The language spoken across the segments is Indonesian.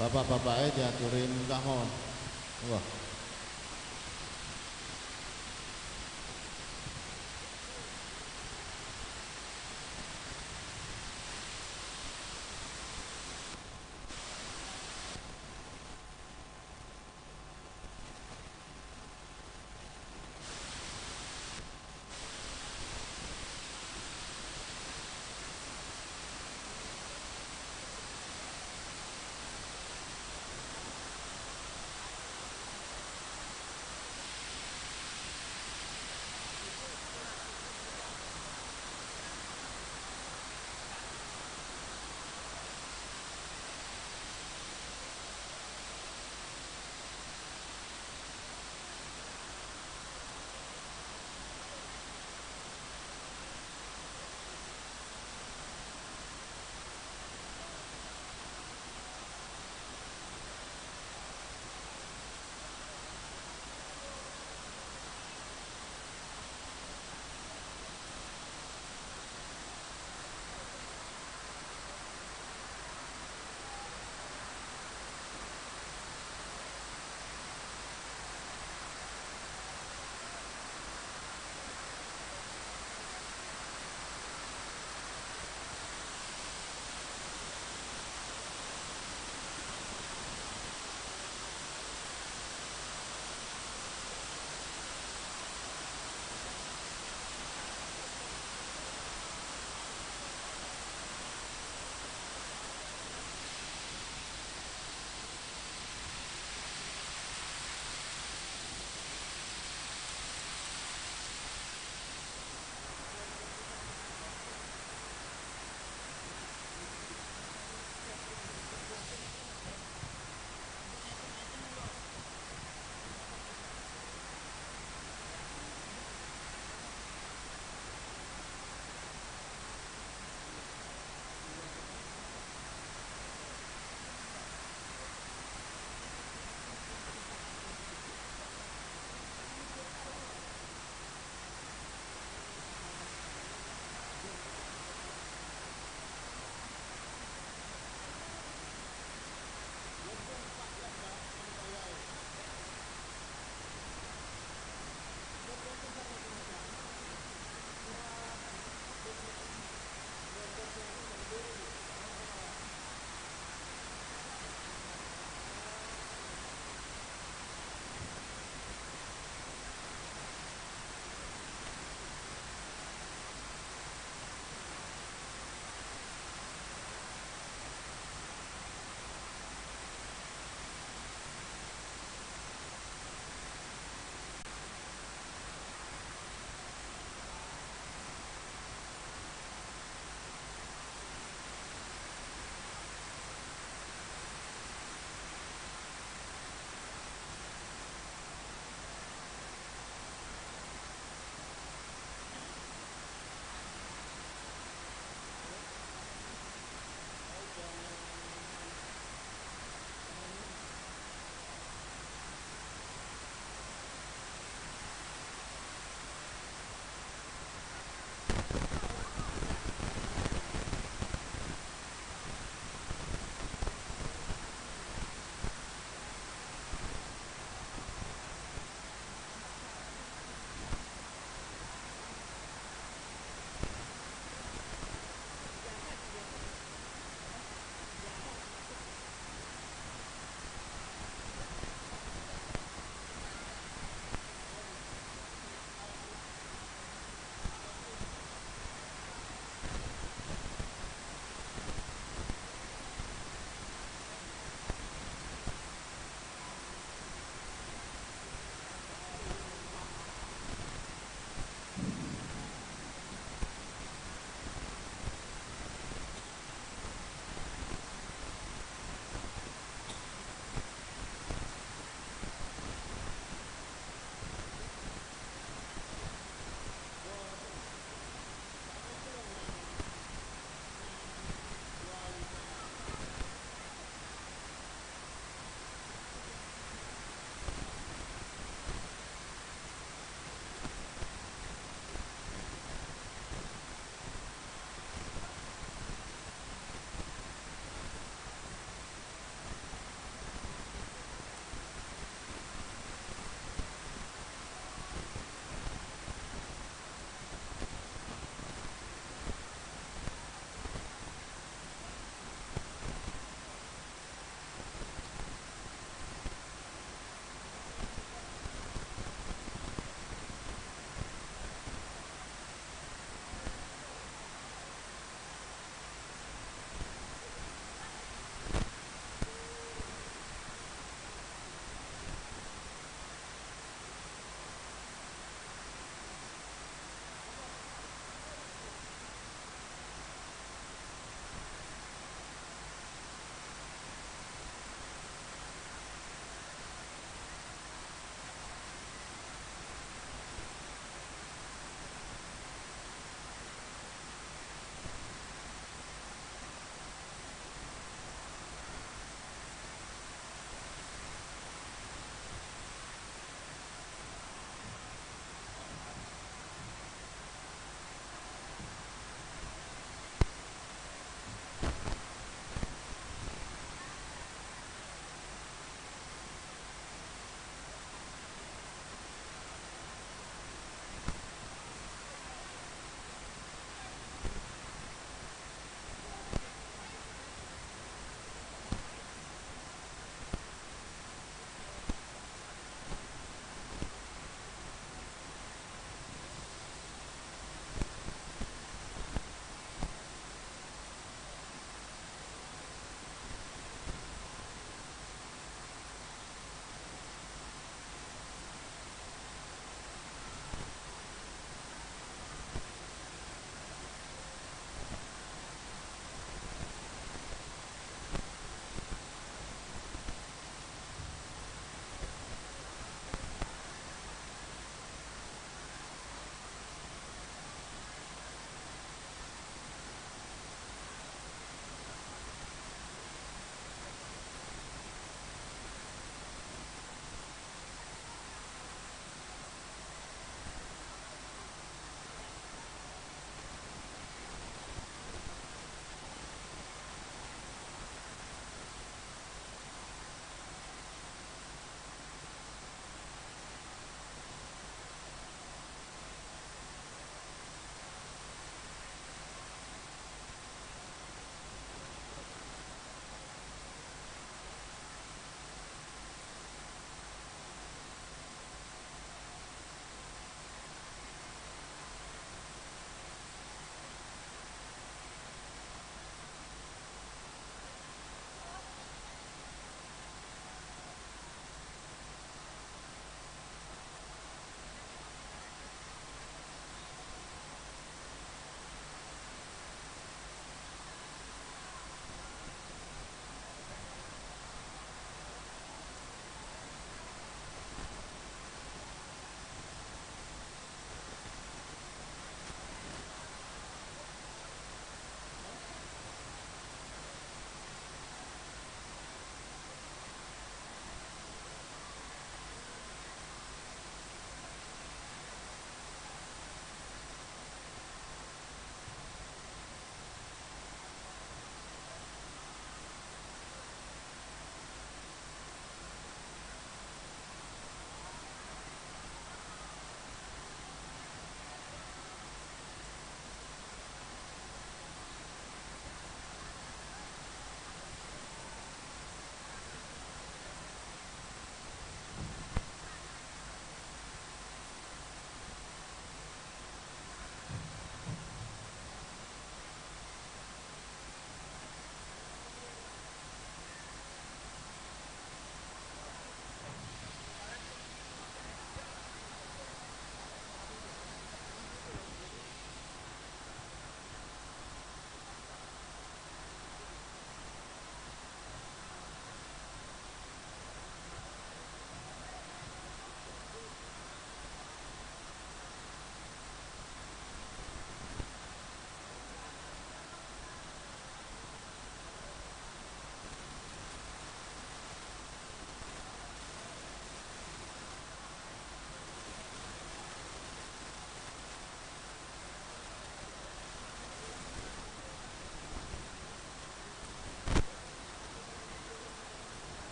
Bapak-bapaknya diaturin kahon. Wah.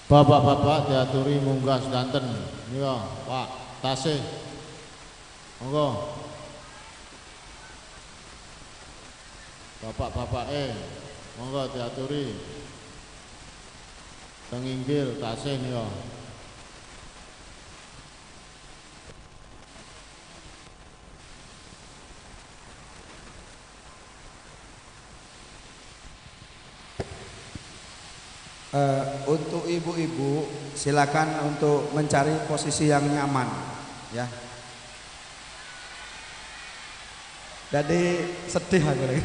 Bapak-bapak diaturi munggah sedanten. Iya, Pak, tasih. Monggo. Bapak-bapak monggo diaturi. Teng inggil tasih nika. Untuk ibu-ibu silakan untuk mencari posisi yang nyaman ya. Jadi sedih aku lagi.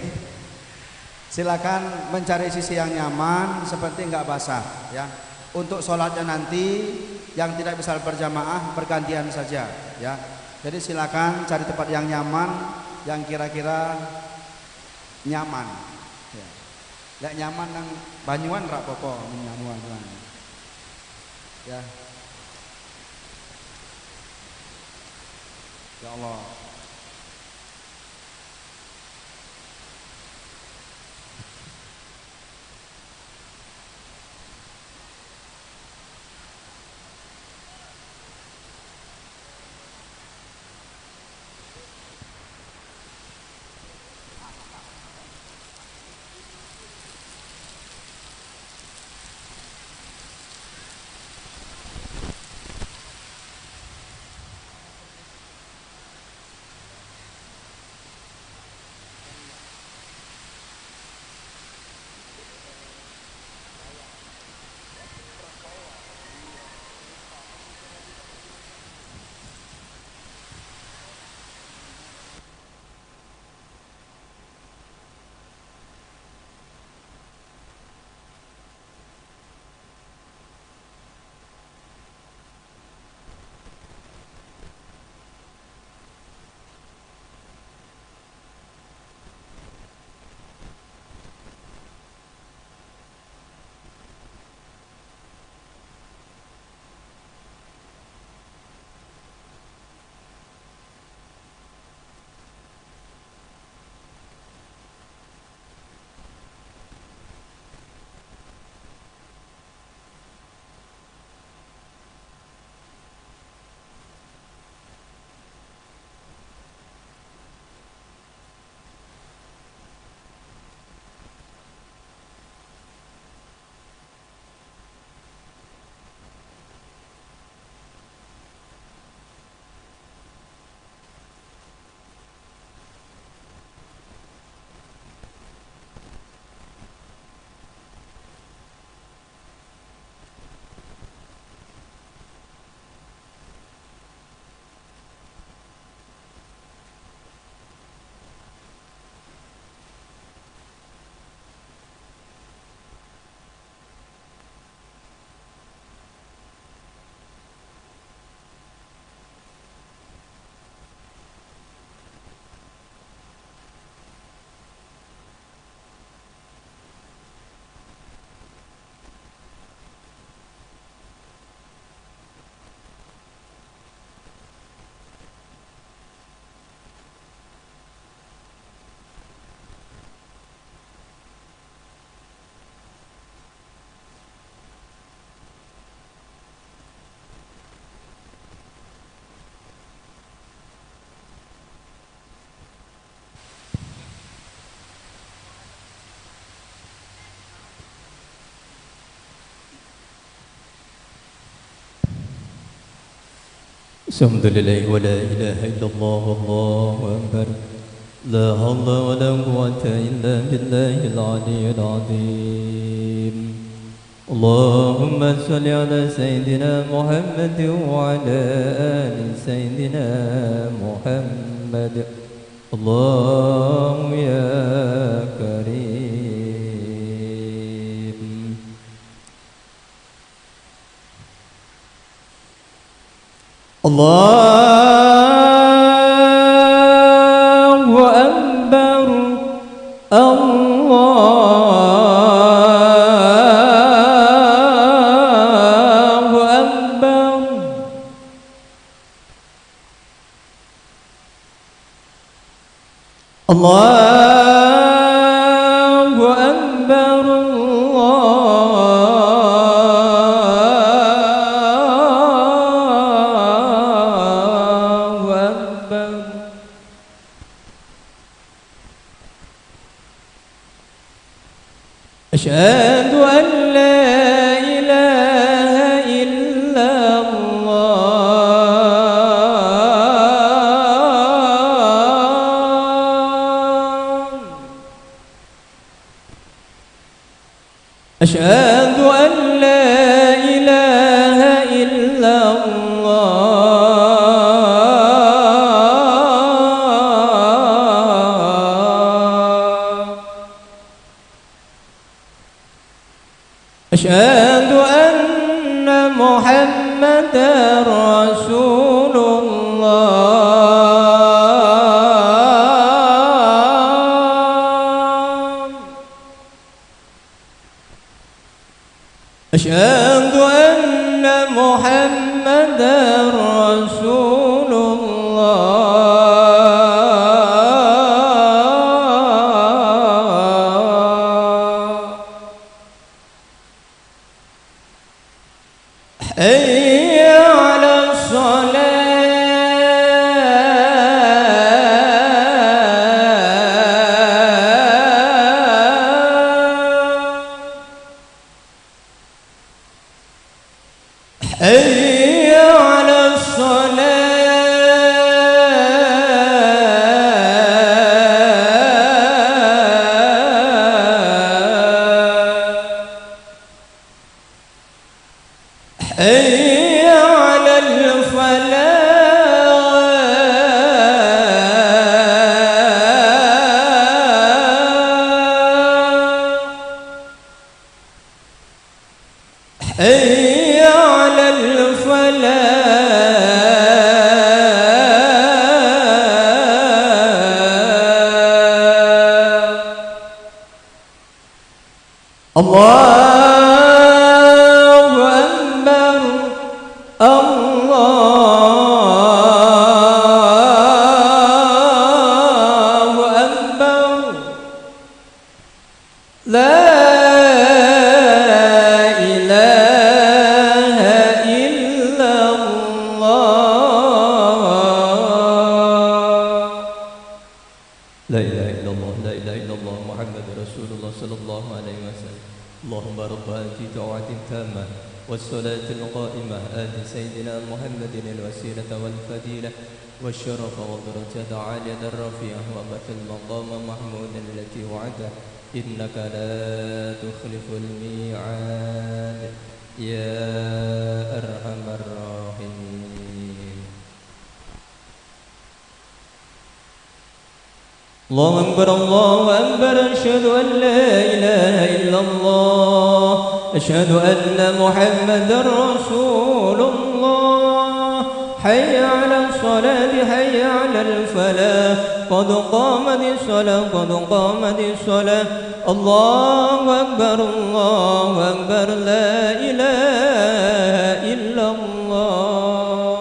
Silakan mencari sisi yang nyaman seperti nggak basah ya. Untuk sholatnya nanti yang tidak bisa berjamaah bergantian saja ya. Jadi silakan cari tempat yang nyaman, yang kira-kira nyaman ya. Lek nyaman nang Banyuwan rak popo nyaman ya. Ya Allah. Alhamdulillah wa la ilaha illallah wallahu akbar. La hawla wa la quwwata illa billahil aliyyil azim. Allahumma salli ala sayyidina Muhammad wa ala ali sayyidina Muhammad. Allahu ya karim. Allahu Akbar, Allahu Akbar. Allahu Akbar, Allahu أشهد أن لا إله إلا الله أشهد أن لا إله إلا الله أشهد أن محمدا رسول الله أشهد أن محمدا رسول الله حي على الصلاة حي على الصلاة حي على الفلاح حي على الفلاح الله أكبر الله أكبر لا إله إلا الله لا إله إلا الله لا إله إلا الله محمد رسول الله صلى الله عليه وسلم اللهم رب هذه الدعوة التامة والصلاة القائمة آت سيدنا محمد الوسيلة والفضيلة والشرف والدرجة العالية الرفيعة وبث المقام محمود التي وعده إنك لا تخلف الميعاد يا أرحم الراحمين الله أكبر الله أكبر أشهد أن لا إله إلا الله أشهد أن محمدا رسول الله حي على الصلاة حي على الفلاح قد قامت الصلاة قد قامت الصلاة الله أكبر لا إله إلا الله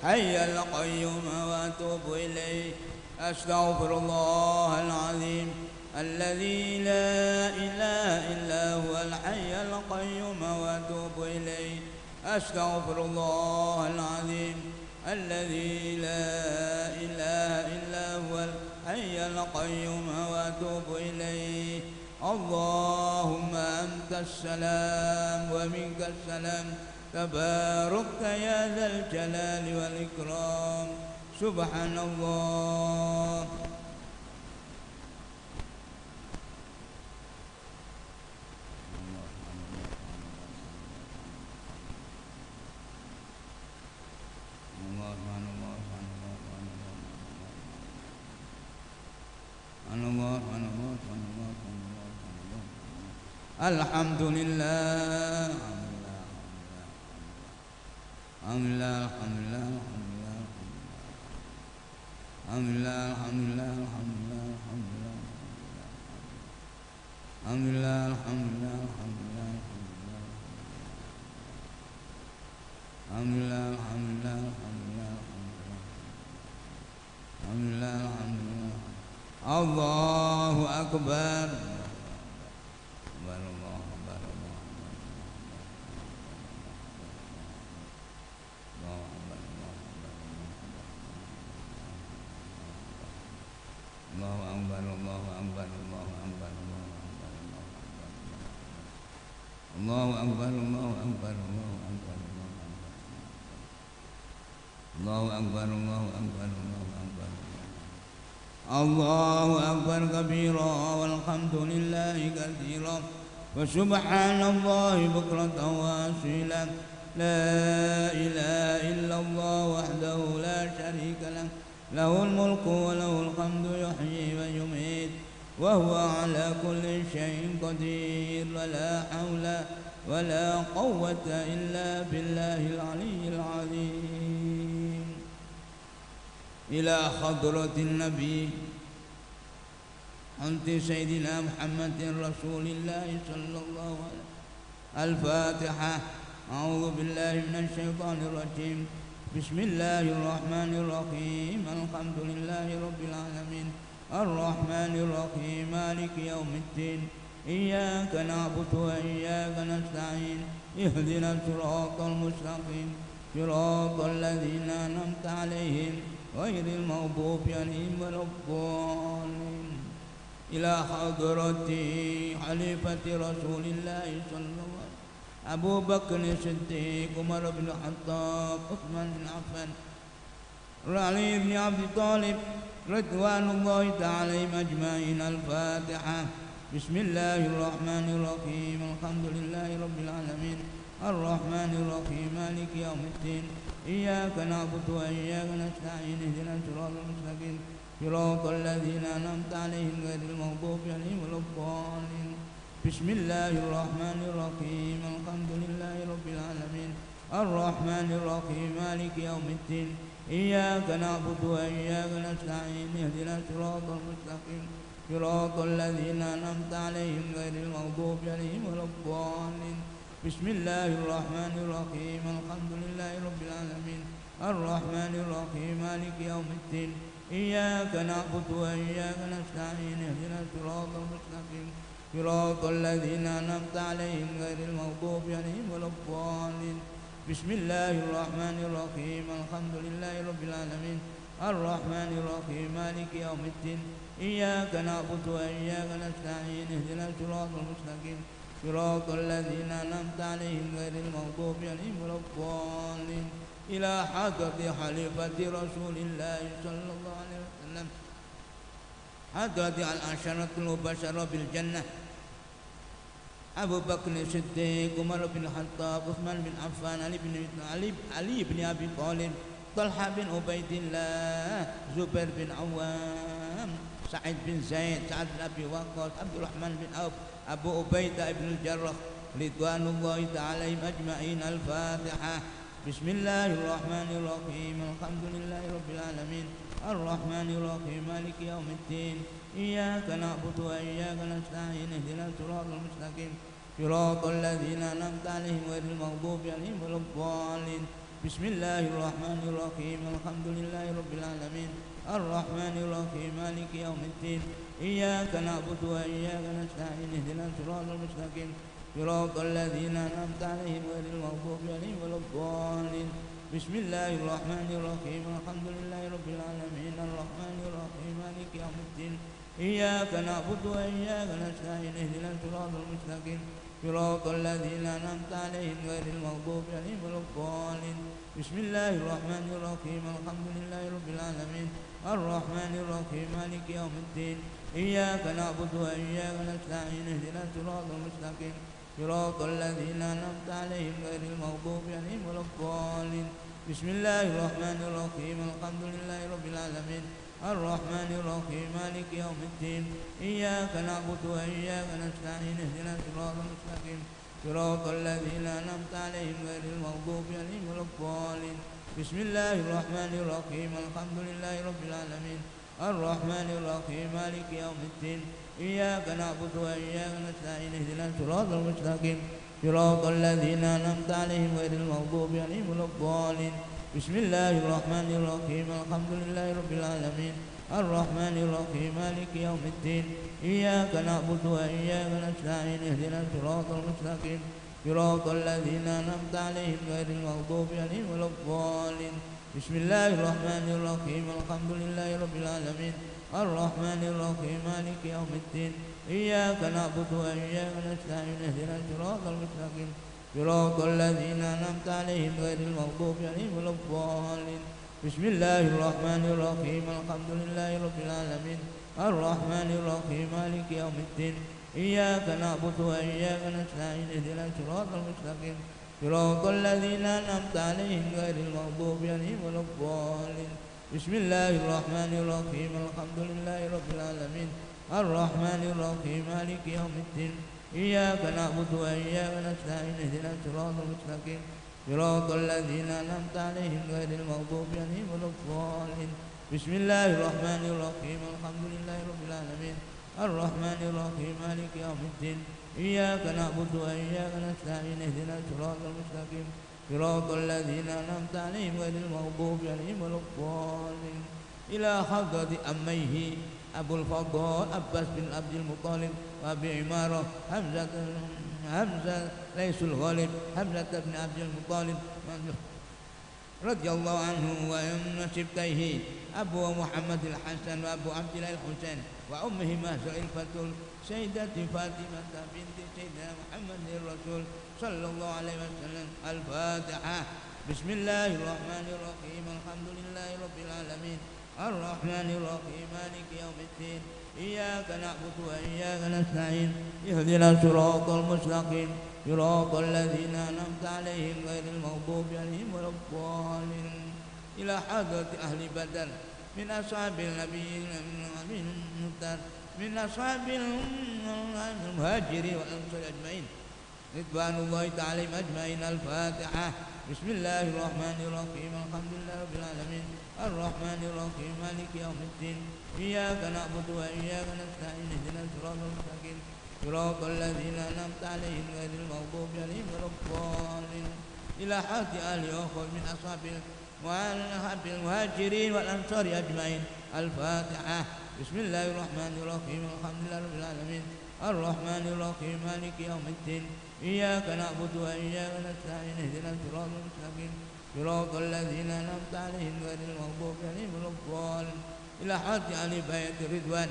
الحي القيوم وأتوب إليه. أستغفر الله العظيم الذي لا إله إلا هو الحي القيوم وأتوب إليه. أستغفر الله العظيم الذي لا إله إلا هو الحي القيوم وأتوب إليه. اللهم أنت السلام ومنك السلام تبارك يا ذا الجلال والإكرام. سبحان الله. الحمد لله الحمد لله الحمد لله الحمد لله الحمد لله الحمد لله الحمد لله الحمد لله الحمد لله الحمد لله الحمد لله الحمد لله الحمد لله الحمد لله. الله أكبر. الله أكبر الله أكبر الله أكبر الله أكبر الله أكبر الله أكبر الله أكبر الله أكبر كبيرا والحمد لله كثيرا وسبحان الله بكرة وأصيلا. لا إله إلا الله وحده لا شريك له له الملك وله الحمد يحيي ويميت وهو على كل شيء قدير. ولا حول ولا قوة إلا بالله العلي العظيم. إلى حضرة النبي أنت سيدنا محمد رسول الله صلى الله عليه وسلم. الفاتحة. أعوذ بالله من الشيطان الرجيم. بسم الله الرحمن الرحيم. الحمد لله رب العالمين الرحمن الرحيم مالك يوم الدين. إياك نعبد وإياك نستعين. اهدنا الصراط المستقيم صراط الذين أنعمت عليهم غير المغضوب عليهم ولا الضالين. إلى حضرة خليفة رسول الله صلى الله عليه وسلم أبو بكر الصديق عمر بن الخطاب عثمان بن عفان علي بن أبي طالب رضوان الله تعالى عليهم أجمعين. الفاتحة. بسم الله الرحمن الرحيم. الحمد لله رب العالمين الرحمن الرحيم مالك يوم الدين. إياك نعبد وإياك نستعين. اهدنا الصراط المستقيم صراط الذين أنعمت عليهم غير المغضوب عليهم ولا الضالين. بسم الله الرحمن الرحيم. الحمد لله رب العالمين الرحمن الرحيم مالك يوم الدين. إياك نعبد وإياك نستعين. اهدنا الصراط المستقيم صراط الذين أنعمت عليهم غير المغضوب عليهم ولا الضالين. بسم الله الرحمن الرحيم. الحمد لله رب العالمين الرحمن الرحيم مالك يوم الدين. إياك نعبد وإياك نستعين. اهدنا الصراط المستقيم صراط الذين أنعمت عليهم غير المغضوب عليهم ولا الضالين. بسم الله الرحمن الرحيم. الحمد لله رب العالمين الرحمن الرحيم مالك يوم الدين. إياك نعبد وإياك نستعين. اهدنا الصراط المستقيم صراط الذين أنعمت عليهم غير المغضوب عليهم ولا الضالين. إلى حضرة خليفة رسول الله صلى الله عليه وسلم حضرة العشرة المبشرة بالجنة أبو بكر الصديق عمر بن الخطاب عثمان بن عفان علي بن أبي طالب طلحة بن عبيد الله زبير بن عوام سعيد بن زيد سعد بن أبي وقاص عبد الرحمن بن عوف أبو عبيدة بن الجراح رضوان الله تعالى عليهم أجمعين. الفاتحة. بسم الله الرحمن الرحيم. الحمد لله رب العالمين الرحمن الرحيم مالك يوم الدين. إياك نعبد وإياك نستعين. اهدنا الصراط المستقيم صراط الذين أنعمت عليهم غير المغضوب عليهم ولا الضالين. بسم الله الرحمن الرحيم الحمد لله رب العالمين الرحمن الرحيم مالك يوم الدين إياك نعبد وإياك نستعين اهدنا الصراط المستقيم صراط الذين أنعمت عليهم غير المغضوب عليهم ولا الضالين بسم الله الرحمن الرحيم الحمد لله رب العالمين الرحمن الرحيم مالك يوم الدين إياك نعبد وإياك نستعين اهدنا الصراط المستقيم صراط الذين أنعمت عليهم غير المغضوب عليهم ولا الضالين بسم الله الرحمن الرحيم الحمد لله رب العالمين الرحمن الرحيم مالك يوم الدين إياك نعبد وإياك نستعين اهدنا الصراط المستقيم صراط الذين أنعمت عليهم غير المغضوب عليهم ولا الضالين بسم الله الرحمن الرحيم الحمد لله رب العالمين الرحمن الرحيم مالك يوم الدين إياك نعبد وإياك نستعين اهدنا الصراط المستقيم صراط الذين أنعمت عليهم غير المغضوب عليهم ولا الضالين بسم الله الرحمن الرحيم الحمد لله رب العالمين الرحمن الرحيم مالك يوم الدين إياك نعبد وإياك نستعين اهدنا الصراط المستقيم صراط الذين أنعمت عليهم غير المغضوب عليهم ولا الضالين بسم الله الرحمن الرحيم الحمد لله رب العالمين الرحمن الرحيم مالك يوم الدين إياك نعبد وإياك نستعين اهدنا الصراط المستقيم صراط الذين أنعمت عليهم غير المغضوب عليهم ولا الضالين بسم الله الرحمن الرحيم الحمد لله رب العالمين الرحمن الرحيم مالك يوم الدين إياك نعبد وإياك نستعين اهدنا الصراط المستقيم صراط الذين أنعمت عليهم غير المغضوب عليهم ولا الضالين بسم الله الرحمن الرحيم الحمد لله رب العالمين الرحمن الرحيم مالك يوم الدين إياك نعبد وإياك نستعين اهدنا الصراط المستقيم صراط الذين أنعمت عليهم غير المغضوب عليهم ولا الضالين بسم الله الرحمن الرحيم الحمد لله رب العالمين الرحمن الرحيم مالك يوم الدين إياك نعبد وإياك نستعين اهدنا الصراط المستقيم صراط الذين أنعمت عليهم غير المغضوب عليهم ولا الضالين بسم الله الرحمن الرحيم الحمد لله رب العالمين الرحمن الرحيم مالك يوم الدين إياك نعبد وإياك نستعين اهدنا الصراط المستقيم صراط الذين أنعمت عليهم غير المغضوب عليهم ولا الضالين إلى حضرة أميه أبو الفضل عباس بن عبد المطلب وأبي عمارة حمزة ليس الغالب حمزة بن عبد المطلب رضي الله عنه وسبتيه أبو محمد الحسن وأبو عبد الله الحسين وأمهما زائفة سيدة فاطمة بنت سيدنا محمد الرسول صلى الله عليه وسلم الفاتحة بسم الله الرحمن الرحيم الحمد لله رب العالمين الرحمن الرحيم مالك يوم الدين إياك نعبد وإياك نستعين اهدنا الصراط المستقيم صراط الذين أنعمت عليهم غير المغضوب عليهم ولا الضالين إلى حضرة أهل بدر من أصحاب النبي من أصحاب المهاجرين والأنصار أجمعين رضوان الله تعالى أجمعين الفاتحة بسم الله الرحمن الرحيم الحمد لله رب العالمين الرحمن الرحيم مالك يوم الدين إياك نعبد وإياك نستعين اهدنا الصراط المستقيم صراط الذين أنعمت عليهم غير المغضوب عليهم ولا الضالين إلى حد آل أخر من أصحاب المهاجرين والأنصار أجمعين الفاتحة بسم الله الرحمن الرحيم الحمد لله رب العالمين الرحمن الرحيم مالك يوم الدين إياك نعبد وإياك نستعين اهدنا الصراط المستقيم صراط الذين أنعمت عليهم غير المغضوب عليهم ولا الضالين إلى حد آل بيت رضوان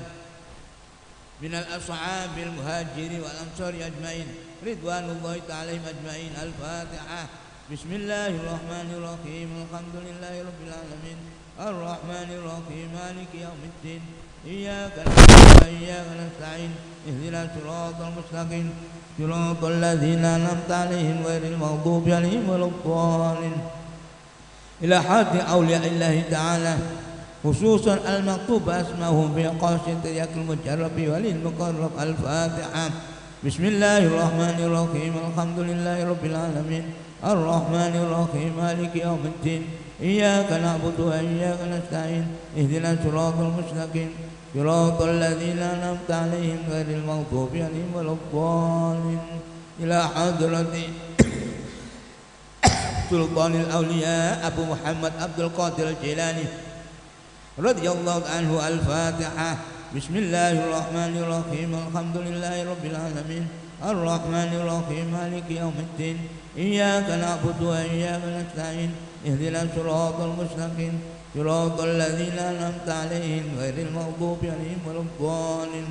من الأصحاب المهاجرين والأنصار أجمعين رضوان الله تعالى أجمعين الفاتحة بسم الله الرحمن الرحيم الحمد لله رب العالمين الرحمن الرحيم مالك يوم الدين إياك نعبد وإياك نستعين اهدنا الصراط المستقيم صراط الذين أنعمت عليهم غير المغضوب عليهم ولا الضالين إلى حد أولياء الله تعالى خصوصا المكتوب أسمائهم في قاسية ترياق المجرب وللمقرب الفاتحة بسم الله الرحمن الرحيم الحمد لله رب العالمين الرحمن الرحيم مالك يوم الدين إياك نعبد وإياك نستعين اهدنا الصراط المستقيم صراط الذين أنعمت عليهم غير المغضوب عليهم ولا الضالين إلى حضرة Sultanul Auliya Abu Muhammad Abdul Qadir Al-Jilani radhiyallahu anhu. Al-Fatihah. Bismillahirrahmanirrahim. Alhamdulillahi rabbil alamin. Ar-Rahmanir Rahim. Maliki yaumiddin. Iyyaka na'budu wa iyyaka nasta'in. Ihdinas siratal mustaqim. Siratal ladzina an'amta 'alaihim ghairil maghdubi 'alaihim waladdallin.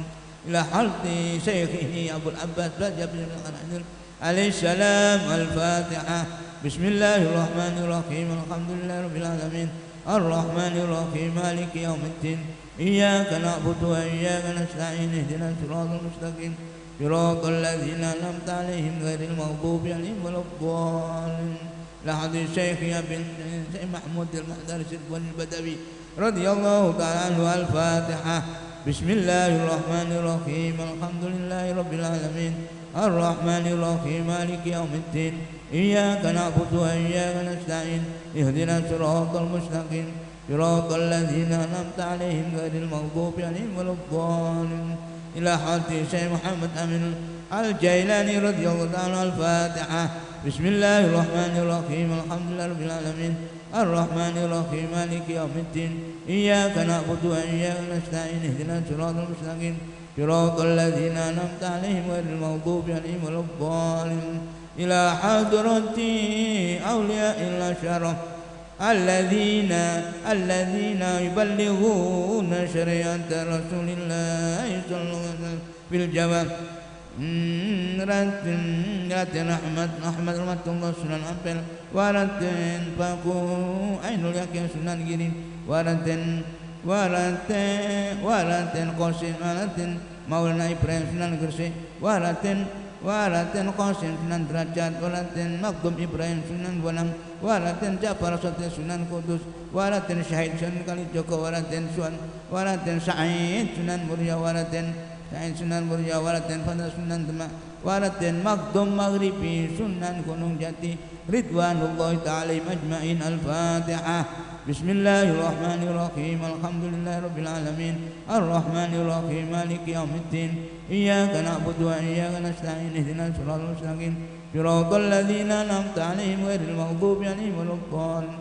Ila halti syaikhihi Abul Abbas Rajab bin Al-Qadir alaihi salam. Al-Fatihah. Bismillahirrahmanirrahim. Alhamdulillahirabbil alamin. Ar-Rahmanir Rahim. Maliki yaumiddin. Iyyaka na'budu wa iyyaka nasta'in. Ihdinas siratal mustaqim. Siratal ladzina an'amta 'alaihim ghairil maghdubi 'alaihim waladdallin. La hadis Syekh bin Syekh Mahmud Al-Mahdari Sidwan Al-Badawi radhiyallahu ta'ala anhu. Al-Fatihah. Bismillahirrahmanirrahim. Alhamdulillahirabbil alamin. Ar-Rahmanir Rahim. Maliki yaumiddin. Iyyaka na'budu wa iyyaka nasta'in. Ihdinas siratal mustaqim. Siratal ladzina an'amta 'alaihim ghairil maghdubi 'alaihim waladdallin. Ila hati Syekh Muhammad Amin Al-Jailani radhiyallahu ta'ala. Al-Fatihah. Bismillahirrahmanirrahim. Alhamdulillahirabbil alamin. Ar-Rahmanir Rahim. Maliki yaumiddin. Iyyaka na'budu wa iyyaka nasta'in. Ihdinas siratal mustaqim. Siratal ladzina an'amta 'alaihim ghairil maghdubi 'alaihim waladdallin. Ila hadrati awliya'il syaraf alladzina yuballighuna syari'ata Rasulillah sallallahu alaihi wasallam bil jawab. Ratin Ahmad Rahmatullah Sunan Ampel. Waratin Paku Ainul Yakin Sunan Girin. Waratin Qasim. Waratin Maulana Ibrahim Sunan Gresik. Waratin Qasim Sunan Derajat. Waratin Makdum Ibrahim Sunan Bonang. Waratin Ja'far Sati Sunan Kudus. Waratin Syahid Sunan Kalijogo. Waratin Sa'id Sunan Muria. Waratin Sa'id Sunan Muria. Waratin Fadl Sunan Demak. Waratin Makdum Maghribi Sunan Gunung Jati. Ridwanullahi ta'ala majma'in. Al-Fatihah. Bismillahirrahmanirrahim. Alhamdulillahirabbil alamin. Ar-Rahmanir Rahim. Maliki yaumiddin. Iyyaka na'budu wa iyyaka nasta'in. Ihdinas siratal mustaqim. Siratal ladzina an'amta 'alaihim ghairil maghdubi 'alaihim waladdallin.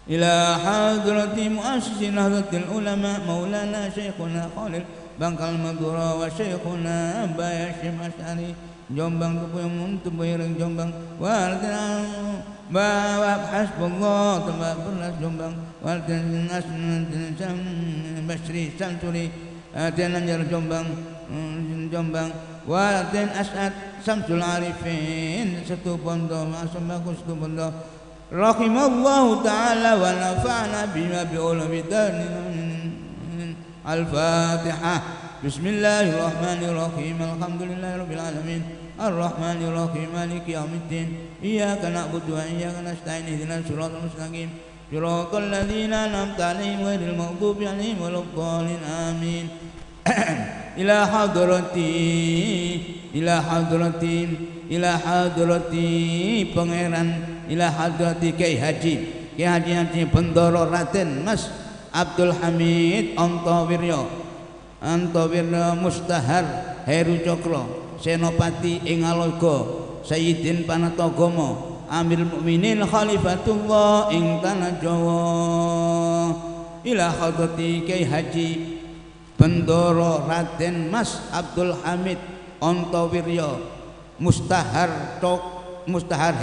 Ila hadrati muassis Nahdlatul Ulama Maulana Syekhuna Khalil Bangkal Madura wa Syekhuna Bayashim Asy'ari Jombang Tubuh Ireng Jombang. Waratin Bawab Hasbullah Tambah Bernas Jombang. Waratin Asnan Basri Samsuri Atin Anjar Jombang. Waratin As'ad Samsul Arifin Setu Bondo Masum Bagus Setu Bondo. Rahimallahu ta'ala wa nafa'na bima bi'ulumiddin. Al-Fatihah. Bismillahirrahmanirrahim. Alhamdulillahirabbil alamin. Ar-Rahmanir Rahim. Maliki yaumiddin. Iyyaka na'budu wa iyyaka nasta'in. Ihdinas siratal mustaqim. Siratal ladzina an'amta 'alaihim ghairil maghdubi 'alaihim waladdallin. Amin. Ila hadrati pangeran. Ila hadrati Kiai Haji Bendoro Raden Mas Abdul Hamid Antawirya Mustahar Heru Cokro Senopati ing Alaga Sayyidin Panatagama Amir Mukminin Khalifatullah ing tanah Jawa. Ila hadrati Kiai Haji Bendoro Raden Mas Abdul Hamid Antawirya Mustahar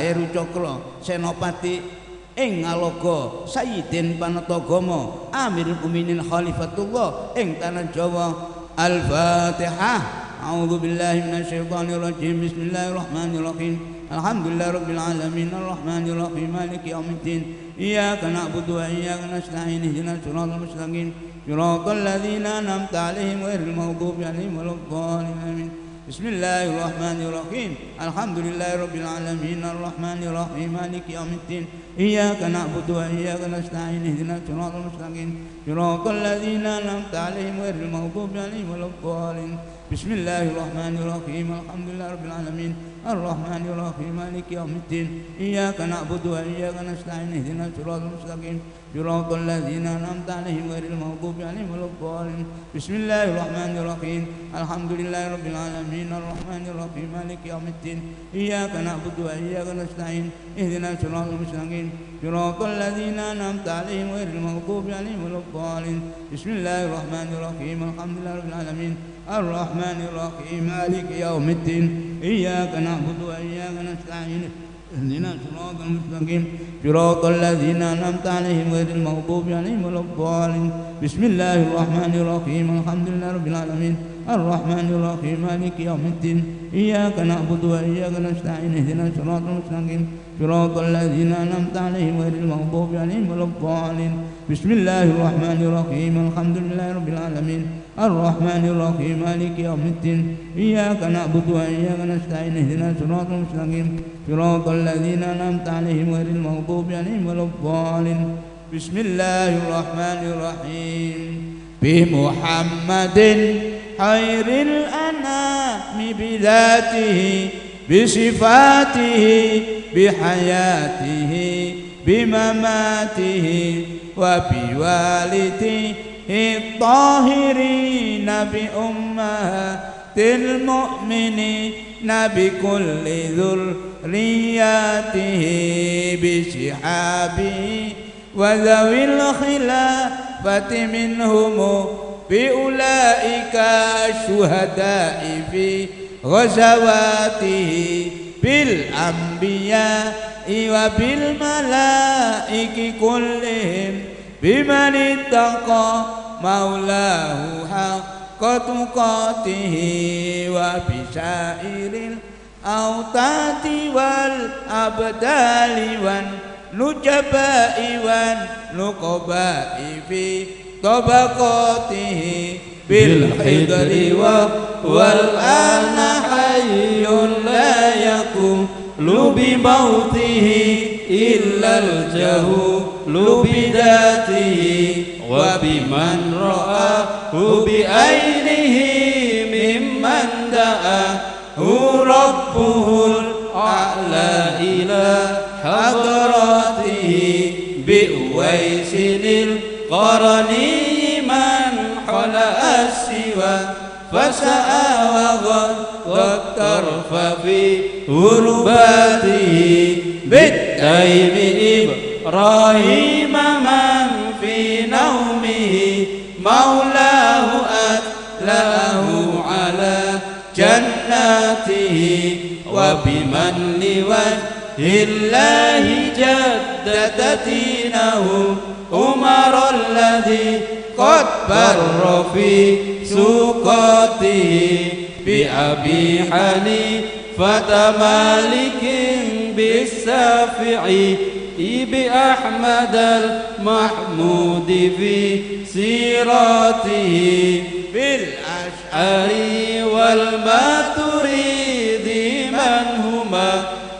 Heru Cokro Senopati ing Alaga Sayyidin Panatagama Amir Mukminin Khalifatullah ing tanah Jawa. Al-Fatihah. A'udzu billahi minasyaitonir rajim. Bismillahirrahmanirrahim. Alhamdulillahirabbil alamin. Arrahmanir rahim. Maliki yaumiddin. Iyyaka na'budu wa iyyaka nasta'in. Ihdinas siratal mustaqim. Siratal ladzina an'amta 'alaihim ghairil maghdubi 'alaihim waladdallin. Amin. Bismillahirrahmanirrahim. Alhamdulillahirabbil alamin. Arrahmanir rahim. Maliki yaumiddin. Iyyaka na'budu wa iyyaka nasta'in. Ihdinas siratal mustaqim. صراط الذين أنعمت عليهم غير المغضوب عليهم ولا الضالين. بسم الله الرحمن الرحيم الحمد لله رب العالمين الرحمن الرحيم مالك يوم الدين إياك نعبد وإياك نستعين اهدنا الصراط المستقيم صراط الذين أنعمت عليهم غير المغضوب عليهم ولا الضالين. بسم الله الرحمن الرحيم الحمد لله رب العالمين الرحمن الرحيم مالك يوم الدين إياك نعبد وإياك نستعين اهدنا الصراط المستقيم صراط الذين أنعمت عليهم غير المغضوب عليهم ولا الضالين. بسم الله الرحمن الرحيم الحمد لله رب العالمين الرحمن الرحيم مالك يوم الدين إياك نعبد وإياك نستعين اهدنا الصراط المستقيم صراط الذين أنعمت عليهم غير المغضوب عليهم ولا الضالين. بسم الله الرحمن الرحيم الحمد لله رب العالمين الرحمن الرحيم مالك يوم الدين إياك نعبد وإياك نستعين اهدنا الصراط المستقيم صراط الذين أنعمت عليهم غير المغضوب عليهم ولا الضالين. بسم الله الرحمن الرحيم الحمد لله رب العالمين الرحمن الرحيم مالك يوم الدين إياك نعبد وإياك نستعين اهدنا الصراط المستقيم صراط الذين أنعمت عليهم غير المغضوب عليهم ولا الضالين. بسم الله الرحمن الرحيم بمحمد خير الأنام بذاته بصفاته بحياته بمماته وبوالده الطاهرين بأمهات المؤمنين بكل ذرياته بصحابه وذوي الخلافة منهم بأولئك الشهداء في غزواته بالأنبياء وبالملائكة كلهم بمن اتقى مولاه حق تقاته وبسائر الأوتاد والأبدال والنجباء والنقباء في طبقاته بالحضر والآن حي لا يقول بموته إلا الجهول بذاته وبمن رآه بعينه ممن دعاه ربه الأعلى إلى حضراته بأويس القرني من حلأ السوى فسعى والطرف في غرباته بالتيم إبراهيم من في نومه مولاه أتلاه على جناته وبمن لوجه الله جدد دينه عمر الذي قد بر في سوقاته بأبي حنيفة مالك بالشافعي بأحمد المحمود في سيرته بالأشعري والماتريدي من هما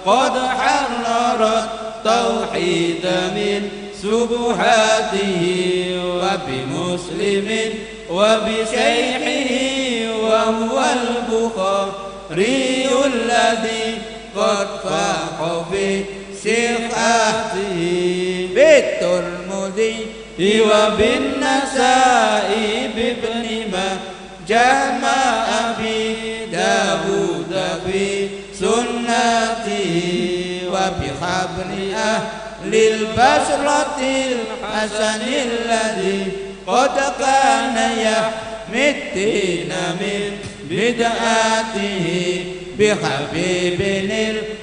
قد حررت توحيد من سبحاته وبمسلم وبشيخه وهو البخاري الذي قد فاق في صحته بالترمذي وبالنسائي بابن ماجه مع أبي داود في سنته وبخبر أهل البصرة الحسن الذي قد كان يحمي الدين من بدعاته بحبيب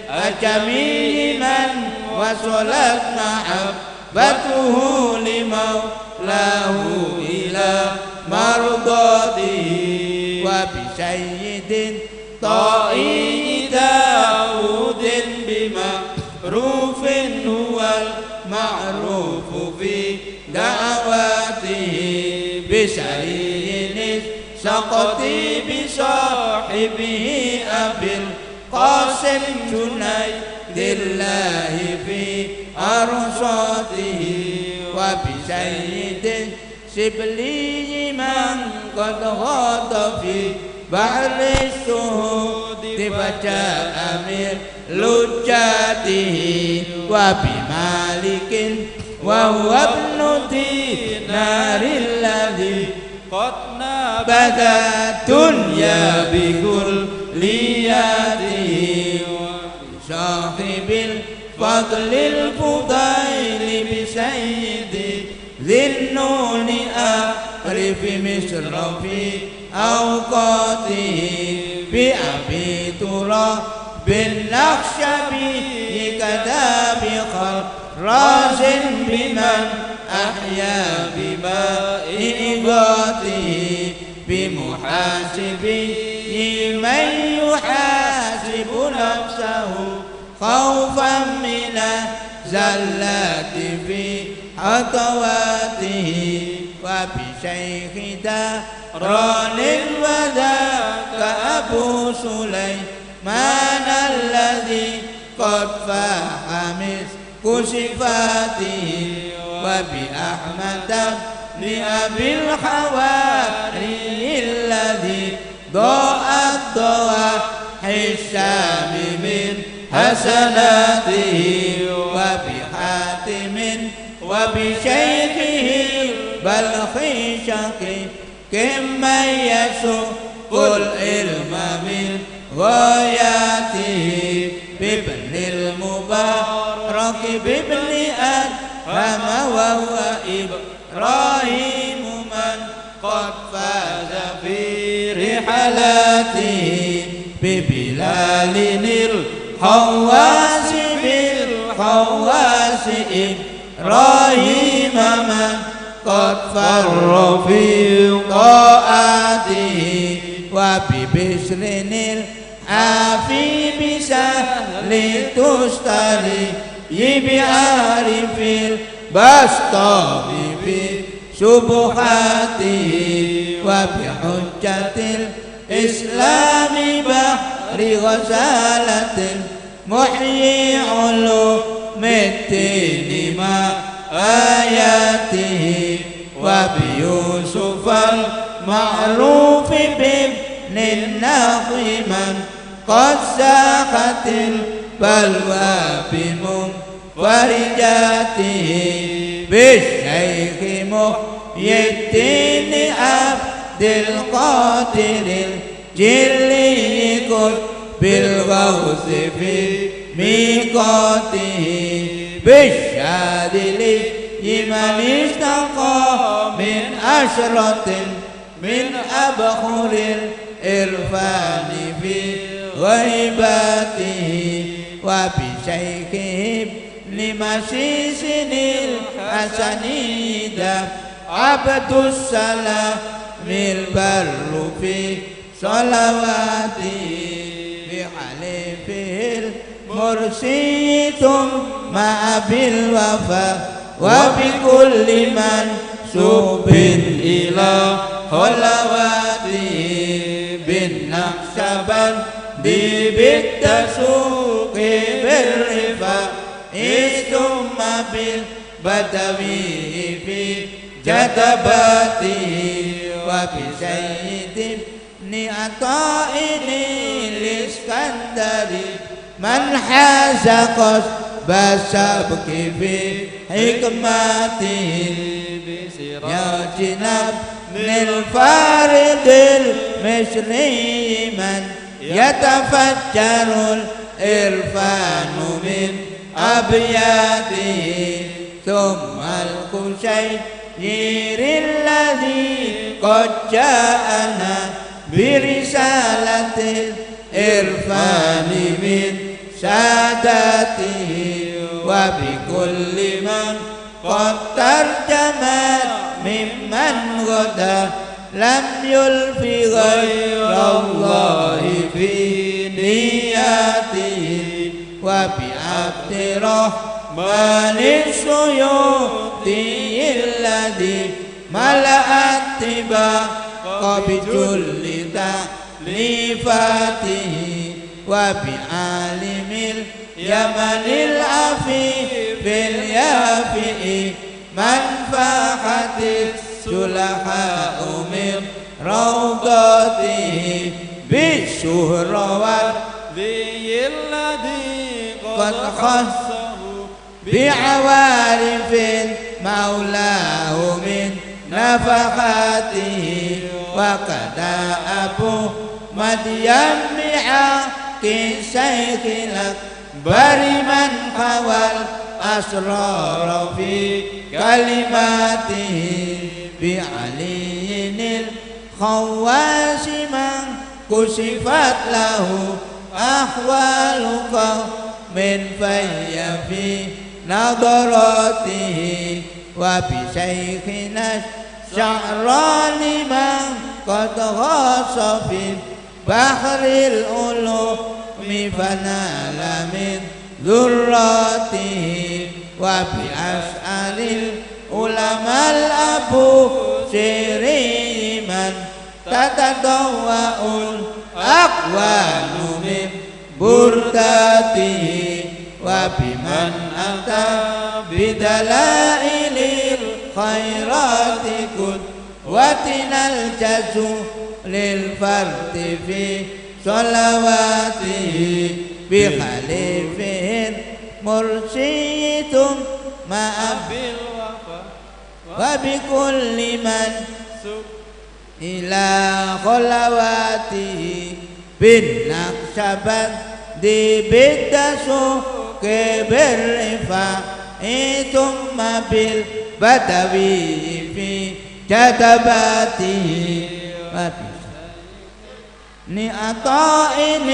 الأجمي من وصلت محبته لمولاه إلى مرضاته وبسيد طائي داود بمعروف هو المعروف في دعواته بسعيد سقطي بصاحبه أبي القاسم جنيد الله في أرصاته وبسيد سبلي من قد غاض في بحر الشهود فجاء من لجاته وبمالك وهو ابن دينار الذي قد نبذ الدنيا بكلياته صاحب الفضل الفضيل بسيد ذي النون أعرف مصر في أوقاته بأبي تراب بالنخشبي كذا بخراز بمن أحيا بماء إباته بمحاسبي من يحاسب نفسه خوفا من الزلات في خطواته وبشيخ داران وذاك أبو سليمان الذي قد فاح مسك صفاته وبأحمد بأبي الحواري الذي ضاءت ضواحي الشام من حسناته وبحاتم وبشيخه البلخي شقي كمن يسوق العلم من غاياته بابن المبارك بابن أدهم وهو إبراهيم من قد فاز في رحلاته ببلال الحواس بالحواس إبراهيم من قد فر في طاعته وببشر العافي بسهل تشتري بعارف البسطام في سبحاته وبحجة الإسلام بحر غزالة محيي علوم الدين مع آياته وبيوسف المعروف بابن النخل من قد ساقت البلوى بمنفرجاته بالشيخ محيي الدين عبد القادر الجلي قل بالغوث في ميقاته بالشاذلي من استقى من أشرة من أبخر الإرفان في غيباته وبشيخه لمسيس الحسنيد عبد السلام البر في صلواته بحليفه المرسي ثم بالوفاء وبكل منسوب إلى خلواته بالنقشبندي بالتسوق بالرفاق ثم بالبدوي في جذباته وبسيد بن عطاء الإسكندري من حاز قصب السبك في حكمته يا جناب من الفارق المصري من يتفجر الإرفان من أبياته ثم القشير الذي قد جاءنا برسالة الإرفان من ساداته وبكل من قد ترجمت ممن غدا لم يلف غير الله في نياته وبعبد الرحمن السيوطي الذي ملأ اتباق بجل تأليفاته وبعالم اليمن العفيف اليافئ من فاحت سلحاء من روضته بالشهروات ذي الذي قد خصه بعوارف مولاه من نفحاته وكذا أبو مديم بعق شيخ الأكبر من حوى الأسرار في كلماته بعلي الخواس من كشفت له أحوال من في نظراته وبشيخنا الشعران من قد غاص في بحر العلوم فنال من ذراته وبأسأل العلماء الأبو سيري من تتضوأ الأقوال من برداته وبمن أتى بدلائل الخيرات قدوتنا الجزو للفرد في صلواته بخليفه مرشد مع وبكل من إلى خلواته بالنقشبند بالدسوق بالرفاع ثم بالبدوي في جدباته نعطائن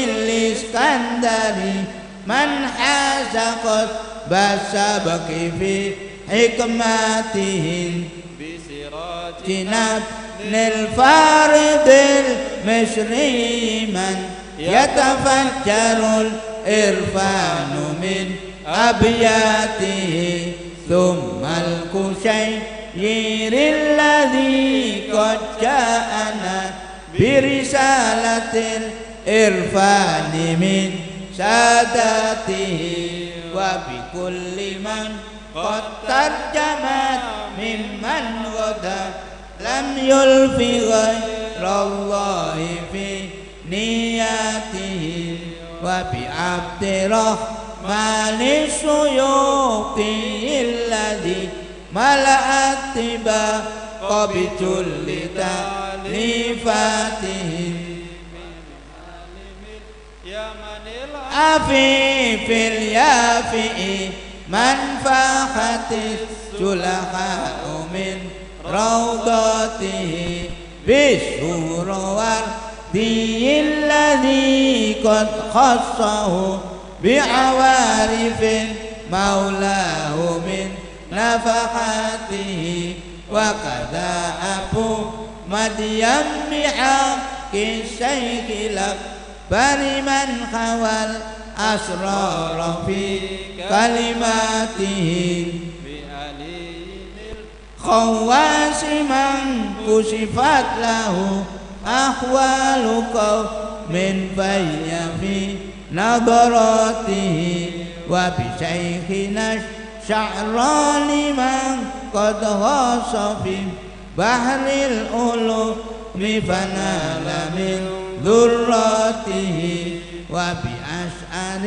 الإسكندري من حاز قطب السبق في حكمته جناب للفارض المصري من يتفجر الإرفان من أبياته ثم الكشير الذي قد جاءنا برسالة الإرفان من ساداته وبكل من قد ترجمت ممن غدا لم يلف غير الله في نياته وبعبد الرحمن السيوطي الذي ملأت طباق بجل تأليفاته عفيف اليافئ من فاحت السلحاء من روضاته بالسور والدي الذي قد خصه بعوارف مولاه من نفحاته وكذا أبو مديم بعق الشيخ الأكبر من حوى الأسرار في كلماته خواس من كشفت له أحوال قوم في نظراته وبشيخنا الشعران من قد غاص في بحر العلوم فنال من ذراته وبأشعر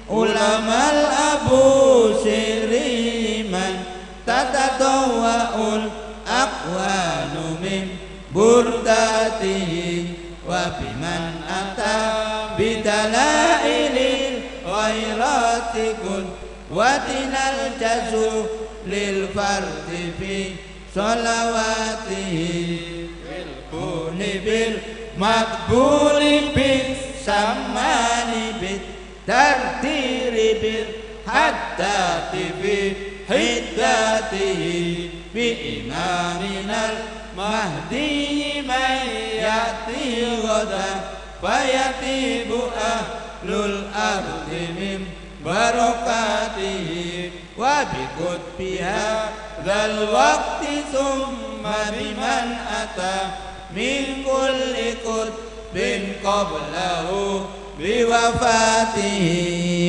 العلماء الأبو سيري من تتضوأ الأقوال من برداته وبمن أتى بدلائل الخيرات قدوتنا الجزو للفرد في صلواته بالكون بالمقبول بالسمان بالترتير بالحدات في حداته بإمامنا المهدي من يأتي غدا فيطيب أهل الأرض من بركاته وبقطب هذا الوقت ثم بمن أتى من كل قطب قبله بوفاته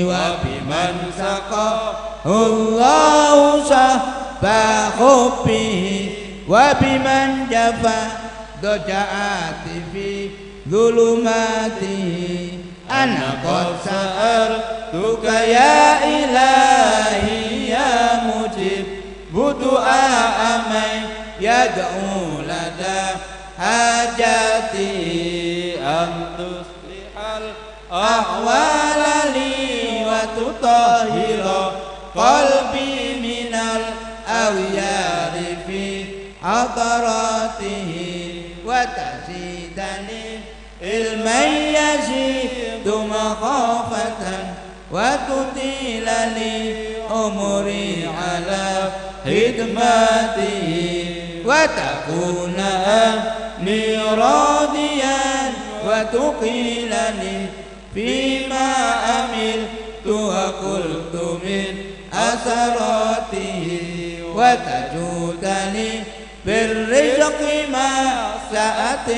وبمن سقاه الله شهب حبه وبمن جفا ضجعت في ظلماته أنا قد سألتك يا إلهي يا مجيب بدعاء من يدعو لدى حاجته أن تصلح الأحوال لي وتطهر قلبي من الأغيار في حضراته وتزيدني علما يزيد مخافة وتطيل لي عمري على خدمته وتكون أني راضيا وتقيلني فيما عملت وقلت من أثراته وتجودني بالرزق ما سأت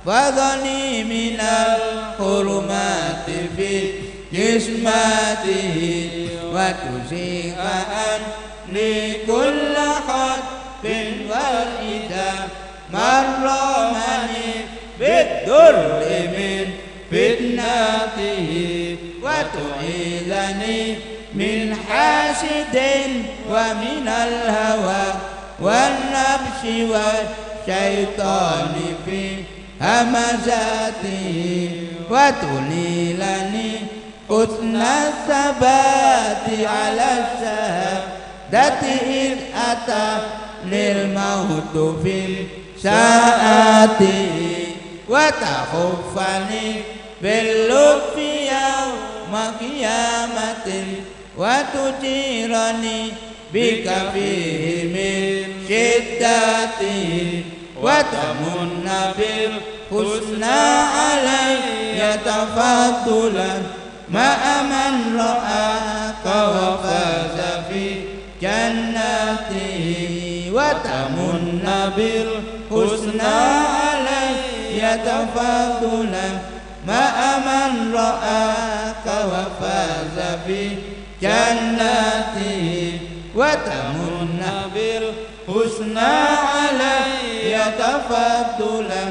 وتحفظني من الحرمات في جسماته وتزيغ عني كل خطب والإذا مر مني بالضر من فتنته وتعيذني من حاسد ومن الهوى والنفس والشيطان في همزاته وتنيلني حسن الثبات على الشهادة إذ أتاني الموت في ساعته وتخفني باللطف يوم قيامة وتجيرني بك فيه من شدته وتمن بالحسنى علي تفضلا مع من رآك وفاز في جنته وتمن بالحسنى علي تفضلا مع من رآك وفاز في جنته وتمن بالحسنى علي تفضلا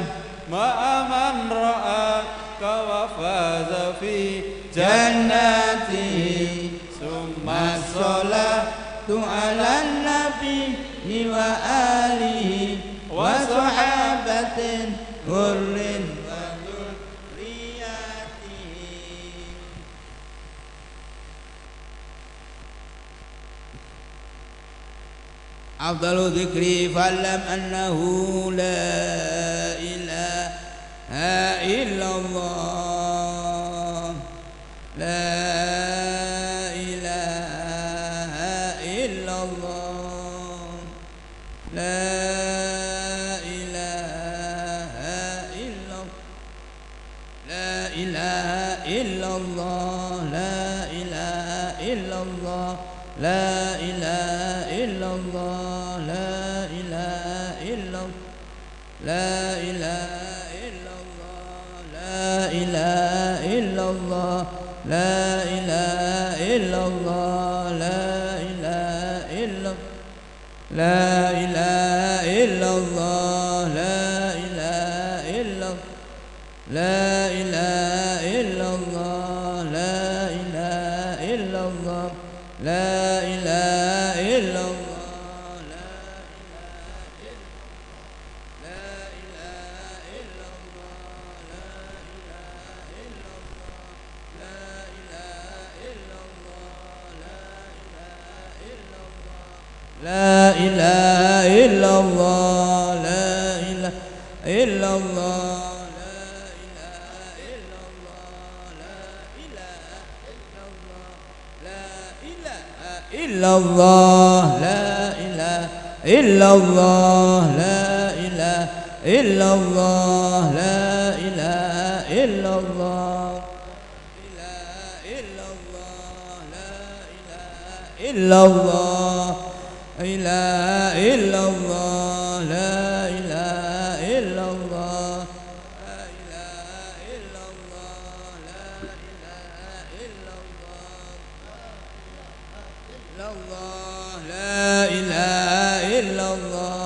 مع من رآك وفاز في جنته ثم الصلاة على النبي وآله وصحابة غر وذرياته. أفضل ذكري فاعلم أنه لا إله إلا الله لا إله إلا الله لا إله إلا لا إله إلا الله لا إله إلا الله لا إله إلا الله لا إله إلا لا إله إلا الله لا إله إلا الله لا إله إلا الله لا إله إلا لا إله إلا الله لا إله إلا لا إله إلا الله لا إله إلا الله لا إله إلا الله لا إله إلا الله لا إله إلا الله إلا الله لا إله إلا الله لا إله إلا الله لا إله إلا الله إلا الله إله إلا الله لا إله إلا الله لا إله إلا الله لا إله إلا الله لا إله إلا الله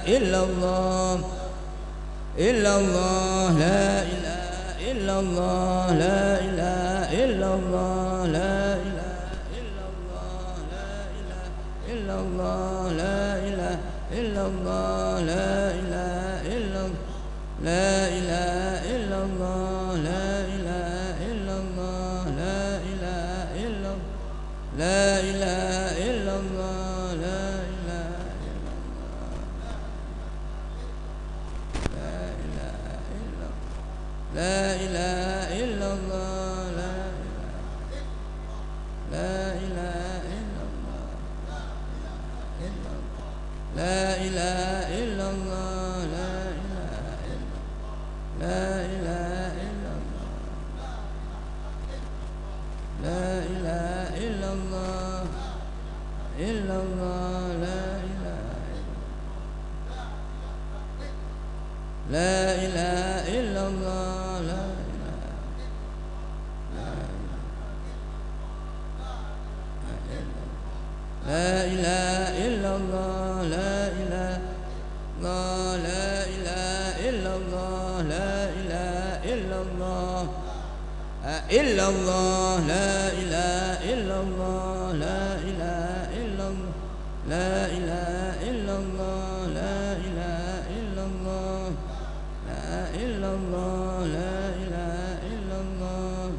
illallah إلا الله لا إله إلا الله لا إله إلا الله لا إله إلا الله لا إله إلا الله لا إله إلا الله لا إله إلا لا إله إلا الله لا إله إلا الله لا إله إلا لا إله إلا الله لا إله لا إله إلا الله لا إله إلا الله لا إله إلا الله لا إله إلا الله لا إله إلا الله إلا الله لا إله إلا الله لا إله إلا الله لا إله لا إله إلا الله لا إله إلا الله إلا الله لا إله إلا الله لا إله إلا الله لا إله إلا الله لا إله إلا الله لا إلا الله لا إله إلا الله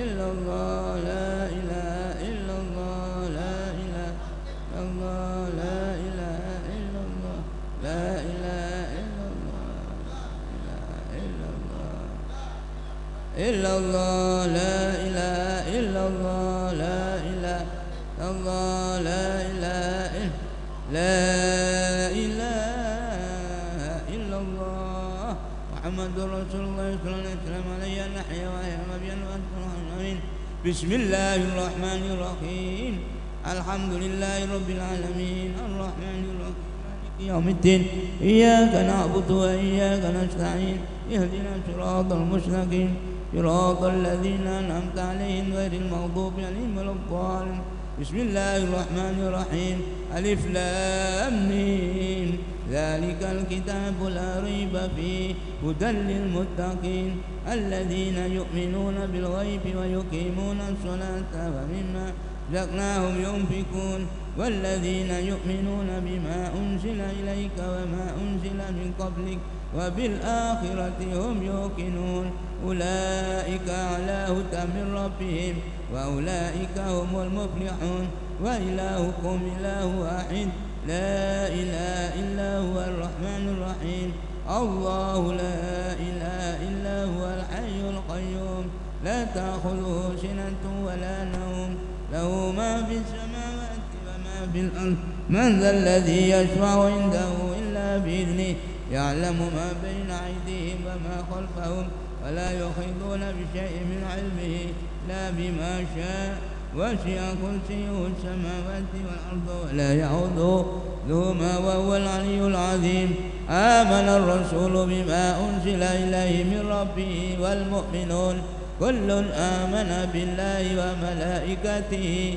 إلا الله لا إله إلا الله لا إله إلا الله لا إله إلا الله لا إله إلا الله إلا الله لا إله إلا الله لا إله إلا الله لا إله لا إله إلا الله محمد رسول الله صلى الله عليه وسلم عليه نحيا وهي مبين وأنتم بسم الله الرحمن الرحيم الحمد لله رب العالمين الرحمن الرحيم يوم الدين إياك نعبد وإياك نستعين اهدنا صراط المستقيم صراط الذين أنعمت عليهم غير المغضوب عليهم ولا الضالين بسم الله الرحمن الرحيم ألف لام ميم ذلك الكتاب لا ريب فيه هدى للمتقين الذين يؤمنون بالغيب ويقيمون الصلاة ومما رزقناهم ينفقون والذين يؤمنون بما أنزل إليك وما أنزل من قبلك وبالآخرة هم يوقنون أولئك على هدى من ربهم وأولئك هم المفلحون وإلهكم إله واحد لا إله إلا هو الرحمن الرحيم الله لا إله إلا هو الحي القيوم لا تأخذه سنة ولا نوم له ما في السماوات وما في الأرض من ذا الذي يشفع عنده إلا بإذنه يعلم ما بين أيديهم وما خلفهم ولا يحيطون بشيء من علمه لا بما شاء وسع كرسيه السماوات والأرض ولا يعوده وهو العلي العظيم آمن الرسول بما أنزل إليه من ربه والمؤمنون كل آمن بالله وملائكته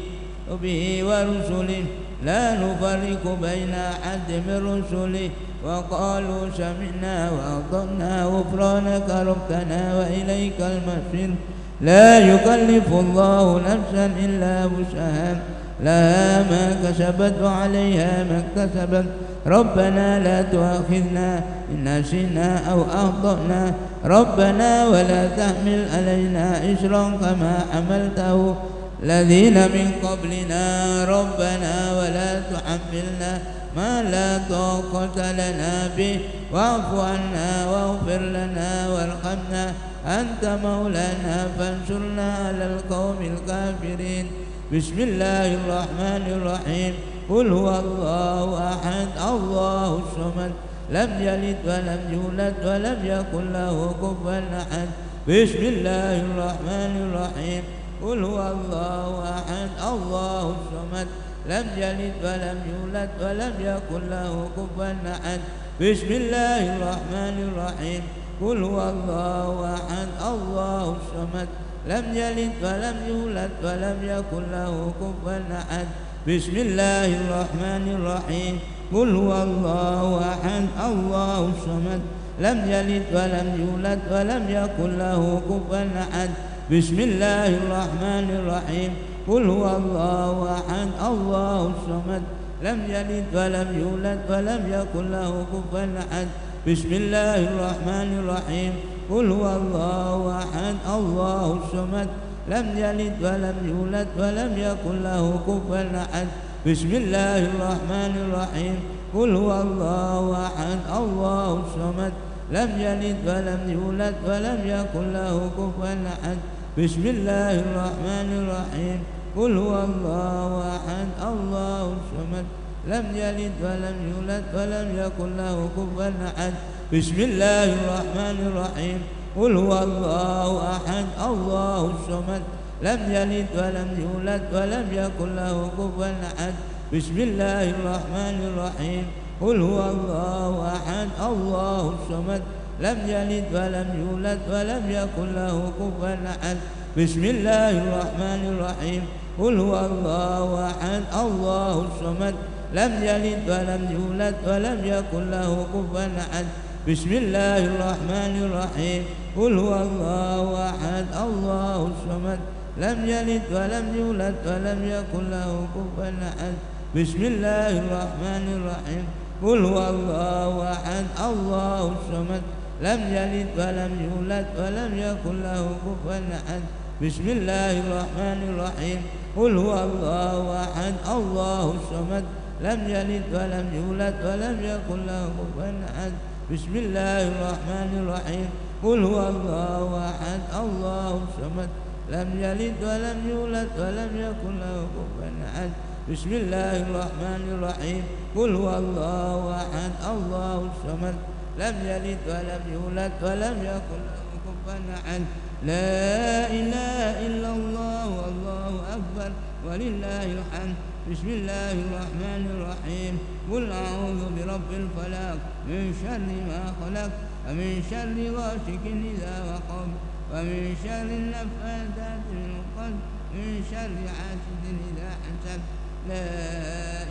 به ورسله لا نفرق بين أحد من رسله وقالوا سمعنا وأطعنا غفرانك ربنا وإليك المصير لا يكلف الله نفسا إلا وسعها لها ما كسبت وعليها ما اكتسبت ربنا لا تؤاخذنا إن نسينا أو أخطأنا ربنا ولا تحمل علينا إصرا كما حملته الذين من قبلنا ربنا ولا تحملنا ما لا طاقة لنا به واعف عنا واغفر لنا وارحمنا أنت مولانا فانصرنا على القوم الكافرين بسم الله الرحمن الرحيم قل هو الله أحد الله الصمد لم يلد ولم يولد ولم يكن له كفوا أحد بسم الله الرحمن الرحيم قل هو الله أحد الله الصمد لم يلد ولم يولد ولم يكن له كفوا أحد بسم الله الرحمن الرحيم قل هو الله أحد الله الصمد لم يلد ولم يولد ولم يكن له كفوا أحد بسم الله الرحمن الرحيم قل هو الله أحد الله الصمد لم يلد ولم يولد ولم يكن له كفوا أحد. بسم الله الرحمن الرحيم. قل هو الله أحد الله الصمد لم يلد ولم يولد ولم يكن له كفوا أحد. بسم الله الرحمن الرحيم. قل هو الله أحد الله الصمد لم يلد ولم يولد ولم يكن له كفوا أحد. بسم الله الرحمن الرحيم. قل هو الله أحد الله الصمد لم يلد ولم يولد ولم يكن له كفوا أحد. بسم الله الرحمن الرحيم. قل هو الله أحد الله الصمد لم يلد ولم يولد ولم يكن له كفوا أحد. بسم الله الرحمن الرحيم. قل هو الله أحد الله الصمد لم يلد ولم يولد ولم يكن له كفوا أحد. بسم الله الرحمن الرحيم. قل هو الله أحد الله الصمد لم يلد ولم يولد ولم يكن له كفوا أحد. بسم الله الرحمن الرحيم. قل هو الله أحد الله الصمد لم يلد ولم يولد ولم يكن له كفوا أحد. بسم الله الرحمن الرحيم. قل هو الله أحد الله الصمد لم يلد ولم يولد ولم يكن له كفوا أحد. بسم الله الرحمن الرحيم. قل هو الله أحد الله الصمد لم يلد ولم يولد ولم يكن له كفوا أحد. بسم الله الرحمن الرحيم. قل هو الله أحد الله الصمد لم يلد ولم يولد ولم يكن له كفوا أحد. بسم الله الرحمن الرحيم. قل هو الله أحد الله الصمد لم يلد ولم يولد ولم يكن له كفوا أحد. بسم الله الرحمن الرحيم. قل هو الله أحد الله الصمد لم يلد ولم يولد ولم يكن له كفوا أحد. لا إله إلا الله والله أكبر ولله الحمد. بسم الله الرحمن الرحيم. قل أعوذ برب الفلق من شر ما خلق ومن شر غاسق إذا وقب ومن شر النفاثات في العقد من شر حاسد إذا حسد. لا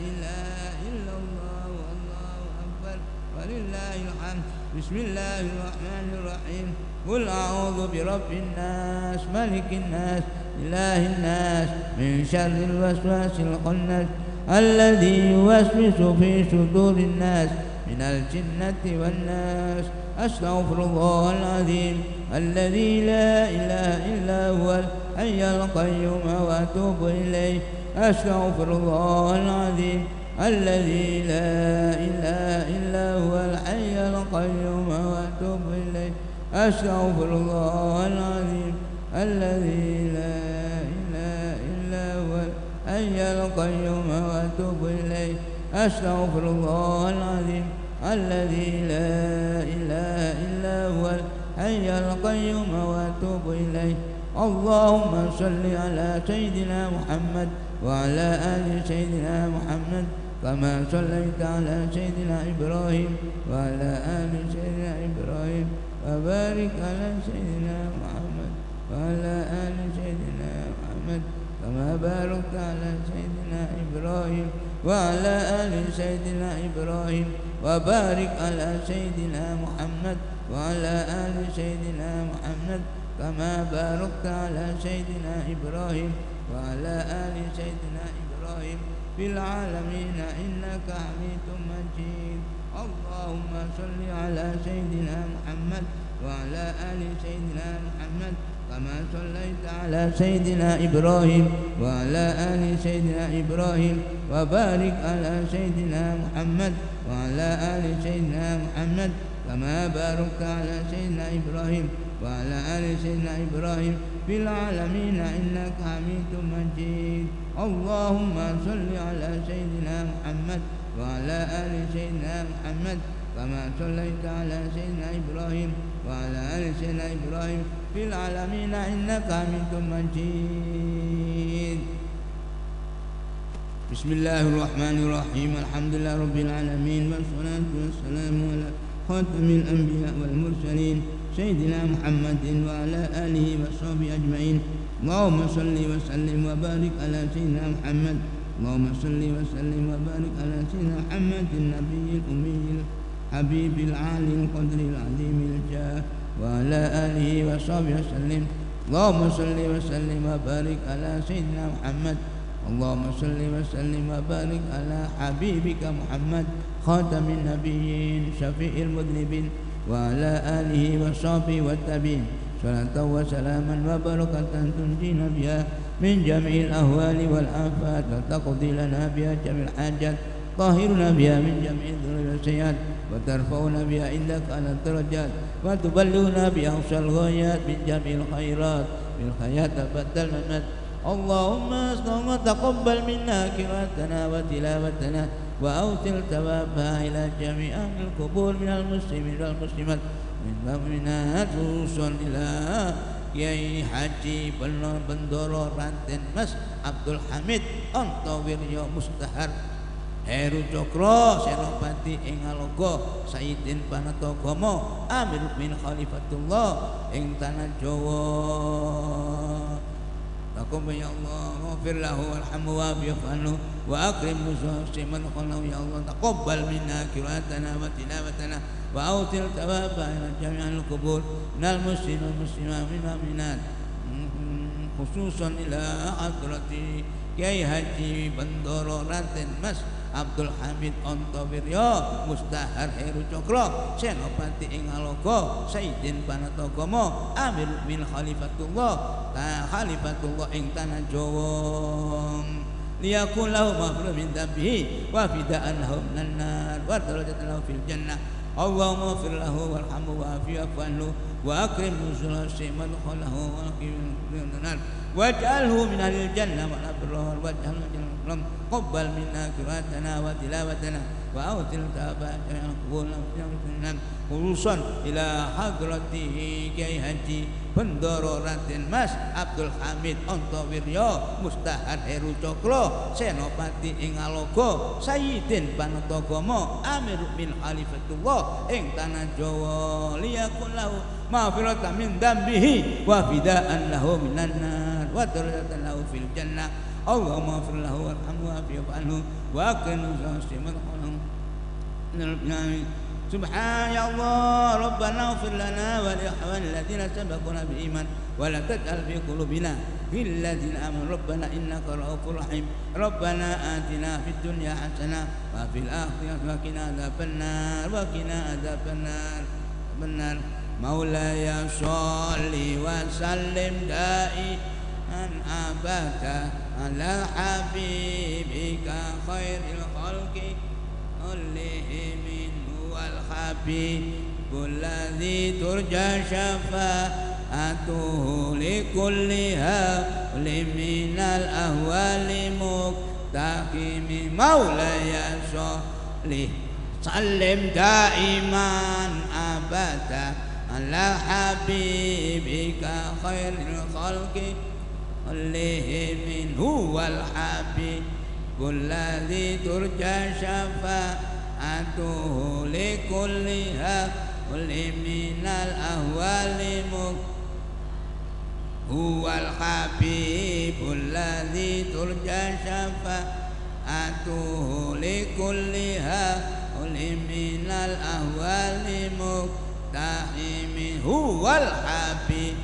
إله إلا الله والله أكبر ولله الحمد. بسم الله الرحمن الرحيم. قل أعوذ برب الناس ملك الناس إله الناس من شر الوسواس الخناس الذي يوسوس في صدور الناس من الجنة والناس. أستغفر الله العظيم الذي لا إله إلا هو الحي القيوم وأتوب إليه. أستغفر الله العظيم الذي لا إله إلا هو الحي القيوم وأتوب إليه. أستغفر الله العظيم الذي لا إله إلا هو الحي القيوم وأتوب إليه. أستغفر الله العظيم الذي لا إله إلا هو الحي القيوم وأتوب إليه. اللهم صل على سيدنا محمد وعلى آل سيدنا محمد كما صليت على سيدنا إبراهيم وعلى آل سيدنا إبراهيم وبارك على سيدنا محمد وعلى آل سيدنا محمد كما باركت على سيدنا إبراهيم وعلى آل سيدنا إبراهيم وبارك على سيدنا محمد وعلى آل سيدنا محمد كما باركت على سيدنا إبراهيم وعلى آل سيدنا إبراهيم في العالمين إنك حميد مجيد. اللهم صل على سيدنا محمد وعلى آل سيدنا محمد كما صليت على سيدنا إبراهيم وعلى آل سيدنا إبراهيم وبارك على سيدنا محمد وعلى آل سيدنا محمد كما باركت على سيدنا إبراهيم وعلى آل سيدنا إبراهيم في العالمين إنك حميد مجيد. اللهم صل على سيدنا محمد وعلى آل سيدنا محمد كما صليت على سيدنا إبراهيم وعلى آل سيدنا إبراهيم في العالمين إنك حميد مجيد. بسم الله الرحمن الرحيم. الحمد لله رب العالمين والصلاة والسلام على خاتم الأنبياء والمرسلين سيدنا محمد وعلى آله وصحبه أجمعين. اللهم صل وسلم وبارك على سيدنا محمد. اللهم صل وسلم وبارك على سيدنا محمد النبي الأمي حبيب العالي القدر العظيم الجاه وعلى آله وصحبه وسلم. اللهم صل وسلم وبارك على سيدنا محمد. اللهم صل وسلم وبارك على حبيبك محمد خاتم النبيين شفيع المذنبين وعلى آله وصحبه والتابعين صلاة وسلاما وبركة تنجينا بها من جميع الأهوال والآفات وتقضي لنا بها جميع الحاجات طاهرنا بها من جميع الذنوب والسيئات وترفعنا بها عندك على الدرجات وتبلغنا بها أقصى الغايات من جميع الخيرات بالحياة بعد الممات. اللهم تقبل منا قراءتنا وتلاوتنا وأوصل ثوابها إلى جميع أهل القبور من المسلمين والمسلمات من المؤمنات خصوصا إلى Kiai Haji Bendoro Ranten Mas Abdul Hamid Ontowiryo Mustahar Heru Cokro Senopati ing Alogo Sayyidin Panatogomo Amir bin Khalifatullah ing Tanah Jawa. Takum ya Allah maghfir lahu warhamhu wa'fu anhu wa akrim nuzul man khalahu ya Allah taqabbal minna qiraatana wa tilawatana wa autil thawaba ila jami'il qubur minal muslimin wal muslimat wal mu'minat khususan ila hadrati Kiai Haji Bendoro Ranten Mas Abdul Hamid Ontowiryo Mustahar Heru Cokro Senopati ing Alogo Sayyidin Panatogomo Amir bin Khalifatullah Khalifatullah ing Tanah Jawa liyakun lahu maghfirah min dhanbihi wa fida'an lahu minan nar wa darajatan lahu fil jannah. Allahumma ighfir lahu warhamhu wa'fu anhu wa akrim nuzulahu man khalahu wa qim min nar waj'alhu min ahli jannah wa abrar waj'alhu min qabbal minna qiraatana wa tilawatana wa awtil tabatana qul khususan ila hadratihi Kiai Haji Bendoro Ranten Mas Abdul Hamid Ontowiryo Mustahar Heru Cokro Senopati ing Alogo Sayyidin Panatogomo Amir bin Khalifatullah ing Tanah Jawa liyakun lahu maghfiratan min dambihi wa fida'an lahu minan nar wa darajatan lahu fil jannah. Allahumma ighfir lahu warhamhu wa'fu anhu wa akrim nuzul man سبحان الله ربنا اغفر لنا ولإخواننا الذين سبقونا بالإيمان ولا تجعل في قلوبنا غلا للذين آمنوا ربنا إنك رؤوف رحيم ربنا آتنا في الدنيا حسنة وفي الآخرة وقنا عذاب النار مولاي صل وسلم دائما أبدا على حبيبك خير الخلق كلهم الحبيب الذي ترجى شفاعته لكل هول من الأهوال مقتحم مولاي صل سلم دائما أبدا على حبيبك خير الخلق كلهم هو الحبيب الذي ترجى شفاعته لكل هول من الأهوال هو الحبيب الذي ترجى شفاعته لكل هول من الأهوال مقتحم هو الحبيب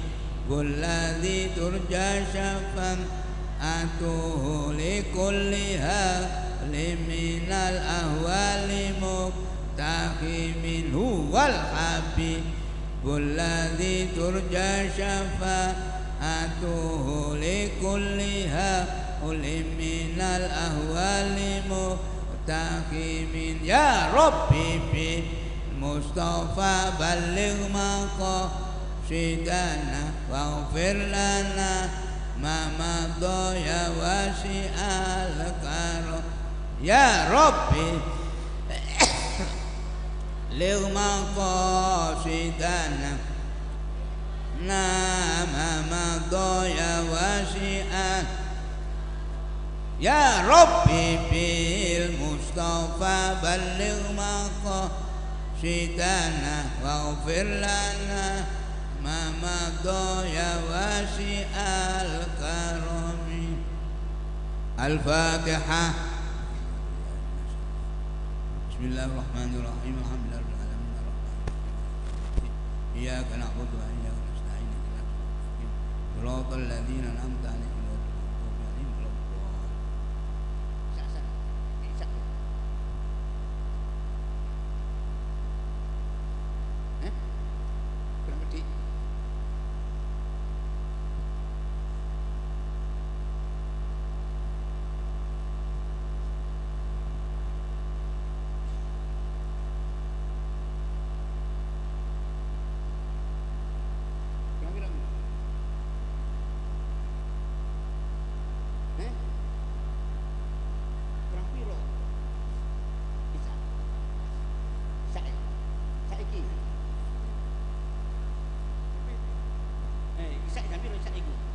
الذي ترجى شفاعته لكل هول من الأهوال مقتحم هو الحبيب الذي ترجى شفاعته لكل هول من الأهوال مقتحم يا ربي بالمصطفى بلغ مقاصدنا واغفر لنا ما مضى يا واسع الكرم يا ربي بلغ مقاصدنا ما مضى يا واسع يا ربي بالمصطفى بلغ مقاصدنا واغفر لنا ما مضى يا واسع الكرم. الفاتحة. بسم الله الرحمن الرحيم الحمد لله إياك نعبد وإياك نستعين صراط الذين أنعمت عليهم غير المغضوب عليهم ولا الضالين.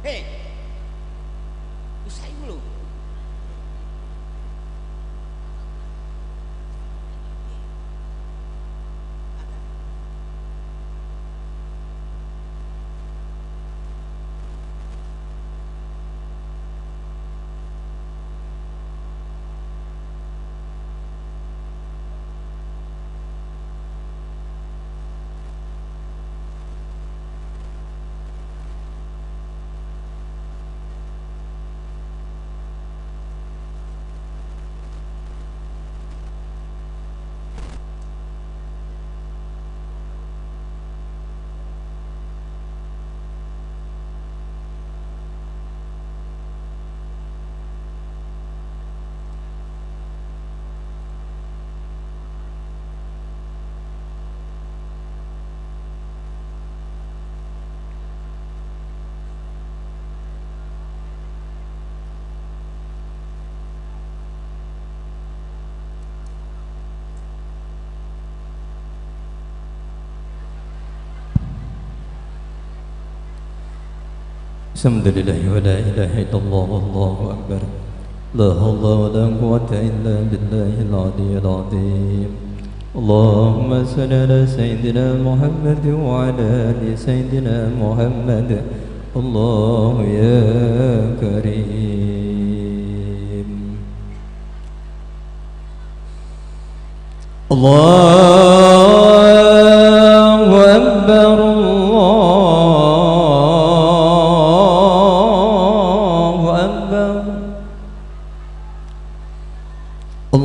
Hei, usai dulu. Alhamdulillah wa la ilaha illallah wallahu akbar. La hawla wa la quwwata illa billahil aliyyil azim. Allahumma salli ala sayyidina Muhammad wa ala ali sayyidina Muhammad. Allah ya karim. Allahu akbar. Allahu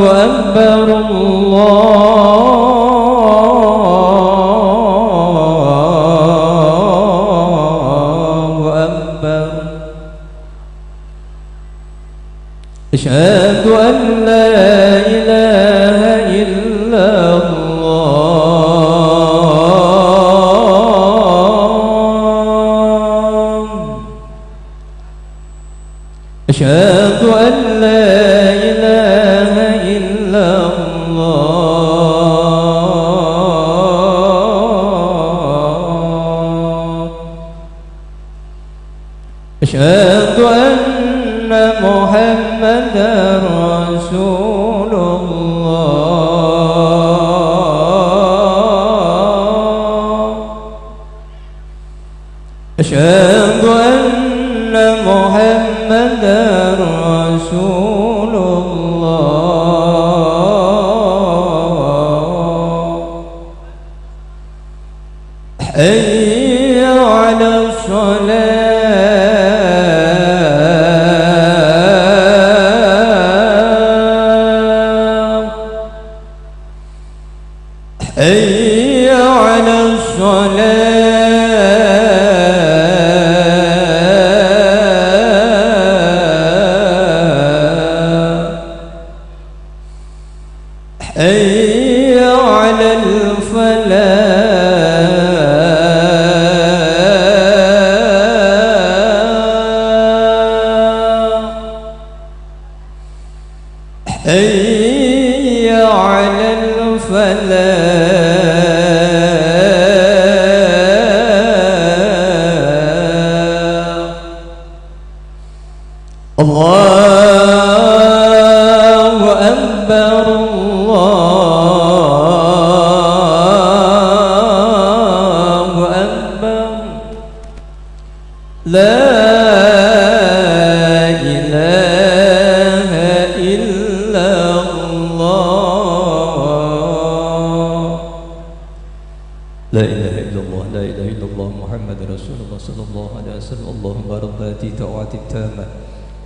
akbar. Allahu akbar. Asyhadu an la ilaha illallah. Asyhadu an la ilaha illallah. Asyhadu anna Muhammadar Rasulullah. Asyhadu anna Muhammadar Rasulullah. Hayya 'ala shalah. Hayya 'ala shalah. Hayya 'alal falah. Hayya 'alal falah. Allahu akbar. Allahu akbar. La ilaha illallah. لا إله إلا الله لا إله إلا الله محمد رسول الله صلى الله عليه وسلم. اللهم رب هذه الدعوة التامة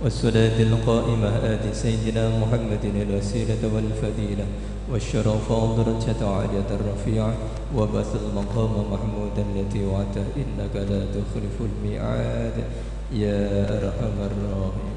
والصلاة القائمة آت سيدنا محمد الوسيلة والفضيلة والشرف والدرجة العالية الرفيعة وبث المقام محمودا التي وعدته إنك لا تخلف الميعاد يا أرحم الراحمين.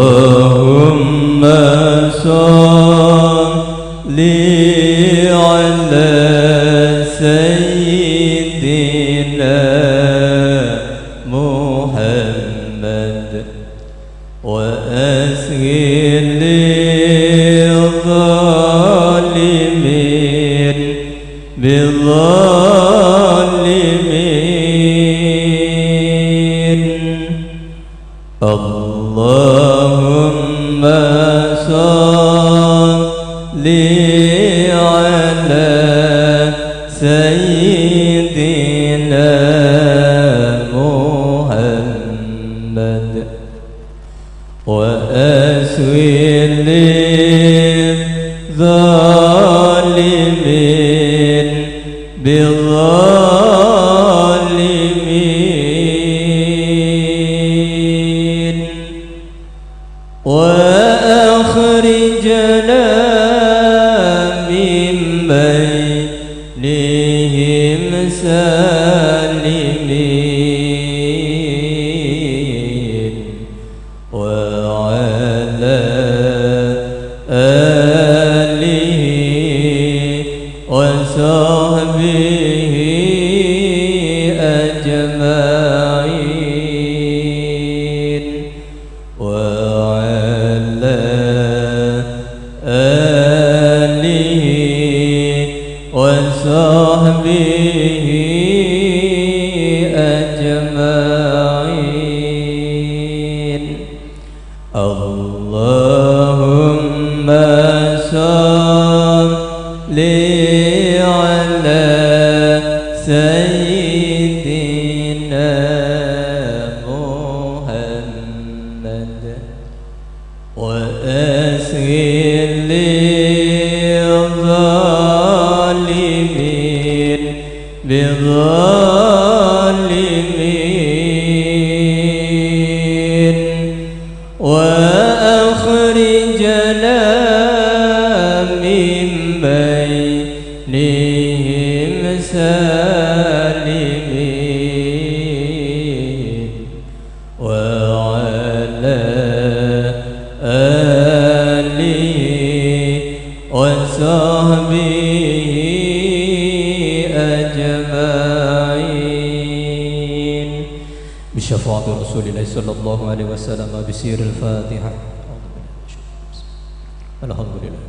اللهم صل على سيدنا محمد وأسغل للظالمين بالظالمين. اللهم صل على سيدنا محمد وأسوي للظالمين بالظالمين وأخرجنا من بينهم سالمين وعلى آله وصحبه أجمعين وعلى آله وصحبه أجمعين. اللهم صل على سيدنا محمد وأسغل للظالمين بالظالمين وأخرجنا من بينهم سالمين وعلى آله وصحبه أجمعين بشفاعة رسول الله صلى الله عليه وسلم بسير الفاتحة. الحمد لله.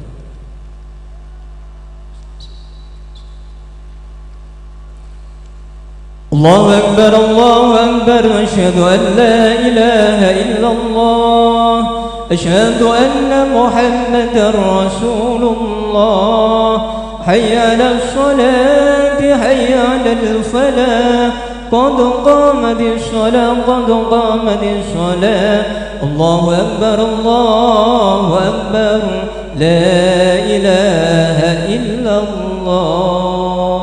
الله أكبر الله أكبر أشهد أن لا إله إلا الله أشهد أن محمدا رسول الله. حي على الصلاة حي على الفلاح قد قامت الصلاة قد قامت الصلاة. الله أكبر الله أكبر لا إله إلا الله.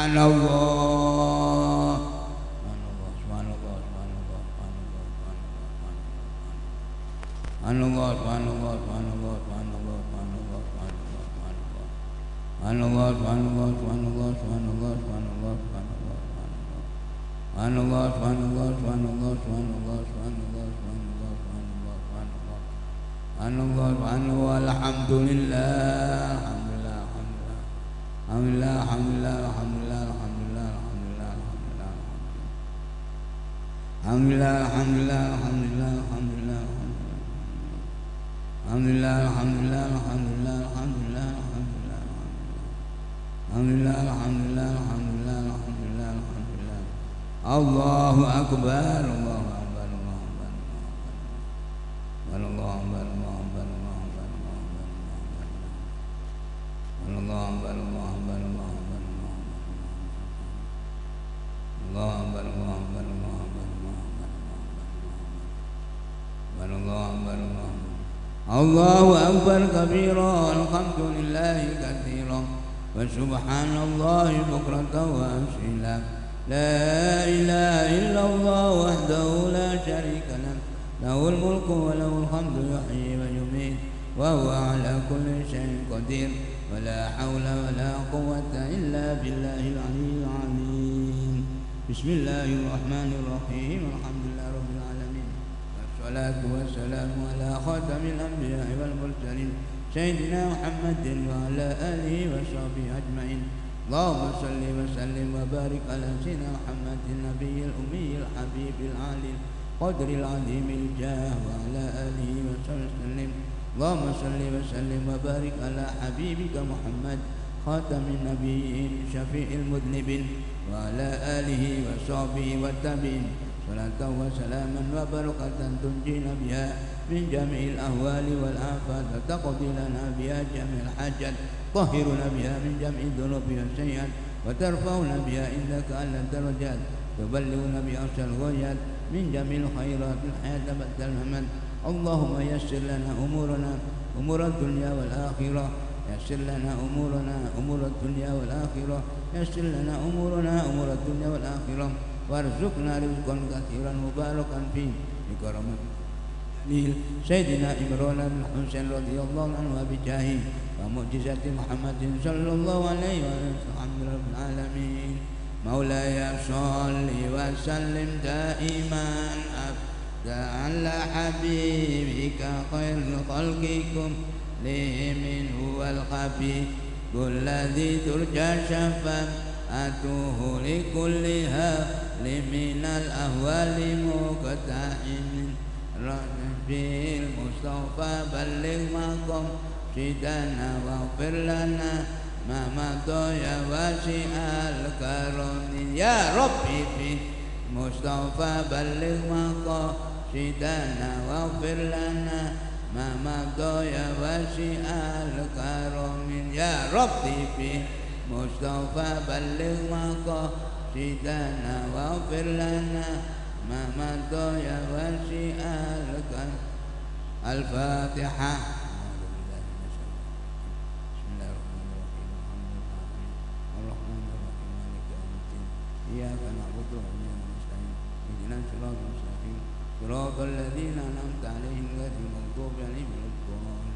Subhanallah. Allahu Akbar, Allahu Akbar, Allahu Akbar, Allahu Akbar, Allahu Akbar, Allahu Akbar, Allahu Akbar, Allahu Akbar, Allahu Akbar kabira, alhamdulillahi katsira, wa subhanallahi bukratan wa asila. لا إله إلا الله وحده لا شريك له له الملك وله الحمد يحيي ويميت وهو على كل شيء قدير ولا حول ولا قوة إلا بالله العلي العظيم بسم الله الرحمن الرحيم الحمد لله رب العالمين والصلاة والسلام على خاتم الأنبياء والمرسلين سيدنا محمد وعلى آله وصحبه أجمعين اللهم صل وسلم وبارك على سيدنا محمد النبي الأمي الحبيب العالي القدر العظيم الجاه وعلى آله وصحبه وسلم اللهم صل وسلم وبارك على حبيبك محمد خاتم النبيين شفيع المذنبين وعلى آله وصحبه والتابعين صلاة وسلاما وبركة تنجينا بها من جميع الأهوال والآفات وتقضي لنا بها جميع الحاجات طهرنا بها من جميع الذنوب والسيئات وترفعنا بها عندك أعلى الدرجات تبلغنا بها أقصى الغايات من جميع الخيرات في الحياة بعد الممات اللهم يسر لنا أمورنا أمور الدنيا والآخرة يسر لنا أمورنا أمور الدنيا والآخرة يسر لنا أمورنا أمور الدنيا والآخرة وارزقنا رزقا كثيرا مباركا فيه بكرمك سيدنا إمران بن حسين رضي الله عنه وبجاهه ومعجزة محمد صلى الله عليه وسلم الحمد لله رب العالمين مولاي صل وسلم دائما أبدا على حبيبك خير خلقكم ليه من هو الخبيب الذي ترجى شفاعته لكلها من الأهوال مقتحم ربي المصطفى بلغ مقام سيدنا واغفر لنا ما مضى يا واسع الكرم يا ربي في مصطفى بلغ مقام سيدنا واغفر لنا ما مضى يا واسع الكرم يا ربي في مصطفى بلغ مقام سيدنا واغفر لنا ما مضى يا واسع الكرم الفاتحة إياك نعبد وإياك نستعين اهدنا الصراط المستقيم صراط الذين أنعمت عليهم غير المغضوب عليهم ولا الضالين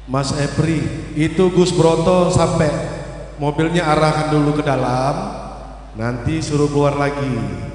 Mas Epri, itu Gus Broto sampai mobilnya arahkan dulu ke dalam, nanti suruh keluar lagi.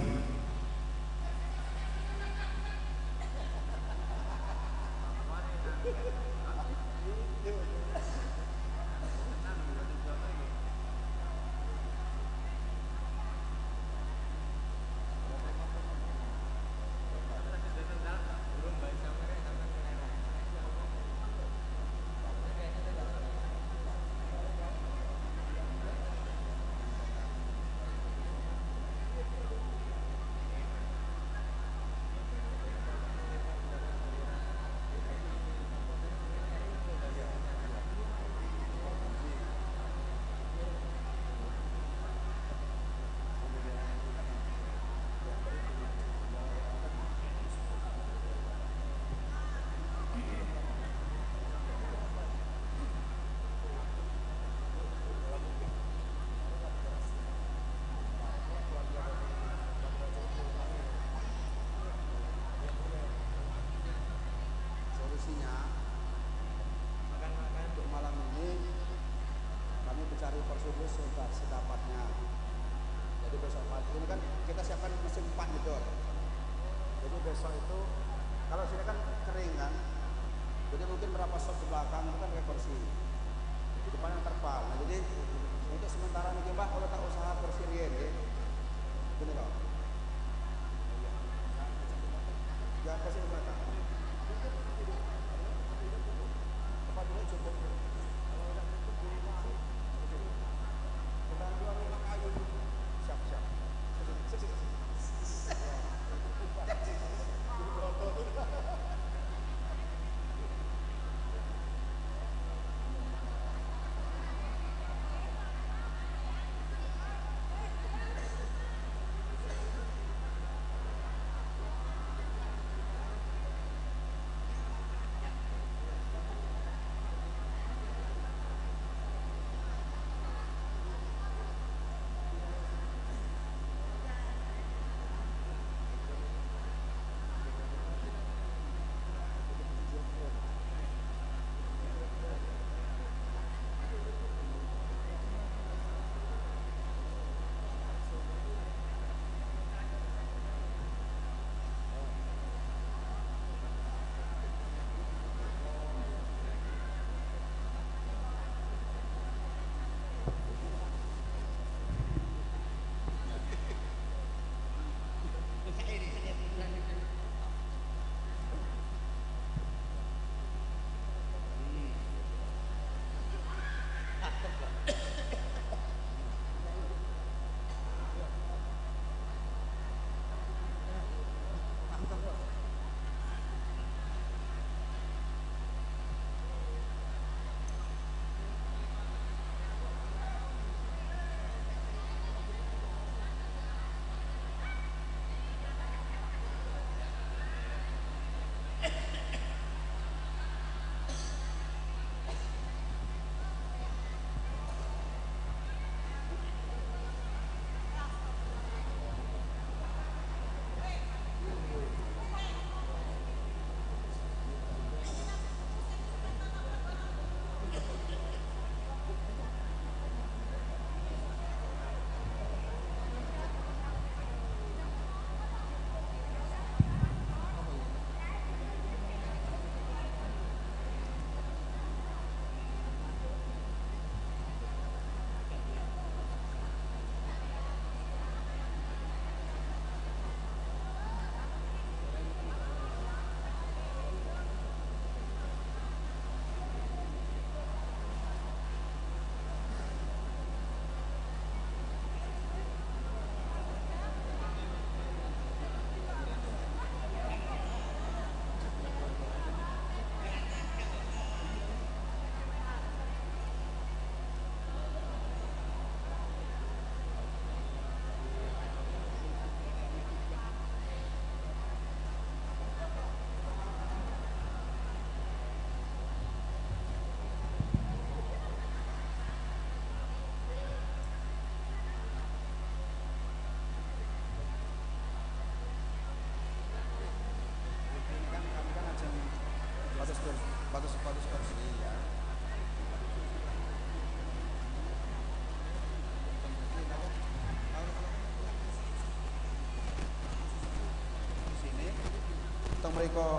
teng mriko.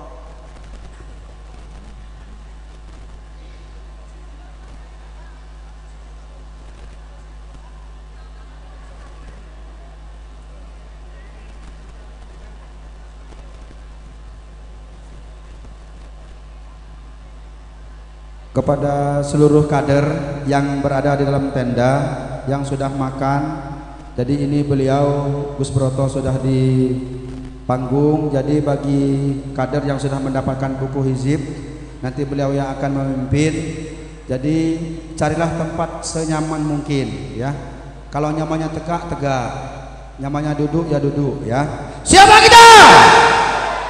Kepada seluruh kader yang berada di dalam tenda yang sudah makan, jadi ini beliau Gus Broto sudah di panggung, jadi bagi kader yang sudah mendapatkan buku hizib nanti beliau yang akan memimpin, jadi carilah tempat senyaman mungkin ya. Kalau nyamannya tegak, nyamannya duduk ya duduk ya. Siapa kita?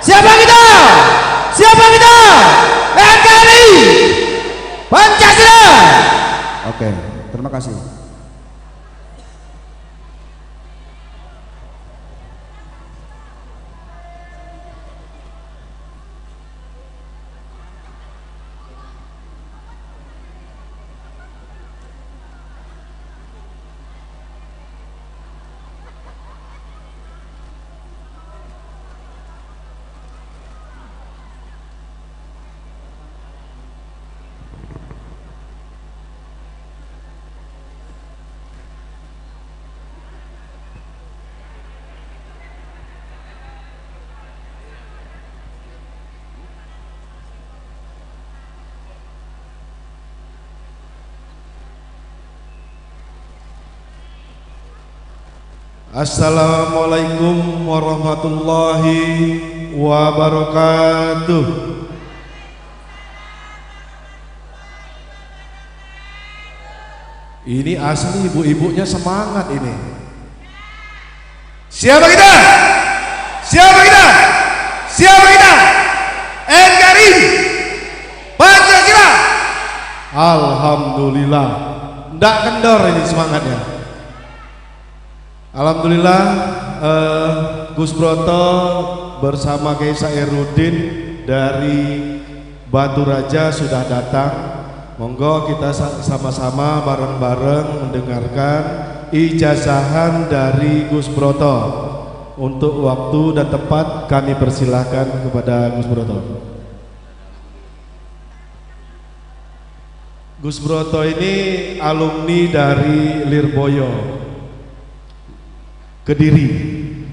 Siapa kita? Siapa kita? NKRI Pancasila. Oke, terima kasih. Assalamualaikum warahmatullahi wabarakatuh. Ini asli ibu-ibunya semangat ini. Siapa kita? Siapa kita? Siapa kita? NKRI Pancasila. Alhamdulillah, ndak kendor ini semangatnya. Alhamdulillah, Gus Broto bersama Kiai Sairudin dari Batu Raja sudah datang. Monggo kita sama-sama bareng-bareng mendengarkan ijazahan dari Gus Broto. Untuk waktu dan tempat kami persilahkan kepada Gus Broto. Gus Broto ini alumni dari Lirboyo Kediri.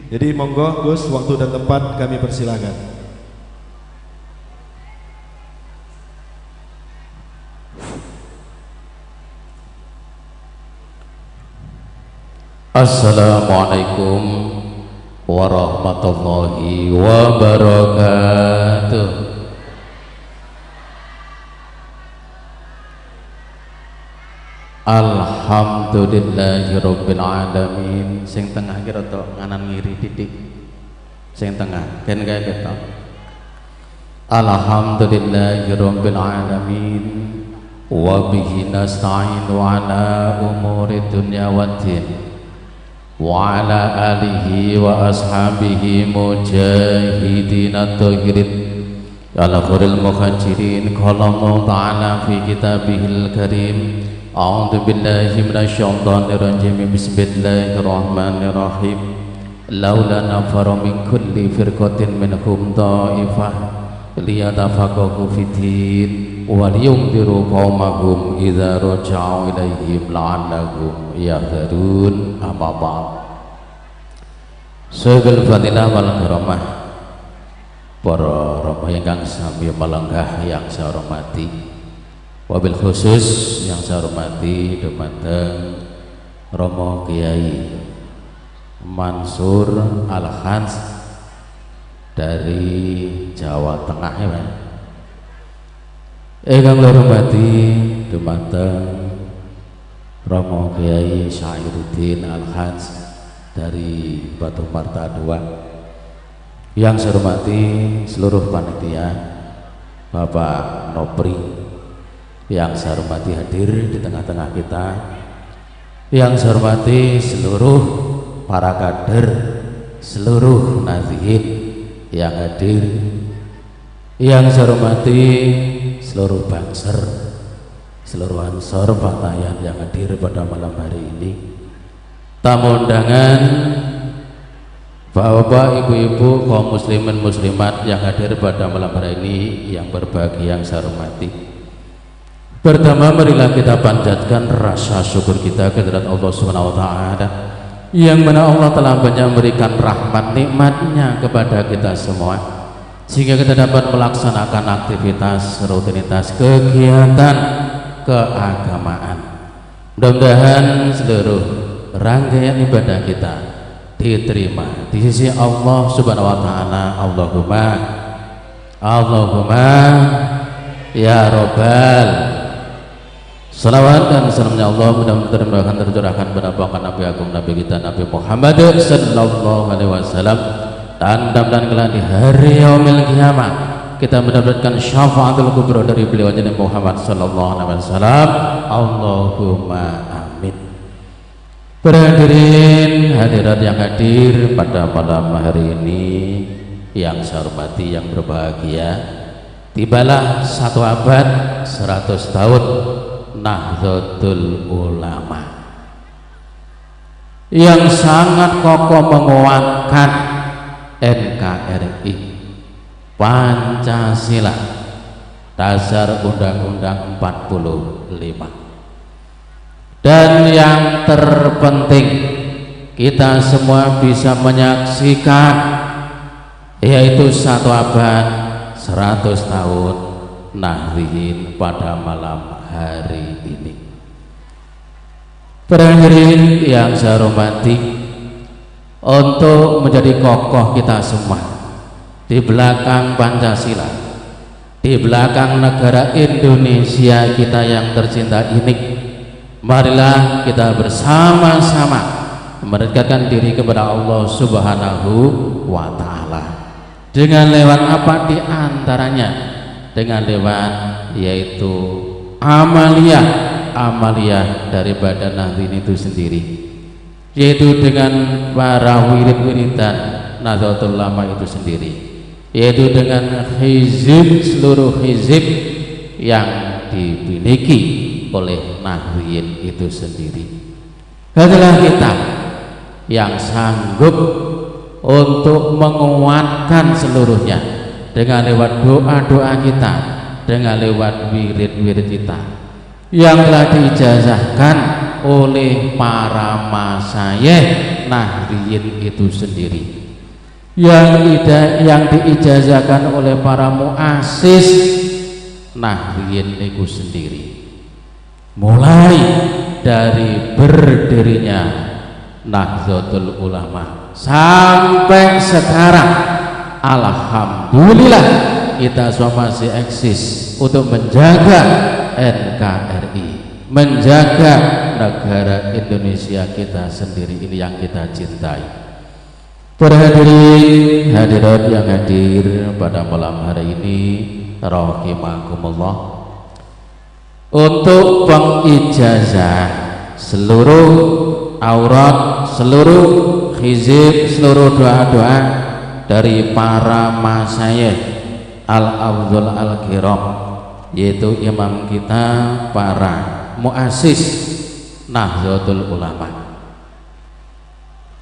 Jadi monggo Gus, waktu dan tempat kami persilakan. Assalamualaikum warahmatullahi wabarakatuh. Alhamdulillahirabbil alamin. Sing tengah kira tok nganan ngiri titik. Sing tengah ben kae ketok. Alhamdulillahirabbil alamin. Wa bihi nasta'inu ala umuri dunya waddin. Wa ala alihi wa ashabihi mujahidina tahirin ala khuril muhajirin. Qala Allah ta'ala fi kitabihil karim. A'udzu billahi minasyaitonir rajim. Bismillahirrahmanirrahim. Laula nafara min kulli firqatin minhum ta'ifah liyatafaqahu fiddin wa liyunziru qaumahum idza raja'u ilaihim la'allahum yahtadun. Amma ba'd. Segel fadilah wal karamah para romo ingkang sami malenggah yang saya hormati, wabil khusus yang saya hormati dumateng Romo Kiai Mansur Al-Khans dari Jawa Tengah ya Pak. Ingkang kula hormati dumateng Romo Kiai Sairudin Al-Khans dari Batu Marta 2. Yang saya hormati seluruh panitia, Bapak Nopri yang saya hormati hadir di tengah-tengah kita, yang saya hormati seluruh para kader, seluruh nahdien yang hadir, yang saya hormati seluruh bangser, seluruh ansor Patayan yang hadir pada malam hari ini, tamu undangan, Bapak, ibu-ibu, kaum muslimin muslimat yang hadir pada malam hari ini yang berbahagia, yang saya hormati. Pertama, marilah kita panjatkan rasa syukur kita kehadirat Allah Subhanahu wa taala yang mana Allah telah banyak memberikan rahmat nikmatnya kepada kita semua sehingga kita dapat melaksanakan aktivitas, rutinitas, kegiatan keagamaan. Mudah-mudahan seluruh rangkaian ibadah kita diterima di sisi Allah Subhanahu wa taala. Allahumma ya Rabbal. Salawat dan salamnya Allah mudah-mudahan tercurahkan pada baginda Nabi Agung Nabi kita Nabi Muhammad sallallahu alaihi wasallam, dan mudah-mudahan kelak di hari yaumil qiyamah kita mendapatkan syafaatul kubra dari beliau Nabi Muhammad sallallahu alaihi wasallam. Allahumma amin. Para hadirin hadirat yang hadir pada malam hari ini yang saya hormati, yang berbahagia, tibalah 1 abad 100 tahun Nahdlatul Ulama yang sangat kokoh menguatkan NKRI, Pancasila, dasar Undang-Undang 45. Dan yang terpenting kita semua bisa menyaksikan yaitu 1 abad 100 tahun Nahdlatul pada malam hari ini. Para hadirin yang saya hormati, untuk menjadi kokoh kita semua di belakang Pancasila, di belakang negara Indonesia kita yang tercinta ini, marilah kita bersama-sama mendekatkan diri kepada Allah Subhanahu wa taala. Dengan lewat apa di antaranya? Dengan lewat yaitu amaliyah daripada Nahdlatul itu sendiri, yaitu dengan para wirid-wiridan Nahdlatul Ulama itu sendiri, yaitu dengan hizib, seluruh hizib yang dimiliki oleh Nahdlatul itu sendiri. Adalah kita yang sanggup untuk menguatkan seluruhnya dengan lewat doa-doa kita, dengan lewat wirid-wirid kita yang telah diijazahkan oleh para masyayikh Nahdlatul itu sendiri, yang diijazahkan oleh para muassis Nahdlatul itu sendiri, mulai dari berdirinya Nahdlatul Ulama sampai sekarang. Alhamdulillah kita semua masih eksis untuk menjaga NKRI, menjaga negara Indonesia kita sendiri ini yang kita cintai. Para hadirin hadirat yang hadir pada malam hari ini rahimakumullah, untuk pengijazah seluruh aurat, seluruh hizib, seluruh doa-doa dari para masyayikh al-afdhal al-kiram, yaitu imam kita, para muassis Nahdlatul Ulama.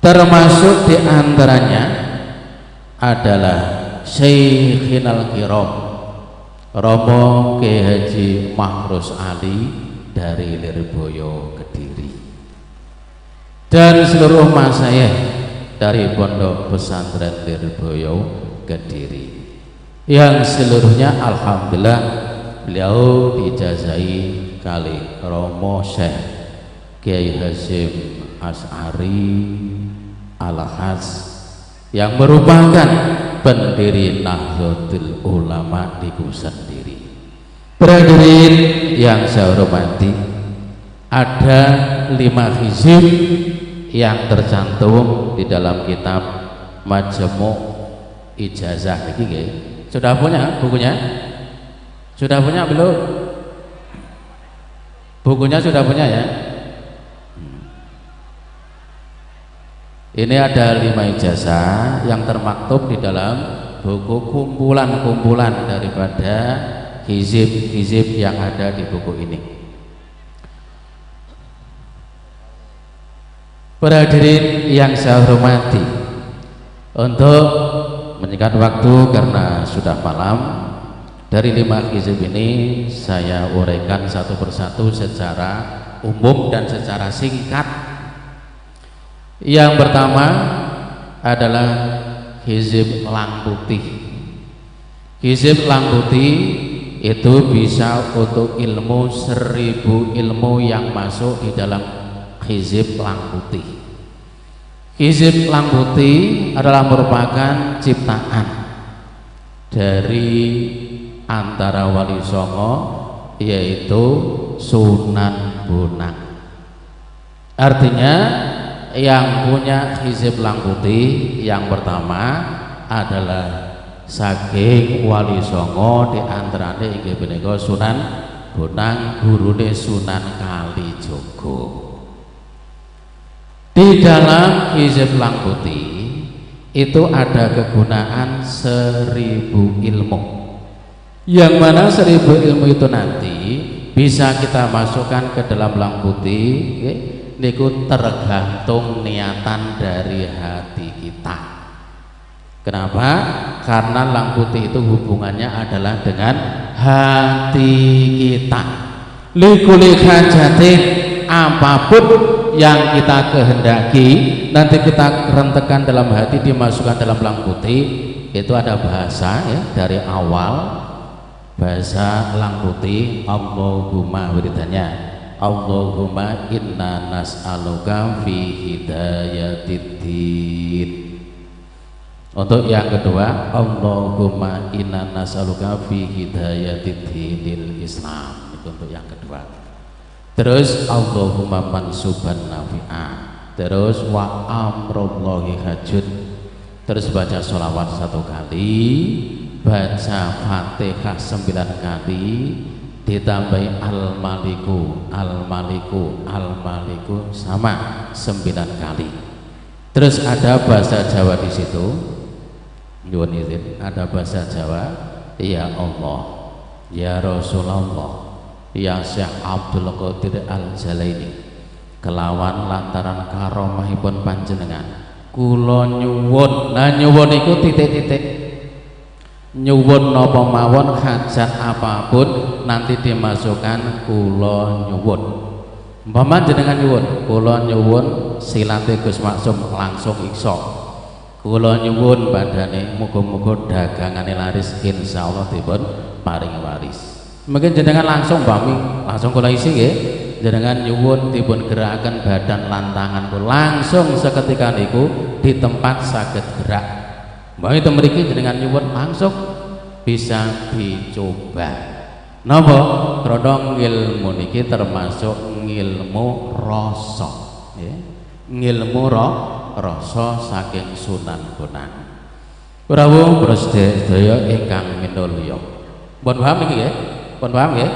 Termasuk diantaranya adalah Syekhinal Kiram Romo Kiai Haji Mahrus Ali dari Lirboyo Kediri, dan seluruh masyayikh dari Pondok Pesantren Lirboyo Kediri yang seluruhnya alhamdulillah beliau dijazai kali Romo Syekh Kiai Hasyim Asy'ari Al-Has yang merupakan pendiri Nahdlatul Ulama itu sendiri. Hadirin yang saya hormati, ada 5 hizib yang tercantum di dalam kitab Majmu' Ijazah niki nggih. Sudah punya bukunya? Sudah punya belum? Bukunya sudah punya ya? Ini ada 5 ijazah yang termaktub di dalam buku kumpulan-kumpulan daripada hizib-hizib yang ada di buku ini. Para hadirin yang saya hormati, Untuk menyingkat waktu karena sudah malam, dari 5 hizib ini saya uraikan satu persatu secara umum dan secara singkat. Yang pertama adalah hizib lang putih. Hizib lang putih itu bisa untuk ilmu 1000 ilmu yang masuk di dalam hizib lang putih. Hizib lang putih adalah merupakan ciptaan dari antara Wali Songo, yaitu Sunan Bonang. Artinya yang punya hizib lang putih yang pertama adalah saking Wali Songo, di antaranya inggih punika Sunan Bonang, gurune Sunan Kalijogo. Di dalam hizib lang putih itu ada kegunaan 1000 ilmu, yang mana 1000 ilmu itu nanti bisa kita masukkan ke dalam lang putih. Niku tergantung niatan dari hati kita. Kenapa? Karena lang putih itu hubungannya adalah dengan hati kita. Likuli hajatin, apapun yang kita kehendaki nanti kita rentekan dalam hati, dimasukkan dalam lang putih. Itu ada bahasa ya, dari awal bahasa lang putih. Allahumma wiridannya, Allahumma inna nas'aluka fi hidayatiddin. Untuk yang kedua, Allahumma inna nas'aluka fi hidayatiddinil Islam. Itu untuk yang kedua. Terus Allahumma mansuban nafi'ah. Terus wa amrullahi hajud. Terus baca sholawat 1 kali, baca Fatihah 9 kali, ditambahi al-maliku, al-maliku, al-maliku sama 9 kali. Terus ada bahasa Jawa di situ. Nyuwun izin, ada bahasa Jawa. Ya Allah, ya Rasulullah, ya Syekh Abdul Qadir Al-Jalaini, kelawan lantaran karomahipun panjenengan kula nyuwun. Nah nyuwun iku titik-titik, nyuwun napa mawon, hajat apapun nanti dimasukkan kula nyuwun. Umpama jenengan nyuwun, kula nyuwun silate Gus Maksum langsung iksa. Kula nyuwun badane muga-muga dagangane laris, insyaallah dipun paring waris. Mungkin jenengan langsung bami, langsung kula isi nggih. Jenengan nyuwun dipun gerakaken badan lantangan kula langsung seketika niku di tempat saged gerak. Mbah itu mriki jenengan nyuwun langsung bisa dicoba. Napa? Krana ilmu niki termasuk ngilmu rasa, ya. Ngilmu rasa saking Sunan Bonang. Rawuh sedaya ingkang minulya. Pun paham iki nggih? Pun paham nggih?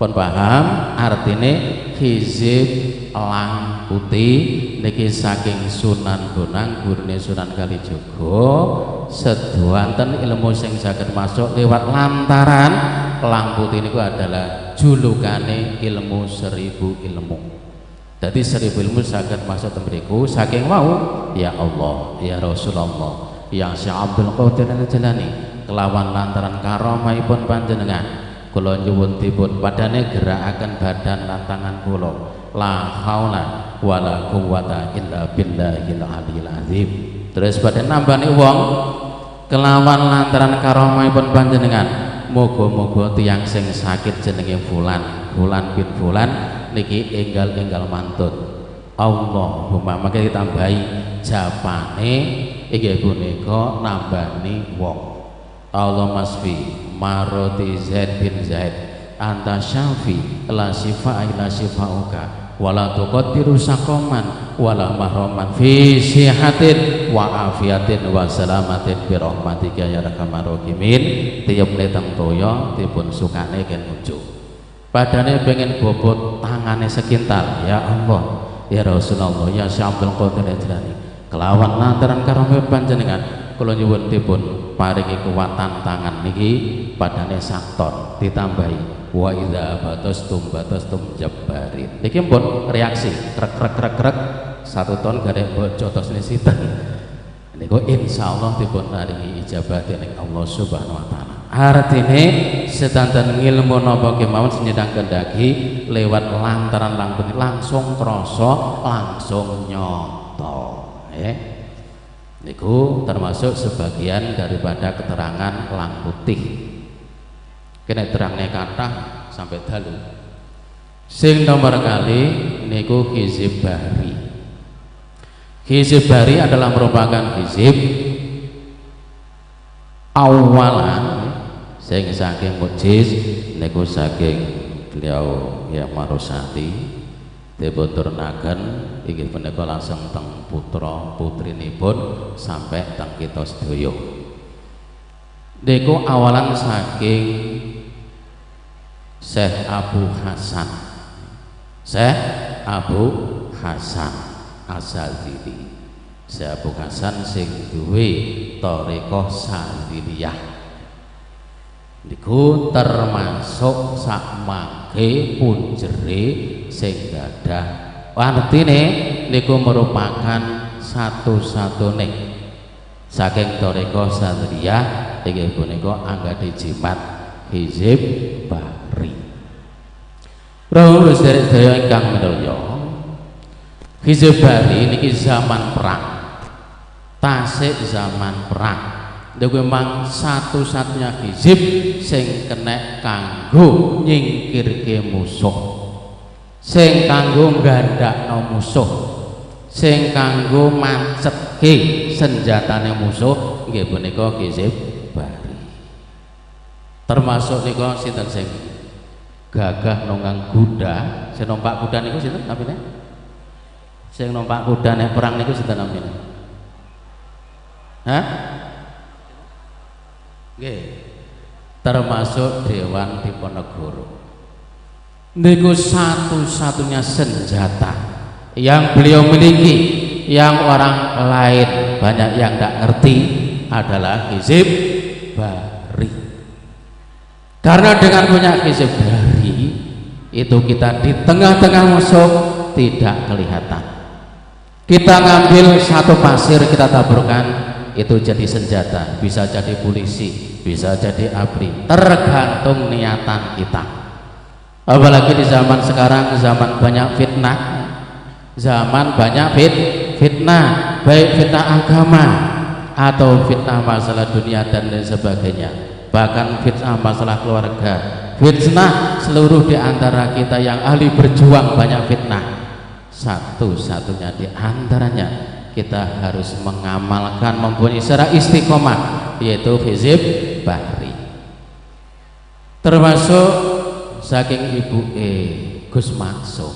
Pun paham artine hizib lang putih niki saking Sunan Bonang, gurune Sunan Kalijogo. Seduanten ilmu sing saged masuk lewat lantaran lang putih niku adalah julukane ilmu 1000 ilmu. Jadi 1000 ilmu saged masuk temriku saking wau ya Allah, ya Rasulullah, ya Syekh Abdul Qadir Al-Jilani, kelawan lantaran karomahipun panjenengan kula nyuwun dipun padane gerakaken badan lantangan kula. La haula wala quwwata illa billahil aliyil azim. Terus pada nambani wong kelawan lantaran karomahipun panjenengan, muga-muga tiyang sing sakit jenenge fulan bin fulan niki enggal mantun. Allahumma, maka ditambahi japane inggih punika nambani wong. Allahumma sfi maroti Zaid bin Zaid anta syafi la syifa illa syifauka wala tuqaddiru saqaman wala mahraman fi sihatin wa afiatin wa salamatin bi rahmatika ya arhamar rahimin. Tiap netang toya dipun sukane ken muncul padane pengen bobot tangane sekintal. Ya Allah, ya Rasulullah, ya Syabdul Qadir Al-Jilani, kelawan lantaran karunia panjenengan kula nyuwun dipun paringi kekuatan tangan niki padane sakton ditambahi wa idza batastum jabbarin. Niki pun reaksi krek 1 ton garek bojo tos sinten. niku insyaallah dipun paringi ijabah dening Allah Subhanahu wa taala. Artine sedanten ilmu napa kemawon senyedang kendaki lewat lantaran langsung krasa, langsung nyata. Niku termasuk sebagian daripada keterangan lang putih. Kene terangnya kathah sampai dalu. Sing nomor kali niku hizib bari. Hizib bari adalah merupakan hizib awalan sing saking mujiz niku saking beliau Yang Marosati dipun turunaken inggih punika langsung teng putra putrinipun sampai teng kita sedaya. Niku awalan saking Syekh Abu Hasan. Syekh Abu Hasan Azalili. Syekh Abu Hasan sing duwe thariqah Sadziliyah. Niku termasuk sakmangke punjere sing gadah artine niku merupakan satu-satune saking thariqah Sadziliyah inggih punika anggade jimat hizib bari. Rawuh sedherek ingkang minulya, hizib bari niki zaman perang, tasik zaman perang. Niku memang satu-satunya hizib sing kena kanggo nyingkirke musuh, sing kanggo gandakno musuh, sing kanggo mancepke senjatane musuh nggih punika hizib bari. Termasuk niku sinten sing gagah nunggang kuda, sing numpak kuda niku sinten namine? Sing numpak kuda nek perang niku sinten namine? Hah? Termasuk Dewan Diponegoro. Niku satu-satunya senjata yang beliau miliki, yang orang lain banyak yang tidak ngerti adalah hizib bari. Karena dengan punya hizib bari itu kita di tengah-tengah musuh tidak kelihatan. Kita ngambil satu pasir kita taburkan, itu jadi senjata, bisa jadi polisi, bisa jadi ABRI, tergantung niatan kita. Apalagi di zaman sekarang, zaman banyak fitnah, zaman banyak fitnah, baik fitnah agama atau fitnah masalah dunia dan lain sebagainya, bahkan fitnah masalah keluarga, fitnah seluruh di antara kita yang ahli berjuang banyak fitnah. Satu-satunya di antaranya kita harus mengamalkan, mempunyai secara istiqomah, yaitu hizib bari. Termasuk saking ibu Gus Maksum,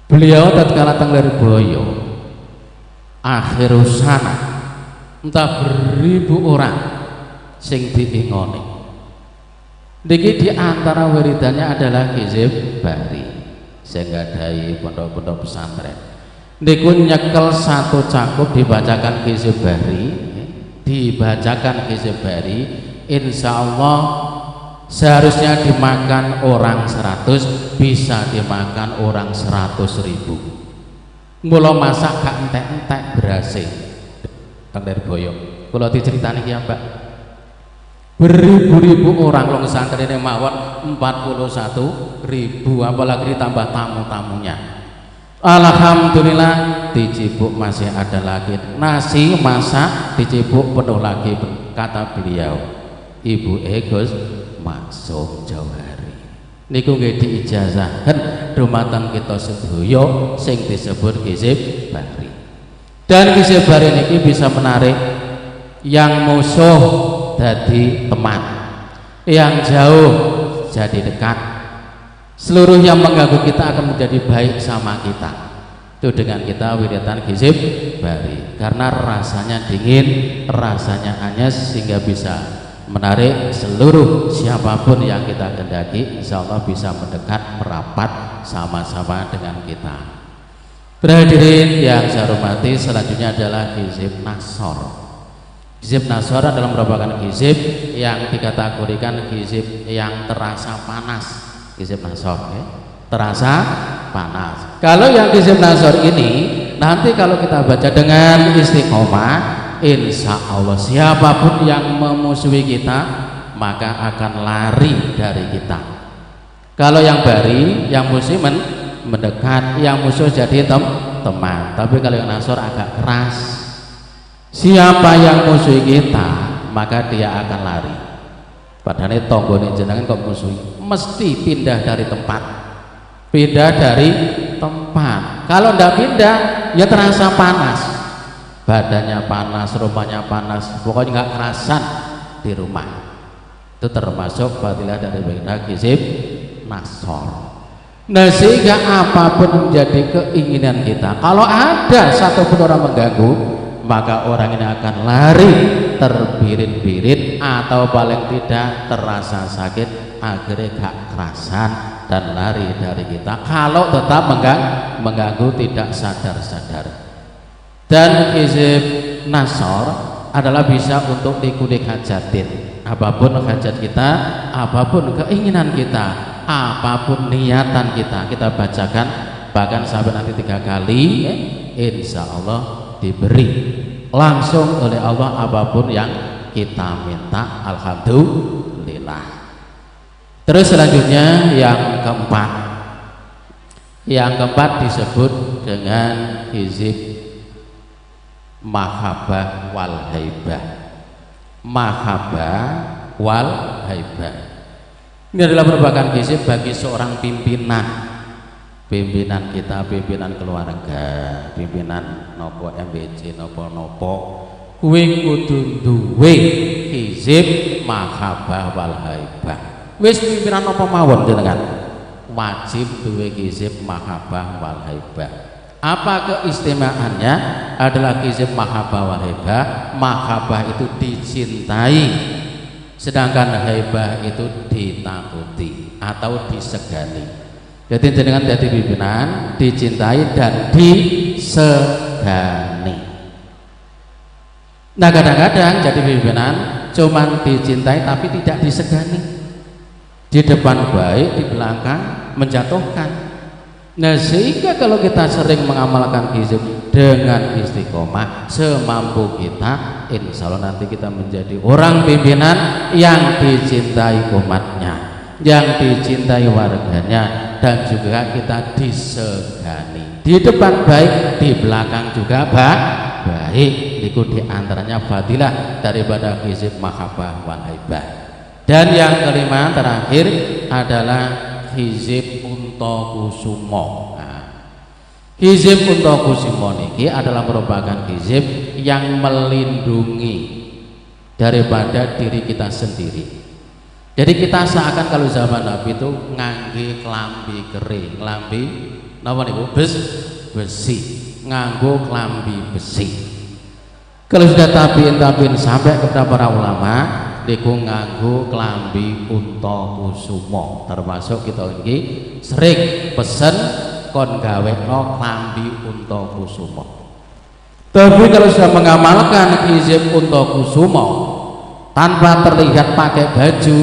beliau tatkala teng Lirboyo akhir sana entah beribu orang sing diingoni niki di antara wiridannya adalah hizib bari. Saya nggadahi pondok-pondok pesantren niku nyekel satu cakup dibacakan hizib bari, dibacakan hizib bari, insya Allah seharusnya dimakan orang 100 bisa dimakan orang 100.000. Mula masak gak entek-entek berhasil teng Lirboyo. Kula diceritani ki Mbak, beribu-ribu orang long santri ini mawon 41.000, apalagi ditambah tamu-tamunya. Alhamdulillah dicipuk masih ada lagi nasi masak, dicipuk penuh lagi, kata beliau Ibu Gus Maksum Jauhari niku nggih diijazahkan dumateng kita sedaya sing disebut hizib bari. Dan hizib bari niki bisa menarik yang musuh jadi teman, yang jauh jadi dekat, seluruh yang mengganggu kita akan menjadi baik sama kita. Itu dengan kita wiridan hizib bari, karena rasanya dingin, rasanya anyes, sehingga bisa menarik seluruh siapapun yang kita kendaki, insya Allah bisa mendekat, merapat sama-sama dengan kita. Hadirin yang saya hormati, selanjutnya adalah hizib nasor. Hizib nasor adalah merupakan hizib yang dikategorikan hizib yang terasa panas. Hizib nasor terasa panas. Kalau yang hizib nasor ini nanti kalau kita baca dengan istiqomah, insya Allah siapapun yang memusuhi kita maka akan lari dari kita. Kalau yang bari, yang musuh mendekat, yang musuh jadi teman. Tapi kalau yang nasor agak keras, siapa yang musuhi kita maka dia akan lari. Padahal ini tonggone jenengan kok musuhi, mesti pindah dari tempat. Pindah dari tempat. Kalau tidak pindah ya terasa panas, badannya panas, rumahnya panas, pokoknya nggak kerasan di rumah. Itu termasuk fadilah dari baginda hizib nasor. Nah, sehingga apapun menjadi keinginan kita, kalau ada satupun orang mengganggu, maka orang ini akan lari terbirit-birit atau paling tidak terasa sakit, akhirnya gak kerasan dan lari dari kita kalau tetap mengganggu tidak sadar-sadar. Dan hizib nasor adalah bisa untuk dikudik hajatin, apapun hajat kita, apapun keinginan kita, apapun niatan kita, kita bacakan bahkan sampai nanti 3 kali, insya Allah diberi langsung oleh Allah apapun yang kita minta, alhamdulillah. Terus selanjutnya yang keempat disebut dengan hizib mahabbah wal haibah. Mahabbah wal haibah ini adalah merupakan hizib bagi seorang pimpinan kita, pimpinan keluarga, pimpinan nopo MBC nopo kuwi kudu duwe hizib mahabbah wal haibah. Wis pimpinan nopo mawon jenengan wajib duwe hizib mahabbah wal haibah. Apa keistimewaannya? Adalah hizib mahabbah wal haibah. Mahabbah itu dicintai, sedangkan haibah itu ditakuti atau disegani. Jadi dengan jadi pimpinan dicintai dan disegani. Nah, kadang-kadang jadi pimpinan cuman dicintai tapi tidak disegani. Di depan baik, di belakang menjatuhkan. Nah, sehingga kalau kita sering mengamalkan hizib dengan istiqomah semampu kita, insya Allah nanti kita menjadi orang pimpinan yang dicintai umatnya, yang dicintai warganya, dan juga kita disegani. Di depan baik, di belakang juga baik. Itu diantaranya fadilah daripada hizib mahabbah wal haibah. Dan yang kelima terakhir adalah hizib untokusumo. Hizib untokusumo ini adalah merupakan hizib yang melindungi daripada diri kita sendiri. Jadi kita seakan kalau zaman Nabi itu ngangge klambi kering, klambi napa niku besi, nganggo klambi besi. Kalau sudah tabiin sampai kepada para ulama, niku nganggo klambi untokusumo. Termasuk kita iki sering pesen kon gawekno klambi untokusumo. Tapi kalau sudah mengamalkan hizib untokusumo tanpa terlihat pakai baju,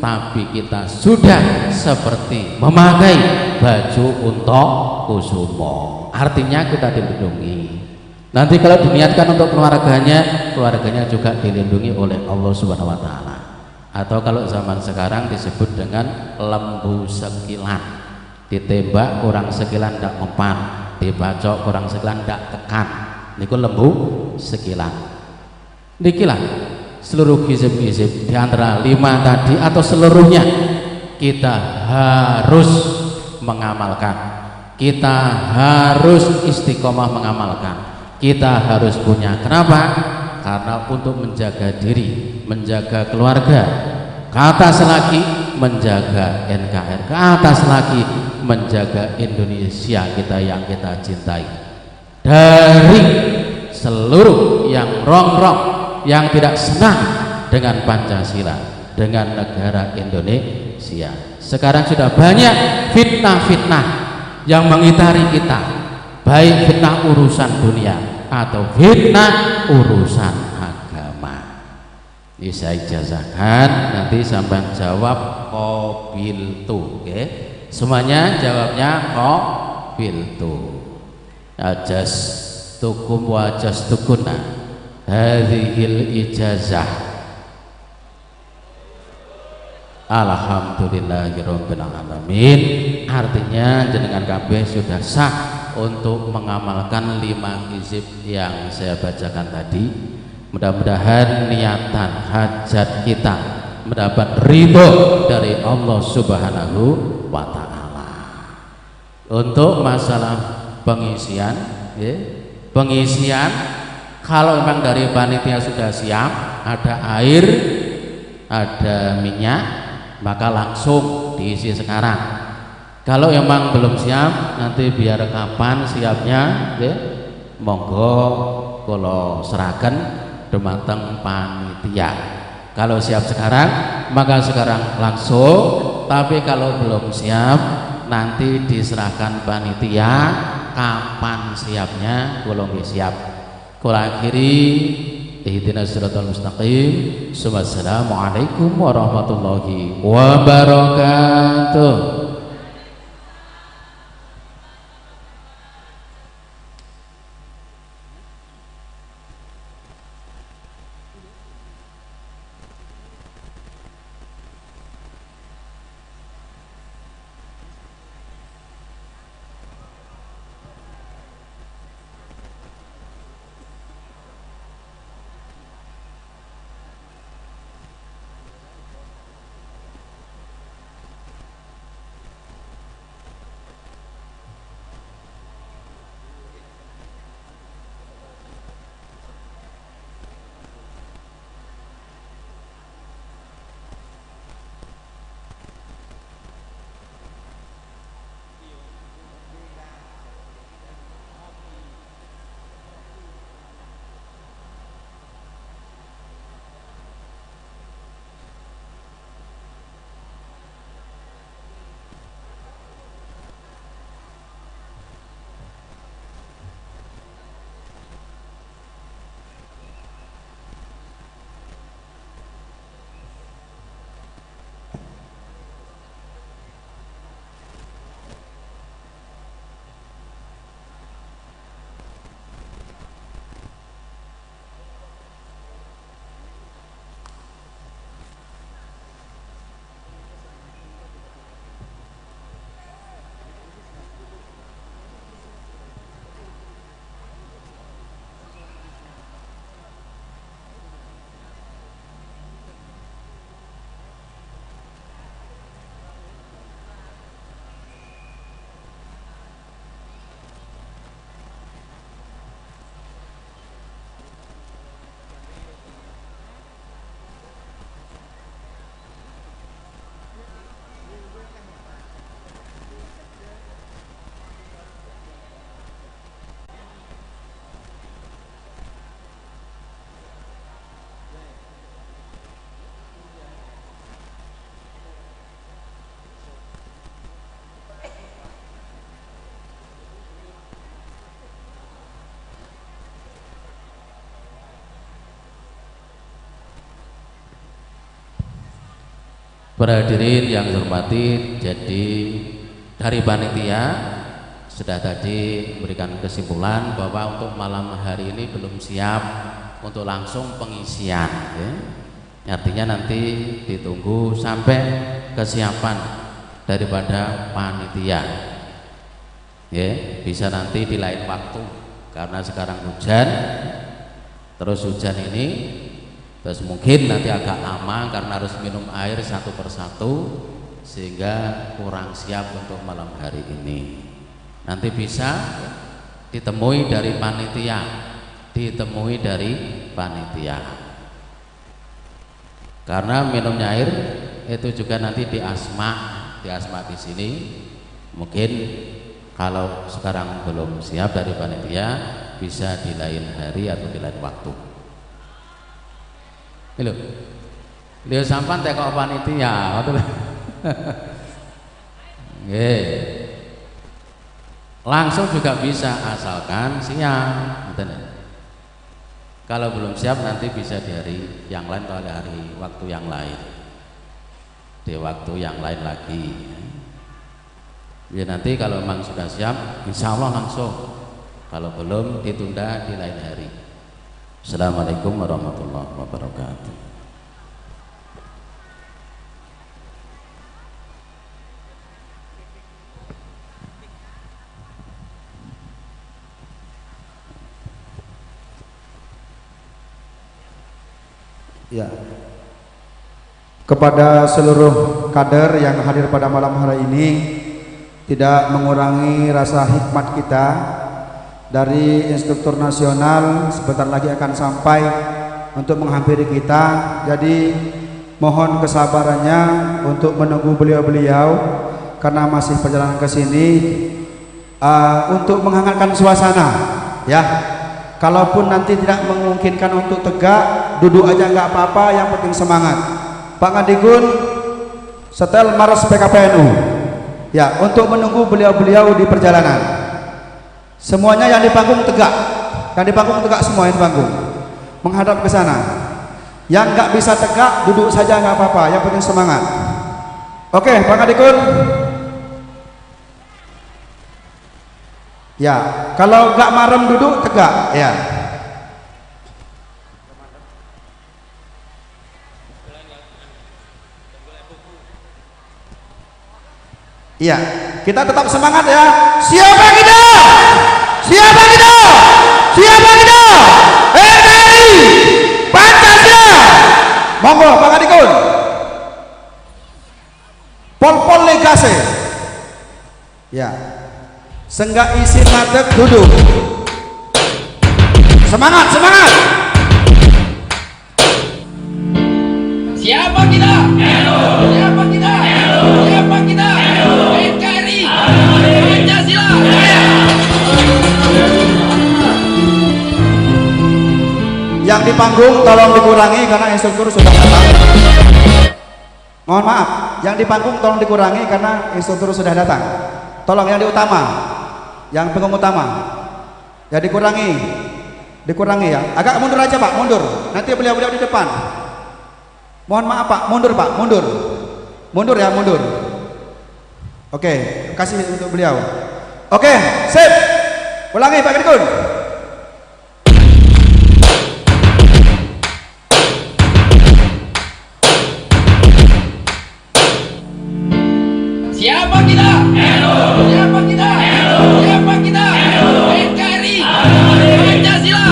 tapi kita sudah seperti memakai baju untokusumo, artinya kita dilindungi. Nanti kalau diniatkan untuk keluarganya juga dilindungi oleh Allah Subhanahu wa taala. Atau kalau zaman sekarang disebut dengan lembu sekilan. Ditembak kurang sekilan ndak mempan, dibacok kurang sekilan ndak tekan. Niku lembu sekilan. Nikilah seluruh hizib-hizib di antara 5 tadi atau seluruhnya kita harus mengamalkan, kita harus istiqomah mengamalkan, kita harus punya. Kenapa? Karena untuk menjaga diri, menjaga keluarga, ke atas lagi menjaga NKRI, ke atas lagi menjaga Indonesia kita yang kita cintai dari seluruh yang rongrong, yang tidak senang dengan Pancasila, dengan negara Indonesia. Sekarang sudah banyak fitnah-fitnah yang mengitari kita, baik fitnah urusan dunia atau fitnah urusan agama. Ini saya ijazahkan, nanti sampai jawab qabiltu, oke? Semuanya jawabnya qabiltu. ajas tukum wa ajas tukuna hadhil ijazah. Alhamdulillahirabbil alamin. Artinya jenengan kabeh sudah sah untuk mengamalkan 5 hizib yang saya bacakan tadi. Mudah-mudahan niatan hajat kita mendapat ridho dari Allah Subhanahu wa ta'ala. Untuk masalah pengisian, ya, pengisian kalau memang dari panitia sudah siap, ada air, ada minyak, maka langsung diisi sekarang. Kalau memang belum siap, nanti biar kapan siapnya, ya, monggo kalau serahkan dumateng panitia. Kalau siap sekarang, maka sekarang langsung. Tapi kalau belum siap, nanti diserahkan panitia kapan siapnya. Kula nggih siap. Kula akhiri ihdinas siratal mustaqim. Wassalamualaikum warahmatullahi wabarakatuh. Para hadirin yang hormati, jadi dari panitia sudah tadi memberikan kesimpulan bahwa untuk malam hari ini belum siap untuk langsung pengisian, ya. Artinya nanti ditunggu sampai kesiapan daripada panitia, ya. Bisa nanti di lain waktu karena sekarang hujan, terus hujan ini terus mungkin nanti agak lama karena harus minum air satu persatu sehingga kurang siap untuk malam hari ini. Nanti bisa ditemui dari panitia, karena minumnya air itu juga nanti di asma di sini. Mungkin kalau sekarang belum siap dari panitia, bisa di lain hari atau di lain waktu. Lho, dia sampan tekok panitia, betul. Nggih. Langsung juga bisa asalkan siap, betul. Kalau belum siap nanti bisa di hari yang lain atau hari waktu yang lain. Di waktu yang lain lagi. Ya nanti kalau memang sudah siap, insya Allah langsung. Kalau belum, ditunda di lain hari. Assalamualaikum warahmatullahi wabarakatuh. Ya. Kepada seluruh kader yang hadir pada malam hari ini, tidak mengurangi rasa hikmat kita dari instruktur nasional sebentar lagi akan sampai untuk menghampiri kita. Jadi mohon kesabarannya untuk menunggu beliau-beliau karena masih perjalanan ke sini untuk menghangatkan suasana ya. Kalaupun nanti tidak memungkinkan untuk tegak, duduk aja nggak apa-apa, yang penting semangat. Pak Ngadigun setel Mars PKPNU ya, untuk menunggu beliau-beliau di perjalanan. Semuanya yang di panggung tegak, semua yang di panggung menghadap ke sana. Yang nggak bisa tegak, duduk saja nggak apa-apa, yang penting semangat. Oke, Pak Ngadigun. Ya, kalau nggak marem duduk tegak ya. Iya, kita tetap semangat ya. Siapa kita? Siapa kita? Siapa kita? NKRI Pancasila. Monggo Pak Adikun. Pol-pol legase. Ya. Senggak isi madeg duduk. Semangat, semangat. Siapa kita? Siapa kita? Siapa kita? NKRI Pancasila. Yang di panggung tolong dikurangi karena instruktur sudah datang. Mohon maaf, yang di panggung tolong dikurangi karena instruktur sudah datang. Tolong yang di utama, yang panggung utama, ya dikurangi ya. Agak mundur aja Pak, mundur. Nanti beliau-beliau di depan. Mohon maaf Pak, mundur Pak, mundur ya, mundur. Oke, kasih untuk beliau. Oke, sip. Ulangi Pak Kedikun. Siapa kita? Siapa kita? Siapa kita? NKRI Pancasila.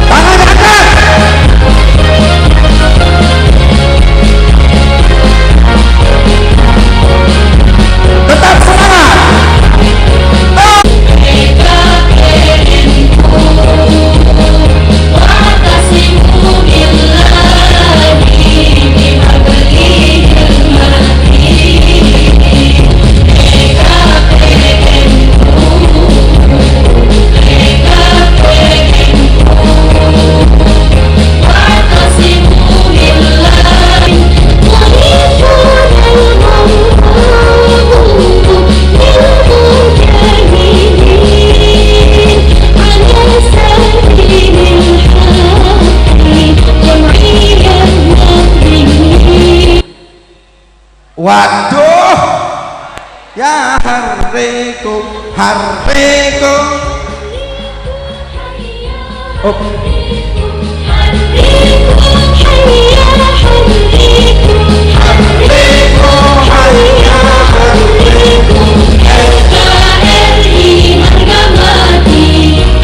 Tangan angkat. Tetap semangat. Waduh, ya hariku, hariku. Oh.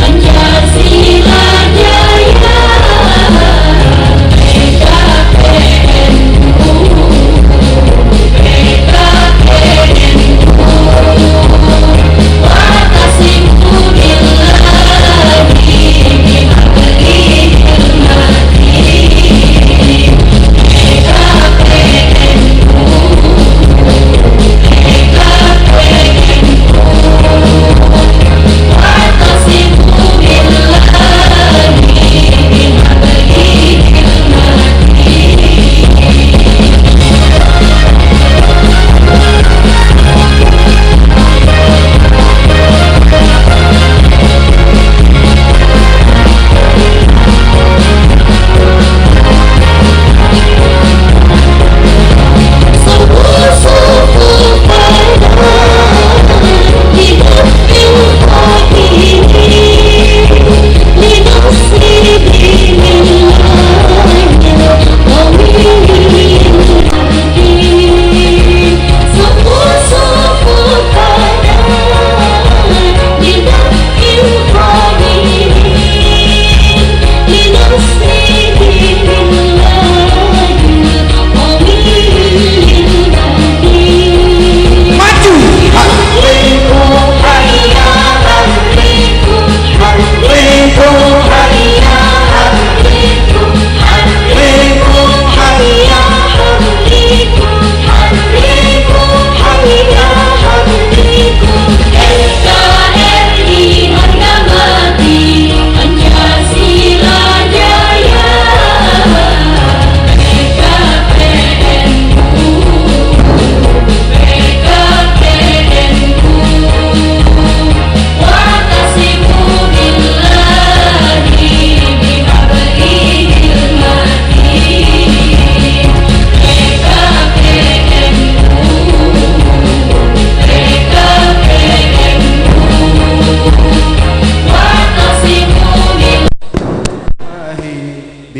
Terima kasih.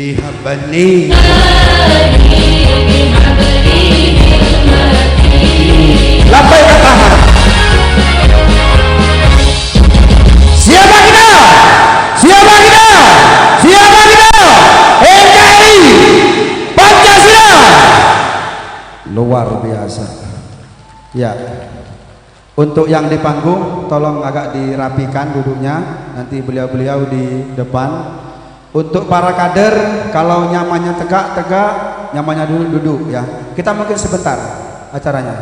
bihabani Lampai kata siapa kita? Siapa kita? Siapa kita? NKRI Pancasila luar biasa ya. Untuk yang di panggung tolong agak dirapikan duduknya, nanti beliau-beliau di depan. Untuk para kader kalau nyamannya tegak, nyamannya duduk ya. Kita mungkin sebentar acaranya.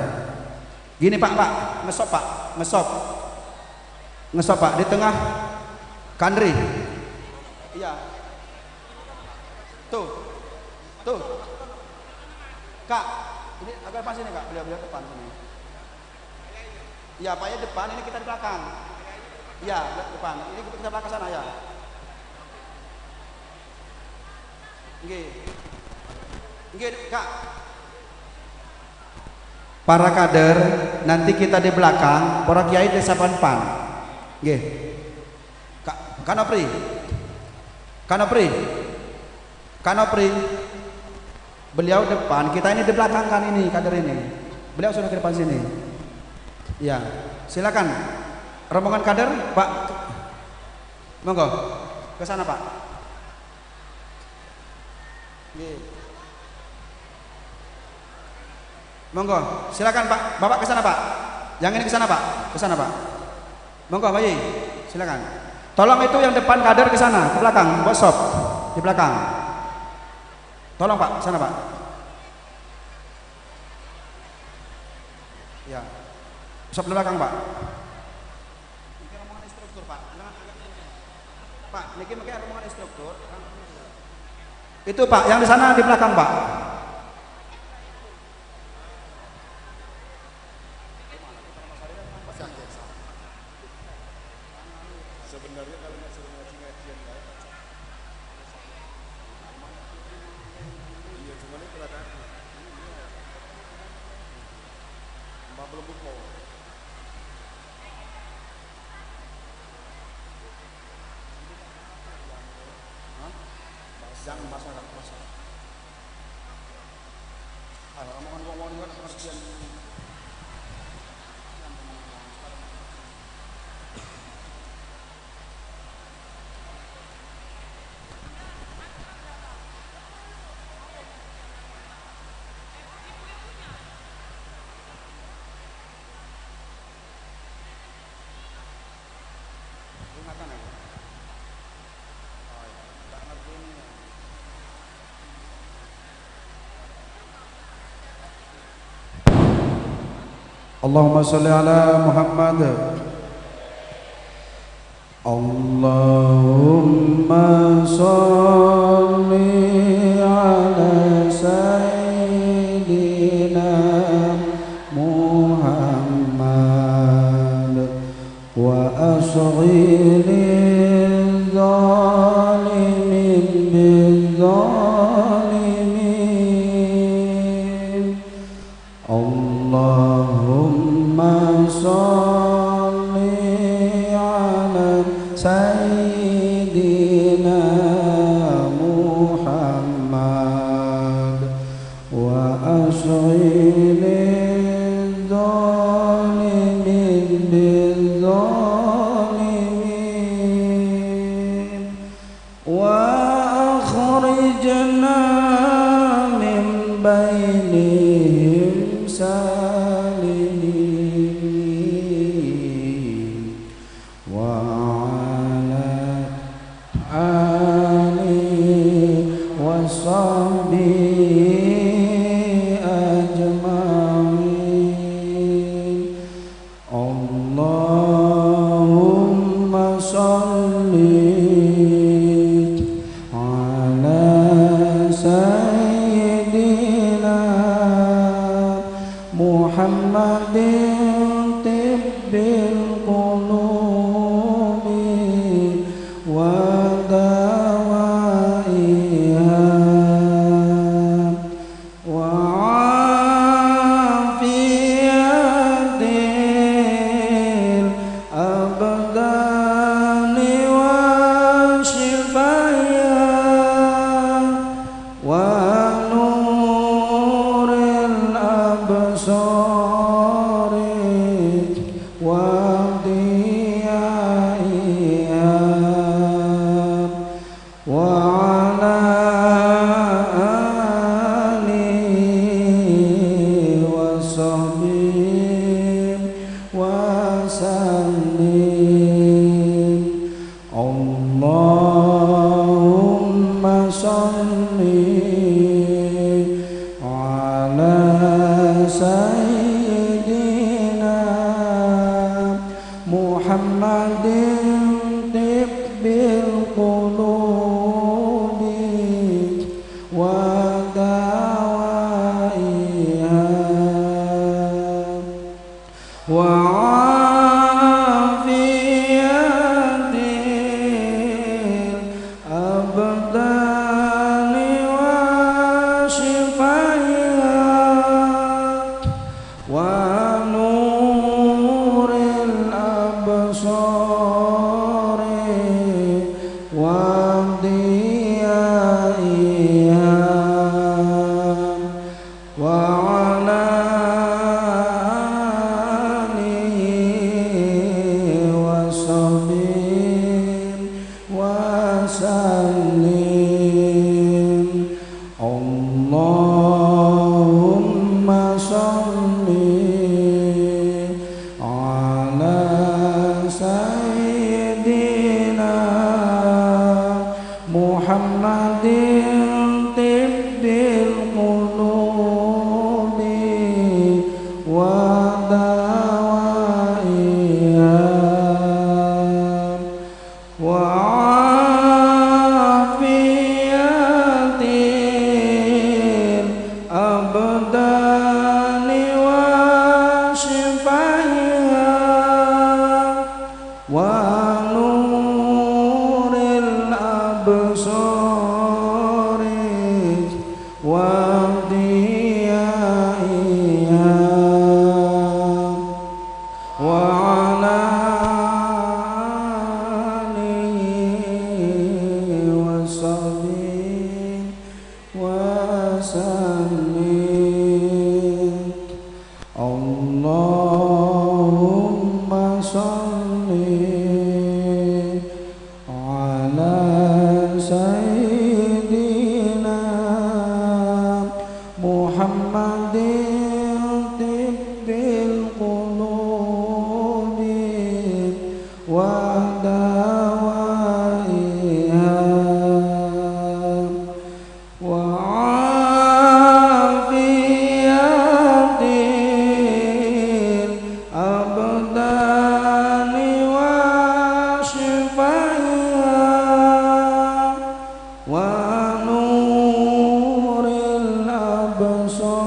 Gini Pak, ngesop Pak, ngesop Pak di tengah Kandri. Iya. Tuh. Kak, ini agak pas ini Kak, beliau depan sini. Iya, Pak ya depan, ini kita di belakang. Iya, depan. Ini kita belakang sana ya. Nggih, Kak. Para kader nanti kita di belakang, para kiai di depan. Nggih. Kak, Kanopri. Beliau depan, kita ini di belakang kan ini kader ini. Beliau sudah ke depan sini. Ya, silakan rombongan kader, Pak. Monggo ke sana, Pak. Monggo, silakan Pak. Bapak ke sana, Pak. Yang ini ke sana, Pak. Ke sana, Pak. Monggo, Pak Yi. Silakan. Tolong itu yang depan kader ke sana, ke belakang, bosop di belakang. Tolong, Pak, ke sana, Pak. Ya. Bosop di belakang, Pak. Ini rombongan instruktur, Pak. Pak, niki mungkin rombongan instruktur. Itu Pak, yang di sana di belakang, Pak. Sebenarnya kalau nggak suruh ngaji-ngajian baik. Iya, cuma ini kelihatan. Mbak belum buka. Jangan masalah. Omongan sekian. Allahumma sholli ala Muhammad. Allahumma sholli ala sayyidina Muhammad wa asghilil zalimin bizzalimin. Allahumma sholli ala sayyidina Muhammad wa ashghilil zalimin bizzalimin wa akhrijna min bainihim salimin wa ala alihi wa sahbihi ajma'in. Allahumma sholli ala sayyidina Muhammadin tibbil qulubi wa dawaiha wa afiyatil abdani wa shifaya وعلى آله وصحبه وسلم اللهم صل على سيدنا محمد طب القلوب ودوائها وعافية الأبدان وشفائها ونور الأبصار وضيائها وعلى آله وصحبه وسلم اللهم صل على سيدنا محمد طب القلوب ودوائها وعافية الأبدان وشفائها ونور الأبصار وضيائها وعلى آله وصحبه وسلم اللهم صل على سيدنا محمد طب القلوب ودوائها وعافية الأبدان وشفائها ونور الأبصار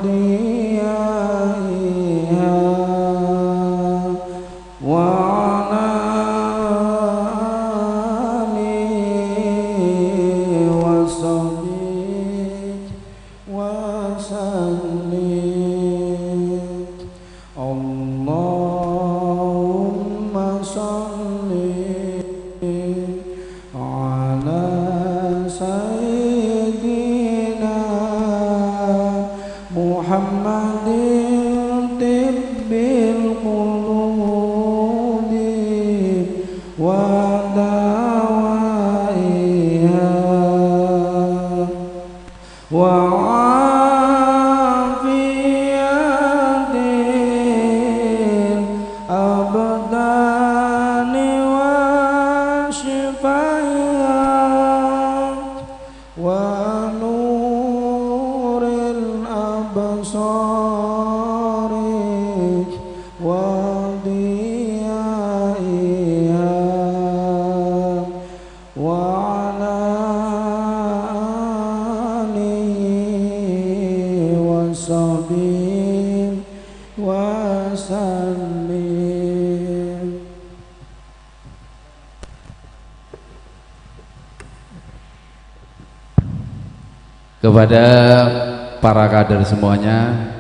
وضيائها وعلى آله وصحبه وسلم اللهم صل على سيدنا محمد طب القلوب ودوائها وعافية الأبدان وشفائها ونور الأبصار وضيائها وعلى آله وصحبه وسلم. Kepada para kader semuanya,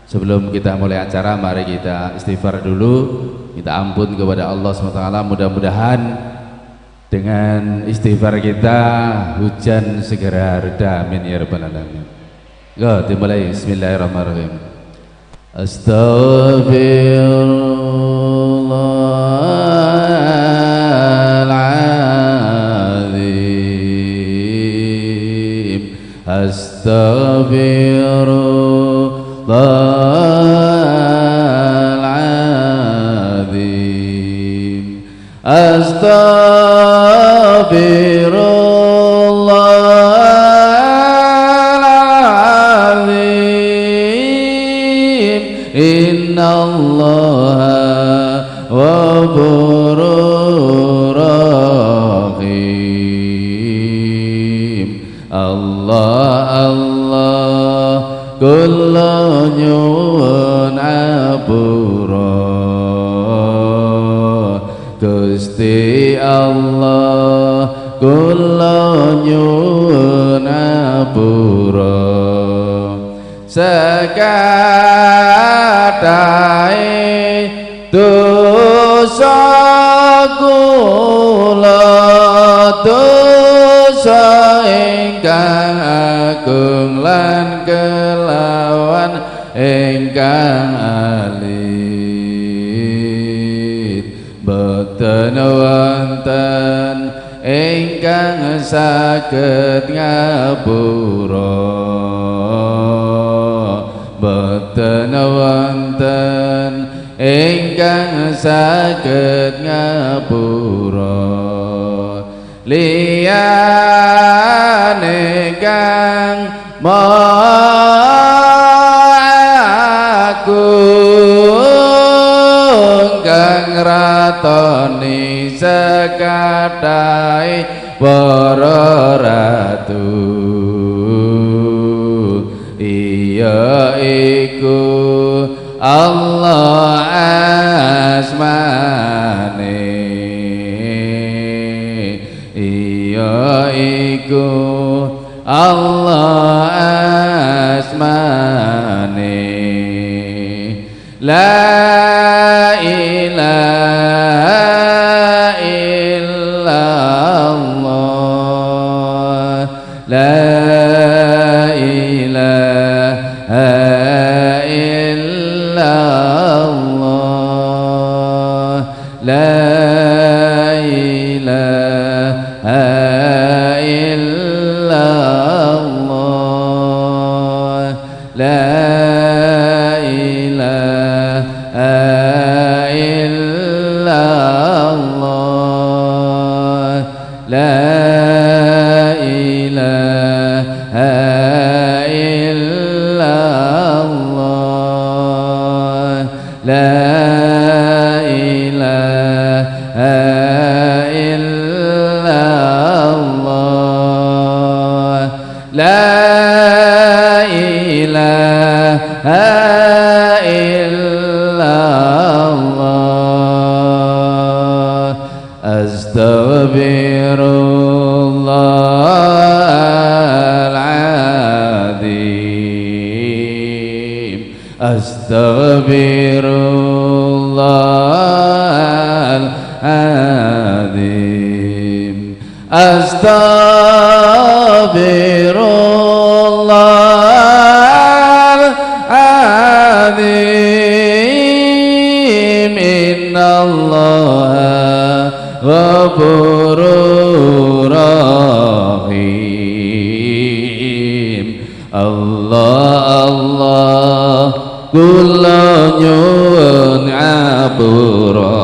sebelum kita mulai acara, mari kita istighfar dulu, minta ampun kepada Allah SWT. Mudah-mudahan dengan istighfar kita hujan segera reda, amin ya rabbal alamin. Go, dimulai. Bismillahirrahmanirrahim. Astaghfirullah astaghfirullahaladzim, astaghfirullahaladzim, innallaha ghafurur rahim. Allah Allah kula nyuwun apura, Gusti Allah kula nyuwun apura, sekadahe dosa kula, dosa ingkang agung lan kelawan ingkang alit, boten wonten ingkang saged ngapura, boten wonten ingkang saged ngapura, liyane kang agung kang ratoni sekadahe para ratu, iya iku Allah asmane, iya iku Allah asmane, la ilaha illallah, la ilaha illallah, la ilaha illallah, la ilaha illallah, la ilaha illallah, la ilaha illallah, la ilaha illallah, astaghfirullahaladzim, astaghfirullahaladzim, astaghfirullahaladzim, innallaha ghafurur rahim. Allah Allah kula nyuwun apura,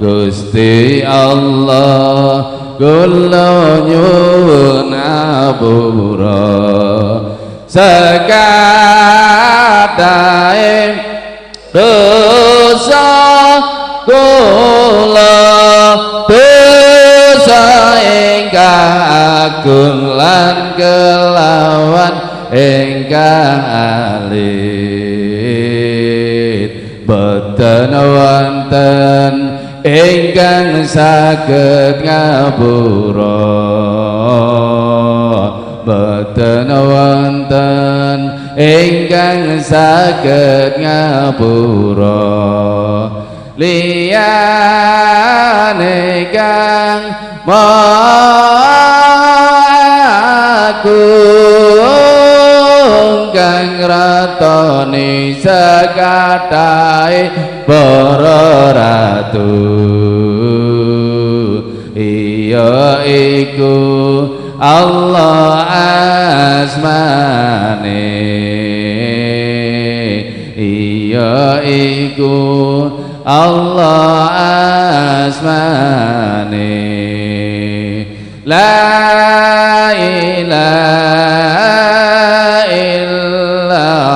Gusti Allah kula nyuwun apura, sekadahe dosa kula, dosa ingkang agung lan kelawan ingkang alit, boten wonten ingkang saged ngapura, boten wonten ingkang saged ngapura, liyane kang agung kang ratoni sekadahe para ratu, iya iku Allah iku Allah asmane la ilaha illallah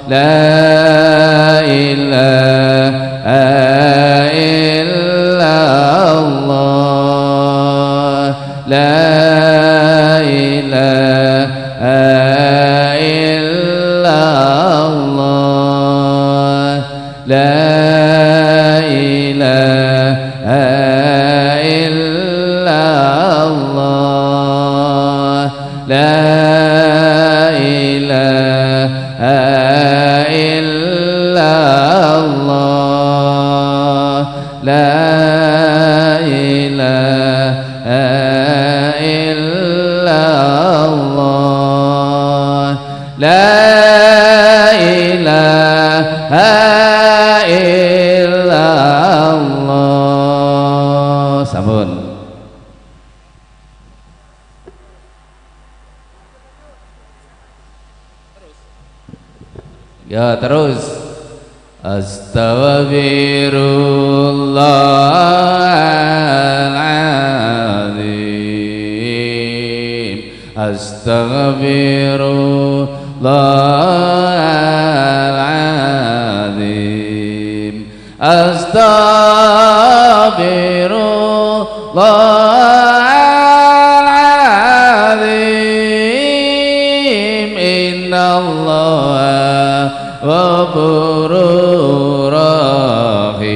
la ilaha illallah la ilaha illallah la ilaha illallah la ilaha illallah la ilaha illallah la ilaha illallah. Sampun. Ya terus Astaghfirullahaladzim Astaghfirullahaladzim Astaghfirullahaladzim Innallaha Ghafurur Rahim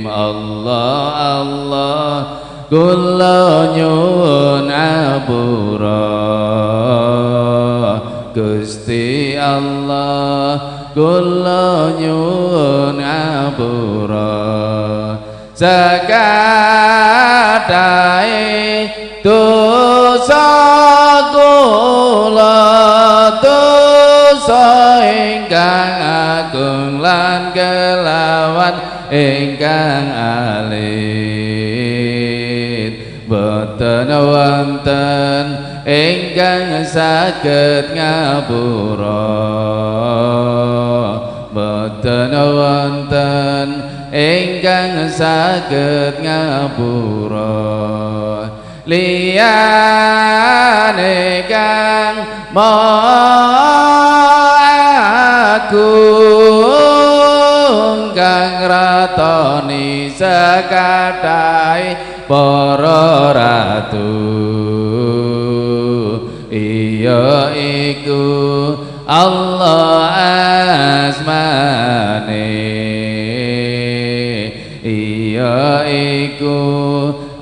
Allah Allah kula nyuwun apura Gusti Allah kula nyuwun apura sakadahe dosa kula ingkang agung lan kelawan ingkang alit boten wonten ingkang saged ngapura boten wonten ingkang saged ngapura liyane kang agung kang ratoni sakadahe para ratu iya iku Allah asmane iya iku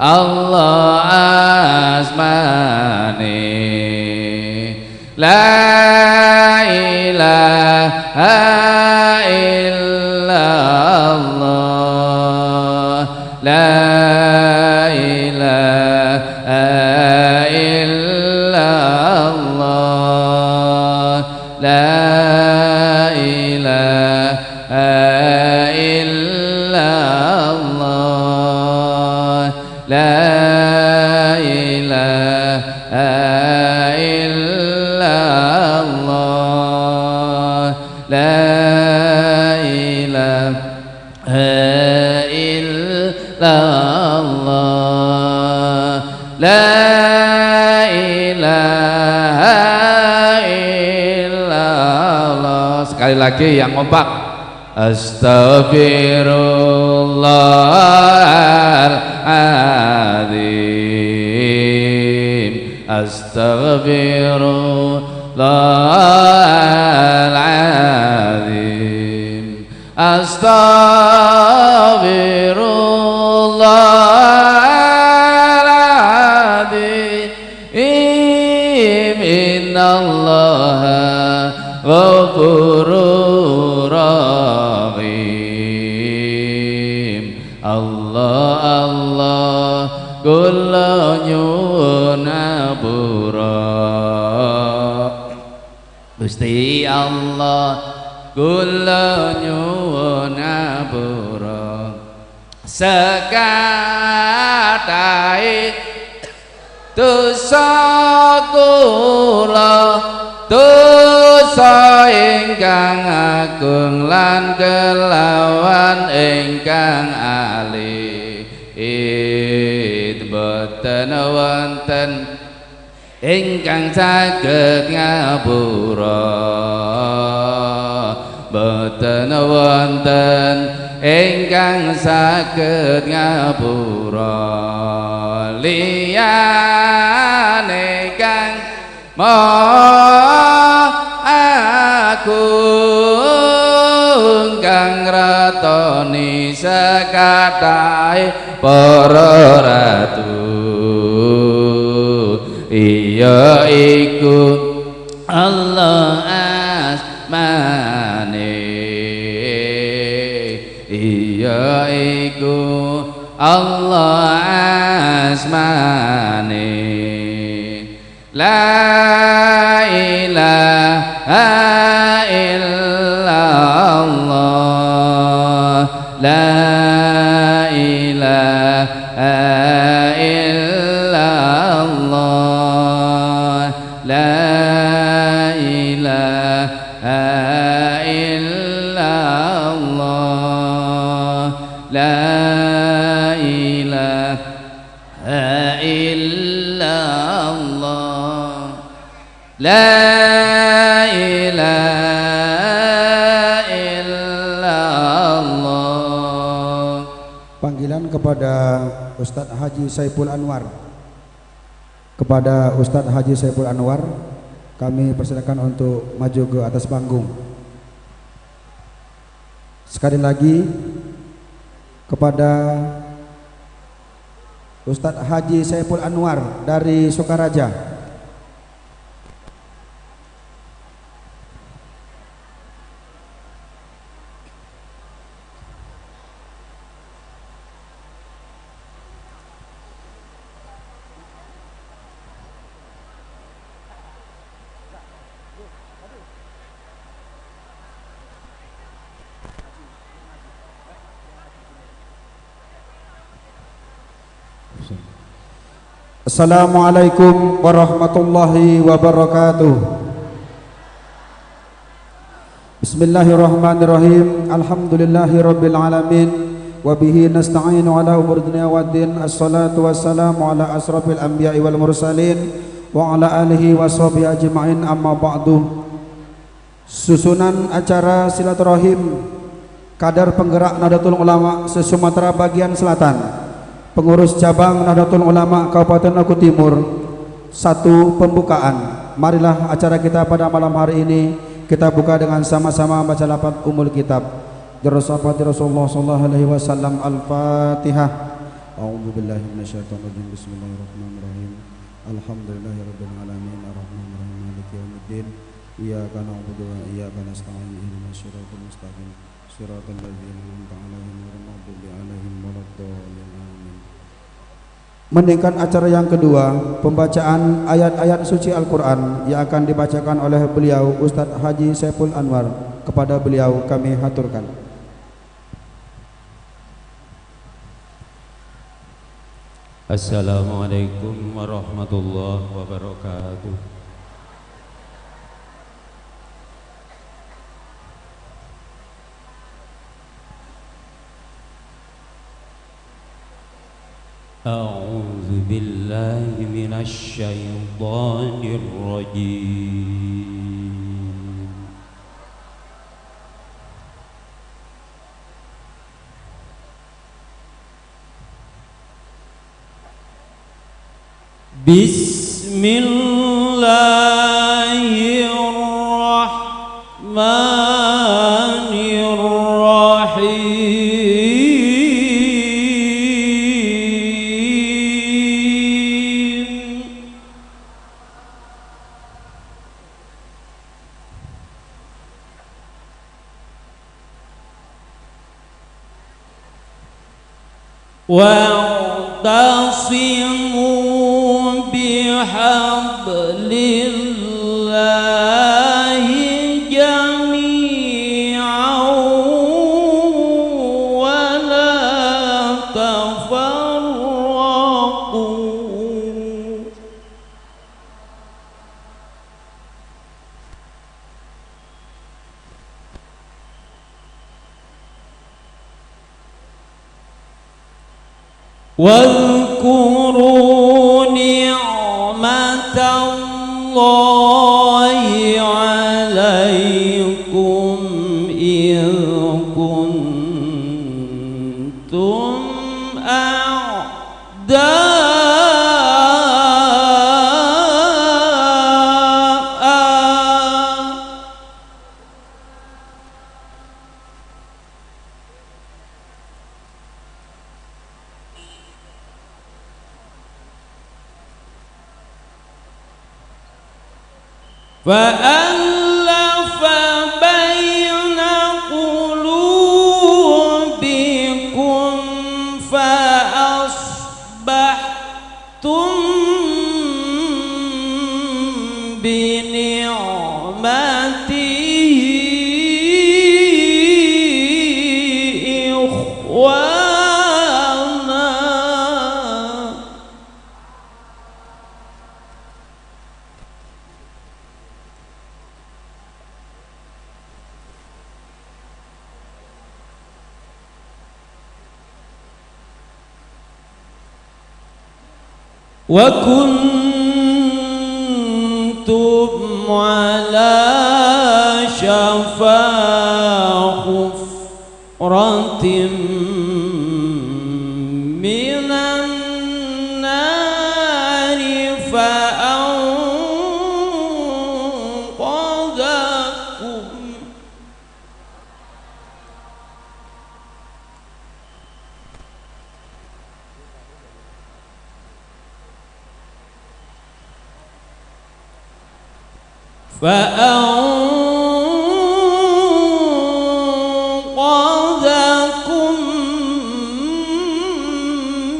Allah asmane la ilaha illallah la ilaha illallah la ilaha illallah la ilaha illallah la ilaha illallah la ilaha illallah. Sekali lagi yang kompak. Astaghfirullahaladzim Astaghfirullahaladzim Astaghfirullahaladzim Innallaha Ghafurur Rahim Allah Allah kula nyuwun apura Gusti Allah kula nyuwun apura sekadahe dosa kula dosa ingkang agung lan kelawan ingkang alih boten wonten ingkang saged ngapura boten wonten ingkang saged ngapura liyane kang agung kang ratoni sakatahe para ratu iya iku Allah asmane iya iku Allah asmane la ilaha illallah la ilaha illallah la ilaha illallah la ilaha illallah la ilaha illallah. Panggilan kepada Ustadz Haji Saiful Anwar. Kepada Ustadz Haji Saiful Anwar kami persilakan untuk maju ke atas panggung. Sekali lagi kepada Ustadz Haji Saiful Anwar dari Sukaraja. Assalamualaikum warahmatullahi wabarakatuh. Bismillahirrahmanirrahim. Alhamdulillahi rabbil alamin. Wabihi nasta'inu ala umur dunia waddin. Assalatu wassalamu ala asrafil anbiya'i wal mursalin wa ala alihi wa sahbihi ajma'in, amma ba'du. Susunan acara silaturahim Kader Penggerak Nahdlatul Ulama se-Sumatera bagian selatan, Pengurus Cabang Nahdlatul Ulama Kabupaten Oku Timur. Satu, pembukaan. Marilah acara kita pada malam hari ini kita buka dengan sama-sama baca lafaz Ummul Kitab. Dirasafati Rasulullah sallallahu alaihi wasallam. Al-Fatihah. A'udzubillahi minasyaitonir rajim. Bismillahirrahmanirrahim. Alhamdulillahirabbil alamin arrahmanir rahim maliki yaumiddin. Iyyaka na'budu wa iyyaka nasta'in. Ihdinas siratal mustaqim. Siratal ladzina an'amta 'alaihim ghairil maghdubi 'alaihim waladdallin. Meningkat acara yang kedua, pembacaan ayat-ayat suci Al-Quran yang akan dibacakan oleh beliau Ustadz Haji Saiful Anwar. Kepada beliau kami haturkan. Assalamualaikum warahmatullahi wabarakatuh. أعوذ بالله من الشيطان الرجيم. بسم الله الرحمن الرحيم. واعتصموا بحبل الله جميعا ولا تفرقوا. واذكروا نعمة الله عليكم إذ كنتم أعداء فألف بين قلوبكم فأصبحتم بنعمته إخوانا وكنتم على شفا حفرة من النار فأنقذكم فأنقذكم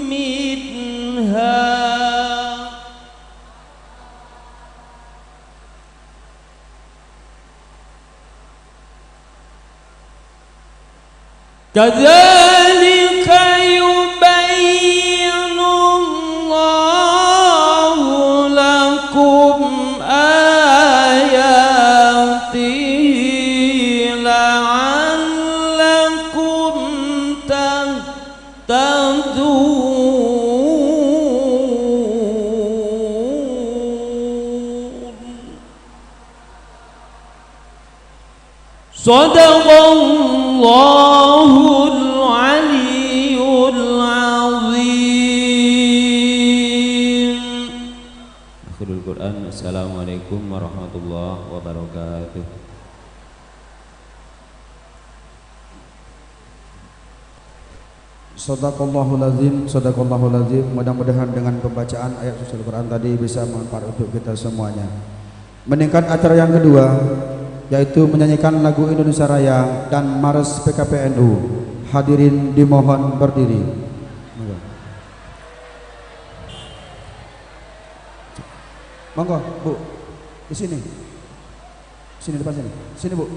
منها كذلك يبين الله لكم آياته لعلكم تهتدون صدق الله العلي العظيم. Akhirul Quran. Assalamualaikum warahmatullahi wabarakatuh. Sadaqallahul azim, sadaqallahul azim. Mudah-mudahan dengan pembacaan ayat suci Al-Quran tadi bisa bermanfaat untuk kita semuanya. Meningkat acara yang kedua, yaitu menyanyikan lagu Indonesia Raya dan Mars PKPNU. Hadirin dimohon berdiri. Monggo, Bu. Di sini. Sini depan sini. Sini, Bu.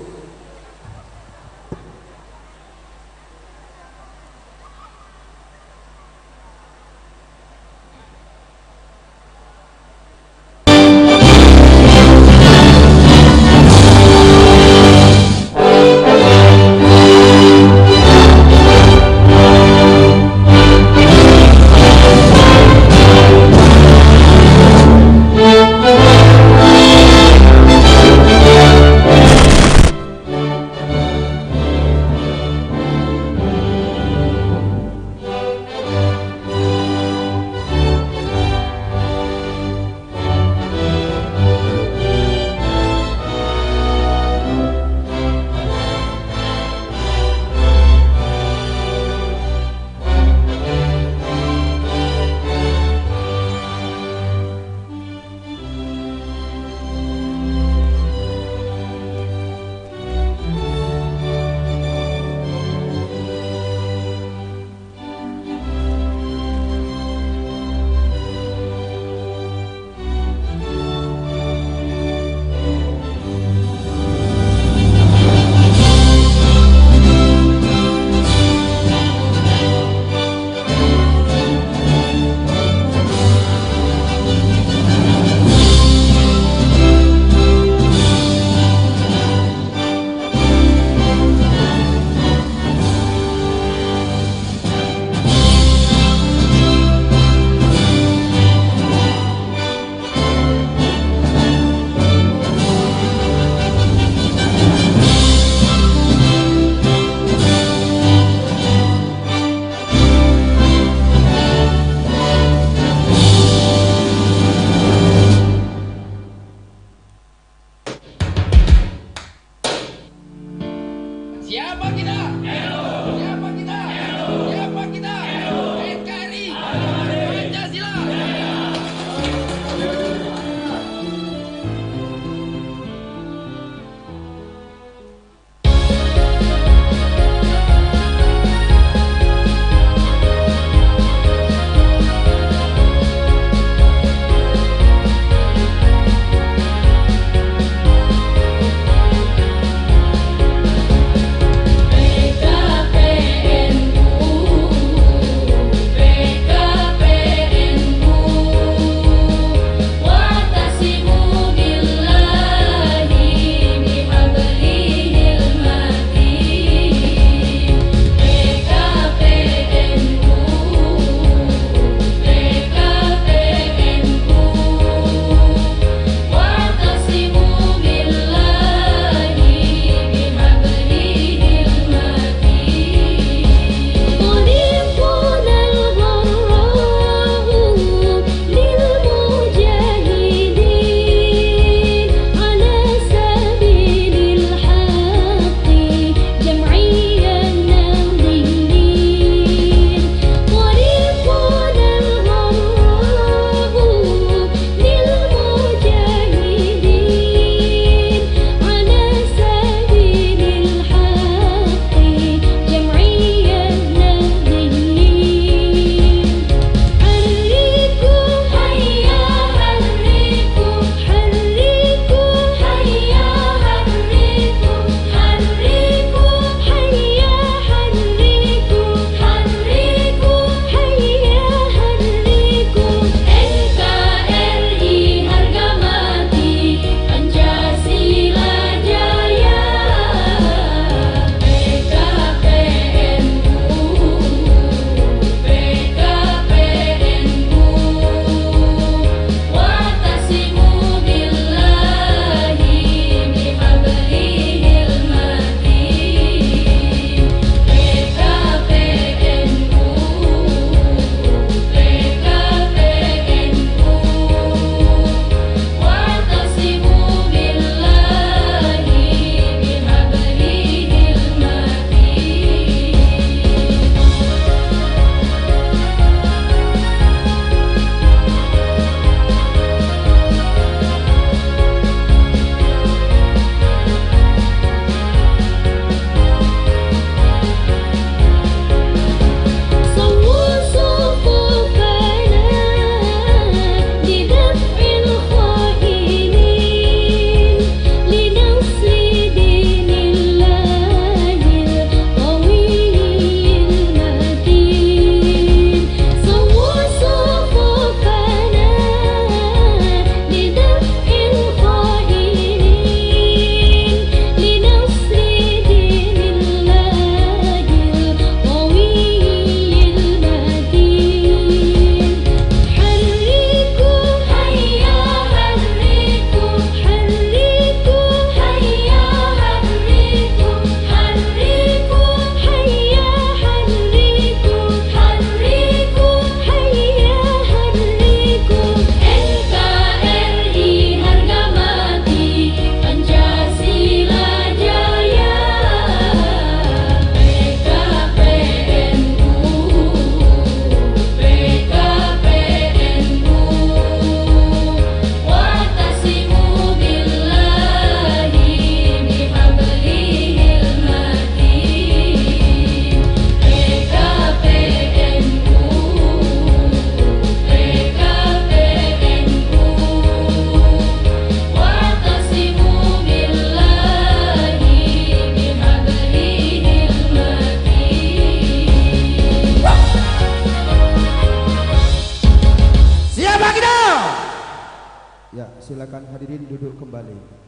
silakan hadirin duduk kembali.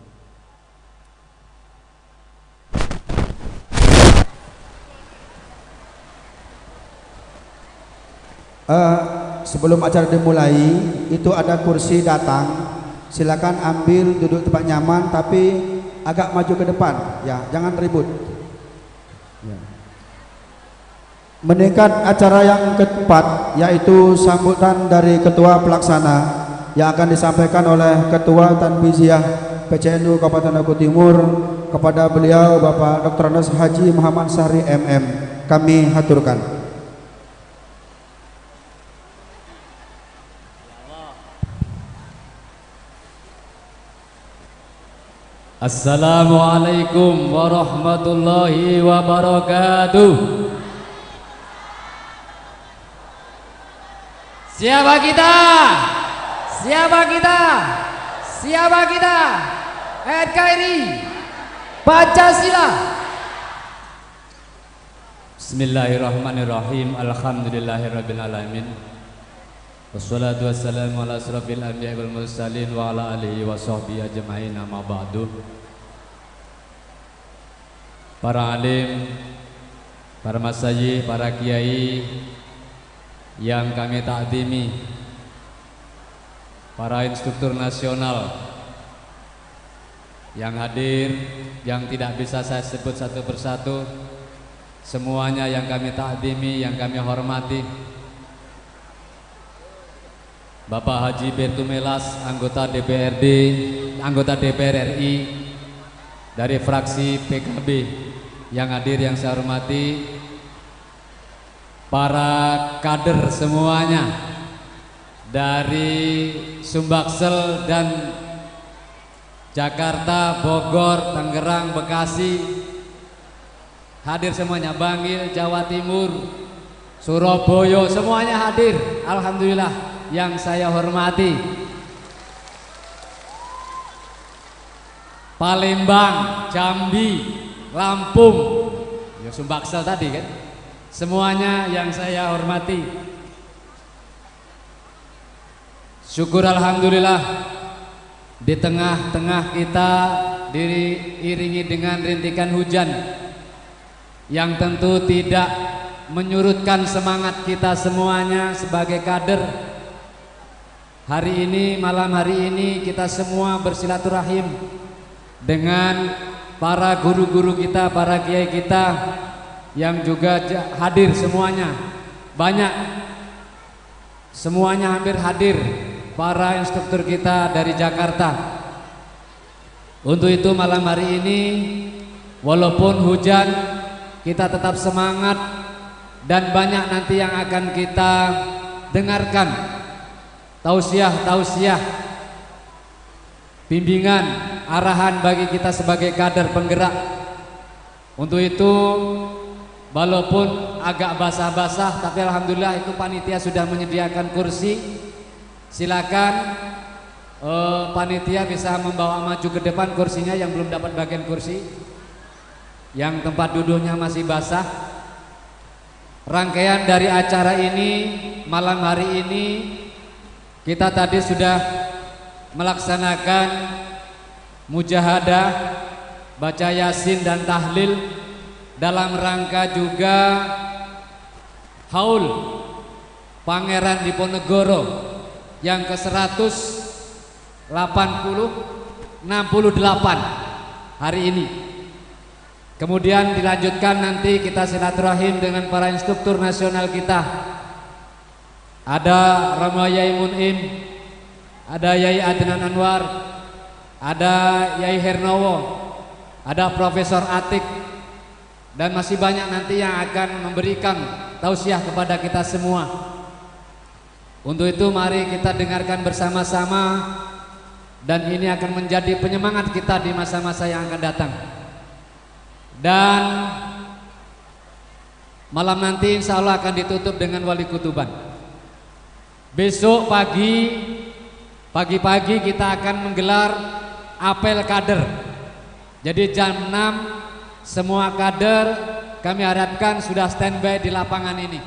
Sebelum acara dimulai, itu ada kursi datang. Silakan ambil, duduk tempat nyaman, tapi agak maju ke depan, ya, jangan ribut. Ya. Meningkat acara yang keempat, yaitu sambutan dari Ketua Pelaksana yang akan disampaikan oleh Ketua Tanfiziah PCNU Kabupaten Oku Timur kepada beliau Bapak Dr. Andes Haji Muhammad Sahri MM. Kami haturkan. Assalamualaikum warahmatullahi wabarakatuh. Siapa kita? Siapa kita? Siapa kita? NKRI Pancasila. Bismillahirrahmanirrahim. Alhamdulillahirabbil alamin. Wassalatu wassalamu ala asrafil anbiya'i wal mursalin wa ala alihi wa sahbihi ajma'in, amma ba'du. Para alim, para masyayikh, para kiai yang kami takdimi, para instruktur nasional yang hadir, yang tidak bisa saya sebut satu persatu, semuanya yang kami takdimi, yang kami hormati. Bapak Haji Bertu Melas, anggota DPRD, anggota DPR RI dari fraksi PKB yang hadir, yang saya hormati, para kader semuanya dari Sumbaksel dan Jakarta, Bogor, Tangerang, Bekasi, hadir semuanya, Bangil, Jawa Timur, Surabaya, semuanya hadir, alhamdulillah. Yang saya hormati, Palembang, Jambi, Lampung, ya Sumbaksel tadi kan, semuanya yang saya hormati. Syukur alhamdulillah, di tengah-tengah kita diiringi dengan rintikan hujan yang tentu tidak menyurutkan semangat kita semuanya sebagai kader. Hari ini, malam hari ini, kita semua bersilaturahim dengan para guru-guru kita, para kiai kita yang juga hadir semuanya. Banyak, semuanya hampir hadir, para instruktur kita dari Jakarta. Untuk itu malam hari ini, walaupun hujan, kita tetap semangat, dan banyak nanti yang akan kita dengarkan tausiah, bimbingan, arahan bagi kita sebagai kader penggerak. Untuk itu, walaupun agak basah-basah, tapi alhamdulillah itu panitia sudah menyediakan kursi. Silakan panitia bisa membawa maju ke depan kursinya yang belum dapat bagian kursi, yang tempat duduknya masih basah. Rangkaian dari acara ini malam hari ini, kita tadi sudah melaksanakan mujahadah, baca yasin dan tahlil, dalam rangka juga haul Pangeran Diponegoro yang ke-168 hari ini. Kemudian dilanjutkan nanti kita silaturahim dengan para instruktur nasional kita. Ada Rama Yai Mun'im, ada Yai Adnan Anwar, ada Yai Hernowo, ada Profesor Atik, dan masih banyak nanti yang akan memberikan tausiah kepada kita semua. Untuk itu mari kita dengarkan bersama-sama, dan ini akan menjadi penyemangat kita di masa-masa yang akan datang. Dan malam nanti insya Allah akan ditutup dengan wali kutuban. Besok pagi-pagi kita akan menggelar apel kader. Jadi jam 6 semua kader kami harapkan sudah standby di lapangan ini.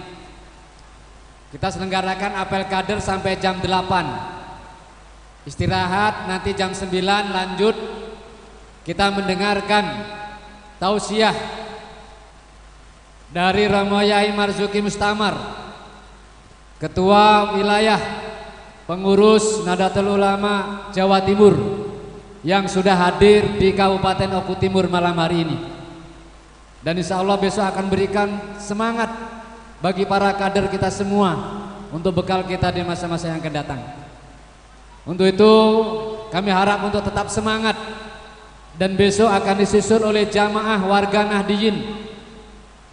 Kita selenggarakan apel kader sampai jam 8. istirahat, nanti jam 9 lanjut kita mendengarkan tausiah dari Romo Yai Marzuki Mustamar, Ketua Wilayah Pengurus Nahdlatul Ulama Jawa Timur yang sudah hadir di Kabupaten Oku Timur malam hari ini. Dan insya Allah besok akan berikan semangat bagi para kader kita semua untuk bekal kita di masa-masa yang akan datang. Untuk itu kami harap untuk tetap semangat, dan besok akan disusul oleh jamaah warga Nahdiyin,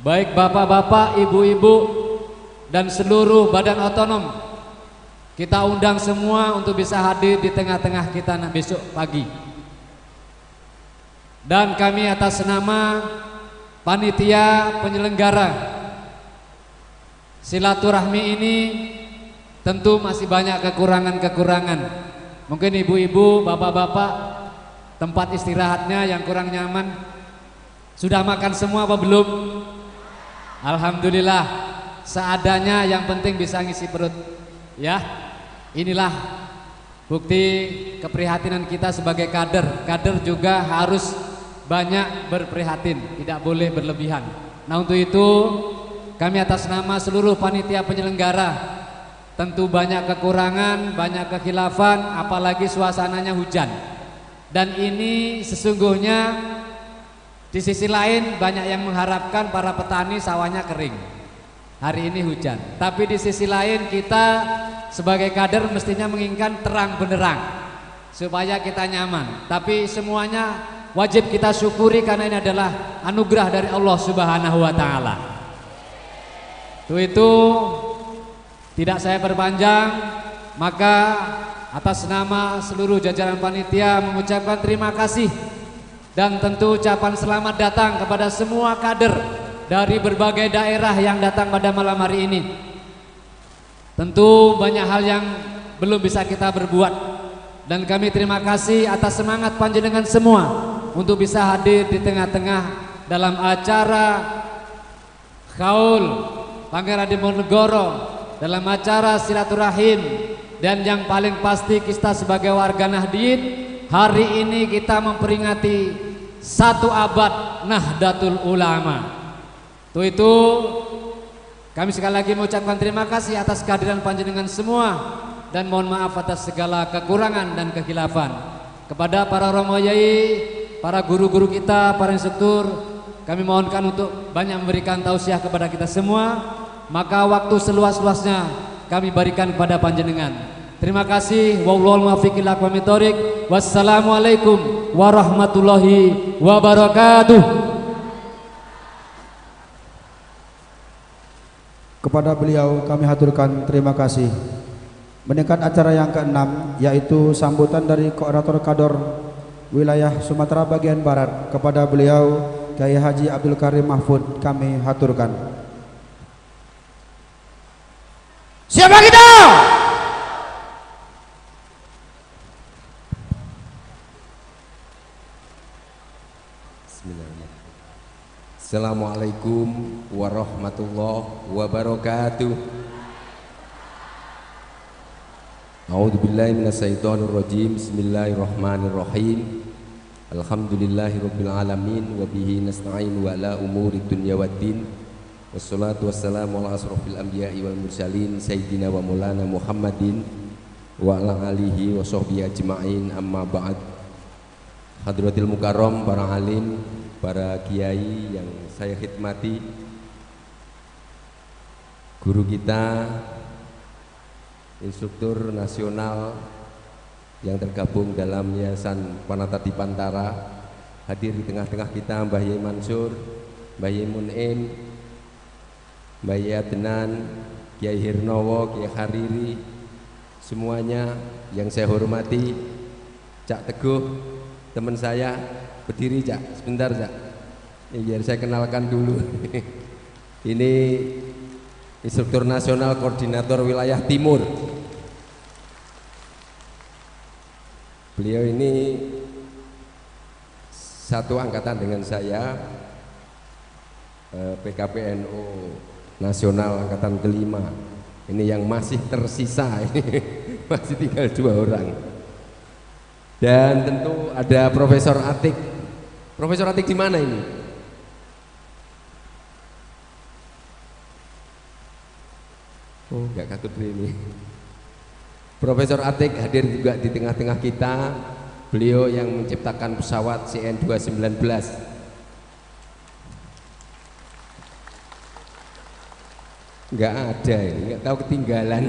baik bapak-bapak, ibu-ibu, dan seluruh badan otonom. Kita undang semua untuk bisa hadir di tengah-tengah kita besok pagi. Dan kami atas nama panitia penyelenggara silaturahmi ini tentu masih banyak kekurangan-kekurangan. Mungkin ibu-ibu, bapak-bapak, tempat istirahatnya yang kurang nyaman. Sudah makan semua apa belum? Alhamdulillah, seadanya, yang penting bisa ngisi perut. Ya, inilah bukti keprihatinan kita sebagai kader. Kader juga harus banyak berprihatin, tidak boleh berlebihan. Nah, untuk itu kami atas nama seluruh panitia penyelenggara, tentu banyak kekurangan, banyak kekhilafan, apalagi suasananya hujan. Dan ini sesungguhnya di sisi lain banyak yang mengharapkan para petani sawahnya kering. Hari ini hujan. Tapi di sisi lain kita sebagai kader mestinya menginginkan terang benderang supaya kita nyaman. Tapi semuanya wajib kita syukuri karena ini adalah anugerah dari Allah Subhanahu wa taala. Itu tidak saya perpanjang, maka atas nama seluruh jajaran panitia mengucapkan terima kasih dan tentu ucapan selamat datang kepada semua kader dari berbagai daerah yang datang pada malam hari ini. Tentu banyak hal yang belum bisa kita berbuat, dan kami terima kasih atas semangat panjenengan semua untuk bisa hadir di tengah-tengah dalam acara Khaul Pangeran Diponegoro, dalam acara silaturahim, dan yang paling pasti kita sebagai warga Nahdiyin hari ini kita memperingati 1 abad Nahdlatul Ulama. Itu kami sekali lagi mengucapkan terima kasih atas kehadiran panjenengan semua, dan mohon maaf atas segala kekurangan dan kekhilafan. Kepada para romo yai, para guru-guru kita, para instruktur, kami mohonkan untuk banyak memberikan tausiah kepada kita semua. Maka waktu seluas-luasnya kami berikan kepada panjenengan. Terima kasih. Wallahul muwaffiq ila aqwamit thoriq. Wassalamualaikum warahmatullahi wabarakatuh. Kepada beliau kami haturkan terima kasih. Meningkat acara yang ke-6, yaitu sambutan dari Koordinator Kador Wilayah Sumatera Bagian Barat kepada beliau Kiai Haji Abdul Karim Mahfud, kami haturkan. Siapa kita? Bismillahirrahmanirrahim. Assalamualaikum warahmatullahi wabarakatuh. A'udzubillahi minasyaitonirrajim. Bismillahirrahmanirrahim. Alhamdulillahirabbil alamin wa bihi nasta'in wa ala umuri dunya waddin. Wassalatu wassalamu ala asrofil anbiya'i wal mursalin sayyidina wa maulana Muhammadin wa ala alihi wa sahbihi ajma'in, amma ba'd. Hadratil mukarram, para alim, para kiai yang saya khidmati, guru kita, instruktur nasional yang tergabung dalam Yayasan Panata Dipantara, hadir di tengah-tengah kita Mbah Yai Mansur, Mbah Yai Mun'in, Mbak Adnan, Kiai Hirnowo, Kiai Hariri, semuanya yang saya hormati. Cak Teguh, teman saya, berdiri Cak, sebentar Cak, ini biar saya kenalkan dulu. Ini instruktur nasional koordinator wilayah timur. Beliau ini satu angkatan dengan saya, PKPNU Nasional angkatan ke-5. Ini yang masih tersisa, ini masih tinggal 2 orang. Dan tentu ada Profesor Atik. Profesor Atik di mana ini? Oh, enggak katut ini. Profesor Atik hadir juga di tengah-tengah kita. Beliau yang menciptakan pesawat CN219. Enggak ada ini, enggak tahu ketinggalan.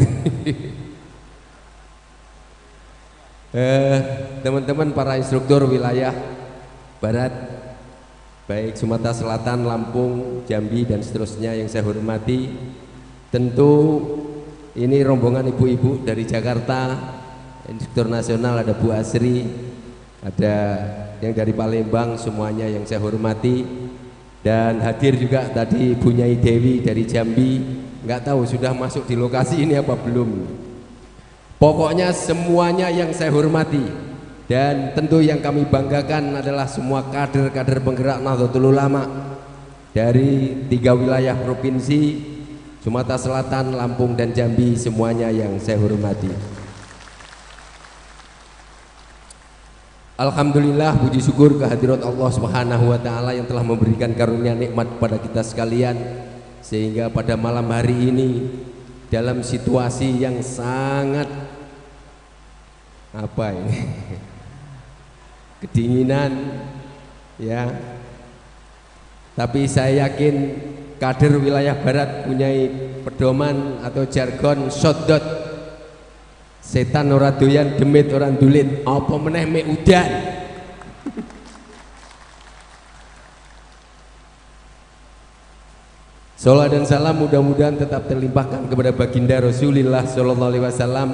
Teman-teman para instruktur wilayah Barat, baik Sumatera Selatan, Lampung, Jambi dan seterusnya yang saya hormati. Tentu ini rombongan ibu-ibu dari Jakarta, instruktur nasional, ada Bu Asri, ada yang dari Palembang, semuanya yang saya hormati. Dan hadir juga tadi Bu Nyai Dewi dari Jambi. Nggak tahu sudah masuk di lokasi ini apa belum. Pokoknya semuanya yang saya hormati. Dan tentu yang kami banggakan adalah semua kader-kader penggerak Nahdlatul Ulama dari 3 wilayah provinsi, Sumatera Selatan, Lampung dan Jambi, semuanya yang saya hormati. Alhamdulillah, puji syukur kehadirat Allah Subhanahu wa taala yang telah memberikan karunia nikmat kepada kita sekalian, sehingga pada malam hari ini dalam situasi yang sangat apa ini? Kedinginan ya. Tapi saya yakin kader wilayah Barat punya pedoman atau jargon sodot, setan ora doyan demit orang dulit, apa meneh mek udan. Salam dan salam mudah-mudahan tetap terlimpahkan kepada baginda Rasulullah sallallahu alaihi wasallam,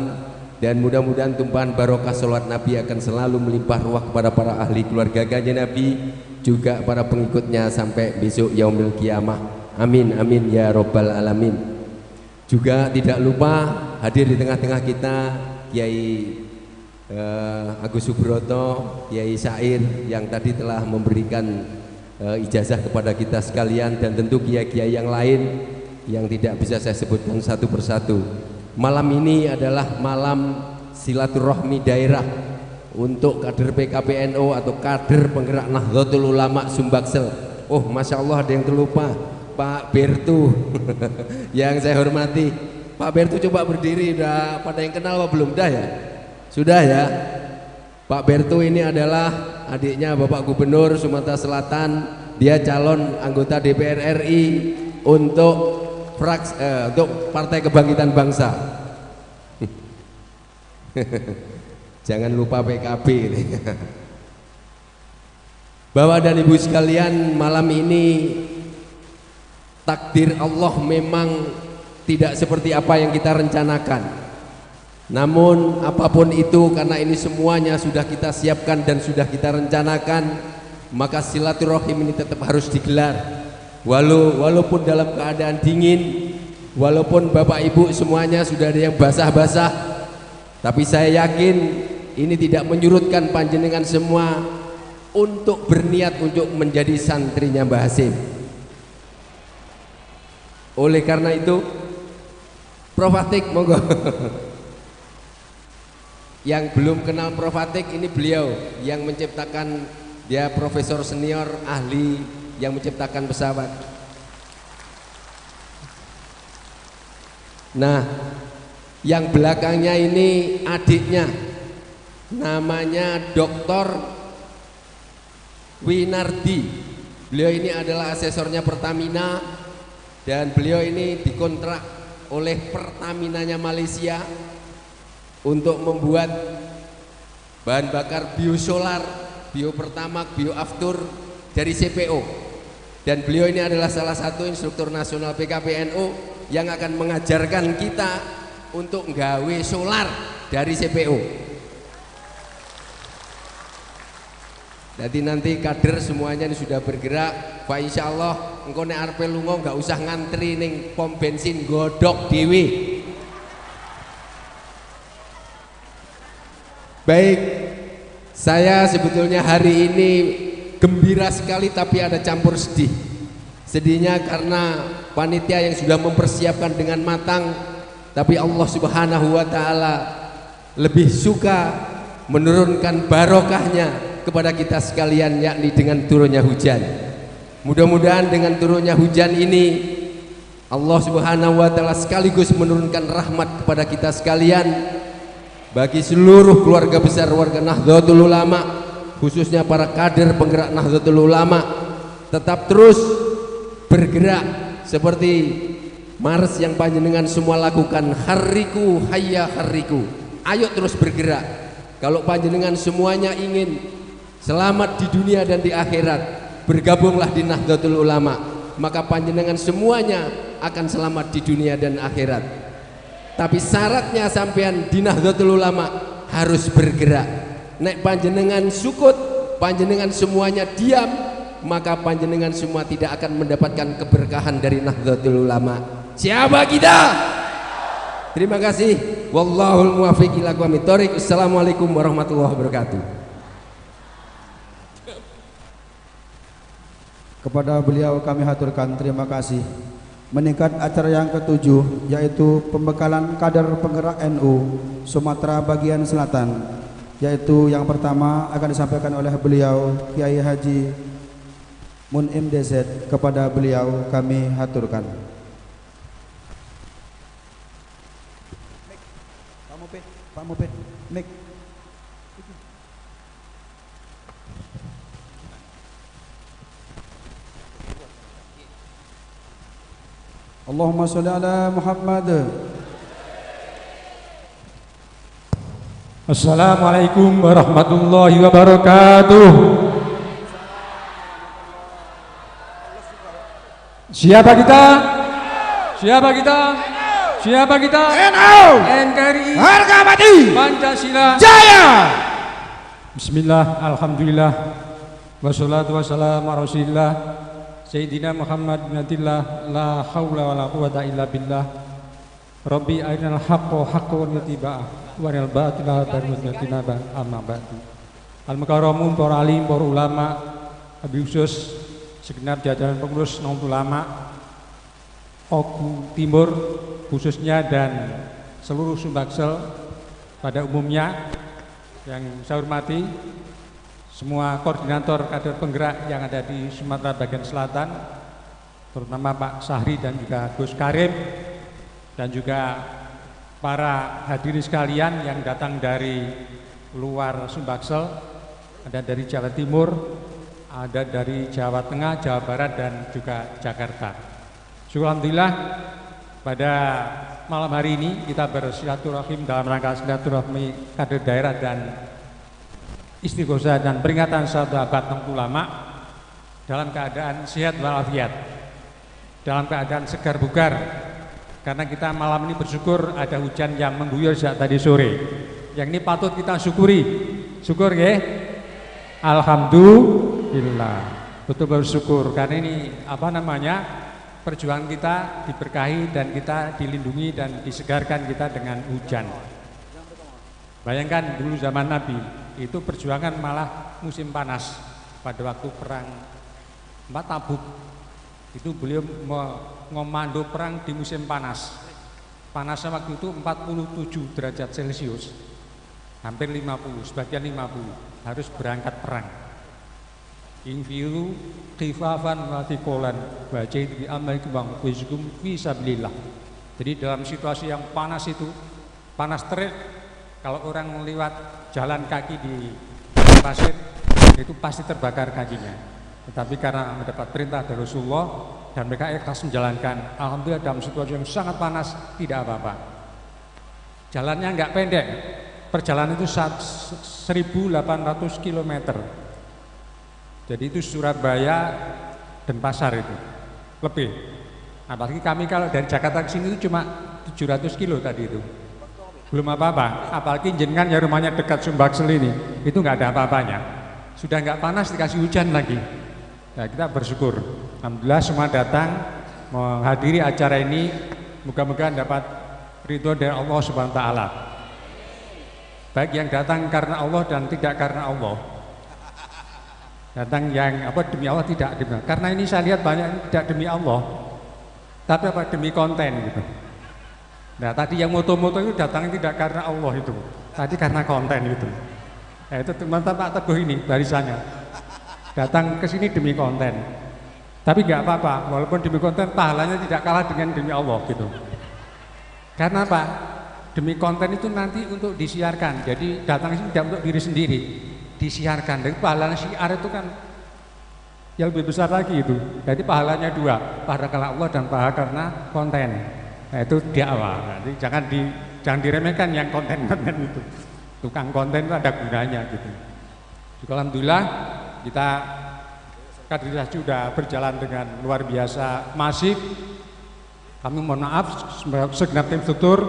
dan mudah-mudahan tumpahan barokah salawat Nabi akan selalu melimpah ruah kepada para ahli keluarga Nabi, juga para pengikutnya sampai besok yaumil kiamah. Amin amin ya robbal alamin. Juga tidak lupa hadir di tengah-tengah kita Kiai Agus Subroto, Kiai Syair yang tadi telah memberikan ijazah kepada kita sekalian, dan tentu kiai-kiai yang lain yang tidak bisa saya sebutkan satu persatu. Malam ini adalah malam silaturahmi daerah untuk kader PKPNU atau kader penggerak Nahdlatul Ulama Sumbaksel. Oh, masya Allah, ada yang terlupa, Pak Bertu yang saya hormati. Pak Bertu coba berdiri, udah pada yang kenal apa belum? Dah ya? Sudah ya? Pak Bertu ini adalah adiknya Bapak Gubernur Sumatera Selatan. Dia calon anggota DPR RI untuk Partai Kebangkitan Bangsa. Jangan lupa PKB. Bapak dan Ibu sekalian, malam ini takdir Allah memang tidak seperti apa yang kita rencanakan. Namun apapun itu, karena ini semuanya sudah kita siapkan dan sudah kita rencanakan, maka silaturahim ini tetap harus digelar. Walaupun dalam keadaan dingin, walaupun Bapak Ibu semuanya sudah ada yang basah-basah, tapi saya yakin ini tidak menyurutkan panjenengan semua untuk berniat untuk menjadi santrinya Mbah Hasim. Oleh karena itu, Prof Atik monggo. Yang belum kenal Prof Atik, ini beliau yang menciptakan, dia profesor senior ahli yang menciptakan pesawat. Nah, yang belakangnya ini adiknya, namanya Dr. Winardi. Beliau ini adalah asesornya Pertamina, dan beliau ini dikontrak oleh Pertaminanya Malaysia untuk membuat bahan bakar biosolar, biopertamak, bioaftur dari CPO. Dan beliau ini adalah salah satu instruktur nasional PKPNU yang akan mengajarkan kita untuk nggawe solar dari CPO. Jadi nanti kader semuanya ini sudah bergerak. Pak, insya Allah engko nek arep lunga nggak usah ngantri ning pom bensin godok dhewe. Baik, saya sebetulnya hari ini gembira sekali, tapi ada campur sedih. Sedihnya karena panitia yang sudah mempersiapkan dengan matang, tapi Allah Subhanahu wa taala lebih suka menurunkan barokahnya kepada kita sekalian, yakni dengan turunnya hujan. Mudah-mudahan dengan turunnya hujan ini Allah Subhanahu wa taala sekaligus menurunkan rahmat kepada kita sekalian, bagi seluruh keluarga besar warga Nahdlatul Ulama, khususnya para kader penggerak Nahdlatul Ulama, tetap terus bergerak seperti Mars yang panjenengan semua lakukan. Hariku hayya hariku, ayo terus bergerak. Kalau panjenengan semuanya ingin selamat di dunia dan di akhirat, bergabunglah di Nahdlatul Ulama, maka panjenengan semuanya akan selamat di dunia dan akhirat. Tapi syaratnya sampean di Nahdlatul Ulama harus bergerak. Nek panjenengan sukut, panjenengan semuanya diam, maka panjenengan semua tidak akan mendapatkan keberkahan dari Nahdlatul Ulama. Siapa kita? Terima kasih. Wallahul muwaffiq ila aqwamit thoriq. Assalamualaikum warahmatullahi wabarakatuh. Kepada beliau kami haturkan terima kasih. Meningkat acara yang ke-7, yaitu pembekalan kader penggerak NU Sumatera bagian Selatan, yaitu yang pertama akan disampaikan oleh beliau Kiai Haji Mun'im DZ. Kepada beliau kami haturkan. Pak Mupit, mik. Allahumma sholli ala Muhammad. Assalamualaikum warahmatullahi wabarakatuh. Siapa kita? Siapa kita? Siapa kita? NU, NKRI, harga mati, Pancasila jaya. Bismillah, alhamdulillah, wassalatu wassalamu ala rasulillah Sayyidina Muhammad bin Abdillah, la haula wa la quwata illa billah. Rabbi arinal haqqa haqqan wattiba'ah wa arinal batila batil amma ba'du. Al-Mukarramun, para alim, para ulama, habib khusus segenap jajaran pengurus Nahdlatul Ulama Oku Timur khususnya, dan seluruh Sumbaksel pada umumnya yang saya hormati, semua koordinator kader penggerak yang ada di Sumatera bagian Selatan, terutama Pak Sahri dan juga Gus Karim, dan juga para hadirin sekalian yang datang dari luar Sumbaksel, ada dari Jawa Timur, ada dari Jawa Tengah, Jawa Barat, dan juga Jakarta. Alhamdulillah, pada malam hari ini kita bersilaturahim dalam rangka silaturahmi kader daerah dan istighosah dan peringatan 1 abad Nahdlatul Ulama dalam keadaan sehat walafiat, dalam keadaan segar bugar, karena kita malam ini bersyukur ada hujan yang mengguyur sejak tadi sore. Yang ini patut kita syukuri. Syukur ya. Alhamdulillah. Betul bersyukur karena ini perjuangan kita diberkahi dan kita dilindungi dan disegarkan kita dengan hujan. Bayangkan dulu zaman Nabi itu perjuangan malah musim panas. Pada waktu perang Tabuk itu beliau mengomando perang di musim panas. Panasnya waktu itu 47 derajat Celcius, hampir 50, sebagian 50, harus berangkat perang. Infiru khifafan wa thiqalan wa jahidu bi amalikum wa anfusikum fi sabilillah. Jadi dalam situasi yang panas itu, panas terik, kalau orang lewat jalan kaki di pasir itu pasti terbakar kakinya. Tetapi karena mendapat perintah dari Rasulullah dan mereka ikhlas menjalankan, alhamdulillah dalam situasi yang sangat panas tidak apa-apa. Jalannya enggak pendek, perjalanan itu 1.800 km. Jadi itu Surabaya dan Pasar itu lebih. Apalagi kami kalau dari Jakarta ke sini itu cuma 700 kilo tadi itu, belum apa-apa. Apalagi jenengan ya rumahnya dekat Sumbaksel ini, itu nggak ada apa-apanya. Sudah nggak panas dikasih hujan lagi. Nah, kita bersyukur. Alhamdulillah semua datang menghadiri acara ini. Moga-moga dapat ridho dari Allah Subhanahu wa taala. Baik yang datang karena Allah dan tidak karena Allah. Datang yang demi Allah, tidak demi Allah. Karena ini saya lihat banyak tidak demi Allah, tapi demi konten gitu. Nah tadi yang moto-moto itu datang tidak karena Allah itu, tadi karena konten itu. Itu teman-teman Pak Teguh ini barisannya datang ke sini demi konten. Tapi nggak apa-apa, walaupun demi konten pahalanya tidak kalah dengan demi Allah gitu. Karena apa? Demi konten itu nanti untuk disiarkan. Jadi datang ke sini tidak untuk diri sendiri, disiarkan. Dan pahalanya syiar itu kan yang lebih besar lagi itu. Jadi pahalanya dua, pahala karena Allah dan pahala karena konten. Nah, itu di awal. Jadi jangan diremehkan yang konten-konten itu. Tukang konten itu ada gunanya gitu. Juga alhamdulillah kita kaderisasi sudah berjalan dengan luar biasa masif. Kami mohon maaf segenap tim struktur,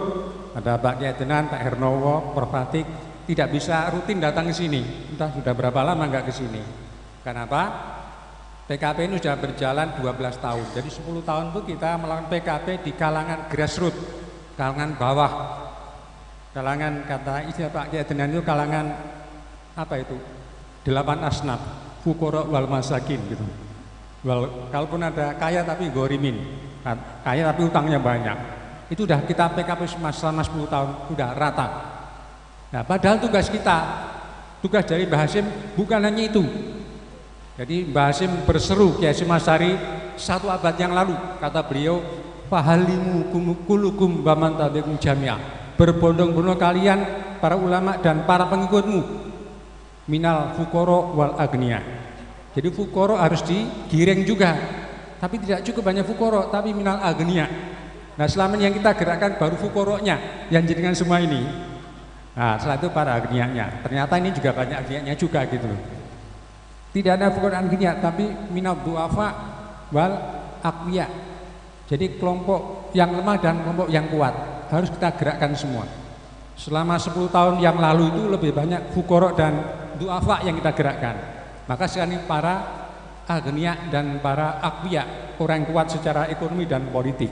ada Pak Kiai Tenan, Pak Hernowo, Prof Fatik tidak bisa rutin datang ke sini. Entah sudah berapa lama nggak ke sini. Kenapa? PKP ini sudah berjalan 12 tahun. Jadi 10 tahun itu kita melakukan PKP di kalangan grassroots, kalangan bawah. Kalangan kata istilah Pak Kiai Tenan itu kalangan apa itu? 8 asnaf, fuqara wal masakin gitu. Kalaupun ada kaya tapi gorimin, kaya tapi utangnya banyak. Itu udah kita PKP selama 10 tahun udah rata. Nah, padahal tugas kita, tugas dari Mbah Hasyim bukan hanya itu. Jadi Mbah Hasyim berseru Kiai Hasyim Asy'ari 1 abad yang lalu, kata beliau, fahalimu kulukum baman tabikum jami'ah. Berbondong-bondong kalian para ulama dan para pengikutmu minal fuqara wal agniya. Jadi fuqara harus digiring juga. Tapi tidak cukup hanya fuqara, tapi minal agniya. Nah, selama ini yang kita gerakkan baru fuqaranya yang jadikan semua ini. Nah, setelah itu para agniyanya. Ternyata ini juga banyak agniyanya juga gitu loh. Tidak ada fuqara agniya, tapi minal du'afa wal aqwiya. Jadi kelompok yang lemah dan kelompok yang kuat harus kita gerakkan semua. Selama 10 tahun yang lalu itu lebih banyak fuqara dan du'afa yang kita gerakkan. Maka sekarang ini para agniya dan para aqwiya, orang yang kuat secara ekonomi dan politik,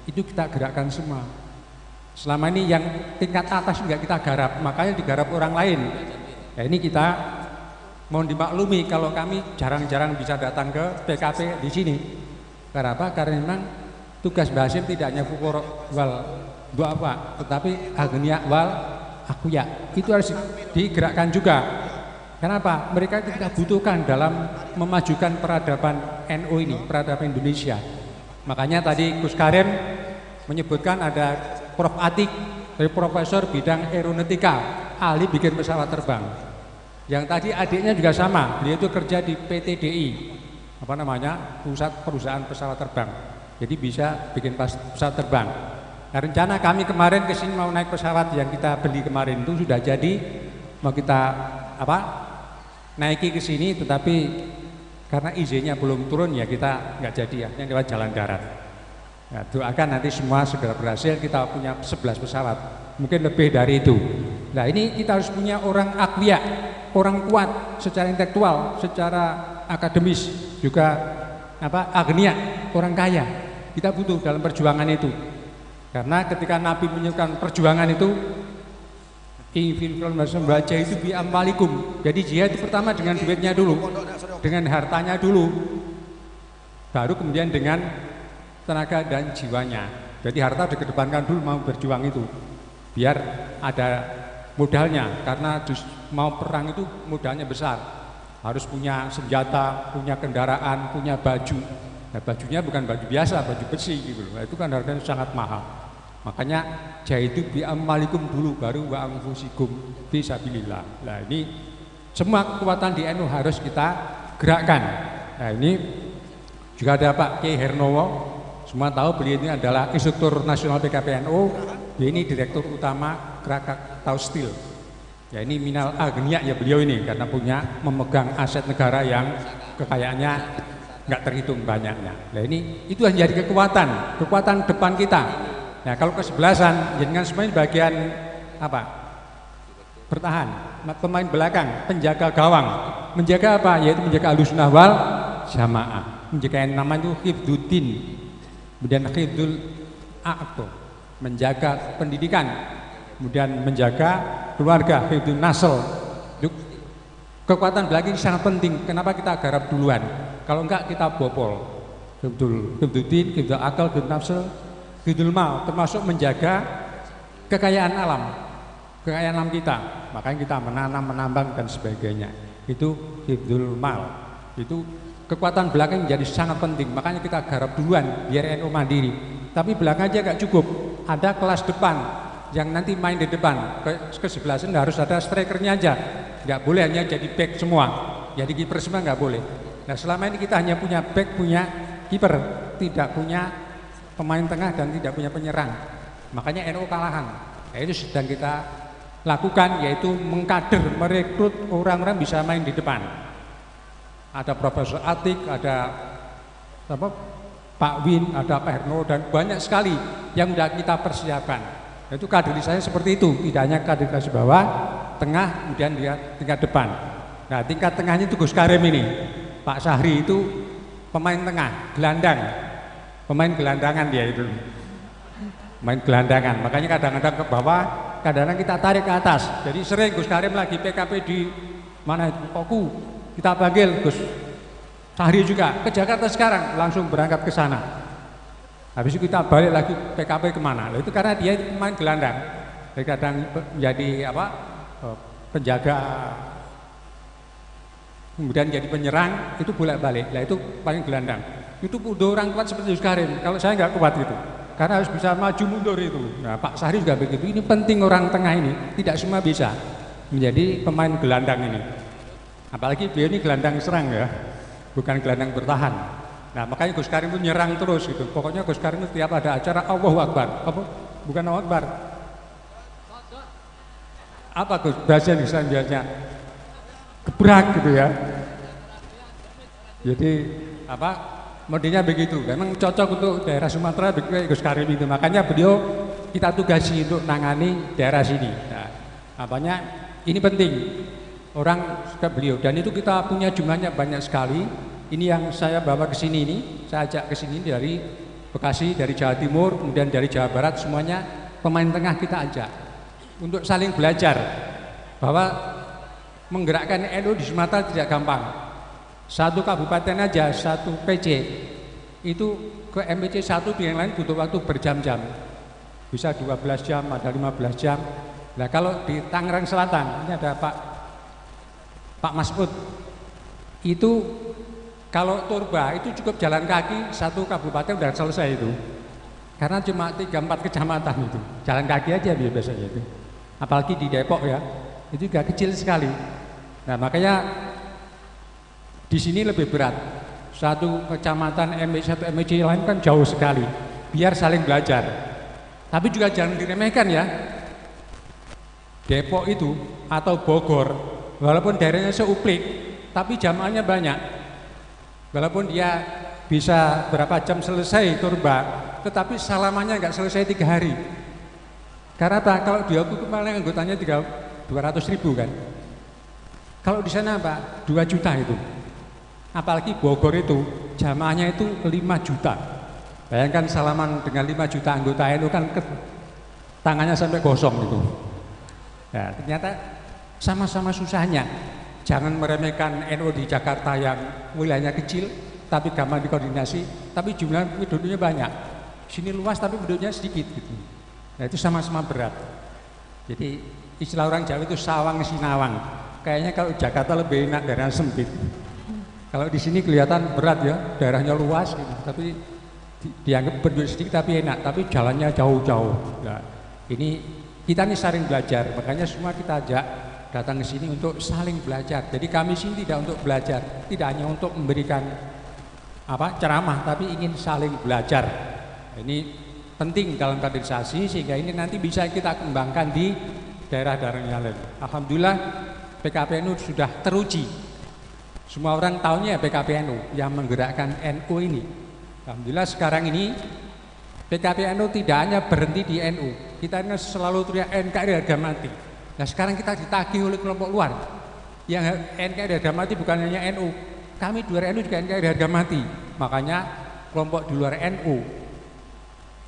itu kita gerakkan semua. Selama ini yang tingkat atas enggak kita garap, makanya digarap orang lain. Ya, ini kita mohon dimaklumi kalau kami jarang-jarang bisa datang ke PKP di sini. Karena apa? Karena memang tugas Mbah Hasyim tidak hanya fuqara wal du'afa, tetapi agniya wal aqwiya. Itu harus digerakkan juga. Kenapa? Mereka itu kita butuhkan dalam memajukan peradaban NU ini, peradaban Indonesia. Makanya tadi Gus Karim menyebutkan ada Prof Atik, dari profesor bidang aeronautika, ahli bikin pesawat terbang. Yang tadi adiknya juga sama, beliau itu kerja di PTDI, apa namanya, pusat perusahaan pesawat terbang. Jadi bisa bikin pesawat terbang. Nah, rencana kami kemarin kesini mau naik pesawat yang kita beli kemarin itu sudah jadi, mau kita naiki ke sini, tetapi karena izinnya belum turun ya kita nggak jadi ya, yang lewat jalan darat. Nah, doakan nanti semua segera berhasil, kita punya 11 pesawat, mungkin lebih dari itu. Nah, ini kita harus punya orang aqwiya, orang kuat secara intelektual, secara akademis, juga agniya, orang kaya. Kita butuh dalam perjuangan itu. Karena ketika Nabi menyebutkan perjuangan itu, baca itu bi amwalikum. Jadi jihad itu pertama dengan duitnya dulu, dengan hartanya dulu, baru kemudian dengan tenaga dan jiwanya. Jadi harta dikedepankan dulu, mau berjuang itu biar ada modalnya. Karena mau perang itu modalnya besar, harus punya senjata, punya kendaraan, punya baju. Nah, bajunya bukan baju biasa, baju besi gitu. Nah, itu kan harganya sangat mahal. Makanya jahidu bi amwalikum dulu, baru wa anfusikum fisabilillah. Nah, ini semua kekuatan di NU harus kita gerakkan. Nah, ini juga ada Pak Kiai Hernowo. Semua tahu beliau ini adalah instruktur nasional PKP NU. Dia ini direktur utama Krakatau Steel. Ya, ini minal agniya ya beliau ini, karena punya memegang aset negara yang kekayaannya nggak terhitung banyaknya. Nah, ini itu menjadi kekuatan depan kita. Nah, kalau kesebelasan, jangan semuanya bagian bertahan, pemain belakang, penjaga gawang, menjaga apa? Yaitu menjaga Ahlussunnah wal Jamaah, menjaga yang namanya itu hifdzuddin, kemudian hifdzul aqd, menjaga pendidikan, kemudian menjaga keluarga, hifdzun nasl. Kekuatan belakang sangat penting. Kenapa kita garap duluan? Kalau enggak kita bobol. Hifdzuddin, hifdzul aqd, hifdzul nasl, hifdzul mal, termasuk menjaga kekayaan alam. kekayaan alam kita, makanya kita menanam, menambang dan sebagainya. Itu hifdzul mal. Itu kekuatan belakang jadi sangat penting. Makanya kita garap duluan biar NU mandiri. Tapi belakang aja gak cukup. Ada kelas depan yang nanti main di depan. Ke sebelah sini harus ada strikernya aja. Gak boleh hanya jadi back semua. Jadi kiper semua gak boleh. Nah selama ini kita hanya punya back, punya kiper, tidak punya pemain tengah dan tidak punya penyerang. Makanya NU kalahan. Nah, itu sedang kita lakukan, yaitu mengkader, merekrut orang-orang bisa main di depan. Ada Profesor Atik, ada Pak Win, ada Pak Herno, dan banyak sekali yang sudah kita persiapkan. Itu kaderisasi seperti itu, tidak hanya kaderisasi bawah, tengah, kemudian dia tingkat depan. Nah tingkat tengahnya itu Gus Karim ini, Pak Sahri itu pemain tengah, gelandang, pemain gelandangan dia itu, main gelandangan. Makanya kadang-kadang ke bawah, kadang-kadang kita tarik ke atas. Jadi sering Gus Karim lagi PKP di mana itu, Koku, kita panggil Gus Sahri juga ke Jakarta sekarang, langsung berangkat ke sana. Habis itu kita balik lagi PKP kemana? Itu karena dia main gelandang. Jadi kadang menjadi penjaga, kemudian jadi penyerang, itu bolak-balik. Nah itu paling gelandang. Itu udah orang kuat seperti Gus Karim. Kalau saya nggak kuat itu, karena harus bisa maju mundur itu. Nah Pak Sahri juga begitu. Ini penting orang tengah ini, tidak semua bisa menjadi pemain gelandang ini. Apalagi beliau ini gelandang serang ya, bukan gelandang bertahan. Nah makanya Gus Karim itu nyerang terus gitu. Pokoknya Gus Karim itu tiap ada acara Allahu Akbar. Apa? Bukan Allahu Akbar. Apa Gus? Bahasa biasanya gebrak gitu ya. Jadi apa? Modelnya begitu. Memang cocok untuk daerah Sumatera Gus Karim itu. Makanya beliau kita tugasi untuk nangani daerah sini. Nah, apanya ini penting. Orang suka beliau dan itu kita punya jumlahnya banyak sekali. Ini yang saya bawa ke sini ini, saya ajak ke sini dari Bekasi, dari Jawa Timur, kemudian dari Jawa Barat, semuanya pemain tengah kita ajak untuk saling belajar bahwa menggerakkan NU di Sumatera tidak gampang. Satu kabupaten aja, satu PC itu ke MPC satu di yang lain butuh waktu berjam-jam, bisa 12 jam, ada 15 jam. Nah kalau di Tangerang Selatan ini ada Pak Masud, itu kalau Turba itu cukup jalan kaki satu kabupaten udah selesai itu, karena cuma 3-4 kecamatan itu, jalan kaki aja biasanya itu. Apalagi di Depok ya, itu juga kecil sekali. Nah makanya di sini lebih berat. Satu kecamatan satu MPC lain kan jauh sekali, biar saling belajar. Tapi juga jangan diremehkan ya. Depok itu atau Bogor, walaupun daerahnya seuplik, tapi jamaahnya banyak. Walaupun dia bisa berapa jam selesai Turba, tetapi salamannya nggak selesai 3 hari. Karena apa? Kalau dia kemarin anggotanya 200.000 kan. Kalau di sana Pak 2 juta itu. Apalagi Bogor itu jamaahnya itu 5 juta. Bayangkan salaman dengan 5 juta anggota NU kan tangannya sampai gosong itu. Nah, ternyata sama-sama susahnya. Jangan meremehkan NU di Jakarta yang wilayahnya kecil, tapi gampang dikoordinasi, tapi jumlah penduduknya banyak. Sini luas tapi penduduknya sedikit gitu. Nah itu sama-sama berat. Jadi istilah orang Jawa itu sawang sinawang. Kayaknya kalau Jakarta lebih enak daerah sempit. Kalau di sini kelihatan berat ya, daerahnya luas gitu, tapi dianggap penduduk sedikit tapi enak, tapi jalannya jauh-jauh. Nah, ini kita nih saling belajar, makanya semua kita ajak datang ke sini untuk saling belajar. Jadi kami sini tidak untuk belajar, tidak hanya untuk memberikan ceramah, tapi ingin saling belajar. Ini penting dalam kaderisasi sehingga ini nanti bisa kita kembangkan di daerah-daerah yang lain. Alhamdulillah PKPNU sudah teruji. Semua orang tahunya PKPNU yang menggerakkan NU ini. Alhamdulillah sekarang ini PKPNU tidak hanya berhenti di NU. Kita ini selalu teriak NKRI harga mati. Nah sekarang kita ditagih oleh kelompok luar yang NKRI harga mati bukan hanya NU, kami di luar NU juga NKRI harga mati. Makanya kelompok di luar NU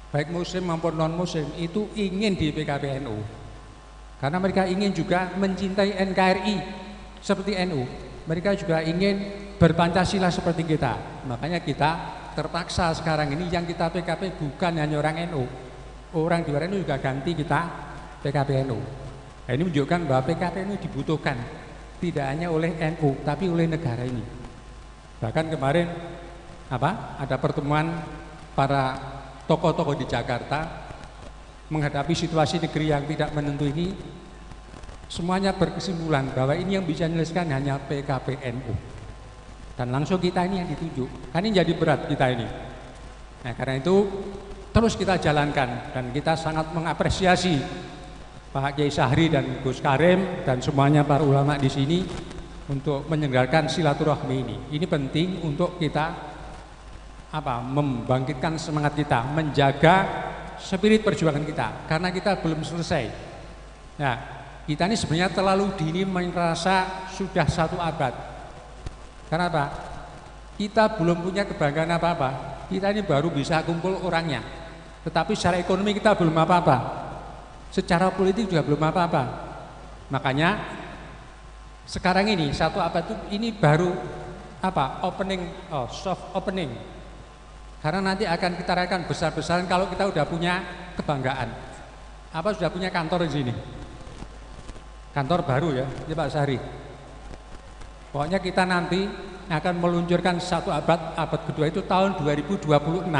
baik muslim maupun non muslim itu ingin di PKPNU karena mereka ingin juga mencintai NKRI seperti NU. Mereka juga ingin berpancasila seperti kita. Makanya kita terpaksa sekarang ini yang kita PKP bukan hanya orang NU, orang di luar NU juga ganti kita PKPNU. Nah, ini menunjukkan bahwa PKP ini dibutuhkan tidak hanya oleh NU tapi oleh negara ini. Bahkan kemarin ada pertemuan para tokoh-tokoh di Jakarta menghadapi situasi negeri yang tidak menentu ini, semuanya berkesimpulan bahwa ini yang bisa menyelesaikan hanya PKP NU. Dan langsung kita ini yang ditunjuk. Kan ini jadi berat kita ini. Nah, karena itu terus kita jalankan dan kita sangat mengapresiasi Pak Kiai Sahri dan Gus Karim dan semuanya para ulama di sini untuk menyelenggarakan silaturahmi ini. Ini penting untuk kita membangkitkan semangat kita, menjaga spirit perjuangan kita karena kita belum selesai. Nah, kita ini sebenarnya terlalu dini merasa sudah 1 abad. Karena apa? Kita belum punya kebanggaan apa-apa. Kita ini baru bisa kumpul orangnya. Tetapi secara ekonomi kita belum apa-apa. Secara politik juga belum apa-apa. Makanya sekarang ini 1 abad itu ini baru soft opening. Karena nanti akan kita rayakan besar-besaran kalau kita udah punya kebanggaan. Sudah punya kantor di sini. Kantor baru ya Pak Sahri. Pokoknya kita nanti akan meluncurkan 1 abad kedua itu tahun 2026.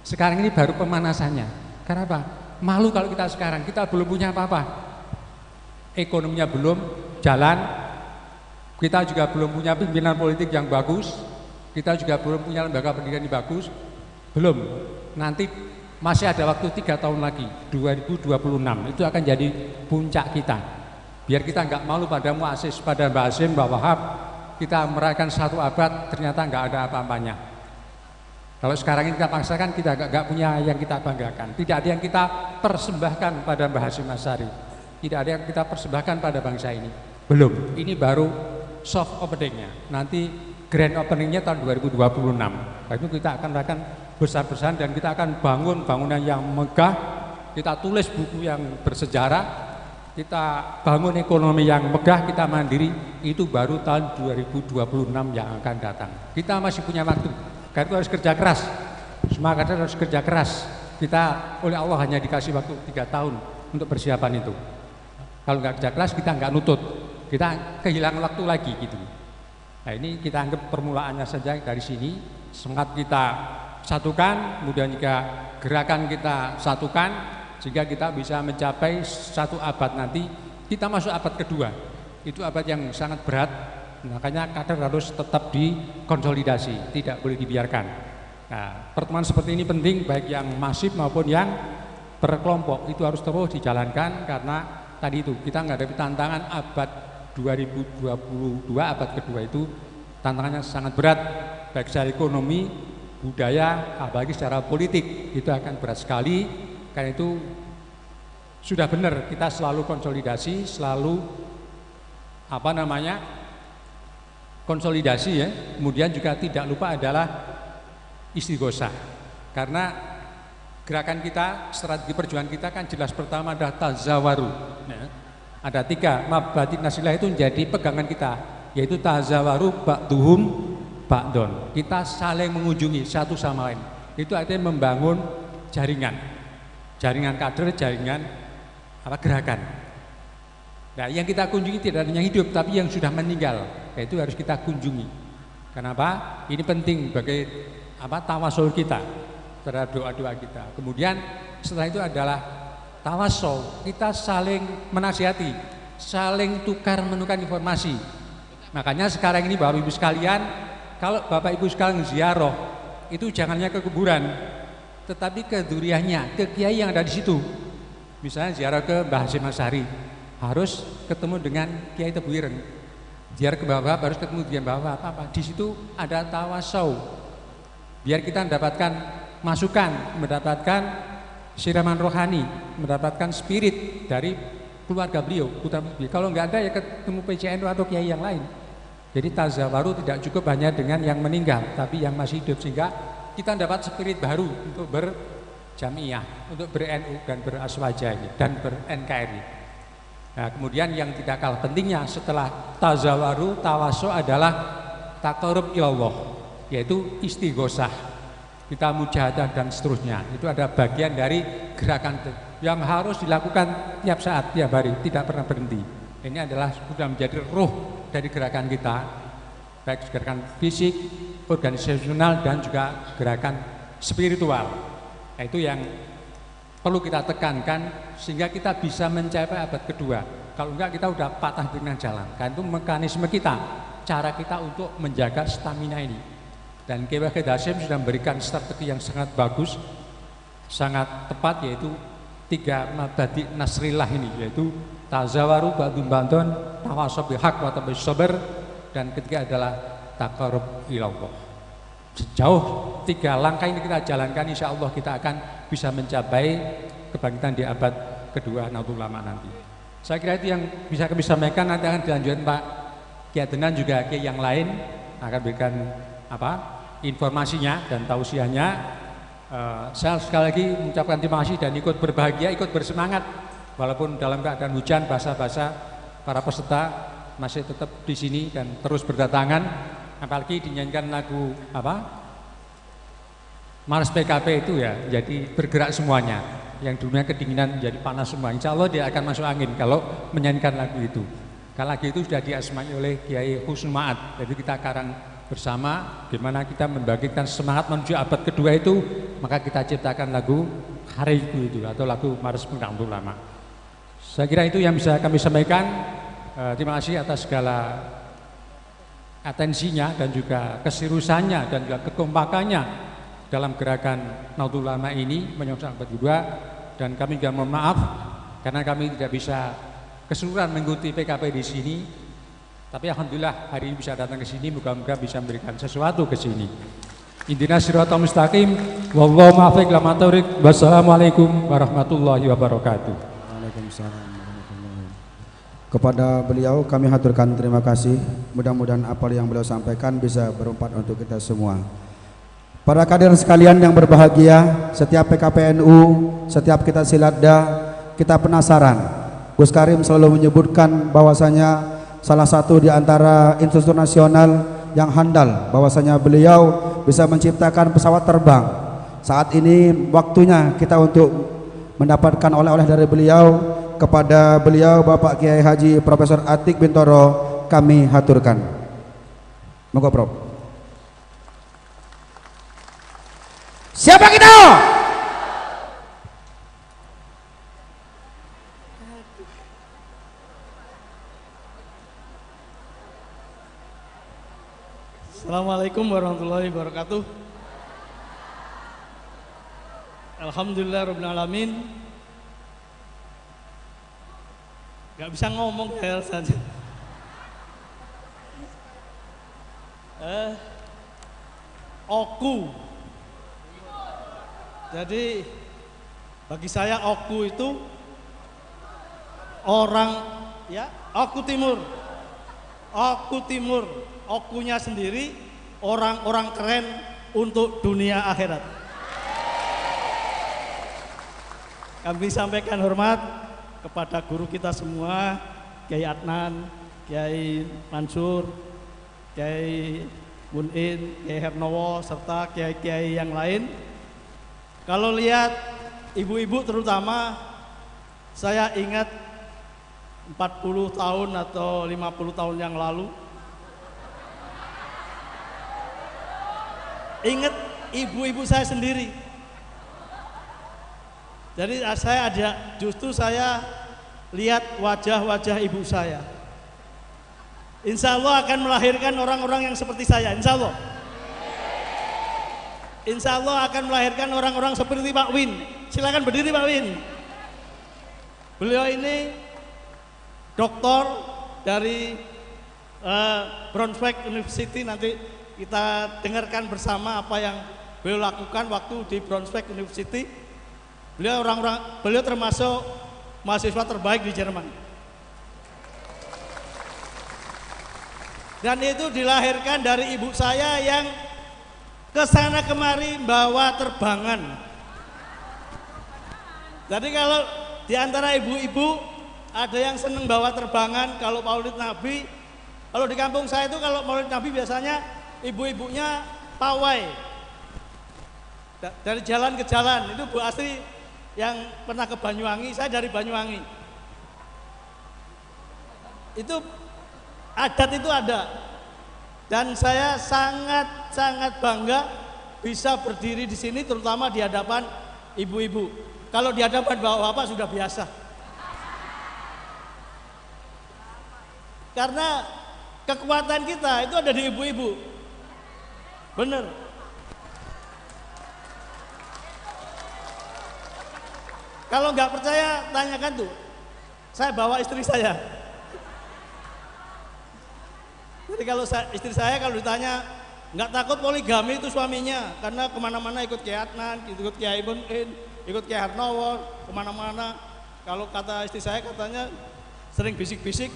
Sekarang ini baru pemanasannya. Karena apa? Malu kalau kita sekarang, kita belum punya apa-apa. Ekonominya belum jalan, kita juga belum punya pimpinan politik yang bagus, kita juga belum punya lembaga pendidikan yang bagus, belum. Nanti masih ada waktu 3 tahun lagi, 2026 itu akan jadi puncak kita. Biar kita nggak malu pada muassis, pada Mbak Hasim, Mbak Wahab, kita merayakan 1 abad ternyata nggak ada apa-apanya. Kalau sekarang ini kita paksakan, kita nggak punya yang kita banggakan. Tidak ada yang kita persembahkan pada Mbak Hasim Asy'ari. Tidak ada yang kita persembahkan pada bangsa ini. Belum. Ini baru soft openingnya. Nanti grand openingnya tahun 2026. Nah, itu kita akan merayakan besar-besaran dan kita akan bangun bangunan yang megah. Kita tulis buku yang bersejarah. Kita bangun ekonomi yang megah, kita mandiri, itu baru tahun 2026 yang akan datang. Kita masih punya waktu, karena itu harus kerja keras. Semua kader harus kerja keras. Kita oleh Allah hanya dikasih waktu 3 tahun untuk persiapan itu. Kalau nggak kerja keras, kita nggak nutut, kita kehilangan waktu lagi gitu. Nah, ini kita anggap permulaannya saja dari sini. Semangat kita satukan, kemudian juga gerakan kita satukan, sehingga kita bisa mencapai 1 abad nanti. Kita masuk abad kedua, itu abad yang sangat berat. Makanya kader harus tetap dikonsolidasi, tidak boleh dibiarkan. Nah, pertemuan seperti ini penting, baik yang masif maupun yang berkelompok, itu harus terus dijalankan. Karena tadi itu kita menghadapi tantangan abad 2022, abad kedua itu tantangannya sangat berat, baik secara ekonomi, budaya, apalagi secara politik, itu akan berat sekali. Karena itu sudah benar kita selalu konsolidasi, selalu konsolidasi ya. Kemudian juga tidak lupa adalah istighosah. Karena gerakan kita, strategi perjuangan kita kan jelas, pertama adalah tazawaru. Ya. Ada 3 mabadi nasilah itu menjadi pegangan kita, yaitu tazawaru ba'duhum ba'don. Kita saling mengunjungi satu sama lain. Itu artinya membangun jaringan kader, jaringan gerakan. Nah, yang kita kunjungi tidak hanya hidup, tapi yang sudah meninggal, itu harus kita kunjungi. Kenapa? Ini penting bagi tawasul kita, terhadap doa-doa kita. Kemudian setelah itu adalah tawasul, kita saling menasihati, saling menukar informasi. Makanya sekarang ini Bapak Ibu sekalian, kalau Bapak Ibu sekalian ziarah, itu jangannya ke kuburan, tetapi ke duriahnya, ke kiai yang ada di situ. Misalnya ziarah ke Mbah Hasim Asy'ari, harus ketemu dengan Kiai Tebu Ireng. Ziarah ke Bapak harus ketemu dengan Bapak. Di situ ada tawasul. Biar kita mendapatkan masukan, mendapatkan siraman rohani, mendapatkan spirit dari keluarga beliau, putra beliau. Kalau nggak ada ya ketemu PCNU atau kiai yang lain. Jadi tazawaru tidak cukup hanya dengan yang meninggal, tapi yang masih hidup, sehingga kita dapat spirit baru untuk berjamiah, untuk ber-NU dan ber-Aswaja dan ber-NKRI. Nah, kemudian yang tidak kalah pentingnya setelah tazawaru, tawasul adalah taqarrub ilallah, yaitu istighosah. Kita mujahadah dan seterusnya. Itu ada bagian dari gerakan yang harus dilakukan tiap saat, tiap hari, tidak pernah berhenti. Ini adalah sudah menjadi ruh dari gerakan kita, baik gerakan fisik, organisasional, dan juga gerakan spiritual. Itu yang perlu kita tekankan sehingga kita bisa mencapai abad kedua. Kalau enggak kita udah patah di tengah jalan. Kan itu mekanisme kita, cara kita untuk menjaga stamina ini. Dan Kiai Wahid Hasyim sudah memberikan strategi yang sangat bagus, sangat tepat, yaitu 3 mabadi nasrillah ini, yaitu tazawaru ba'dun ba'dun, tawasaw bil haq wa tabi'is sabr, dan ketiga adalah taqarrub ilallah. Sejauh 3 langkah ini kita jalankan, insya Allah kita akan bisa mencapai kebangkitan di abad kedua Nahdlatul Ulama nanti. Saya kira itu yang bisa kami sampaikan. Nanti akan dilanjutkan Pak Kiai Adnan, juga Kiai yang lain akan berikan informasinya dan tausiahnya. Saya sekali lagi mengucapkan terima kasih dan ikut berbahagia, ikut bersemangat walaupun dalam keadaan hujan basah-basah. Para peserta masih tetap di sini dan terus berdatangan, apalagi dinyanyikan lagu Mars PKP itu ya, jadi bergerak semuanya. Yang dunia kedinginan jadi panas semua. Insya Allah dia akan masuk angin kalau menyanyikan lagu itu. Kalau lagu itu sudah diasmai oleh Kiai Husnul Ma'ad. Jadi kita akan bersama gimana kita membangkitkan semangat menuju abad kedua itu, maka kita ciptakan lagu Hariku itu atau lagu Mars Nahdlatul Ulama. Saya kira itu yang bisa kami sampaikan. Terima kasih atas segala atensinya dan juga keseriusannya dan juga kekompakannya dalam gerakan Nahdlatul Ulama ini menyongsong abad kedua. Dan kami juga mohon maaf karena kami tidak bisa keseluruhan mengikuti PKP di sini. Tapi alhamdulillah hari ini bisa datang ke sini, moga-moga bisa memberikan sesuatu ke sini. Intinas siratal mustaqim, wallahu muwaffiq ila aqwamit thoriq. Wassalamualaikum warahmatullahi wabarakatuh. Waalaikumsalam warahmatullahi wabarakatuh. Kepada beliau kami haturkan terima kasih. Mudah-mudahan apa yang beliau sampaikan bisa bermanfaat untuk kita semua. Para kader sekalian yang berbahagia, setiap PKPNU, setiap kita silatda, kita penasaran. Gus Karim selalu menyebutkan bahwasanya salah satu di antara institusi nasional yang handal, bahwasanya beliau bisa menciptakan pesawat terbang. Saat ini waktunya kita untuk mendapatkan oleh-oleh dari beliau. Kepada beliau Bapak Kiai Haji Profesor Atik Bintoro kami haturkan. Monggo Prof. Siapa kita? Assalamualaikum warahmatullahi wabarakatuh. Alhamdulillah rabbil alamin. Gak bisa ngomong ya saja. Oku. Jadi bagi saya Oku itu orang ya, Oku Timur. Oku Timur. Okunya sendiri orang-orang keren untuk dunia akhirat. Kami sampaikan hormat kepada guru kita semua, Kiai Adnan, Kiai Mansur, Kiai Munin, Kiai Hernowo, serta kiai-kiai yang lain. Kalau lihat ibu-ibu terutama, saya ingat 40 tahun atau 50 tahun yang lalu, ingat ibu-ibu saya sendiri. Jadi justru saya lihat wajah-wajah ibu saya. Insya Allah akan melahirkan orang-orang yang seperti saya, insya Allah. Insya Allah akan melahirkan orang-orang seperti Pak Win. Silakan berdiri Pak Win. Beliau ini doktor dari Braunschweig University. Nanti kita dengarkan bersama apa yang beliau lakukan waktu di Braunschweig University. Beliau termasuk mahasiswa terbaik di Jerman. Dan itu dilahirkan dari ibu saya yang kesana kemari bawa terbangan. Jadi kalau di antara ibu-ibu ada yang seneng bawa terbangan, kalau Maulid Nabi, kalau di kampung saya itu kalau Maulid Nabi biasanya ibu-ibunya pawai dari jalan ke jalan. Itu Bu Asri yang pernah ke Banyuwangi, saya dari Banyuwangi. Itu adat itu ada. Dan saya sangat bangga bisa berdiri di sini, terutama di hadapan ibu-ibu. Kalau di hadapan bapak-bapak sudah biasa. Karena kekuatan kita itu ada di ibu-ibu. Bener. Kalau nggak percaya, tanyakan tuh. Saya bawa istri saya. Jadi kalau istri saya kalau ditanya, nggak takut poligami itu suaminya, karena kemana-mana ikut Kiai Adnan, ikut Kiai Munin, ikut Kiai Harnowo, kemana-mana. Kalau kata istri saya katanya sering bisik-bisik,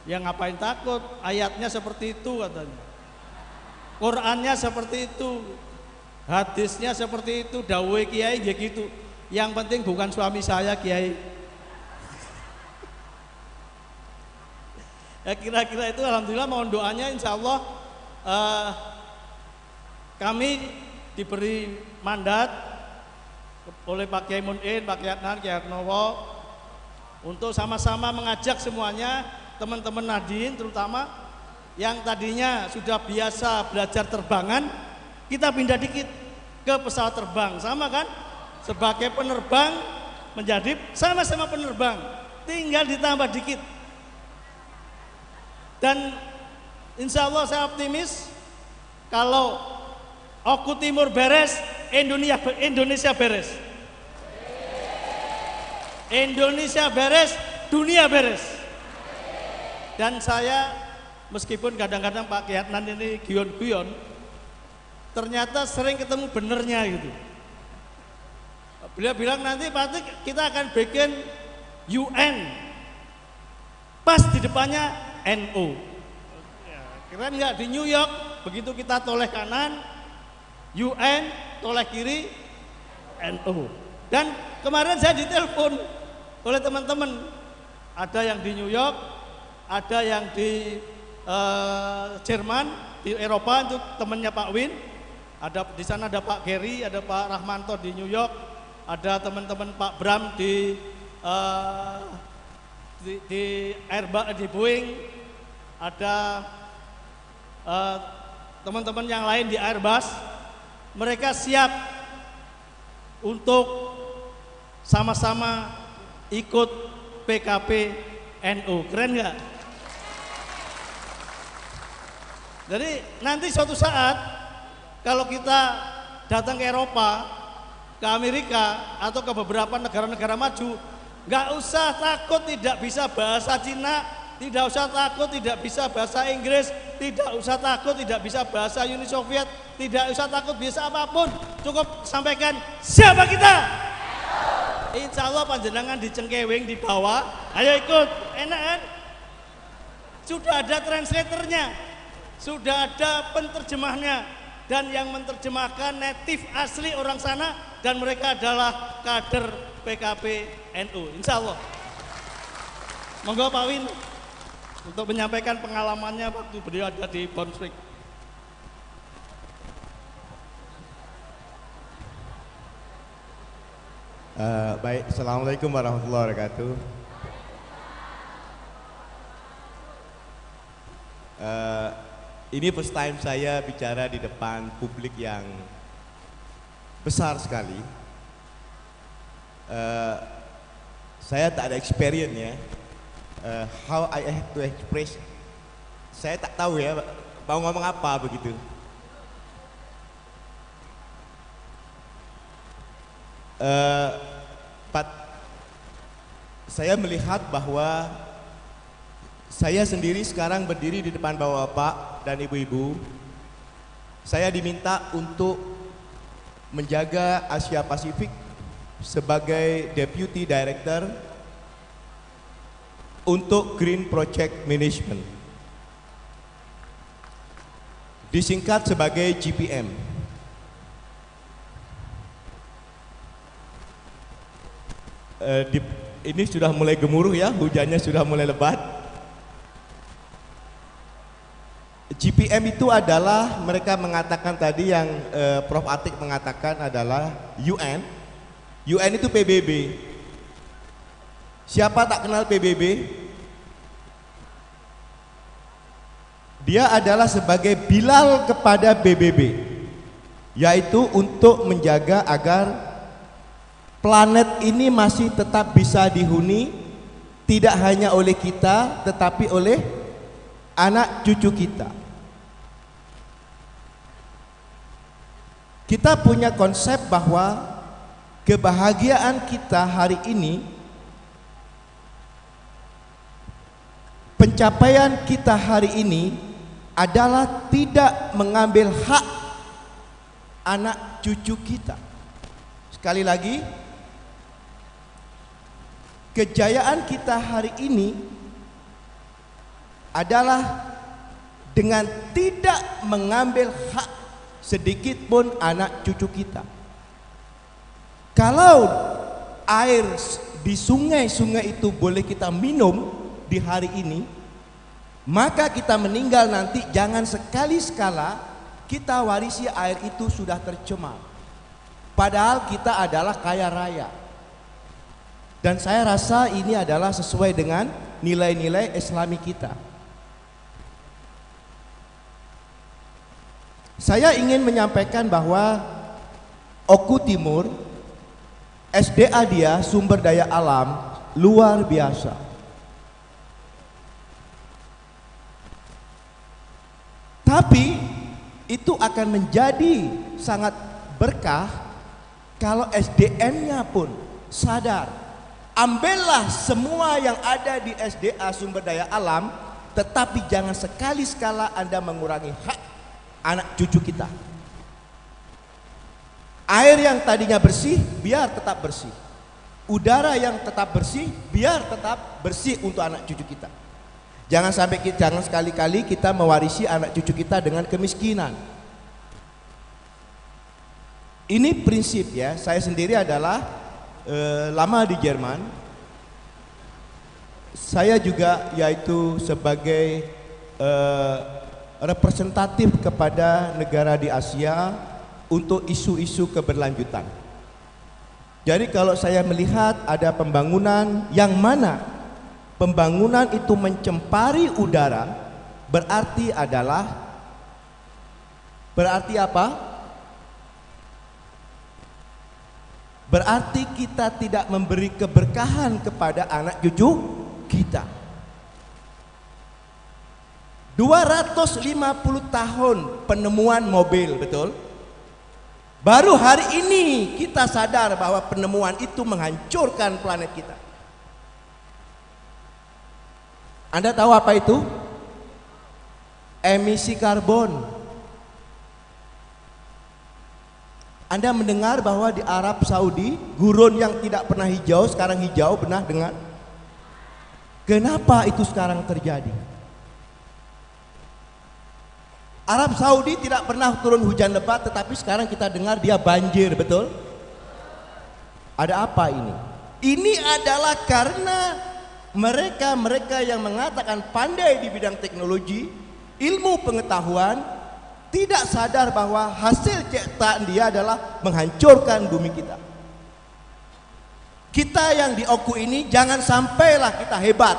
ya ngapain takut? Ayatnya seperti itu katanya, Qurannya seperti itu, hadisnya seperti itu, dawuh Kiai ya gitu. Yang penting bukan suami saya Kiai. Ya kira-kira itu, alhamdulillah mohon doanya, insya Allah kami diberi mandat oleh Pak Kiai Munin, Pak Kiai Adnan, Kiai Harnowo untuk sama-sama mengajak semuanya, teman-teman Nadin terutama yang tadinya sudah biasa belajar terbangan, kita pindah dikit ke pesawat terbang, sama kan? Sebagai penerbang menjadi sama-sama penerbang, tinggal ditambah dikit. Dan insya Allah saya optimis kalau Oku Timur beres, Indonesia beres. Indonesia beres, dunia beres. Dan saya meskipun kadang-kadang Pak Kiai Adnan ini guyon-guyon, ternyata sering ketemu benernya gitu. Beliau bilang nanti Pak kita akan bikin UN, pas di depannya NU. Keren nggak? Di New York begitu kita toleh kanan UN, toleh kiri NU. Dan kemarin saya ditelepon oleh teman-teman, ada yang di New York, ada yang di Jerman, di Eropa, itu temannya Pak Win. Ada di sana ada Pak Gary, ada Pak Rahmanto di New York, ada teman-teman Pak Bram di Airbus, di Boeing, ada teman-teman yang lain di Airbus. Mereka siap untuk sama-sama ikut PKP NU. Keren nggak? Jadi nanti suatu saat kalau kita datang ke Eropa, ke Amerika atau ke beberapa negara-negara maju, nggak usah takut tidak bisa bahasa Cina, tidak usah takut tidak bisa bahasa Inggris, tidak usah takut tidak bisa bahasa Uni Soviet, tidak usah takut bisa apapun, cukup sampaikan siapa kita. Insya Allah panjenengan di cengkewing di bawah, ayo ikut, enak kan? Sudah ada translatornya, sudah ada penterjemahnya, dan yang menerjemahkan native asli orang sana, dan mereka adalah kader PKP NU, insya Allah. Monggo Pak Win untuk menyampaikan pengalamannya waktu beliau ada di Brunswick. Baik, Assalamualaikum warahmatullahi wabarakatuh. Ini first time saya bicara di depan publik yang besar sekali. Saya tak ada experience ya. How I have to express. Saya tak tahu ya mau ngomong apa begitu. Saya melihat bahwa saya sendiri sekarang berdiri di depan bapak-bapak dan ibu-ibu. Saya diminta untuk menjaga Asia Pasifik sebagai Deputy Director untuk Green Project Management, disingkat sebagai GPM. Ini sudah mulai gemuruh ya, hujannya sudah mulai lebat. GPM itu adalah, mereka mengatakan tadi yang Prof. Atik mengatakan adalah UN. UN itu PBB. Siapa tak kenal PBB? Dia adalah sebagai Bilal kepada PBB, yaitu untuk menjaga agar planet ini masih tetap bisa dihuni, tidak hanya oleh kita tetapi oleh anak cucu kita. Kita punya konsep bahwa kebahagiaan kita hari ini, pencapaian kita hari ini adalah tidak mengambil hak anak cucu kita. Sekali lagi, kejayaan kita hari ini adalah dengan tidak mengambil hak sedikit pun anak cucu kita. Kalau air di sungai-sungai itu boleh kita minum di hari ini, maka kita meninggal nanti jangan sekali-sekala kita warisi air itu sudah tercemar. Padahal kita adalah kaya raya. Dan saya rasa ini adalah sesuai dengan nilai-nilai Islami kita. Saya ingin menyampaikan bahwa Oku Timur, SDA dia sumber daya alam luar biasa. Tapi itu akan menjadi sangat berkah kalau SDM-nya pun sadar. Ambillah semua yang ada di SDA sumber daya alam, tetapi jangan sekali-sekala Anda mengurangi hak anak cucu kita. Air yang tadinya bersih biar tetap bersih. Udara yang tetap bersih biar tetap bersih untuk anak cucu kita. Jangan sekali-kali kita mewarisi anak cucu kita dengan kemiskinan. Ini prinsip ya. Saya sendiri adalah lama di Jerman. Saya juga yaitu sebagai representatif kepada negara di Asia untuk isu-isu keberlanjutan. Jadi kalau saya melihat ada pembangunan yang mana pembangunan itu mencemari udara, berarti apa? Berarti kita tidak memberi keberkahan kepada anak cucu kita. 250 tahun penemuan mobil, betul? Baru hari ini kita sadar bahwa penemuan itu menghancurkan planet kita. Anda tahu apa itu? Emisi karbon. Anda mendengar bahwa di Arab Saudi gurun yang tidak pernah hijau sekarang hijau, pernah dengar? Kenapa itu sekarang terjadi? Arab Saudi tidak pernah turun hujan lebat, tetapi sekarang kita dengar dia banjir, betul? Ada apa ini? Ini adalah karena mereka yang mengatakan pandai di bidang teknologi, ilmu pengetahuan, tidak sadar bahwa hasil ciptaan dia adalah menghancurkan bumi kita. Kita yang di Oku ini jangan sampailah kita hebat.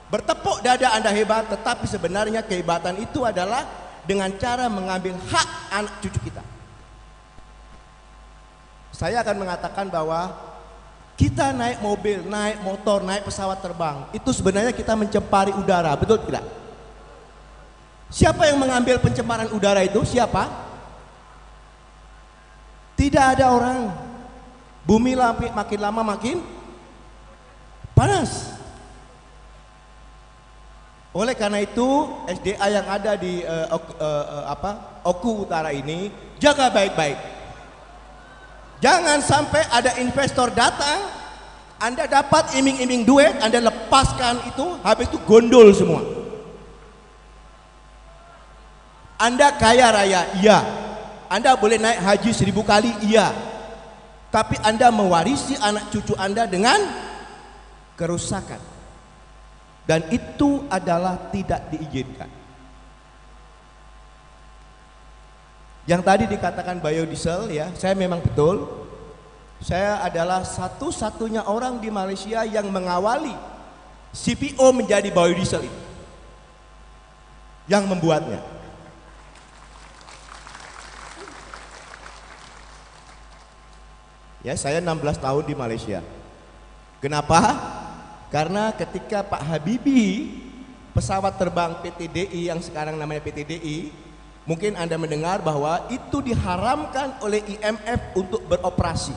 Bertepuk dada Anda hebat, tetapi sebenarnya kehebatan itu adalah dengan cara mengambil hak anak cucu kita. Saya akan mengatakan bahwa kita naik mobil, naik motor, naik pesawat terbang, itu sebenarnya kita mencemari udara, betul tidak? Siapa yang mengambil pencemaran udara itu? Siapa? Tidak ada orang. Bumi makin lama makin panas. Oleh karena itu SDA yang ada di Oku Utara ini jaga baik-baik. Jangan sampai ada investor datang, Anda dapat iming-iming duit, Anda lepaskan itu, habis itu gondol semua. Anda kaya raya, iya. Anda boleh naik haji 1000 kali, iya. Tapi Anda mewarisi anak cucu Anda dengan kerusakan. Dan itu adalah tidak diizinkan. Yang tadi dikatakan biodiesel ya, saya memang betul. Saya adalah satu-satunya orang di Malaysia yang mengawali CPO menjadi biodiesel itu, yang membuatnya. Ya, saya 16 tahun di Malaysia. Kenapa? Karena ketika Pak Habibie, pesawat terbang PTDI yang sekarang namanya PTDI, mungkin Anda mendengar bahwa itu diharamkan oleh IMF untuk beroperasi.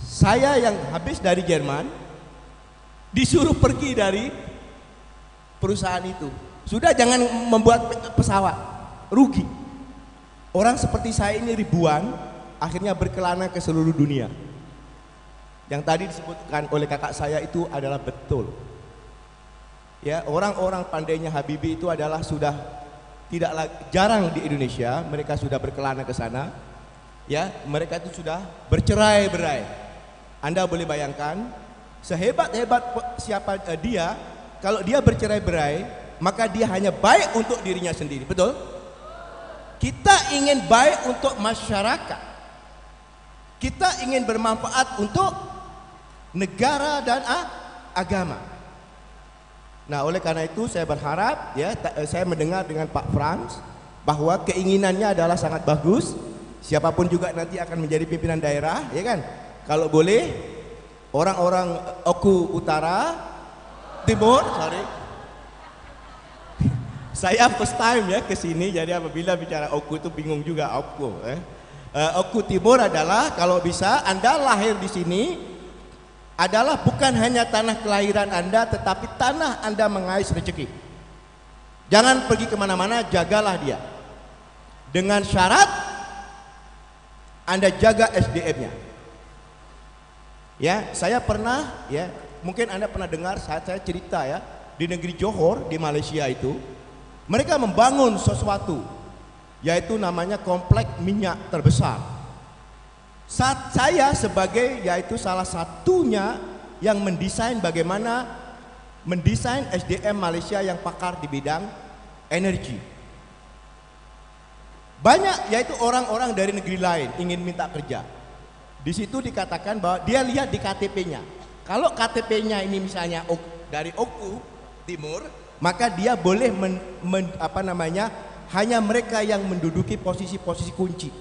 Saya yang habis dari Jerman disuruh pergi dari perusahaan itu. Sudah, jangan membuat pesawat, rugi. Orang seperti saya ini ribuan akhirnya berkelana ke seluruh dunia. Yang tadi disebutkan oleh kakak saya itu adalah betul. Ya, orang-orang pandainya Habibie itu adalah sudah jarang di Indonesia, mereka sudah berkelana ke sana. Ya, mereka itu sudah bercerai-berai. Anda boleh bayangkan, sehebat-hebat siapa dia, kalau dia bercerai-berai, maka dia hanya baik untuk dirinya sendiri, betul? Kita ingin baik untuk masyarakat. Kita ingin bermanfaat untuk negara dan agama. Nah, oleh karena itu saya berharap, ya, saya mendengar dengan Pak Frans bahwa keinginannya adalah sangat bagus. Siapapun juga nanti akan menjadi pimpinan daerah, ya kan? Kalau boleh, orang-orang Oku Utara, Timur, saya first time ya ke sini, jadi apabila bicara Oku itu bingung juga Oku. Oku Timur adalah, kalau bisa Anda lahir di sini adalah bukan hanya tanah kelahiran Anda, tetapi tanah Anda mengais rezeki. Jangan pergi kemana-mana, jagalah dia. Dengan syarat Anda jaga SDM-nya. Ya, saya pernah, ya, mungkin Anda pernah dengar saat saya cerita ya, di negeri Johor di Malaysia itu, mereka membangun sesuatu, yaitu namanya komplek minyak terbesar. Saat saya sebagai, yaitu salah satunya yang mendesain bagaimana mendesain SDM Malaysia yang pakar di bidang energi. Banyak, yaitu orang-orang dari negeri lain ingin minta kerja. Di situ dikatakan bahwa dia lihat di KTP-nya. Kalau KTP-nya ini misalnya dari Oku Timur, maka dia boleh hanya mereka yang menduduki posisi-posisi kunci.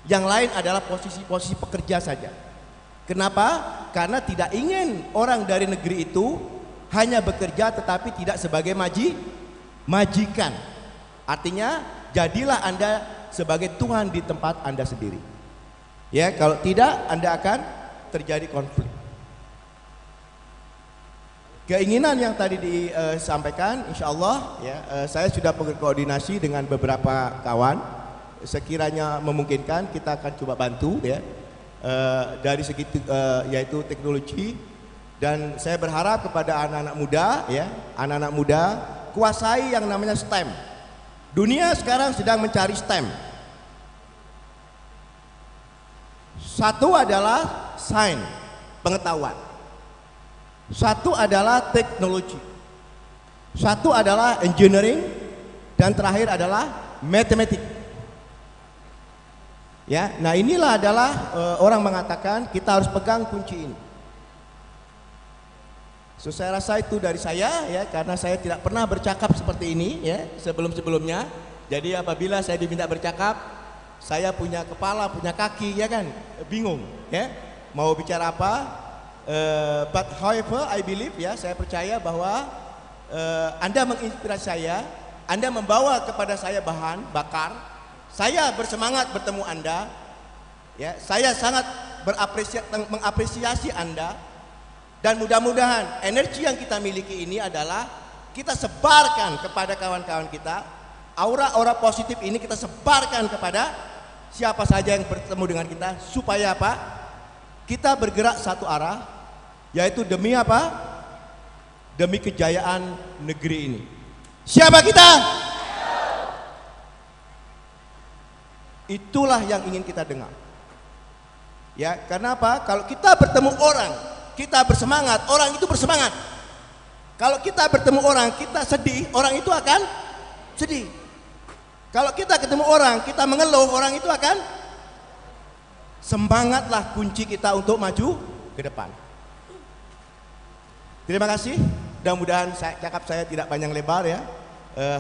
Yang lain adalah posisi-posisi pekerja saja. Kenapa? Karena tidak ingin orang dari negeri itu hanya bekerja tetapi tidak sebagai majikan. Artinya, jadilah Anda sebagai Tuhan di tempat Anda sendiri. Ya, kalau tidak Anda akan terjadi konflik. Keinginan yang tadi disampaikan, insya Allah ya, saya sudah berkoordinasi dengan beberapa kawan. Sekiranya memungkinkan kita akan coba bantu ya, dari segi yaitu teknologi, dan saya berharap kepada anak-anak muda ya, anak-anak muda kuasai yang namanya STEM. Dunia sekarang sedang mencari STEM. Satu adalah sains, pengetahuan. Satu adalah teknologi. Satu adalah engineering, dan terakhir adalah matematik. Ya, nah inilah adalah orang mengatakan kita harus pegang kunci ini. So, saya rasa itu dari saya ya, karena saya tidak pernah bercakap seperti ini ya sebelum-sebelumnya. Jadi apabila saya diminta bercakap, saya punya kepala, punya kaki, ya kan, bingung, ya, mau bicara apa. But however, I believe, ya, saya percaya bahwa Anda menginspirasi saya, Anda membawa kepada saya bahan bakar, saya bersemangat bertemu Anda, ya, saya sangat mengapresiasi Anda, dan mudah-mudahan energi yang kita miliki ini adalah kita sebarkan kepada kawan-kawan kita, aura-aura positif ini kita sebarkan kepada siapa saja yang bertemu dengan kita, supaya apa? Kita bergerak satu arah, yaitu demi apa? Demi kejayaan negeri ini. Siapa kita? Itulah yang ingin kita dengar. Ya, karena apa? Kalau kita bertemu orang, kita bersemangat, orang itu bersemangat. Kalau kita bertemu orang, kita sedih, orang itu akan sedih. Kalau kita ketemu orang, kita mengeluh, orang itu akan semangatlah kunci kita untuk maju ke depan. Terima kasih. Mudah-mudahan cakap saya tidak panjang lebar ya.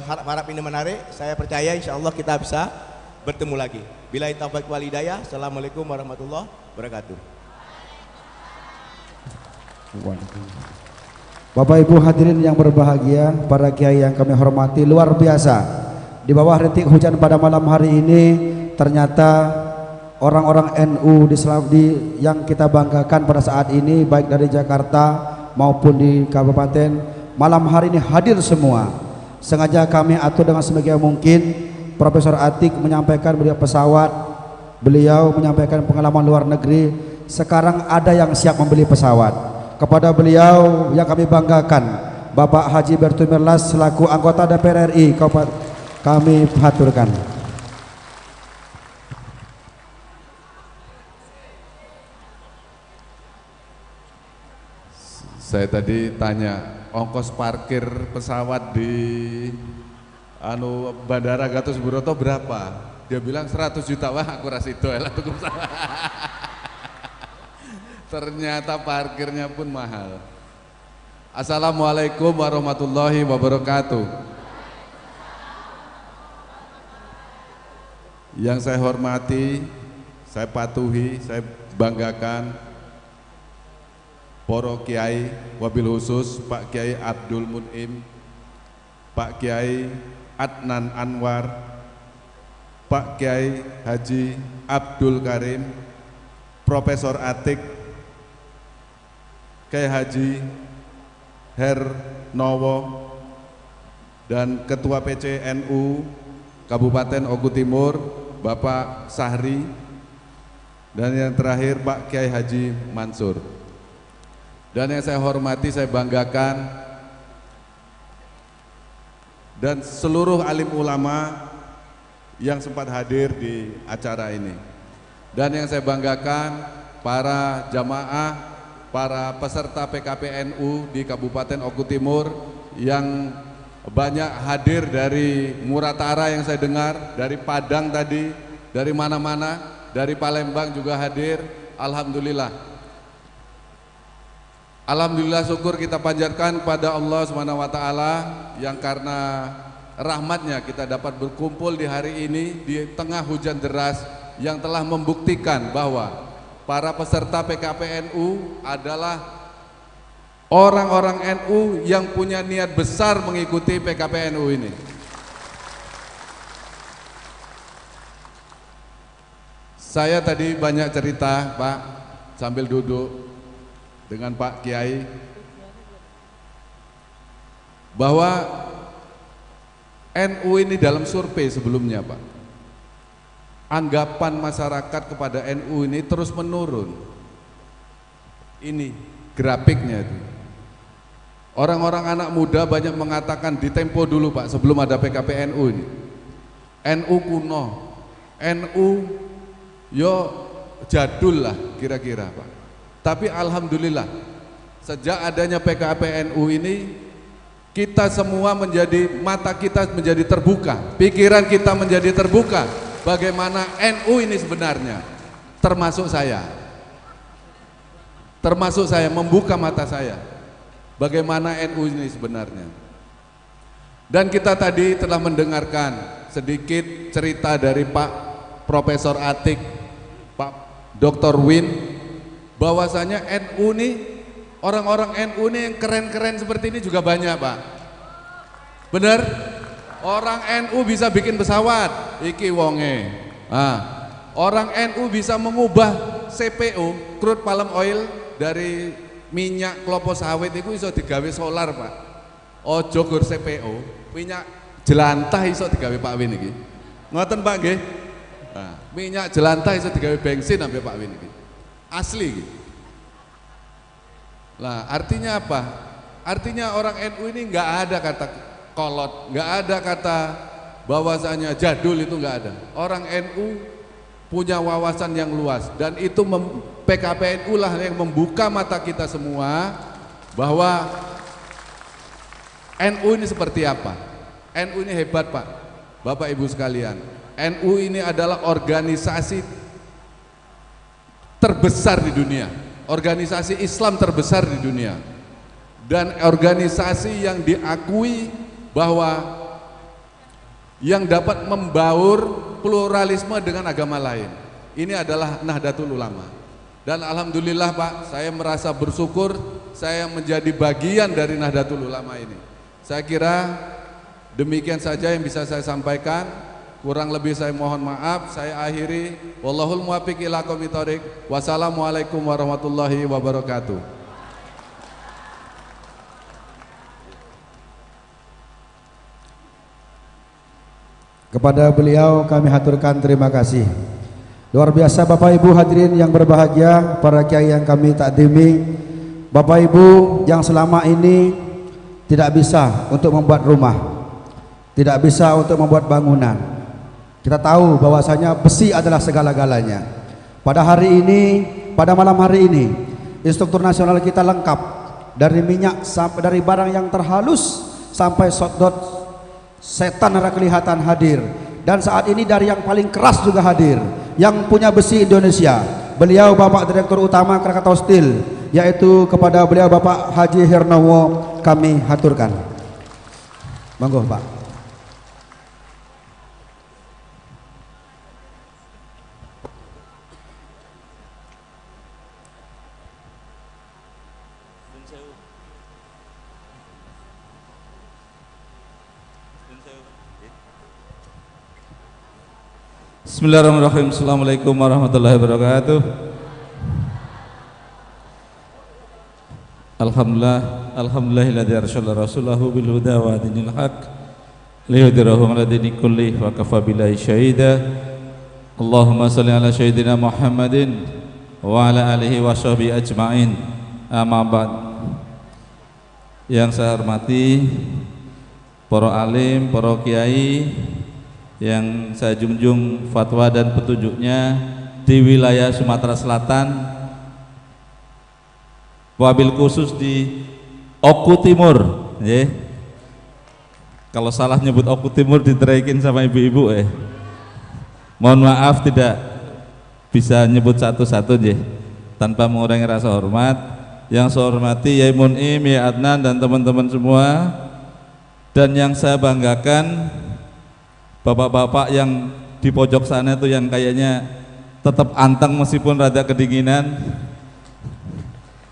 Harap-harap ini menarik. Saya percaya insya Allah kita bisa bertemu lagi. Billahi taufiq wal hidayah. Assalamualaikum warahmatullahi wabarakatuh. Bapak Ibu hadirin yang berbahagia, para kiai yang kami hormati, luar biasa. Di bawah rintik hujan pada malam hari ini, ternyata orang-orang NU yang kita banggakan pada saat ini, baik dari Jakarta maupun di kabupaten, malam hari ini hadir semua. Sengaja kami atur dengan sebagai mungkin. Profesor Atik menyampaikan beliau pesawat, beliau menyampaikan pengalaman luar negeri. Sekarang ada yang siap membeli pesawat. Kepada beliau yang kami banggakan, Bapak Haji Bertumirlas selaku anggota DPR RI, kami haturkan. Saya tadi tanya ongkos parkir pesawat di Bandara Gatot Subroto berapa? Dia bilang 100 juta. Wah, aku ras itu lah tuku pesawat. Ternyata parkirnya pun mahal. Assalamualaikum warahmatullahi wabarakatuh. Yang saya hormati, saya patuhi, saya banggakan Poro Kiai, wabil khusus Pak Kiai Abdul Mun'im, Pak Kiai Adnan Anwar, Pak Kiai Haji Abdul Karim, Profesor Atik, Kiai Haji Hernowo, dan Ketua PCNU Kabupaten Oku Timur, Bapak Sahri, dan yang terakhir Pak Kiai Haji Mansur. Dan yang saya hormati, saya banggakan, dan seluruh alim ulama yang sempat hadir di acara ini. Dan yang saya banggakan, para jamaah, para peserta PKPNU di Kabupaten Oku Timur yang banyak hadir dari Muratara yang saya dengar, dari Padang tadi, dari mana-mana, dari Palembang juga hadir. Alhamdulillah. Alhamdulillah, syukur kita panjatkan pada Allah SWT yang karena rahmatnya kita dapat berkumpul di hari ini di tengah hujan deras yang telah membuktikan bahwa para peserta PKPNU adalah orang-orang NU yang punya niat besar mengikuti PKPNU ini. Saya tadi banyak cerita, Pak, sambil duduk dengan Pak Kiai, bahwa NU ini dalam survei sebelumnya, Pak, anggapan masyarakat kepada NU ini terus menurun. Ini grafiknya itu. Orang-orang anak muda banyak mengatakan di Tempo dulu, Pak, sebelum ada PKPNU ini, NU kuno, NU yo jadul lah kira-kira, Pak. Tapi alhamdulillah sejak adanya PKPNU ini kita semua mata kita menjadi terbuka, pikiran kita menjadi terbuka bagaimana NU ini sebenarnya, termasuk saya membuka mata saya bagaimana NU ini sebenarnya. Dan kita tadi telah mendengarkan sedikit cerita dari Pak Profesor Atik, Pak Dr. Win, bahwasanya NU nih, orang-orang NU nih yang keren-keren seperti ini juga banyak, Pak. Bener? Orang NU bisa bikin pesawat, iki wonge. Orang NU bisa mengubah CPO, crude palm oil, dari minyak kelapa sawit itu iso digawe solar, Pak. Ojo gur CPO, minyak jelantah iso digawe Pak Win iki. Ngoten, Pak, nggih? Minyak jelantah iso digawe bensin sampai Pak Win iki. Asli. Nah, artinya apa? Artinya orang NU ini nggak ada kata kolot, nggak ada kata bahwasanya jadul, itu nggak ada. Orang NU punya wawasan yang luas, dan itu PKPNU lah yang membuka mata kita semua bahwa NU ini seperti apa. NU ini hebat, Pak, Bapak Ibu sekalian. NU ini adalah organisasi terbesar di dunia, organisasi Islam terbesar di dunia, dan organisasi yang diakui bahwa yang dapat membaur pluralisme dengan agama lain. Ini adalah Nahdlatul Ulama. Dan alhamdulillah Pak, saya merasa bersyukur saya menjadi bagian dari Nahdlatul Ulama ini. Saya kira demikian saja yang bisa saya sampaikan. Kurang lebih saya mohon maaf. Saya akhiri. Wallahul muwaffiq ila aqwamit thoriq. Wassalamualaikum warahmatullahi wabarakatuh. Kepada beliau kami haturkan terima kasih. Luar biasa Bapak Ibu hadirin yang berbahagia, para kiai yang kami takdimi, Bapak Ibu yang selama ini tidak bisa untuk membuat rumah, tidak bisa untuk membuat bangunan. Kita tahu bahwasanya besi adalah segala-galanya. Pada hari ini, pada malam hari ini, instruktur nasional kita lengkap, dari minyak sampai dari barang yang terhalus sampai shotdot setan harus kelihatan hadir. Dan saat ini dari yang paling keras juga hadir, yang punya besi Indonesia. Beliau Bapak Direktur Utama Krakatau Steel, yaitu kepada beliau Bapak Haji Hernowo kami haturkan. Monggo Pak. Bismillahirrahmanirrahim. Assalamualaikum warahmatullahi wabarakatuh. Alhamdulillahilladzi arsala rasulahu bil huda wa dinil haq liyudhhirahu 'ala dini kulli wa kafa billahi syahida. Allahumma shalli ala sayyidina Muhammadin wa ala alihi wa sahbihi ajmain. Amma ba'd. Yang saya hormati para alim, para kiai yang saya junjung fatwa dan petunjuknya di wilayah Sumatera Selatan, wabil khusus di Oku Timur, ya. Kalau salah nyebut Oku Timur diteriakin sama ibu-ibu, mohon maaf tidak bisa nyebut satu-satu, ya, tanpa mengurangi rasa hormat. Yang saya hormati Yai Munim, Yai Adnan dan teman-teman semua, dan yang saya banggakan bapak-bapak yang di pojok sana itu yang kayaknya tetap anteng meskipun rada kedinginan.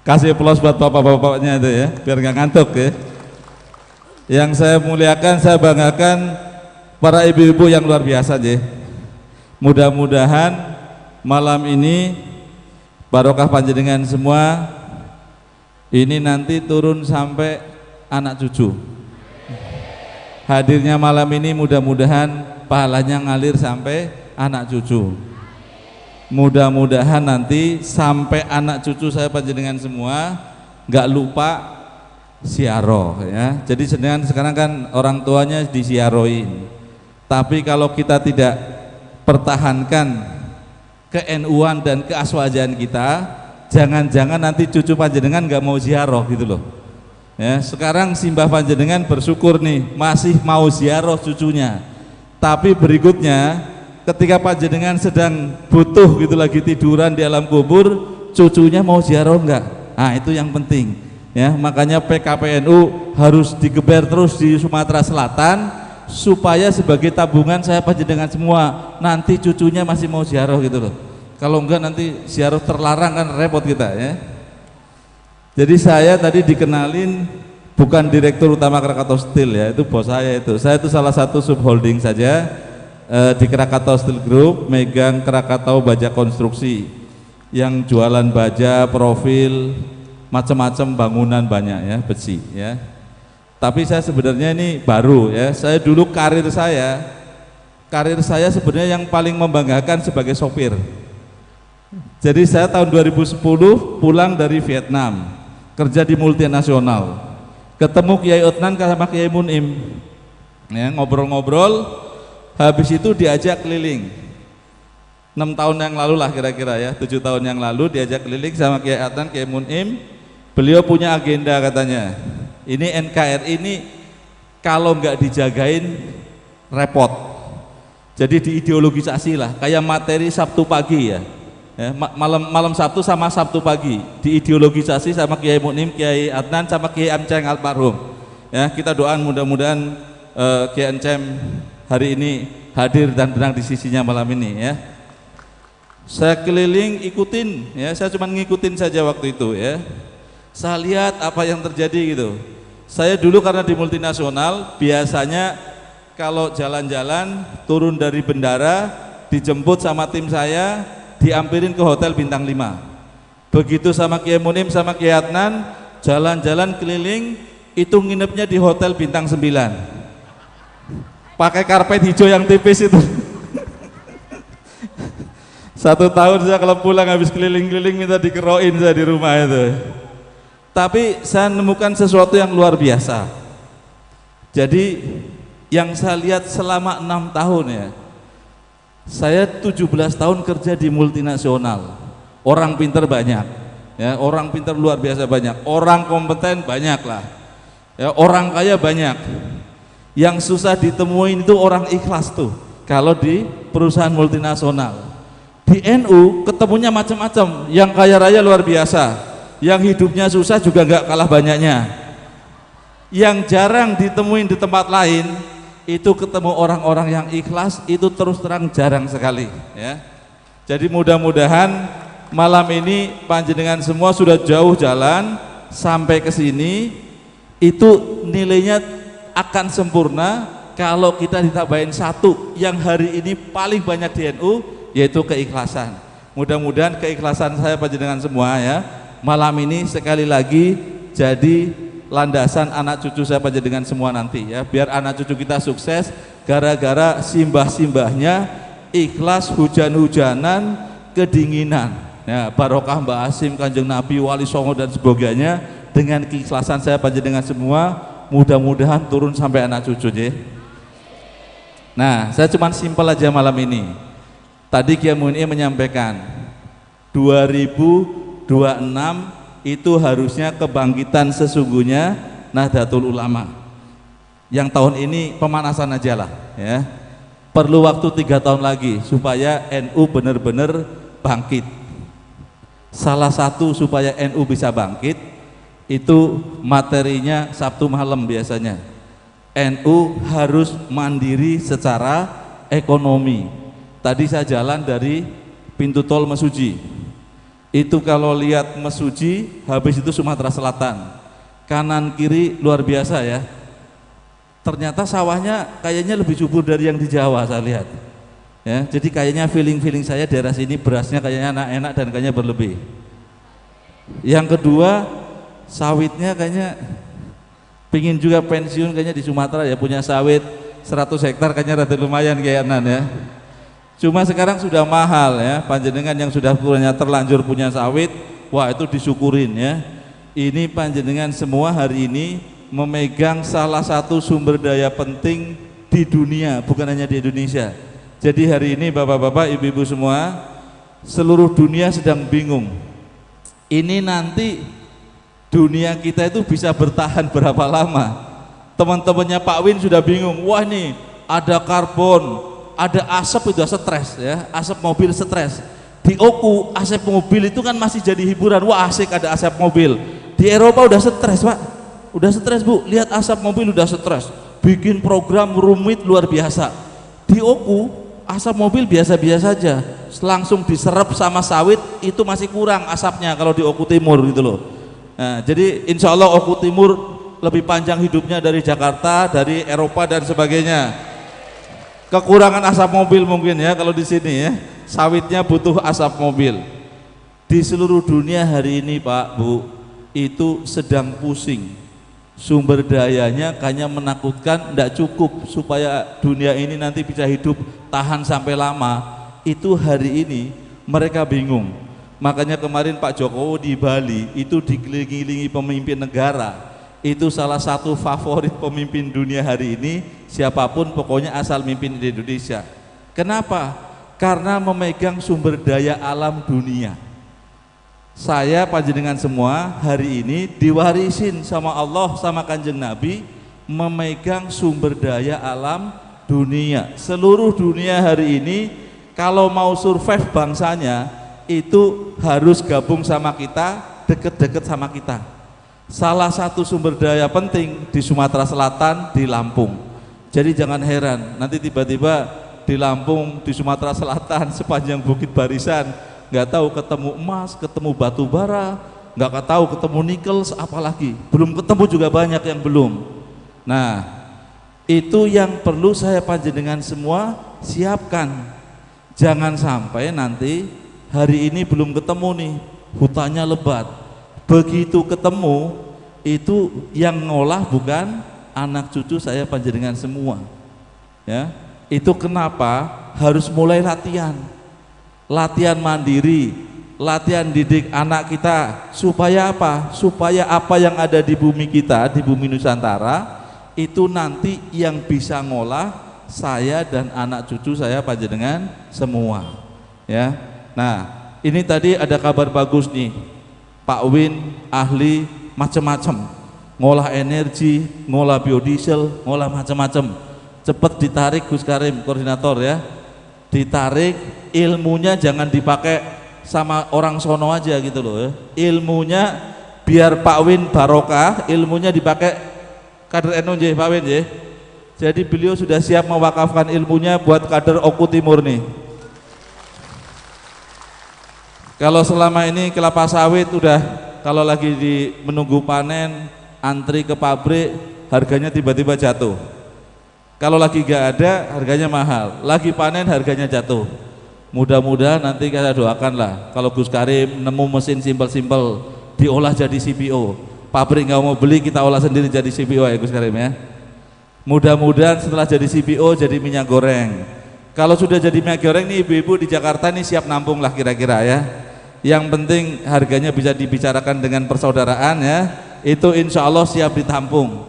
Kasih aplaus buat bapak-bapaknya itu ya, biar nggak ngantuk ya. Yang saya muliakan, saya banggakan para ibu-ibu yang luar biasa ya. Mudah-mudahan malam ini barokah panjenengan semua, ini nanti turun sampai anak cucu. Hadirnya malam ini mudah-mudahan pahalanya ngalir sampai anak cucu. Mudah-mudahan nanti sampai anak cucu saya panjenengan semua nggak lupa siaroh ya. Jadi sekarang kan orang tuanya disiaroin. Tapi kalau kita tidak pertahankan ke-NU-an dan keaswajan kita, jangan-jangan nanti cucu panjenengan nggak mau ziarah gitu loh. Ya, sekarang simbah panjenengan bersyukur nih masih mau ziarah cucunya. Tapi berikutnya ketika panjenengan sedang butuh gitu lagi tiduran di alam kubur, cucunya mau ziarah enggak? Nah, itu yang penting. Ya, makanya PKPNU harus digeber terus di Sumatera Selatan supaya sebagai tabungan saya panjenengan semua nanti cucunya masih mau ziarah gitu loh. Kalau enggak nanti ziarah terlarang kan repot kita ya. Jadi saya tadi dikenalin bukan Direktur Utama Krakatau Steel ya, itu bos saya itu. Saya itu salah satu subholding saja di Krakatau Steel Group, megang Krakatau Baja Konstruksi yang jualan baja, profil, macam-macam bangunan banyak ya, besi ya. Tapi saya sebenarnya ini baru ya. Saya dulu karir saya sebenarnya yang paling membanggakan sebagai sopir. Jadi saya tahun 2010 pulang dari Vietnam, kerja di multinasional, ketemu Kiai Adnan sama Kiai Munim ya, ngobrol-ngobrol, habis itu diajak keliling 6 tahun yang lalu lah kira-kira ya, 7 tahun yang lalu diajak keliling sama Kiai Adnan, Kiai Munim. Beliau punya agenda katanya, ini NKRI ini kalau nggak dijagain repot, jadi diideologisasi lah, kayak materi Sabtu pagi ya. Ya, malam Sabtu sama Sabtu pagi diideologisasi sama Kiai Mu'nim, Kiai Adnan sama Kiai Amceng almarhum. Ya, kita doakan mudah-mudahan Kiai Amceng hari ini hadir dan tenang di sisinya malam ini ya. Saya keliling ikutin ya, saya cuma ngikutin saja waktu itu ya. Saya lihat apa yang terjadi gitu. Saya dulu karena di multinasional biasanya kalau jalan-jalan turun dari bendara dijemput sama tim saya, diampirin ke hotel bintang 5. Begitu sama Kiai Munim sama Kiai Adnan jalan-jalan keliling itu nginepnya di hotel bintang 9. Pakai karpet hijau yang tipis itu. 1 tahun saya kalau pulang habis keliling-keliling minta dikeroin saya di rumah itu. Tapi saya menemukan sesuatu yang luar biasa. Jadi yang saya lihat selama 6 tahun ya, saya 17 tahun kerja di multinasional. Orang pinter banyak ya, orang pinter luar biasa banyak, orang kompeten banyak lah ya, orang kaya banyak. Yang susah ditemuin itu orang ikhlas tuh kalau di perusahaan multinasional. Di NU ketemunya macam-macam, yang kaya raya luar biasa, yang hidupnya susah juga nggak kalah banyaknya. Yang jarang ditemuin di tempat lain itu ketemu orang-orang yang ikhlas, itu terus terang jarang sekali ya. Jadi mudah-mudahan malam ini panjenengan semua sudah jauh jalan sampai ke sini, itu nilainya akan sempurna kalau kita ditambahin satu yang hari ini paling banyak di NU, yaitu keikhlasan. Mudah-mudahan keikhlasan saya panjenengan semua ya malam ini sekali lagi jadi landasan anak cucu saya panjenengan semua nanti ya, biar anak cucu kita sukses gara-gara simbah-simbahnya ikhlas hujan-hujanan kedinginan ya, barokah Mbah Asim, Kanjeng Nabi, Wali Songo dan sebagainya. Dengan keikhlasan saya panjenengan semua mudah-mudahan turun sampai anak cucu ya. Nah, saya cuma simpel aja malam ini. Tadi Kiai Mu'in menyampaikan 2026 itu harusnya kebangkitan sesungguhnya Nahdlatul Ulama. Yang tahun ini pemanasan aja lah ya. Perlu waktu 3 tahun lagi supaya NU benar-benar bangkit. Salah satu supaya NU bisa bangkit itu materinya Sabtu malam biasanya. NU harus mandiri secara ekonomi. Tadi saya jalan dari pintu tol Mesuji. Itu kalau lihat Mesuji, habis itu Sumatera Selatan. Kanan kiri luar biasa ya. Ternyata sawahnya kayaknya lebih subur dari yang di Jawa saya lihat. Ya, jadi kayaknya feeling saya daerah sini berasnya kayaknya enak-enak dan kayaknya berlebih. Yang kedua, sawitnya kayaknya pingin juga pensiun kayaknya di Sumatera ya, punya sawit 100 hektar kayaknya rada lumayan kayaknya ya. Cuma sekarang sudah mahal ya, panjenengan yang sudah punya terlanjur punya sawit, wah itu disyukurin ya. Ini panjenengan semua hari ini memegang salah satu sumber daya penting di dunia, bukan hanya di Indonesia. Jadi hari ini bapak-bapak, ibu-ibu semua, seluruh dunia sedang bingung. Ini nanti dunia kita itu bisa bertahan berapa lama? Teman-temannya Pak Win sudah bingung. Wah nih ada karbon, ada asap, itu stres ya, asap mobil stres. Di Oku asap mobil itu kan masih jadi hiburan. Wah asik ada asap mobil. Di Eropa udah stres Pak, udah stres Bu. Lihat asap mobil udah stres. Bikin program rumit luar biasa. Di Oku asap mobil biasa-biasa saja, langsung diserap sama sawit itu masih kurang asapnya kalau di Oku Timur gitu loh. Nah, jadi insya Allah Oku Timur lebih panjang hidupnya dari Jakarta, dari Eropa dan sebagainya. Kekurangan asap mobil mungkin ya kalau di sini ya, sawitnya butuh asap mobil. Di seluruh dunia hari ini Pak Bu itu sedang pusing. Sumber dayanya kayaknya menakutkan, tidak cukup supaya dunia ini nanti bisa hidup tahan sampai lama. Itu hari ini mereka bingung. Makanya kemarin Pak Jokowi di Bali itu dikelilingi pemimpin negara. Itu salah satu favorit pemimpin dunia hari ini, siapapun pokoknya asal mimpin di Indonesia. Kenapa? Karena memegang sumber daya alam dunia. Saya panjenengan semua hari ini diwarisin sama Allah sama Kanjeng Nabi memegang sumber daya alam dunia. Seluruh dunia hari ini kalau mau survive bangsanya itu harus gabung sama kita, deket-deket sama kita. Salah satu sumber daya penting di Sumatera Selatan, di Lampung. Jadi jangan heran, nanti tiba-tiba di Lampung, di Sumatera Selatan, sepanjang Bukit Barisan, nggak tahu ketemu emas, ketemu batu bara, nggak tahu ketemu nikel, apalagi belum ketemu juga banyak yang belum. Nah, itu yang perlu saya panjenengan semua siapkan. Jangan sampai nanti hari ini belum ketemu nih, hutannya lebat. Begitu ketemu, itu yang ngolah bukan anak cucu saya panjenengan semua. Ya, itu kenapa harus mulai latihan. Latihan mandiri, latihan didik anak kita supaya apa? Supaya apa yang ada di bumi kita, di bumi Nusantara, itu nanti yang bisa ngolah saya dan anak cucu saya panjenengan semua. Ya. Nah, ini tadi ada kabar bagus nih. Pak Win ahli macam-macam, ngolah energi, ngolah biodiesel, ngolah macam-macam. Cepat ditarik Gus Karim, koordinator ya. Ditarik, ilmunya jangan dipakai sama orang sono aja gitu loh ya. Ilmunya biar Pak Win barokah, ilmunya dipakai kader NU nggih Pak Win nggih. Jadi beliau sudah siap mewakafkan ilmunya buat kader Oku Timur nih. Kalau selama ini kelapa sawit udah kalau lagi menunggu panen, antri ke pabrik, harganya tiba-tiba jatuh. Kalau lagi gak ada, harganya mahal. Lagi panen, harganya jatuh. Mudah-mudahan nanti kita doakan lah, kalau Gus Karim nemu mesin simpel-simpel, diolah jadi CPO. Pabrik nggak mau beli, kita olah sendiri jadi CPO ya Gus Karim ya. Mudah-mudahan setelah jadi CPO jadi minyak goreng. Kalau sudah jadi minyak goreng nih ibu-ibu di Jakarta nih siap nampung lah kira-kira ya. Yang penting harganya bisa dibicarakan dengan persaudaraan ya. Itu insya Allah siap ditampung.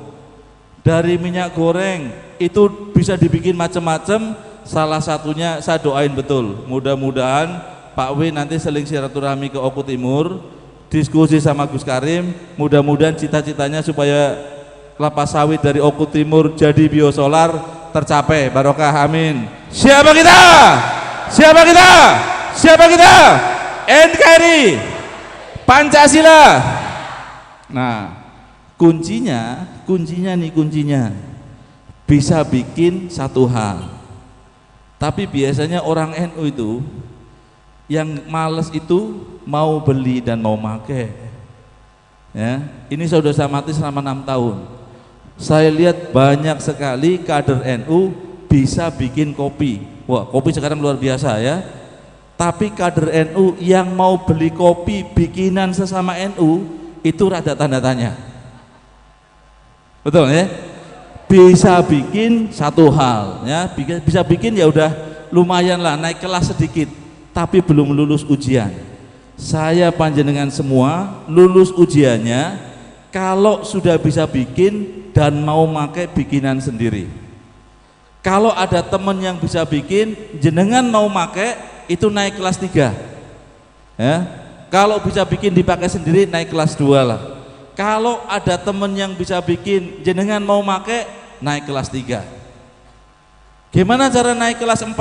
Dari minyak goreng itu bisa dibikin macam-macam. Salah satunya saya doain betul, mudah-mudahan Pak W nanti seling silaturahmi ke Oku Timur, diskusi sama Gus Karim, mudah-mudahan cita-citanya supaya kelapa sawit dari Oku Timur jadi biosolar tercapai. Barokah, amin. Siapa kita? Siapa kita? Siapa kita? NKRI Pancasila. Nah, kuncinya bisa bikin satu hal. Tapi biasanya orang NU itu yang males itu mau beli dan mau make. Ya, ini saya sudah amati selama 6 tahun. Saya lihat banyak sekali kader NU bisa bikin kopi. Wah, kopi sekarang luar biasa ya. Tapi kader NU yang mau beli kopi bikinan sesama NU itu rada tanda tanya. Betul ya? Bisa bikin satu hal ya, bisa bikin ya udah lumayan lah, naik kelas sedikit, tapi belum lulus ujian. Saya panjenengan semua lulus ujiannya kalau sudah bisa bikin dan mau pakai bikinan sendiri. Kalau ada temen yang bisa bikin, jenengan mau pakai itu naik kelas 3 ya. Kalau bisa bikin dipakai sendiri naik kelas 2 lah. Kalau ada temen yang bisa bikin jenengan mau pakai naik kelas 3. Gimana cara naik kelas 4?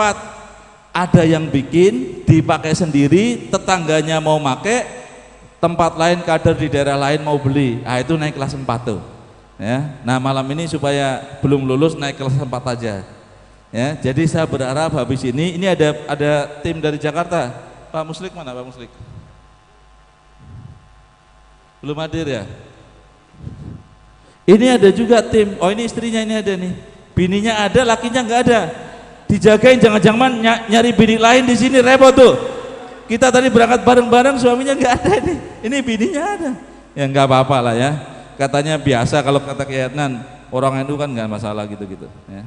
Ada yang bikin dipakai sendiri, tetangganya mau pakai, tempat lain kader di daerah lain mau beli. Ah, itu naik kelas 4 tuh. Ya. Nah, malam ini supaya belum lulus naik kelas 4 aja. Ya, jadi saya berharap habis ini ada tim dari Jakarta. Pak Muslik mana Pak Muslik? Belum hadir ya? Ini ada juga tim. Oh, ini istrinya ini ada nih. Bininya ada, lakinya nggak ada. Dijagain jangan-jangan nyari bini lain di sini repot tuh. Kita tadi berangkat bareng-bareng, suaminya nggak ada nih. Ini bininya ada. Ya nggak apa-apa lah ya. Katanya biasa kalau kata Kiai Adnan, orang NU kan nggak masalah gitu-gitu. Ya.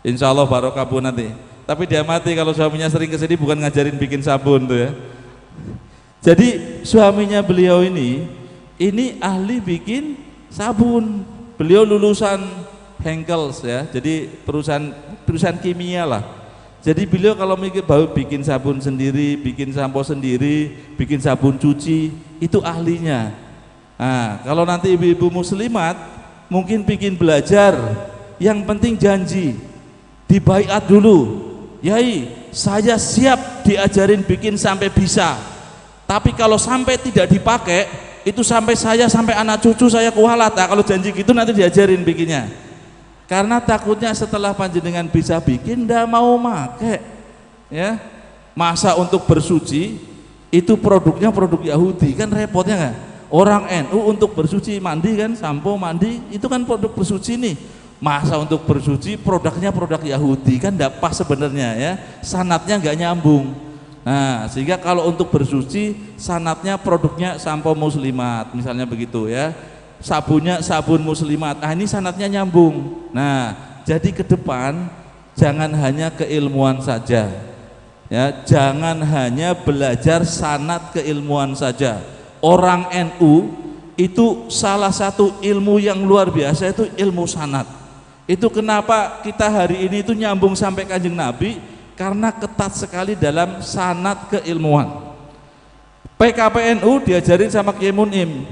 Insya Allah barokah Bu nanti. Tapi dia mati kalau suaminya sering kesini bukan ngajarin bikin sabun tuh ya. Jadi suaminya beliau ini ahli bikin sabun. Beliau lulusan Henkels ya, jadi perusahaan kimia lah. Jadi beliau kalau mikir bahwa bikin sabun sendiri, bikin sampo sendiri, bikin sabun cuci, itu ahlinya. Nah, kalau nanti ibu-ibu muslimat mungkin bikin belajar, yang penting janji, dibaiat dulu. Yai, saya siap diajarin bikin sampai bisa. Tapi kalau sampai tidak dipakai, itu sampai anak cucu saya kualat. Nah, kalau janji gitu nanti diajarin bikinnya. Karena takutnya setelah panjenengan bisa bikin ndak mau make. Ya. Masa untuk bersuci itu produknya produk Yahudi, kan repotnya kan? Orang NU untuk bersuci mandi kan, sampo mandi itu kan produk bersuci nih. Masa untuk bersuci produknya produk Yahudi, kan ndak pas sebenarnya ya. Sanatnya nggak nyambung. Nah, sehingga kalau untuk bersuci sanatnya produknya sampo muslimat misalnya begitu ya. Sabunnya sabun muslimat. Ah, ini sanatnya nyambung. Nah, jadi ke depan jangan hanya keilmuan saja. Ya, jangan hanya belajar sanat keilmuan saja. Orang NU itu salah satu ilmu yang luar biasa itu ilmu sanat. Itu kenapa kita hari ini itu nyambung sampai Kanjeng Nabi, karena ketat sekali dalam sanat keilmuan. PKPNU diajarin sama Kiai Munim,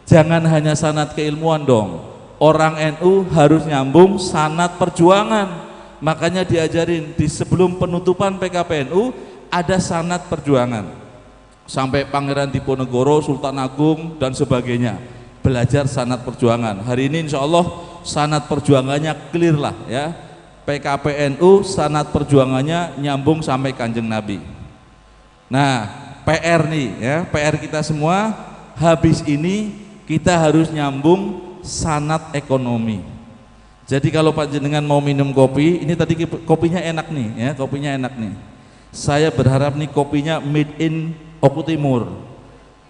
jangan hanya sanat keilmuan dong. Orang NU harus nyambung sanat perjuangan. Makanya diajarin di sebelum penutupan PKPNU ada sanat perjuangan. Sampai Pangeran Diponegoro, Sultan Agung dan sebagainya belajar sanat perjuangan. Hari ini insya Allah sanat perjuangannya clear lah ya. PKPNU sanat perjuangannya nyambung sampai Kanjeng Nabi. Nah, PR nih ya, PR kita semua habis ini kita harus nyambung sanat ekonomi. Jadi kalau panjenengan mau minum kopi, ini tadi kopinya enak nih ya, kopinya enak nih. Saya berharap nih kopinya made in Oku Timur.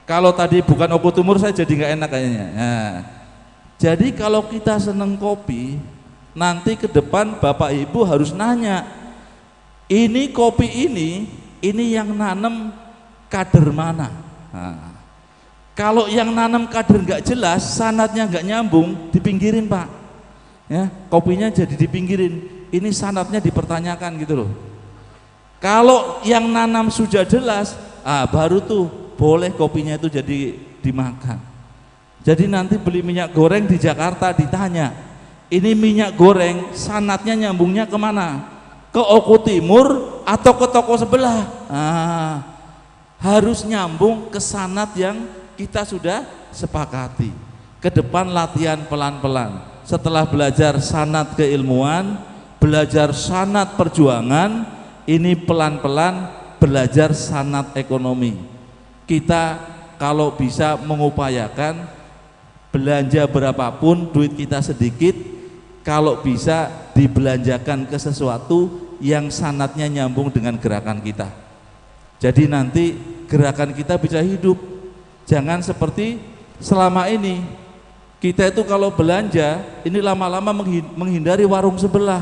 Kalau tadi bukan Oku Timur saya jadi nggak enak kayaknya. Nah, jadi kalau kita seneng kopi, nanti ke depan Bapak Ibu harus nanya, ini kopi ini yang nanam kader mana? Nah, kalau yang nanam kader nggak jelas, sanatnya nggak nyambung, dipinggirin Pak. Ya, kopinya jadi dipinggirin. Ini sanatnya dipertanyakan gitu loh. Kalau yang nanam sudah jelas, baru tuh boleh kopinya itu jadi dimakan. Jadi nanti beli minyak goreng di Jakarta ditanya, ini minyak goreng sanatnya nyambungnya kemana? Ke Oku Timur atau ke toko sebelah? Harus nyambung ke sanat yang kita sudah sepakati. Ke depan latihan pelan-pelan. Setelah belajar sanat keilmuan, belajar sanat perjuangan, ini pelan-pelan belajar sanat ekonomi. Kita kalau bisa mengupayakan belanja berapapun, duit kita sedikit, kalau bisa dibelanjakan ke sesuatu yang sanatnya nyambung dengan gerakan kita. Jadi nanti gerakan kita bisa hidup. Jangan seperti selama ini kita itu kalau belanja ini lama-lama menghindari warung sebelah.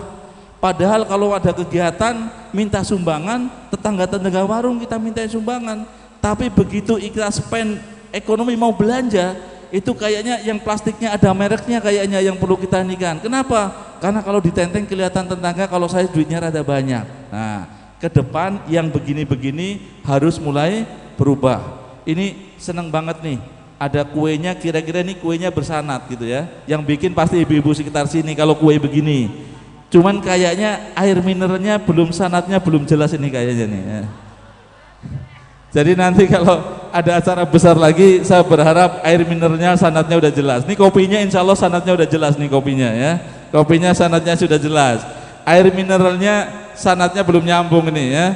Padahal kalau ada kegiatan minta sumbangan, tetangga-tetangga warung kita minta sumbangan. Tapi begitu kita spend ekonomi mau belanja, itu kayaknya yang plastiknya ada mereknya kayaknya yang perlu kita inikan. Kenapa? Karena kalau ditenteng kelihatan tetangga kalau saya duitnya rada banyak. Nah, ke depan yang begini-begini harus mulai berubah. Ini seneng banget nih. Ada kuenya, kira-kira ini kuenya bersanat gitu ya. Yang bikin pasti ibu-ibu sekitar sini kalau kue begini. Cuman kayaknya air mineralnya belum, sanatnya belum jelas ini kayaknya nih ya. Jadi nanti kalau ada acara besar lagi, saya berharap air mineralnya sanatnya udah jelas. Nih kopinya insya Allah sanatnya udah jelas nih kopinya ya. Kopinya sanatnya sudah jelas. Air mineralnya sanatnya belum nyambung ini ya.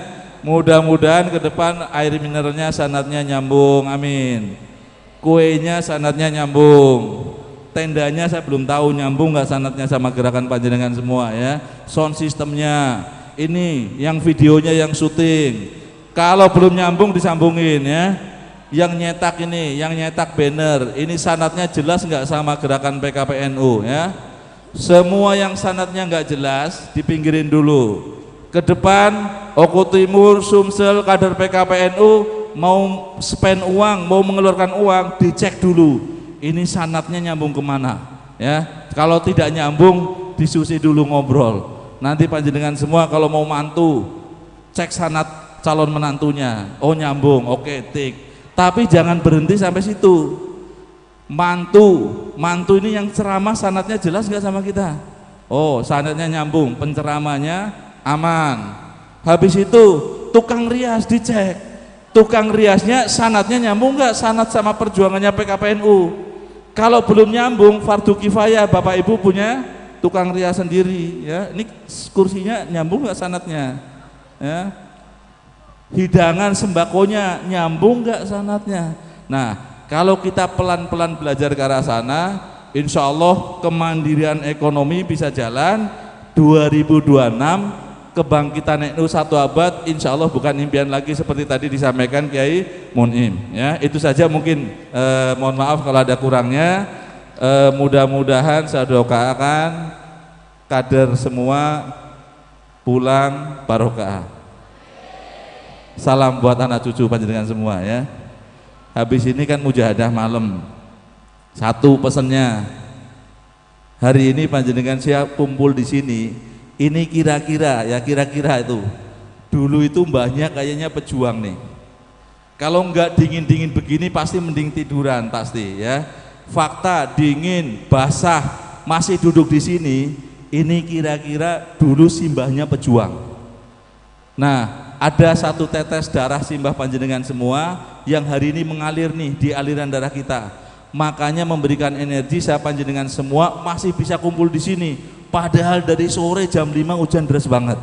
Mudah-mudahan ke depan air mineralnya sanatnya nyambung, amin. Kuenya sanatnya nyambung. Tendanya saya belum tahu nyambung nggak sanatnya sama gerakan panjenengan semua ya. Sound sistemnya, ini yang videonya yang syuting. Kalau belum nyambung disambungin ya. Yang nyetak ini, yang nyetak banner, ini sanatnya jelas nggak sama gerakan PKPNU ya. Semua yang sanatnya nggak jelas dipinggirin dulu. Ke depan Oku Timur, Sumsel, kader PKPNU mau spend uang, mau mengeluarkan uang, dicek dulu. Ini sanatnya nyambung kemana ya. Kalau tidak nyambung diskusi dulu, ngobrol. Nanti panjenengan semua kalau mau mantu cek sanat calon menantunya, oh nyambung, oke, tik. Tapi jangan berhenti sampai situ. Mantu ini yang ceramah sanatnya jelas nggak sama kita? Oh, sanatnya nyambung, penceramahnya aman, habis itu tukang rias dicek, tukang riasnya sanadnya nyambung nggak sanad sama perjuangannya PKPNU. Kalau belum nyambung, fardu kifayah, bapak ibu punya tukang rias sendiri, ya. Ini kursinya nyambung nggak sanadnya, ya. Hidangan sembakonya nyambung nggak sanadnya. Nah, kalau kita pelan-pelan belajar ke arah sana, insya Allah kemandirian ekonomi bisa jalan. 2026 kebangkitan NU 1 abad, insya Allah bukan impian lagi seperti tadi disampaikan Kiai Mun'im. Ya, itu saja mungkin. Mohon maaf kalau ada kurangnya. Mudah-mudahan saya doakan kader semua pulang barokah. Salam buat anak cucu panjenengan semua, ya. Habis ini kan mujahadah malam. Satu pesannya, hari ini panjenengan siap kumpul di sini. Ini kira-kira itu. Dulu itu mbahnya kayaknya pejuang nih. Kalau enggak dingin-dingin begini pasti mending tiduran pasti, ya. Fakta dingin, basah, masih duduk di sini. Ini kira-kira dulu simbahnya pejuang. Nah, ada satu tetes darah simbah panjenengan semua yang hari ini mengalir nih di aliran darah kita. Makanya memberikan energi saya panjenengan semua masih bisa kumpul di sini. Padahal dari sore jam 5 hujan deras banget.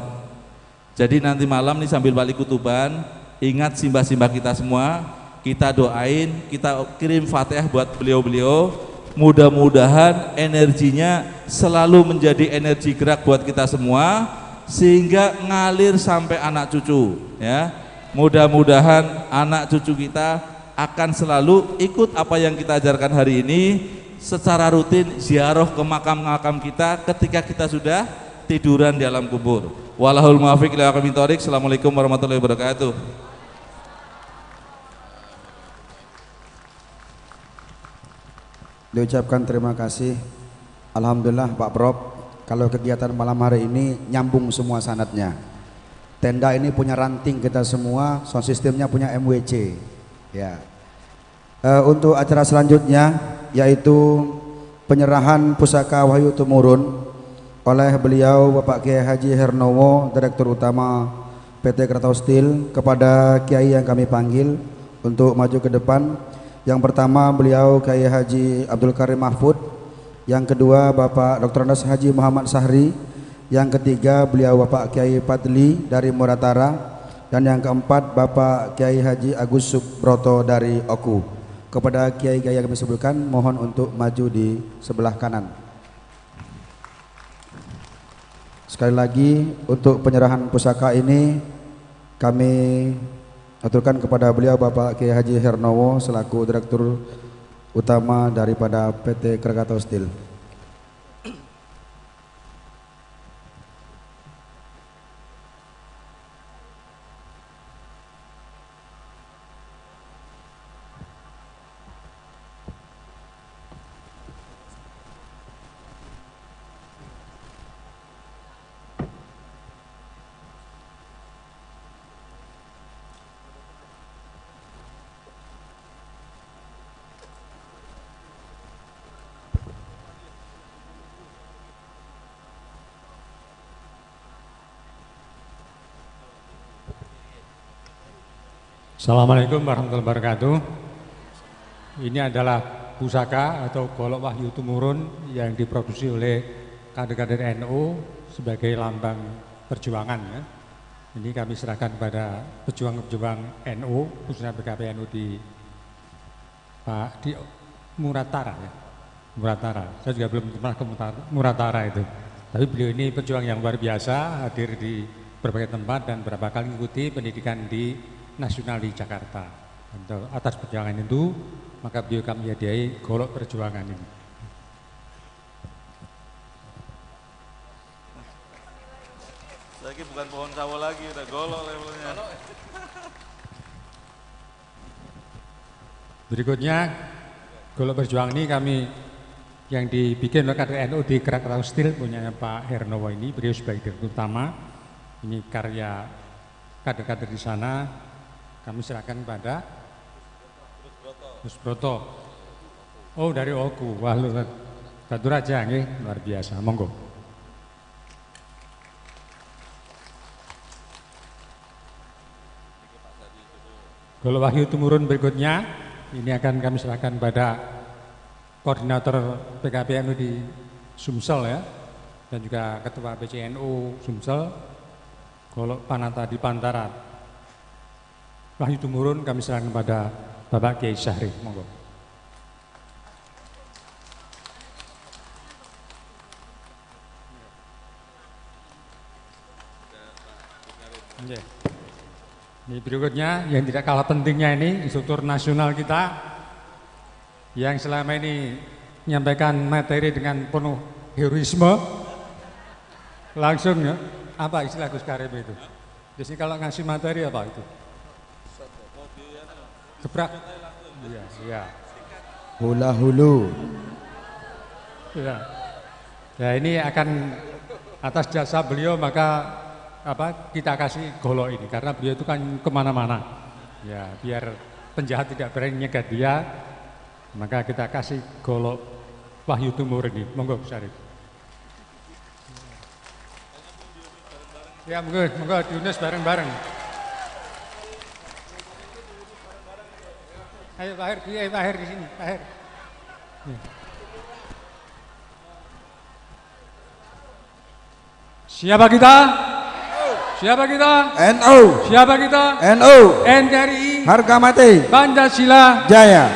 Jadi nanti malam nih sambil balik kutuban, ingat simbah-simbah kita semua, kita doain, kita kirim Fatihah buat beliau-beliau. Mudah-mudahan energinya selalu menjadi energi gerak buat kita semua sehingga ngalir sampai anak cucu, ya. Mudah-mudahan anak cucu kita akan selalu ikut apa yang kita ajarkan hari ini, secara rutin ziarah ke makam-makam kita ketika kita sudah tiduran di alam kubur. Wallahul muwaffiq ila aqwamit thoriq. Assalamualaikum warahmatullahi wabarakatuh. Diucapkan terima kasih. Alhamdulillah Pak Prof, kalau kegiatan malam hari ini nyambung semua sanadnya. Tenda ini punya ranting kita semua, sound systemnya punya MWC, ya. Untuk acara selanjutnya yaitu penyerahan pusaka Wahyu Tumurun oleh beliau Bapak Kiai Haji Hernowo, Direktur Utama PT Krakatau Steel, kepada Kiai yang kami panggil untuk maju ke depan. Yang pertama beliau Kiai Haji Abdul Karim Mahfud, yang kedua Bapak Dr. Andes Haji Muhammad Sahri, yang ketiga beliau Bapak Kiai Padli dari Muratara, dan yang keempat Bapak Kiai Haji Agus Subroto dari Oku. Kepada kiai-kiai yang kami sebutkan, mohon untuk maju di sebelah kanan. Sekali lagi untuk penyerahan pusaka ini kami aturkan kepada beliau Bapak Kiai Haji Hernowo selaku Direktur Utama daripada PT Krakatau Steel. Assalamualaikum warahmatullahi wabarakatuh. Ini adalah pusaka atau golok Wahyu Tumurun yang diproduksi oleh kader-kader NU sebagai lambang perjuangan, ya. Ini kami serahkan kepada pejuang-pejuang NU, khususnya PKPNU di Muratara, ya. Muratara. Saya juga belum pernah ke Muratara itu. Tapi beliau ini pejuang yang luar biasa, hadir di berbagai tempat dan beberapa kali mengikuti pendidikan di nasional di Jakarta. Untuk atas perjuangan itu, maka beliau kami hadiahi golok perjuangan ini. Lagi bukan pohon sawo lagi, udah golok levelnya. Berikutnya, golok perjuangan ini kami yang dibikin oleh kader NU di Krakatau Steel punya Pak Hernowo ini, beliau sebagai direktur utama. Ini karya kader-kader di sana. Kami serahkan kepada Gus Broto. Oh, dari Oku. Wah, lu satu raja nggih, luar biasa. Monggo. Golok wahyu tumurun berikutnya ini akan kami serahkan pada koordinator PKPNU di Sumsel ya, dan juga ketua BCNU Sumsel, Golok Panata di Pantara. Wahyu tumurun kami serahkan kepada Bapak Kiai Syahri, monggo. Ini berikutnya yang tidak kalah pentingnya ini instruktur nasional kita yang selama ini menyampaikan materi dengan penuh heroisme. Langsung ya, apa istilah Gus Karim itu? Di sini kalau ngasih materi apa itu? Gebrak. Iya, iya. Hula hulu. Ya. Ya ini akan atas jasa beliau maka kita kasih golok ini karena beliau itu kan kemana-mana ya, biar penjahat tidak berani nyegat dia, maka kita kasih golok wahyu tumurun ini. Monggo Syarif. Ya monggo diunes bareng-bareng. Ayo Pak Her di sini, Pak Her. Ya. Siapa kita? Siapa kita? NU. Siapa kita? NU. NKRI. Harga mati. Pancasila. Jaya.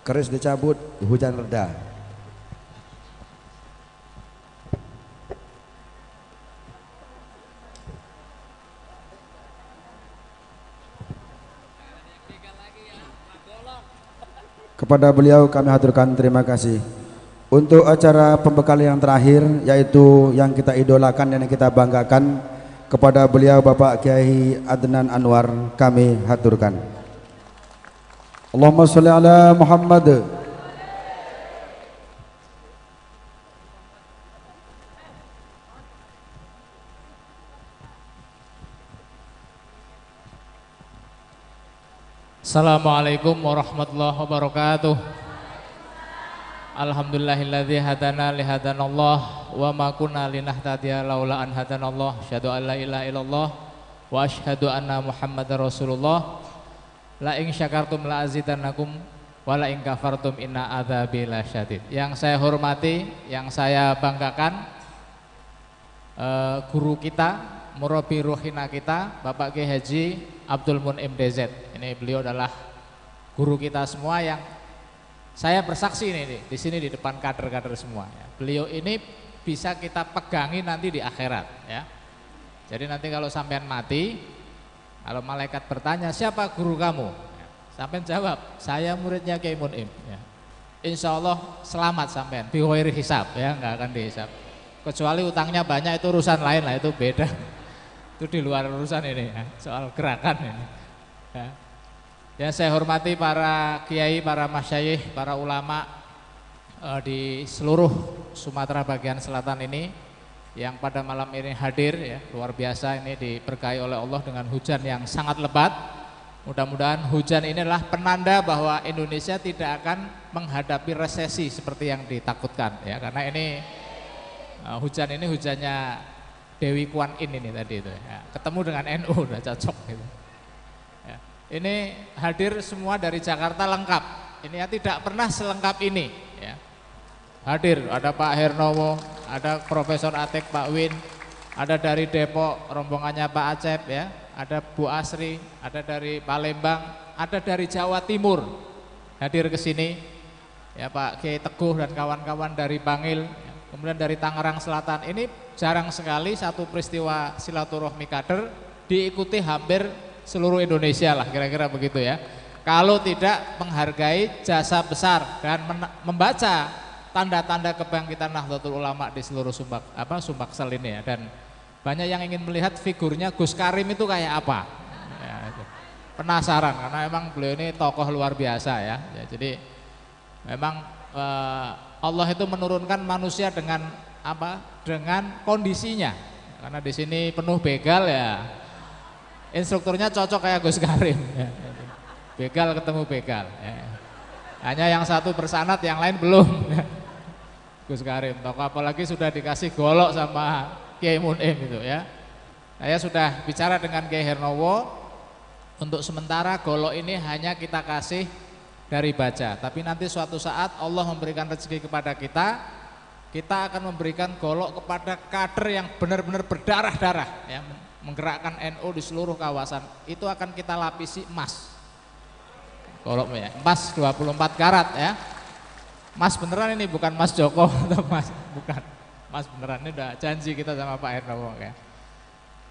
Keris dicabut, hujan reda. Kepada beliau kami haturkan terima kasih. Untuk acara pembekal yang terakhir, yaitu yang kita idolakan dan yang kita banggakan, kepada beliau Bapak Kiai Adnan Anwar kami haturkan. Allahumma sholli ala Muhammad. Assalamualaikum warahmatullahi wabarakatuh. Alhamdulillahilladzi hadana li hadanallah wa ma kunna linahtadiya laula an hadanallah. Asyhadu an la ilaha illallah wa asyhadu anna Muhammadar Rasulullah. La in syakartum la azidannakum wa la in kafartum inna adzabi lasyadid. Yang saya hormati, yang saya banggakan, guru kita, murabi ruhina kita, Bapak Kiai Haji Abdul Mun'im DZ. Ini beliau adalah guru kita semua yang saya bersaksi ini di sini di depan kader-kader semua. Ya. Beliau ini bisa kita pegangi nanti di akhirat. Ya. Jadi nanti kalau sampean mati, kalau malaikat bertanya siapa guru kamu, ya, sampean jawab saya muridnya Kiai Mun'im. Ya. Insya Allah selamat sampean, bi ghairi hisab, ya nggak akan dihisab. Kecuali utangnya banyak itu urusan lain lah, itu beda. Itu di luar urusan ini, ya. Soal gerakan ini. Ya. Yang saya hormati para kiai, para masyayikh, para ulama di seluruh Sumatera bagian selatan ini yang pada malam ini hadir, ya, luar biasa, ini diberkahi oleh Allah dengan hujan yang sangat lebat. Mudah-mudahan hujan ini adalah penanda bahwa Indonesia tidak akan menghadapi resesi seperti yang ditakutkan, ya, karena ini hujan ini hujannya Dewi Kuan Yin ini tadi itu, ya. Ketemu dengan NU udah cocok gitu. Ini hadir semua dari Jakarta lengkap. Ini ya tidak pernah selengkap ini. Ya. Hadir ada Pak Hernowo, ada Profesor Atik, Pak Win, ada dari Depok rombongannya Pak Acep, ya, ada Bu Asri, ada dari Palembang, ada dari Jawa Timur hadir ke sini. Ya Pak Kiai Teguh dan kawan-kawan dari Bangil, ya. Kemudian dari Tangerang Selatan. Ini jarang sekali satu peristiwa silaturahmi kader diikuti hampir seluruh Indonesia lah, kira-kira begitu ya. Kalau tidak menghargai jasa besar dan membaca tanda-tanda kebangkitan Nahdlatul Ulama di seluruh Sumbaksel ini, ya. Dan banyak yang ingin melihat figurnya Gus Karim itu kayak apa. Ya, penasaran karena memang beliau ini tokoh luar biasa, ya. Ya, jadi memang Allah itu menurunkan manusia dengan apa? Dengan kondisinya. Karena di sini penuh begal, ya. Instrukturnya cocok kayak Gus Karim, ya. Begal ketemu begal, ya. Hanya yang satu bersanad, yang lain belum, ya. Gus Karim, tokoh apalagi sudah dikasih golok sama Kiai Mun'im itu, ya. Saya sudah bicara dengan Kiai Hernowo, untuk sementara golok ini hanya kita kasih dari baja, tapi nanti suatu saat Allah memberikan rezeki kepada kita, kita akan memberikan golok kepada kader yang benar-benar berdarah-darah ya, menggerakkan NU di seluruh kawasan. Itu akan kita lapisi emas. Goloknya emas 24 karat ya. Mas beneran ini, bukan Mas Joko atau Mas, bukan. Mas beneran, ini udah janji kita sama Pak Hernowo ya.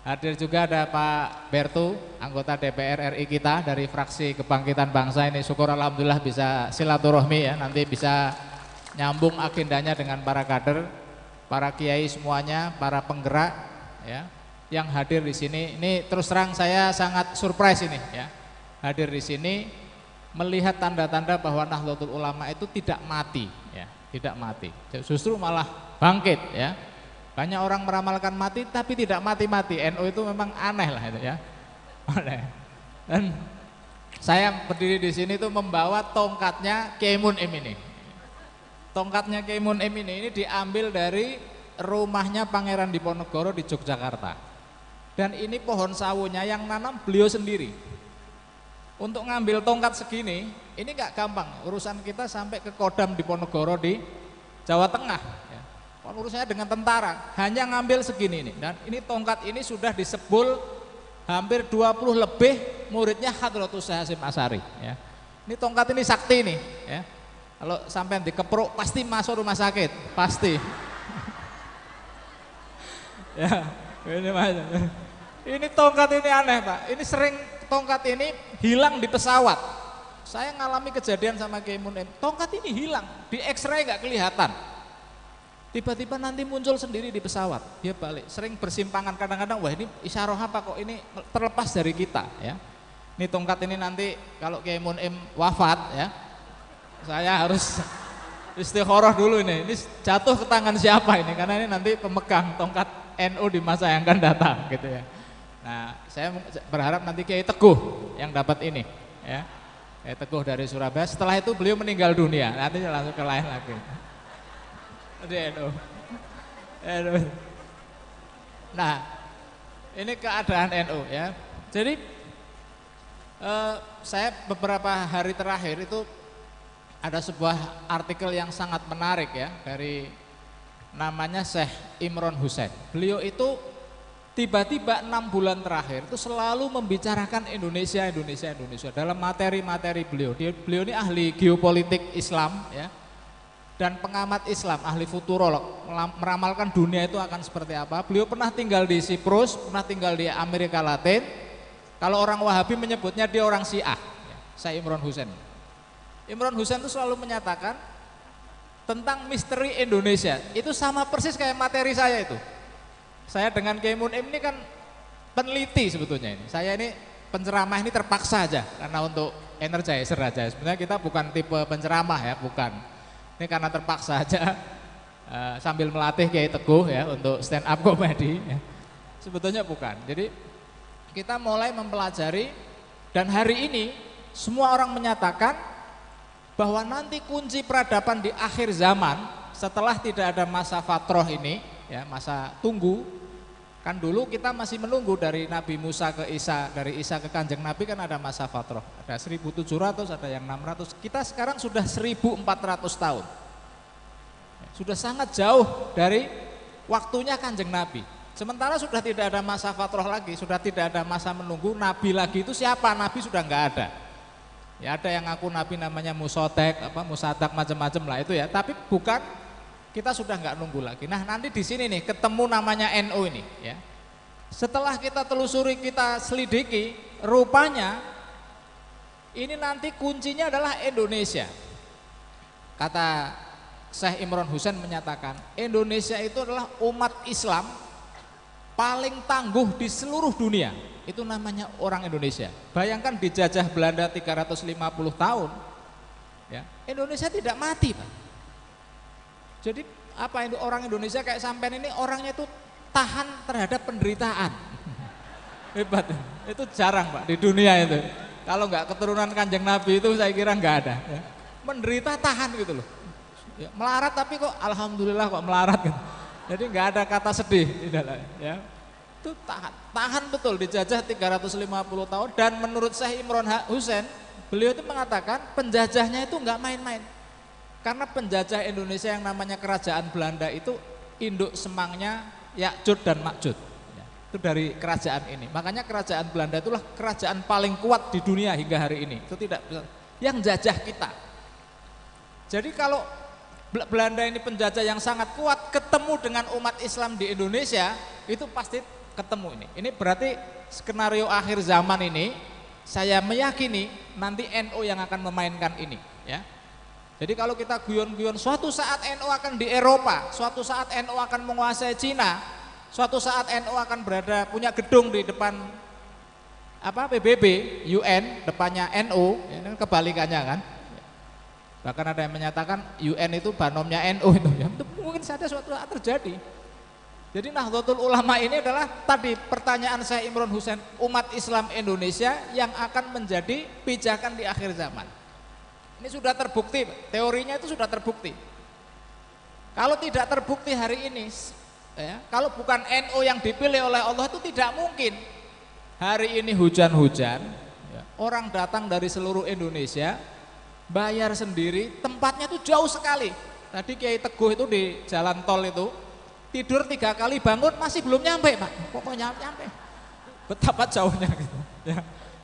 Hadir juga ada Pak Bertu, anggota DPR RI kita dari fraksi Kebangkitan Bangsa. Ini syukur alhamdulillah bisa silaturahmi ya, nanti bisa nyambung agendanya dengan para kader, para kiai semuanya, para penggerak ya yang hadir di sini. Ini terus terang saya sangat surprise ini ya. Hadir di sini melihat tanda-tanda bahwa Nahdlatul Ulama itu tidak mati ya, tidak mati. Justru malah bangkit ya. Banyak orang meramalkan mati tapi tidak mati-mati. NU itu memang aneh lah itu ya. Aneh. Dan saya berdiri di sini tuh membawa tongkatnya Kiai Mun'im ini. Tongkatnya Kiai Mun'im ini diambil dari rumahnya Pangeran Diponegoro di Yogyakarta. Dan ini pohon sawunya yang nanam beliau sendiri. Untuk ngambil tongkat segini, ini gak gampang. Urusan kita sampai ke Kodam Diponegoro di Jawa Tengah. Urusannya dengan tentara, hanya ngambil segini ini. Dan ini tongkat ini sudah disebul hampir 20 lebih muridnya Hadratus Syekh Hasyim Asy'ari ya. Ini tongkat ini sakti nih ya. Kalau sampai dikepruk pasti masuk rumah sakit, pasti. Ya, ini masuk. Ini tongkat ini aneh Pak. Ini sering tongkat ini hilang di pesawat. Saya ngalami kejadian sama Kiai Mun'im. Tongkat ini hilang, di X-ray nggak kelihatan. Tiba-tiba nanti muncul sendiri di pesawat, dia balik. Sering bersimpangan, kadang-kadang wah ini isyarah apa kok ini terlepas dari kita ya. Ini tongkat ini nanti kalau Kiai Mun'im wafat ya, saya harus istikharah dulu ini jatuh ke tangan siapa ini, karena ini nanti pemegang tongkat NU di masa yang akan datang gitu ya. Nah saya berharap nanti Kiai Teguh yang dapat ini ya, Kiai Teguh dari Surabaya. Setelah itu beliau meninggal dunia, nanti langsung ke lain lagi. NU. Nah, ini keadaan NU ya. Jadi saya beberapa hari terakhir itu ada sebuah artikel yang sangat menarik ya dari namanya Syekh Imron Husain. Beliau itu tiba-tiba 6 bulan terakhir itu selalu membicarakan Indonesia dalam materi-materi beliau. Beliau ini ahli geopolitik Islam ya. Dan pengamat Islam, ahli futurolog, meramalkan dunia itu akan seperti apa. Beliau pernah tinggal di Siprus, pernah tinggal di Amerika Latin. Kalau orang Wahabi menyebutnya dia orang Syiah, Syekh Imron Husain. Imron Husain itu selalu menyatakan tentang misteri Indonesia. Itu sama persis kayak materi saya itu. Saya dengan Kiai Mun'im ini kan peneliti sebetulnya ini. Saya ini penceramah ini terpaksa aja karena untuk energizer aja. Sebenarnya kita bukan tipe penceramah ya, bukan. Ini karena terpaksa aja sambil melatih Kiai Teguh ya untuk stand up comedy ya. Sebetulnya bukan. Jadi kita mulai mempelajari dan hari ini semua orang menyatakan bahwa nanti kunci peradaban di akhir zaman setelah tidak ada masa fatroh ini ya, masa tunggu. Kan dulu kita masih menunggu dari Nabi Musa ke Isa, dari Isa ke Kanjeng Nabi kan ada masa fatroh. Ada 1700, ada yang 600. Kita sekarang sudah 1400 tahun. Sudah sangat jauh dari waktunya Kanjeng Nabi. Sementara sudah tidak ada masa fatroh lagi, sudah tidak ada masa menunggu. Nabi lagi itu siapa? Nabi sudah enggak ada. Ya ada yang ngaku Nabi namanya Musotek, Musadak macam-macam lah itu ya. Tapi bukan. Kita sudah nggak nunggu lagi. Nah nanti di sini nih ketemu namanya NU ini ya. Setelah kita telusuri, kita selidiki, rupanya ini nanti kuncinya adalah Indonesia. Kata Syekh Imron Husain menyatakan Indonesia itu adalah umat Islam paling tangguh di seluruh dunia. Itu namanya orang Indonesia. Bayangkan dijajah Belanda 350 tahun ya. Indonesia tidak mati Pak. Jadi apa itu orang Indonesia kayak sampean ini orangnya itu tahan terhadap penderitaan. Hebat, itu jarang Pak di dunia itu. Kalau nggak keturunan Kanjeng Nabi itu saya kira nggak ada. Ya. Menderita tahan gitu loh. Ya, melarat tapi kok alhamdulillah kok melarat gitu. Jadi nggak ada kata sedih di dalam. Ya. Itu tahan betul dijajah 350 tahun, dan menurut Syekh Imron Husain, beliau itu mengatakan penjajahnya itu enggak main-main. Karena penjajah Indonesia yang namanya kerajaan Belanda itu induk semangnya Ya'jud dan Ma'jud. Ya, itu dari kerajaan ini. Makanya kerajaan Belanda itulah kerajaan paling kuat di dunia hingga hari ini. Itu tidak yang jajah kita. Jadi kalau Belanda ini penjajah yang sangat kuat ketemu dengan umat Islam di Indonesia, itu pasti ketemu ini. Ini berarti skenario akhir zaman ini, saya meyakini nanti NU yang akan memainkan ini, ya. Jadi kalau kita guyon-guyon suatu saat NU akan di Eropa, suatu saat NU akan menguasai Cina, suatu saat NU akan berada punya gedung di depan PBB, UN, depannya NU, ini kebalikannya kan. Bahkan ada yang menyatakan UN itu banomnya NU itu, ya. Mungkin saja suatu saat terjadi. Jadi Nahdlatul Ulama ini adalah tadi pertanyaan saya Imron Husain, umat Islam Indonesia yang akan menjadi pijakan di akhir zaman. Ini sudah terbukti, teorinya itu sudah terbukti. Kalau tidak terbukti hari ini, ya, kalau bukan NU yang dipilih oleh Allah itu tidak mungkin. Hari ini hujan-hujan, ya, orang datang dari seluruh Indonesia, bayar sendiri, tempatnya itu jauh sekali. Tadi Kiai Teguh itu di jalan tol itu, tidur 3 kali bangun masih belum nyampe Pak, pokoknya nyampe. Betapa jauhnya gitu, ya.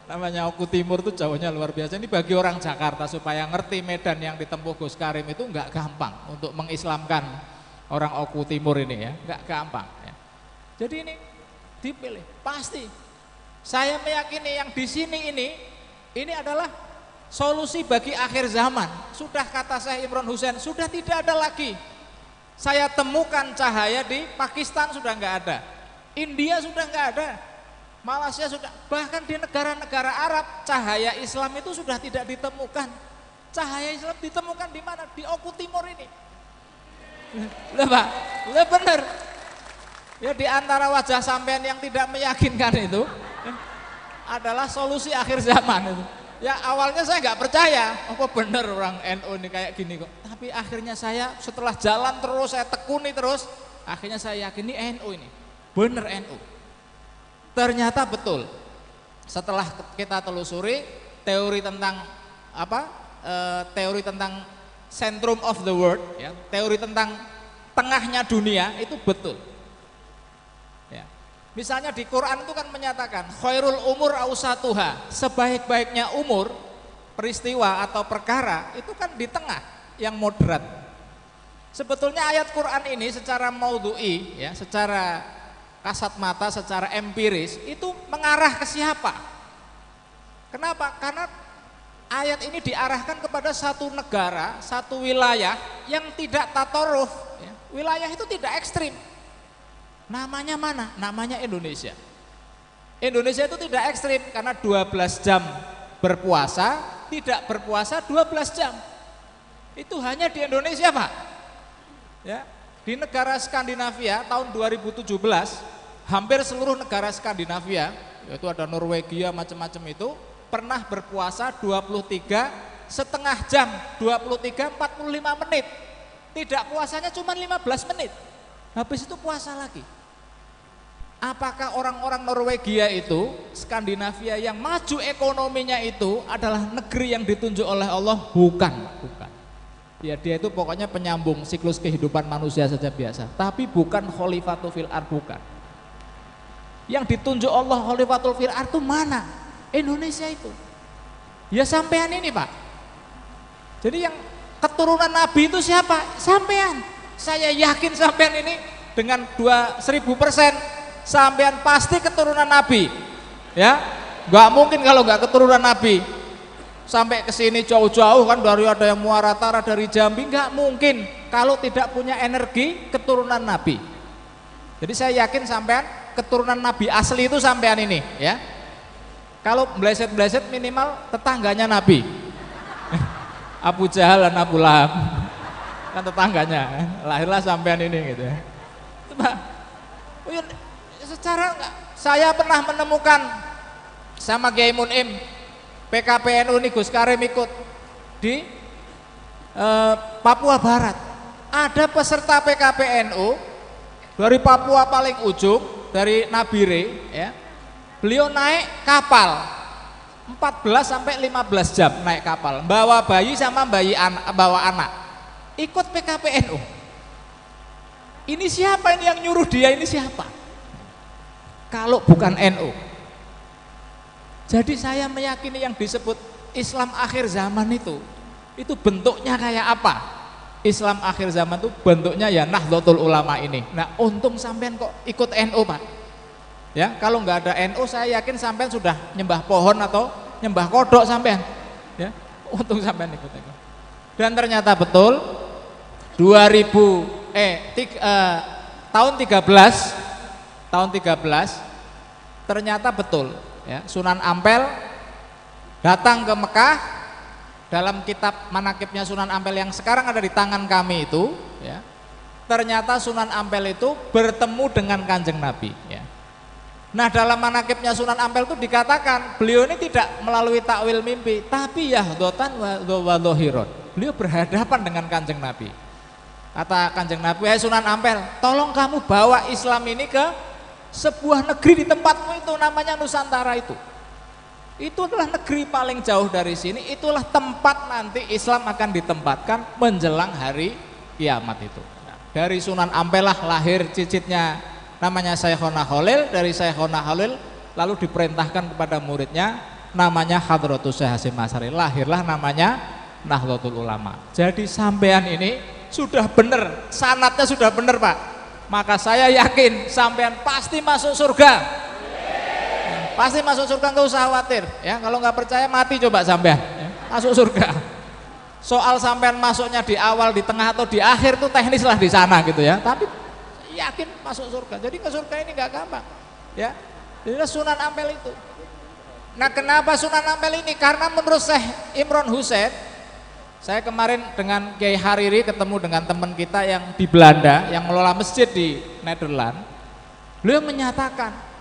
Namanya Oku Timur itu jauhnya luar biasa. Ini bagi orang Jakarta supaya ngerti medan yang ditempuh Gus Karim itu enggak gampang untuk mengislamkan orang Oku Timur ini, ya, enggak gampang, ya. Jadi ini dipilih pasti. Saya meyakini yang di sini ini adalah solusi bagi akhir zaman. Sudah kata saya Imron Husain, sudah tidak ada lagi. Saya temukan cahaya di Pakistan sudah nggak ada, India sudah nggak ada, Malaysia sudah, bahkan di negara-negara Arab cahaya Islam itu sudah tidak ditemukan. Cahaya Islam ditemukan di mana? Di Oku Timur ini. Lah Pak, lah bener. Ya di antara wajah sampean yang tidak meyakinkan itu adalah solusi akhir zaman itu. Ya awalnya saya nggak percaya, apa bener orang NU ini kayak gini kok. Tapi akhirnya saya setelah jalan terus, saya tekuni terus, akhirnya saya yakin ini NU ini, bener NU. Ternyata betul. Setelah kita telusuri teori tentang teori tentang centrum of the world, ya, teori tentang tengahnya dunia itu betul. Ya. Misalnya di Quran itu kan menyatakan khairul umur ausatuha, sebaik-baiknya umur, peristiwa atau perkara itu kan di tengah yang moderat. Sebetulnya ayat Quran ini secara maudhu'i, ya, secara kasat mata, secara empiris itu mengarah ke siapa? Kenapa? Karena ayat ini diarahkan kepada satu negara, satu wilayah yang tidak tatoruf, ya. Wilayah itu tidak ekstrim. Namanya mana? Namanya Indonesia. Indonesia itu tidak ekstrim karena 12 jam berpuasa, tidak berpuasa 12 jam. Itu hanya di Indonesia, Pak. Ya, di negara Skandinavia tahun 2017, hampir seluruh negara Skandinavia, yaitu ada Norwegia macam-macam itu, pernah berpuasa 23,5 jam, 23:45 menit. Tidak puasanya cuma 15 menit. Habis itu puasa lagi. Apakah orang-orang Norwegia itu, Skandinavia yang maju ekonominya itu adalah negeri yang ditunjuk oleh Allah? Bukan. Ya dia itu pokoknya penyambung siklus kehidupan manusia saja biasa. Tapi bukan khalifatul fil ard, bukan. Yang ditunjuk Allah khalifatul fil ard itu mana? Indonesia itu. Ya sampean ini Pak. Jadi yang keturunan Nabi itu siapa? Sampean. Saya yakin sampean ini dengan 1000% sampean pasti keturunan Nabi, ya, nggak mungkin kalau nggak keturunan Nabi. Sampai ke sini jauh-jauh kan dari ada yang Muaratara dari Jambi, nggak mungkin kalau tidak punya energi keturunan Nabi. Jadi saya yakin sampean keturunan Nabi asli itu sampean ini, ya. Kalau bleset-bleset minimal tetangganya Nabi, Abu Jahal dan Abu Lahab, kan tetangganya, lahirlah sampean ini gitu ya. Secara enggak, saya pernah menemukan sama Kiai Mun'im PKPNU nih Gus Karim ikut di Papua Barat. Ada peserta PKPNU dari Papua paling ujung, dari Nabire ya. Beliau naik kapal 14 sampai 15 jam naik kapal, bawa bayi sama bawa anak. Ikut PKPNU. Ini siapa ini yang nyuruh dia, ini siapa? Kalau bukan NU. Jadi saya meyakini yang disebut Islam akhir zaman itu bentuknya kayak apa? Islam akhir zaman itu bentuknya ya Nahdlatul Ulama ini. Nah, untung sampean kok ikut NU, Pak. Ya, kalau nggak ada NU saya yakin sampean sudah nyembah pohon atau nyembah kodok sampean. Ya, untung sampean ikut NU. Dan ternyata betul tahun 13 ternyata betul ya, Sunan Ampel datang ke Mekah. Dalam kitab manakibnya Sunan Ampel yang sekarang ada di tangan kami itu ya, ternyata Sunan Ampel itu bertemu dengan Kanjeng Nabi ya. Nah, dalam manakibnya Sunan Ampel itu dikatakan beliau ini tidak melalui takwil mimpi, tapi yahdotan wa dhahiron. Beliau berhadapan dengan Kanjeng Nabi. Kata Kanjeng Nabi, "Hai Sunan Ampel, tolong kamu bawa Islam ini ke sebuah negeri di tempatmu itu, namanya Nusantara itu. Itu adalah negeri paling jauh dari sini, itulah tempat nanti Islam akan ditempatkan menjelang hari kiamat itu." Nah, dari Sunan Ampel lah lahir cicitnya namanya Syekhona Khalil. Dari Syekhona Khalil lalu diperintahkan kepada muridnya namanya Hadratus Syekh Hasyim Asy'ari, lahirlah namanya Nahdlatul Ulama. Jadi sampean ini sudah benar, sanadnya sudah benar, Pak. Maka saya yakin sampean pasti masuk surga. Pasti masuk surga, nggak usah khawatir ya. Kalau nggak percaya mati coba sampean ya. Masuk surga. Soal sampean masuknya di awal, di tengah atau di akhir itu teknis lah di sana gitu ya. Tapi yakin masuk surga. Jadi ke surga ini nggak gampang ya. Jadi Sunan Ampel itu. Nah, kenapa Sunan Ampel ini? Karena menurut Syekh Imron Husain, saya kemarin dengan Kiai Hariri ketemu dengan teman kita yang di Belanda yang mengelola masjid di Nederland. Beliau menyatakan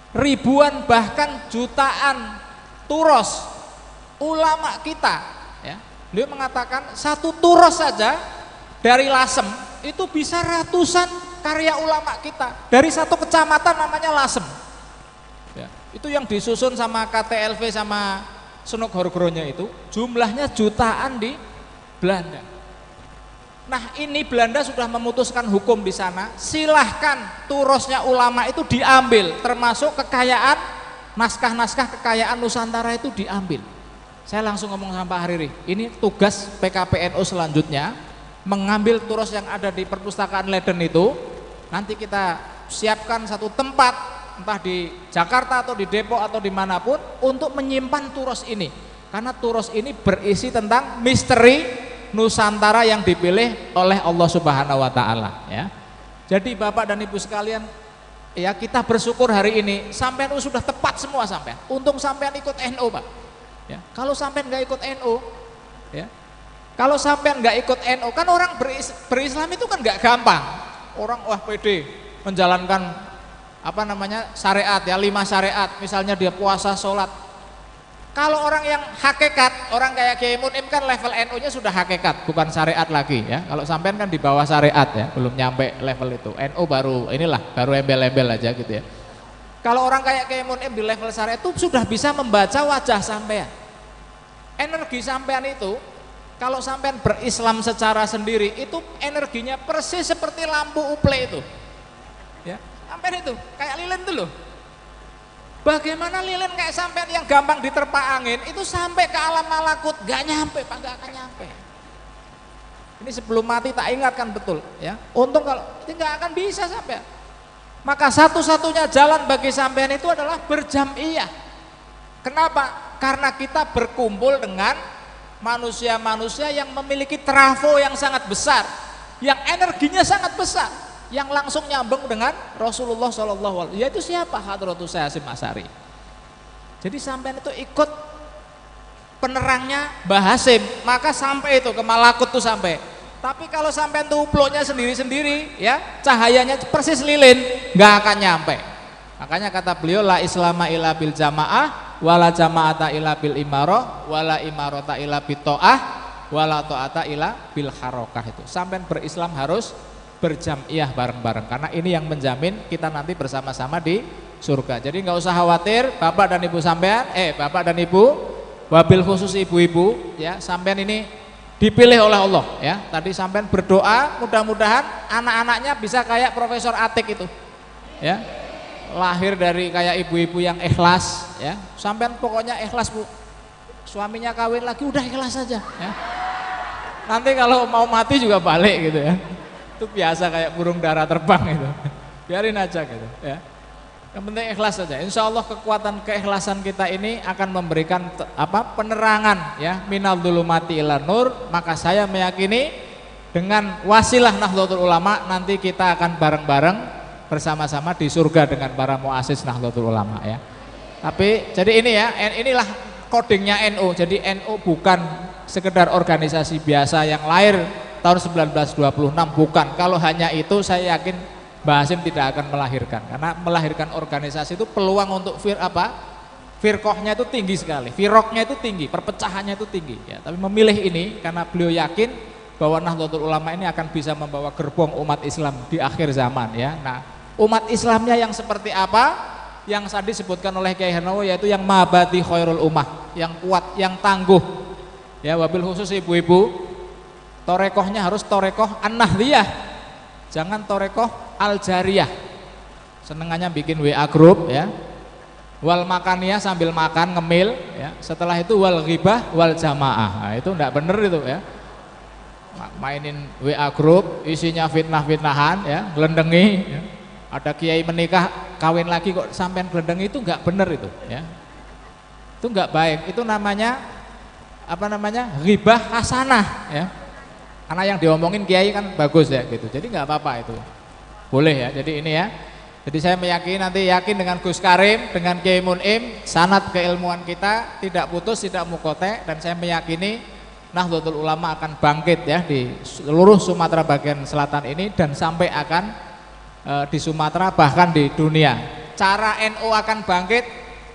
ribuan bahkan jutaan turos ulama kita ya. Beliau mengatakan satu turos saja dari Lasem itu bisa ratusan karya ulama kita dari satu kecamatan namanya Lasem ya. Itu yang disusun sama KTLV sama Sunuk Horgronya itu jumlahnya jutaan di Belanda. Nah, ini Belanda sudah memutuskan hukum di sana, silahkan turosnya ulama itu diambil, termasuk kekayaan, naskah-naskah kekayaan Nusantara itu diambil. Saya langsung ngomong sama Pak Hariri, ini tugas PKPNU selanjutnya, mengambil turos yang ada di perpustakaan Leiden itu, nanti kita siapkan satu tempat, entah di Jakarta atau di Depok atau dimanapun, untuk menyimpan turos ini. Karena turos ini berisi tentang misteri Nusantara yang dipilih oleh Allah Subhanahu wa taala ya. Jadi Bapak dan Ibu sekalian, ya kita bersyukur hari ini sampean sudah tepat semua sampean. Untung sampean ikut NU, Pak. Ya, kalau sampean nggak ikut NU, ya. Kalau sampean nggak ikut NU, kan orang berislam itu kan nggak gampang. Orang pede menjalankan apa namanya? Syariat ya, 5 syariat, misalnya dia puasa, sholat. Kalau orang yang hakikat, orang kayak Kiai Munim kan level NU-nya sudah hakikat, bukan syariat lagi ya. Kalau sampean kan di bawah syariat ya, belum nyampe level itu. NU baru embel-embel aja gitu ya. Kalau orang kayak Kiai Munim di level syariat itu sudah bisa membaca wajah sampean. Energi sampean itu, kalau sampean berislam secara sendiri, itu energinya persis seperti lampu uple itu. Ya, sampean itu kayak lilin tuh loh. Bagaimana lilin kayak sampean yang gampang diterpa angin itu sampai ke alam malakut gak nyampe, Pak, gak akan nyampe. Ini sebelum mati tak ingatkan betul ya. Untung kalau itu gak akan bisa sampean. Maka satu-satunya jalan bagi sampean itu adalah berjam'iyah. Kenapa? Karena kita berkumpul dengan manusia-manusia yang memiliki trafo yang sangat besar, yang energinya sangat besar, yang langsung nyambung dengan Rasulullah SAW. Yaitu siapa? Hadratus Syekh Hasyim Asy'ari. Jadi sampean itu ikut penerangnya Mbah Hasyim, maka sampai itu ke malakut tuh sampai. Tapi kalau sampean tuh uploadnya sendiri-sendiri, ya cahayanya persis lilin, nggak akan nyampe. Makanya kata beliau, la islama illa bil jamaah, wala jama'ata illa bil imarah, wala imarata illa bit ta'ah, wala ta'ata illa bil harokah. Itu sampean berislam harus berjam'iyah bareng-bareng, karena ini yang menjamin kita nanti bersama-sama di surga. Jadi nggak usah khawatir, bapak dan ibu sampean, bapak dan ibu, wabil khusus ibu-ibu ya, sampean ini dipilih oleh Allah ya. Tadi sampean berdoa mudah-mudahan anak-anaknya bisa kayak Profesor Atik itu ya, lahir dari kayak ibu-ibu yang ikhlas ya. Sampean pokoknya ikhlas bu, suaminya kawin lagi udah ikhlas saja ya. Nanti kalau mau mati juga balik gitu ya. Itu biasa kayak burung dara terbang itu. Biarin aja gitu ya. Yang penting ikhlas saja. Insya Allah kekuatan keikhlasan kita ini akan memberikan penerangan ya, minal dzulumati ilan nur. Maka saya meyakini dengan wasilah Nahdlatul Ulama nanti kita akan bareng-bareng bersama-sama di surga dengan para muassis Nahdlatul Ulama ya. Tapi jadi ini ya, inilah kodingnya NU. Jadi NU bukan sekedar organisasi biasa yang lahir tahun 1926, bukan. Kalau hanya itu saya yakin Mbah Hasyim tidak akan melahirkan, karena melahirkan organisasi itu peluang untuk firqohnya itu tinggi sekali, firoknya itu tinggi, perpecahannya itu tinggi ya. Tapi memilih ini karena beliau yakin bahwa Nahdlatul Ulama ini akan bisa membawa gerbong umat Islam di akhir zaman ya. Nah, umat Islamnya yang seperti apa? Yang tadi disebutkan oleh Kyai Hernawo, yaitu yang mabati khairul ummah, yang kuat, yang tangguh ya. Wabil khusus ibu-ibu, torekohnya harus torekoh an-nahdliyah, jangan torekoh al-jariyah. Senengannya bikin WA grup ya, wal makannya sambil makan ngemil ya. Setelah itu wal ghibah wal jamaah. Nah, itu enggak bener itu ya. Mainin WA grup isinya fitnah-fitnahan ya, gelendengi ya. Ada kiai menikah kawin lagi kok sampean gelendengi, itu enggak bener itu ya. Itu enggak baik. Itu namanya ghibah hasanah ya. Karena yang diomongin kiai kan bagus ya gitu. Jadi nggak apa-apa itu. Boleh ya. Jadi ini ya. Jadi saya meyakini nanti yakin dengan Gus Karim, dengan Kiai Mun'im, sanad keilmuan kita tidak putus, tidak mukote, dan saya meyakini Nahdlatul Ulama akan bangkit ya di seluruh Sumatera bagian selatan ini, dan sampai akan di Sumatera bahkan di dunia. Cara NU akan bangkit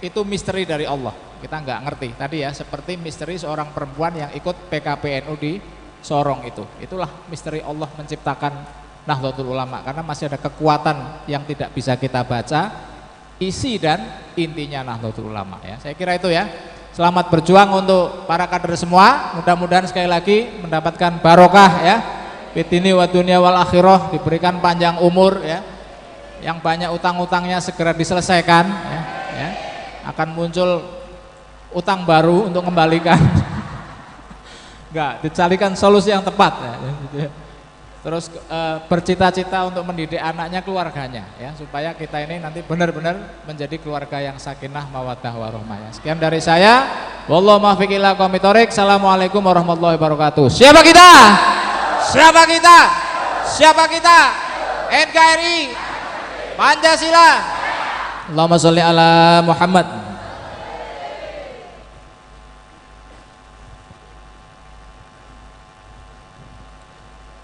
itu misteri dari Allah. Kita nggak ngerti. Tadi ya seperti misteri seorang perempuan yang ikut PKPNU di Sorong itu. Itulah misteri Allah menciptakan Nahdlatul Ulama, karena masih ada kekuatan yang tidak bisa kita baca isi dan intinya Nahdlatul Ulama ya. Saya kira itu ya. Selamat berjuang untuk para kader semua. Mudah-mudahan sekali lagi mendapatkan barokah ya. Fitini wa dunya wal akhirah, diberikan panjang umur ya. Yang banyak utang-utangnya segera diselesaikan ya. Akan muncul utang baru untuk kembalikan. Enggak, dicarikan solusi yang tepat ya. Terus bercita-cita untuk mendidik anaknya, keluarganya ya, supaya kita ini nanti benar-benar menjadi keluarga yang sakinah mawaddah warahmah ya. Sekian dari saya. Wallahu muwaffiq ila aqwamit thoriq. Assalamualaikum warahmatullahi wabarakatuh. Siapa kita? Siapa kita? Siapa kita? NKRI Pancasila. Allahumma sholli ala Muhammad.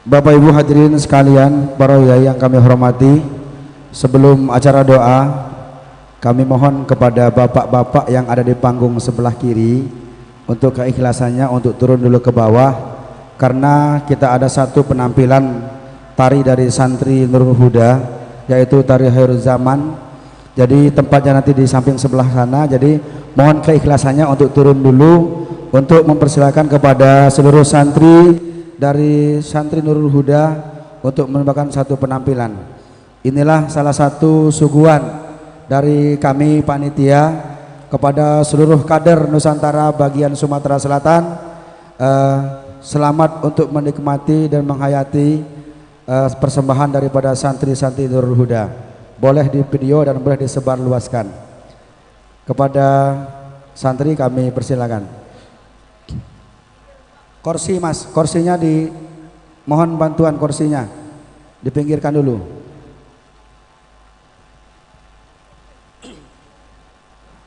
Bapak Ibu hadirin sekalian, para yai yang kami hormati, sebelum acara doa, kami mohon kepada bapak-bapak yang ada di panggung sebelah kiri untuk keikhlasannya untuk turun dulu ke bawah, karena kita ada satu penampilan tari dari santri Nurul Huda, yaitu tari Khairul Zaman. Jadi tempatnya nanti di samping sebelah sana. Jadi mohon keikhlasannya untuk turun dulu, untuk mempersilakan kepada seluruh santri dari santri Nurul Huda untuk merupakan satu penampilan. Inilah salah satu suguhan dari kami panitia kepada seluruh kader Nusantara bagian Sumatera Selatan. Selamat untuk menikmati dan menghayati persembahan daripada santri-santri Nurul Huda. Boleh di video dan boleh disebar luaskan. Kepada santri kami persilakan. Kursi mas, kursinya mohon bantuan kursinya dipinggirkan dulu.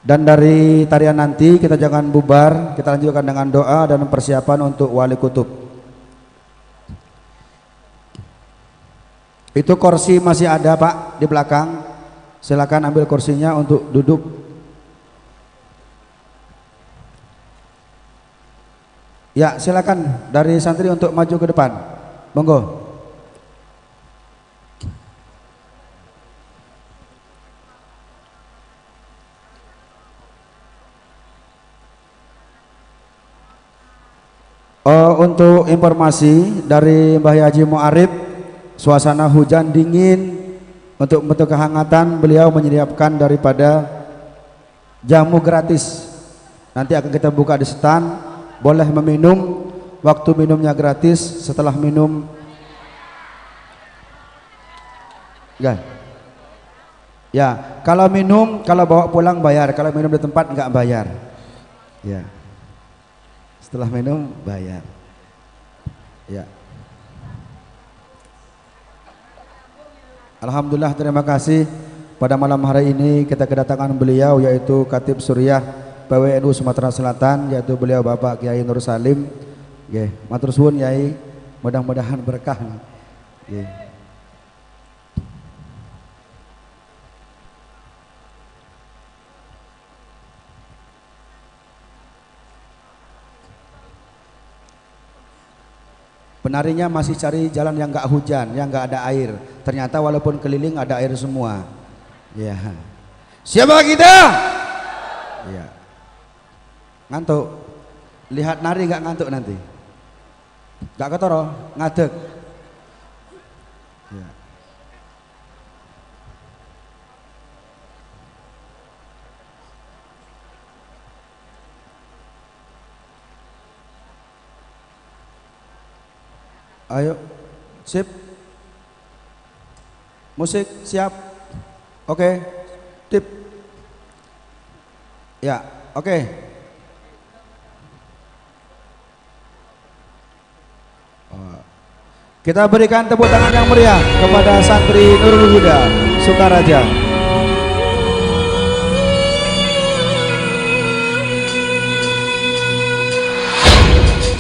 Dan dari tarian nanti kita jangan bubar, kita lanjutkan dengan doa dan persiapan untuk wali kutub. Itu kursi masih ada Pak di belakang, silakan ambil kursinya untuk duduk. Ya silakan dari santri untuk maju ke depan, monggo. Untuk informasi dari Mbah Haji Mu'arif, suasana hujan dingin, untuk kehangatan beliau menyediakan daripada jamu gratis. Nanti akan kita buka di stand, boleh meminum, waktu minumnya gratis, setelah minum ya, kalau minum, kalau bawa pulang bayar, kalau minum di tempat enggak bayar ya, setelah minum bayar ya. Alhamdulillah, terima kasih. Pada malam hari ini kita kedatangan beliau, yaitu Khatib Suriah PWNU Sumatera Selatan, yaitu beliau Bapak Kiai Nur Salim. Nggih, matur suwun Yai, mudah-mudahan berkah. Nggih. Penarinya masih cari jalan yang enggak hujan, yang enggak ada air. Ternyata walaupun keliling ada air semua. Ya. Siapa kita? Ya. Ngantuk. Lihat nari enggak ngantuk nanti? Enggak ketoro, ngadeg. Ya. Ayo, sip. Musik siap. Oke. Tip. Ya, oke. Kita berikan tepuk tangan yang meriah kepada santri Nurul Huda Sukaraja.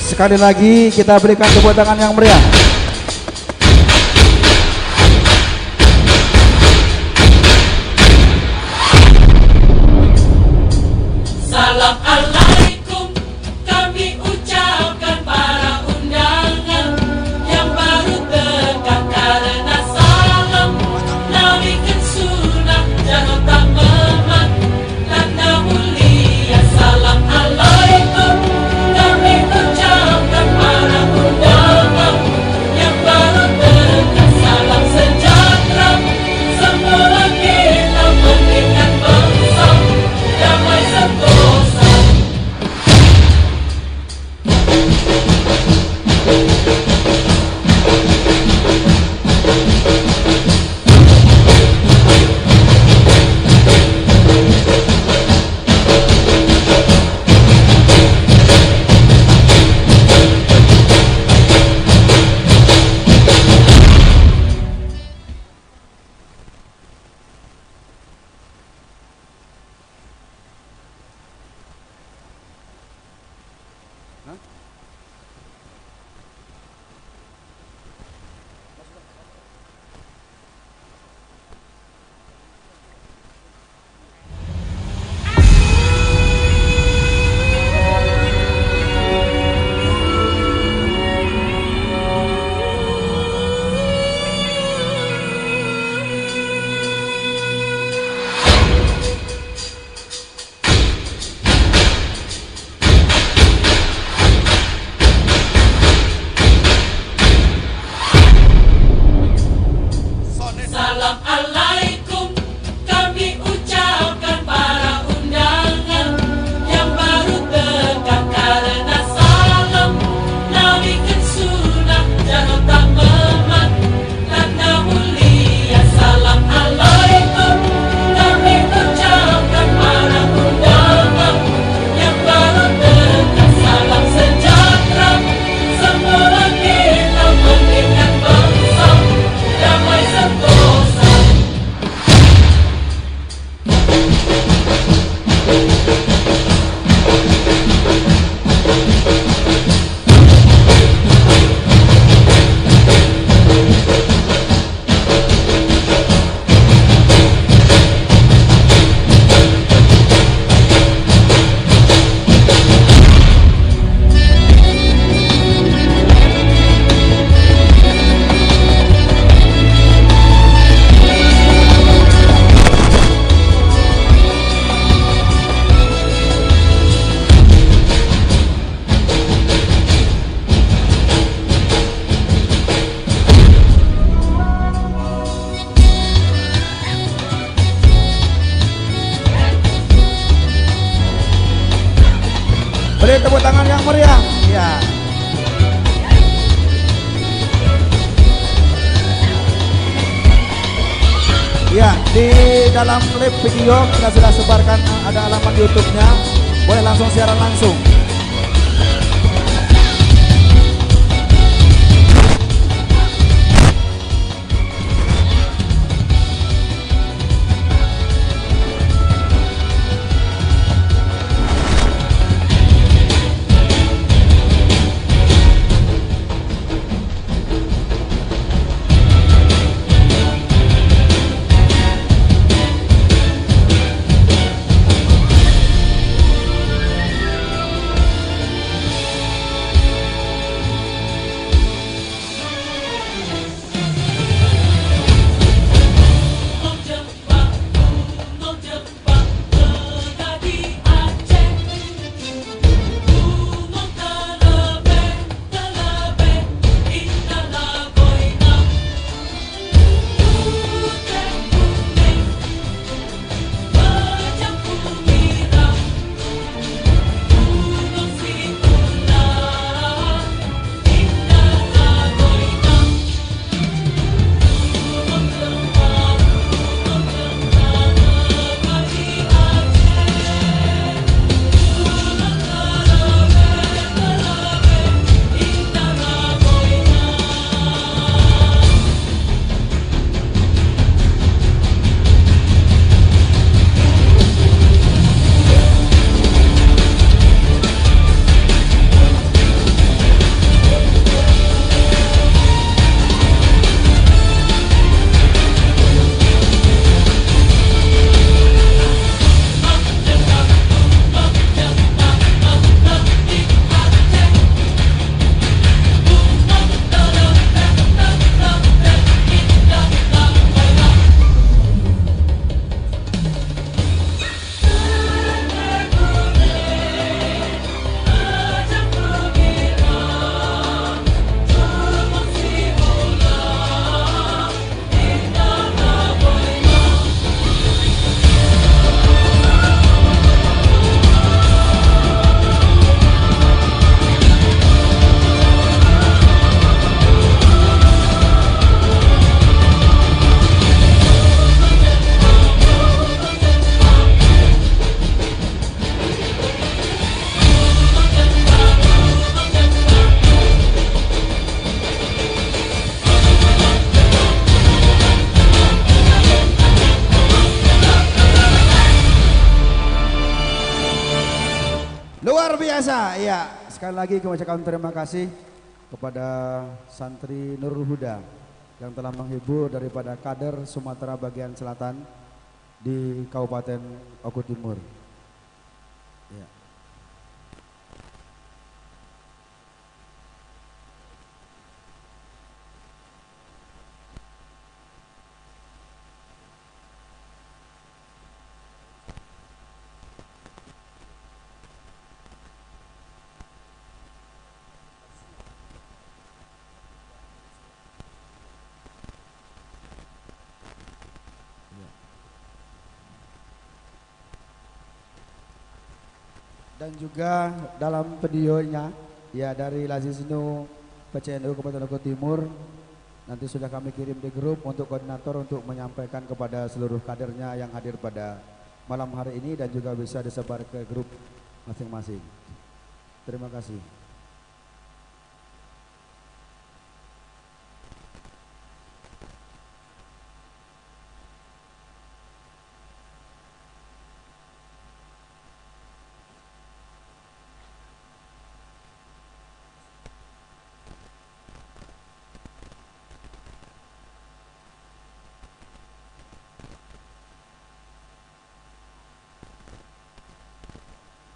Sekali lagi kita berikan tepuk tangan yang meriah. Salam alaikum kami ucapkan para undangan yang baru dekat karena salam nawikan sunnah jangan tak memat tanda mulia. Salam alaikum kami ucapkan para undangan yang baru dekat salam sejahtera semua kita mengingat bangsa damai sentosa. Ya, di dalam live video kita sudah sebarkan ada alamat YouTube-nya. Boleh langsung siaran langsung. Luar biasa, ya. Sekali lagi kami ucapkan terima kasih kepada santri Nurul Huda yang telah menghibur daripada kader Sumatera bagian selatan di Kabupaten Oku Timur. Ya. Dan juga dalam videonya ya dari Laziznu PCNU Kabupaten Oku Timur nanti sudah kami kirim di grup untuk koordinator untuk menyampaikan kepada seluruh kadernya yang hadir pada malam hari ini dan juga bisa disebar ke grup masing-masing. Terima kasih.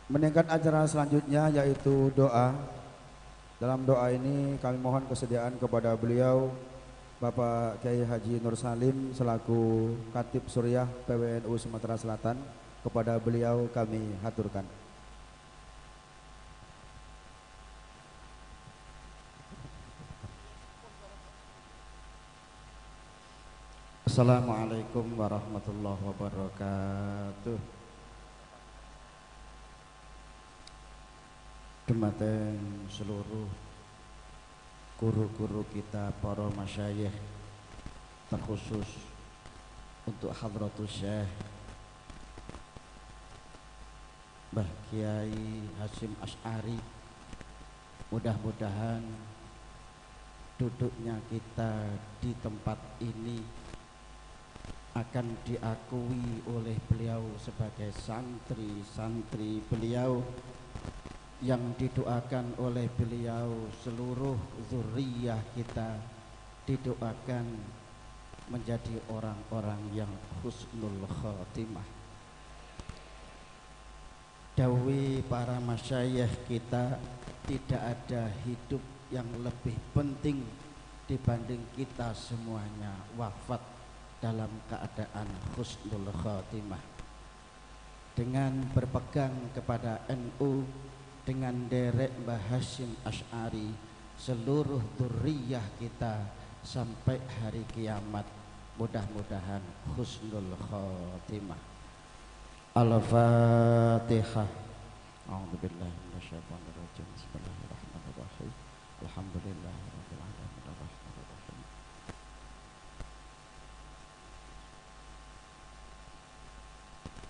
Meningkat acara selanjutnya yaitu doa. Dalam doa ini kami mohon kesediaan kepada beliau Bapak Kiai Haji Nur Salim selaku Khatib Suriah PWNU Sumatera Selatan. Kepada beliau kami haturkan. Assalamualaikum warahmatullahi wabarakatuh. Dumateng seluruh guru-guru kita, para masyayikh, terkhusus untuk Hadratus Syekh Mbah Kiai Hasyim Asy'ari. Mudah-mudahan duduknya kita di tempat ini akan diakui oleh beliau sebagai santri-santri beliau, yang didoakan oleh beliau seluruh zuriyah kita didoakan menjadi orang-orang yang husnul khatimah. Dawi para masyayikh kita, tidak ada hidup yang lebih penting dibanding kita semuanya wafat dalam keadaan husnul khatimah. Dengan berpegang kepada NU, dengan derek Mbah Hasyim Asy'ari, seluruh dzurriyyah kita sampai hari kiamat, mudah-mudahan husnul khatimah. Al-Fatihah. A'udzubillahi minasyaitonir rajim. Bismillahirrahmanirrahim. Alhamdulillahirabbil alamin arrahmanir rahim.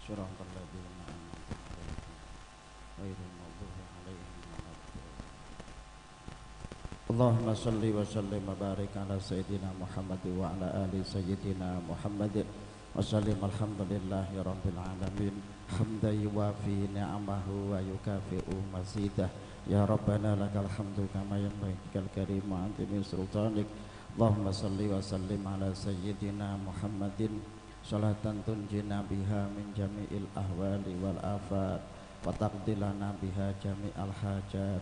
Shiratal ladzina an'amta 'alaihim ghairil maghdubi 'alaihim waladdallin. Allahumma shalli wa sallim wa barik ala sayyidina Muhammad wa ala ali sayyidina Muhammad wa sallim. Alhamdulillahi rabbil alamin hamdan yuwafi ni'amahu wa yukafi'u mazidah. Ya Rabbana lakal hamdu kama yanbaghi likal karim wa antimi sultanik. Allahumma salli wa sallim ala sayyidina Muhammadin salatan tunjina biha min jami'il ahwali wal afat wa taqdilana biha jami'al hajat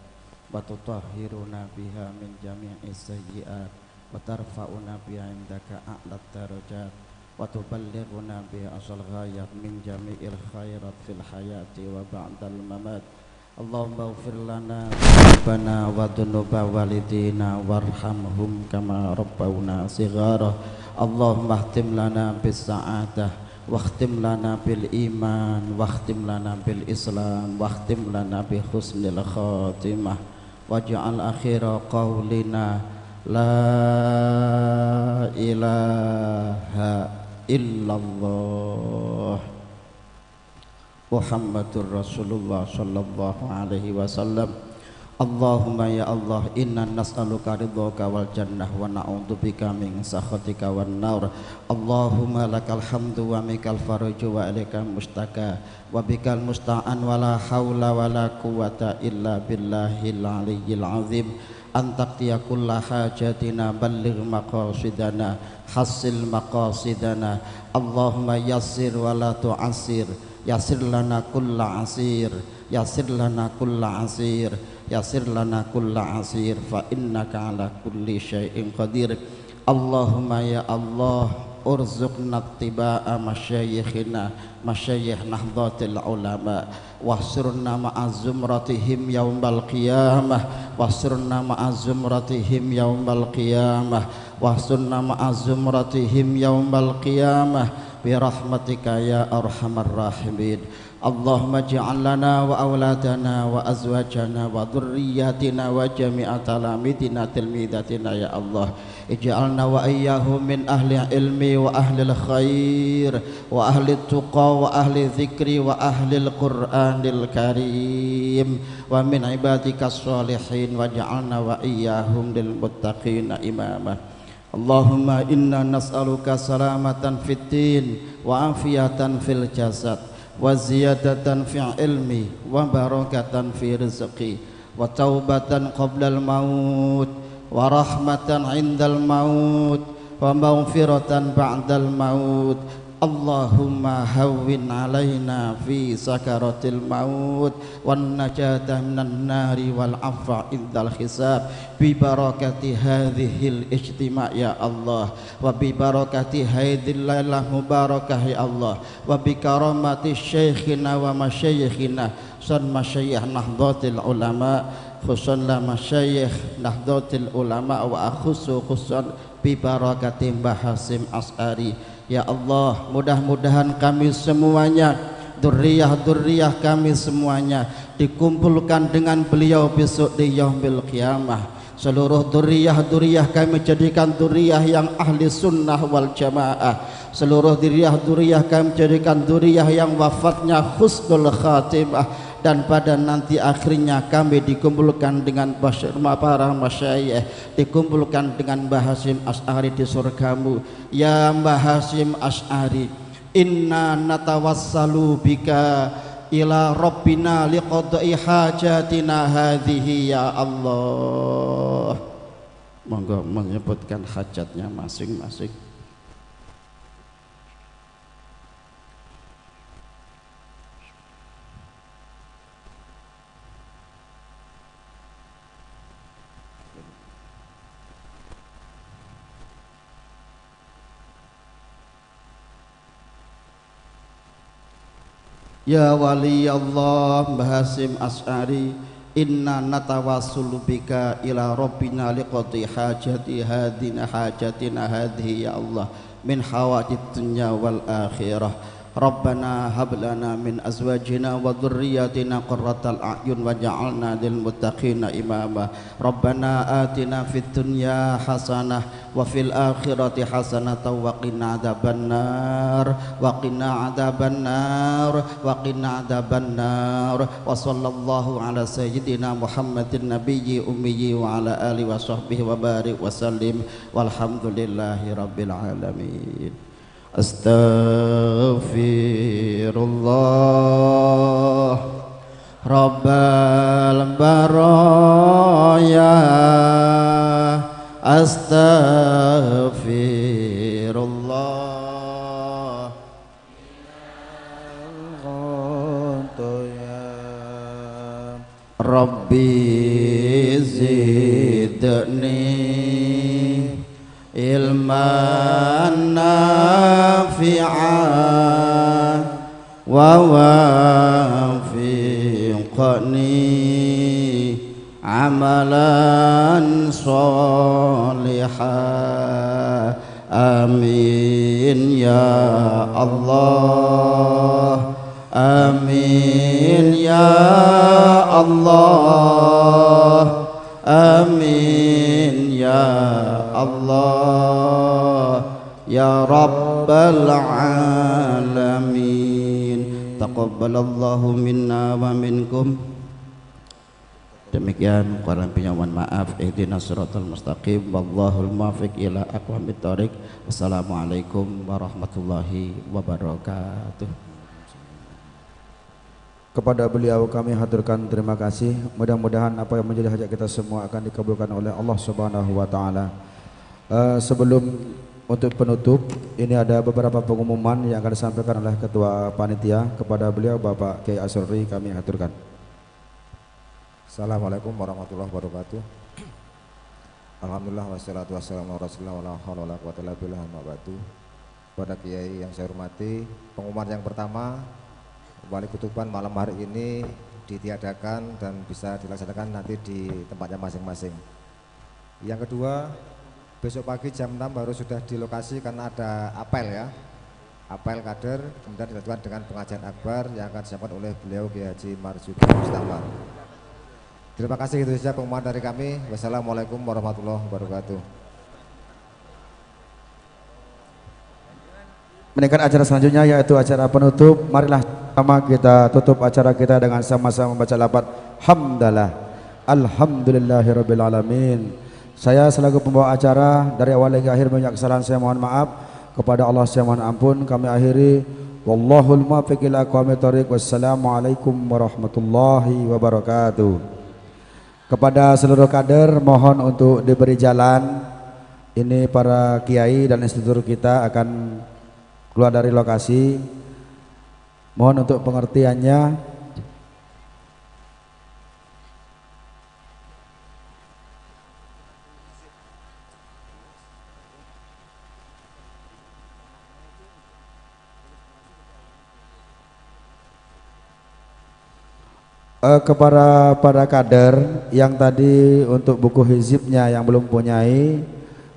wa tutahhiruna biha min jami'is sayyi'at wa tarfa'una biha indaka a'lat darajat wa tuballighuna biha asal ghayat min jami'il khairat fil hayati wa ba'dal mamat. Allahumma ighfir lana dzunubana wa dzunuba walidina warhamhum kama rabbawna shighara. Allahumma khtim lana bis sa'adah wa khtim lana bil iman wa khtim lana bil islam wa khtim lana bi husnil khatimah waj'al akhira qaulina la ilaha illallah Muhammadur Rasulullah sallallahu alaihi wasallam. Allahumma ya Allah, inna nas'aluka ridhaka wal jannah wa na'udzubika min sakhatika wan nar. Allahumma lakal hamdu wa mikal faraju wa ilaikal mustaka wa bikal musta'an wa la haula wa la quwwata illa billahil aliyyil azim. Antaqtiya kulla hajatina balligh maqasidana hasil maqasidana. Allahumma yassir wa la tu'assir, yassir lana kulla asir, yassir lana kulla asir, yassir lana kulla asir, fa innaka ala kulli syai'in qadir. Allahumma ya Allah, urzuqna ittiba'a masyayikhina masyayikh nahdlatul ulama wahsurna ma'a zumratihim yaumal qiyamah, wahsurna ma'a zumratihim yaumal qiyamah, wahsurna ma'a zumratihim yaumal qiyamah birahmatika ya arhamar rahimin. Allahumma ij'al lana wa auladana wa azwajana wa dhurriyyatina wa jami'a talamidina tilmidatina ya Allah. Ij'alna wa iyyahum min ahli ilmi wa ahli khair wa ahli tuqa wa ahli dzikri wa ahli al-Qur'anil karim wa min ibadikas sholihin waj'alna wa iyyahum lil muttaqina imama. Allahumma inna nas'aluka salamatan fid din wa afiyatan fil jasad wa ziyadatan fil ilmi wa barakatan fi rizqi wa taubatan qablal maut wa rahmatan indal maut wa maghfiratan ba'dal maut. Allahumma hawwin alaina fi sakaratil maut wan najata minan nari wal afwa indal hisab bi barakati hadhil ijtima' ya Allah wa bi barakati hadhil lailah mubarakah ya Allah wa bi karamati syekhina wa masyayikhina san masyayikh nahdlatul ulama khususan la masyayikh nahdlatul ulama wa khususan bi barakati Mbah Hasyim Asy'ari. Ya Allah, mudah-mudahan kami semuanya, dzurriyyah kami semuanya dikumpulkan dengan beliau besok di yaumil qiyamah. Seluruh duriyah kami jadikan duriyah yang ahli sunnah wal jamaah. Seluruh duriyah kami jadikan duriyah yang wafatnya husnul khatimah. Dan pada nanti akhirnya kami dikumpulkan dengan para masyayikh, dikumpulkan dengan Mbah Hasyim Asy'ari di surgamu. Ya Mbah Hasyim Asy'ari, inna natawassalu bika ila rabbina liqada'i hajatina hadhihi ya Allah. Monggo menyebutkan hajatnya masing-masing. Ya wali Allah Mbah Hasyim Asy'ari, inna natawassulu bika ila rabbina liqadhi hajatina hadhihi ya Allah min hawajid dunya wal akhirah. Rabbana hab lana min azwajina wa dhurriyyatina qurratal a'yun waj'alna lil muttaqina imama. Rabbana atina fid dunya hasanah wa fil akhirati hasanah wa qina adzabannar wa qina adzabannar wa qina adzabannar. Wa sallallahu ala sayyidina Muhammadin nabiyyi ummiyyi wa ala alihi wa sahbihi wa barik wa sallim walhamdulillahi rabbil alamin. Astaghfirullah Rabbal baraya, astaghfirullah Rabbi zidni ilman nafi'an wa wafiqni amalan solihah. Amin ya Allah, amin ya Allah, amin ya Allah ya Rabbal alamin. Taqabbalallahu minna wa minkum. Demikian kurang lebihnya mohon maaf. Ihdinas siratal mustaqim wallahul muwaffiq ila aqwamit thoriq. Wassalamualaikum warahmatullahi wabarakatuh. Kepada beliau kami haturkan terima kasih. Mudah-mudahan apa yang menjadi hajat kita semua akan dikabulkan oleh Allah Subhanahu wa taala. Sebelum untuk penutup, ini ada beberapa pengumuman yang akan disampaikan oleh Ketua Panitia. Kepada beliau Bapak Kiai Asy'ari kami haturkan. Assalamualaikum warahmatullahi wabarakatuh. Alhamdulillah wassalatu wassalamu ala Rasulillah wala haula wala quwwata illa billah amma ba'du. Pada Kiai yang saya hormati, pengumuman yang pertama, Wali Kutuban malam hari ini ditiadakan dan bisa dilaksanakan nanti di tempatnya masing-masing. Yang kedua, besok pagi jam 6 baru sudah di lokasi karena ada apel ya, apel kader, kemudian dilakukan dengan pengajian akbar yang akan disampaikan oleh beliau Kiai Haji Marzuki Mustafa. Terima kasih, itu saja pengumuman dari kami. Wassalamualaikum warahmatullahi wabarakatuh. Meningkat acara selanjutnya yaitu acara penutup. Marilah sama kita tutup acara kita dengan sama-sama membaca lafaz hamdalah. Alhamdulillahirabbil alamin. Saya selaku pembawa acara dari awal hingga akhir banyak kesalahan saya mohon maaf. Kepada Allah saya mohon ampun. Kami akhiri wallahul muwaffiq ila aqwamit thoriq. Wassalamualaikum warahmatullahi wabarakatuh. Kepada seluruh kader mohon untuk diberi jalan. Ini para kiai dan instruktur kita akan keluar dari lokasi. Mohon untuk pengertiannya. Kepada para kader yang tadi untuk buku hizibnya yang belum punyai,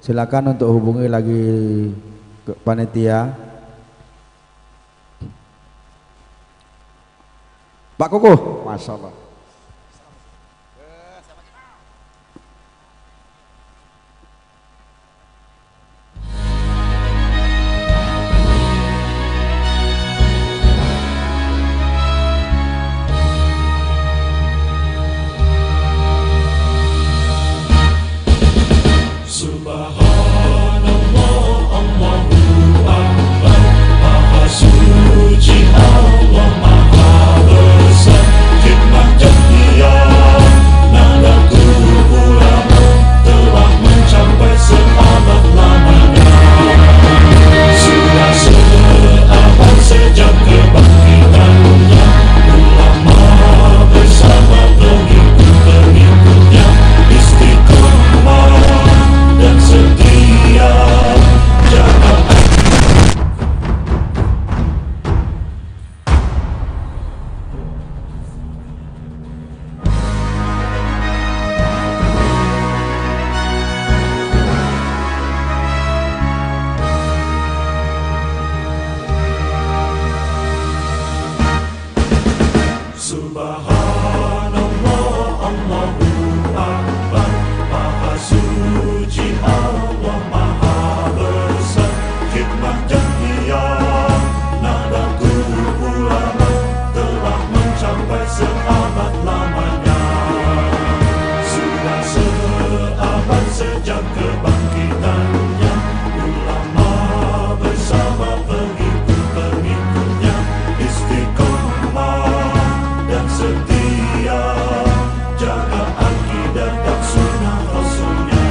silakan untuk hubungi lagi ke panitia. Pak Kukuh, Masya Allah. sejak kebangkitannya, ulama bersama pengikut-pengikutnya istiqomah dan setia, jaga akidah dan sunnah Rasulnya.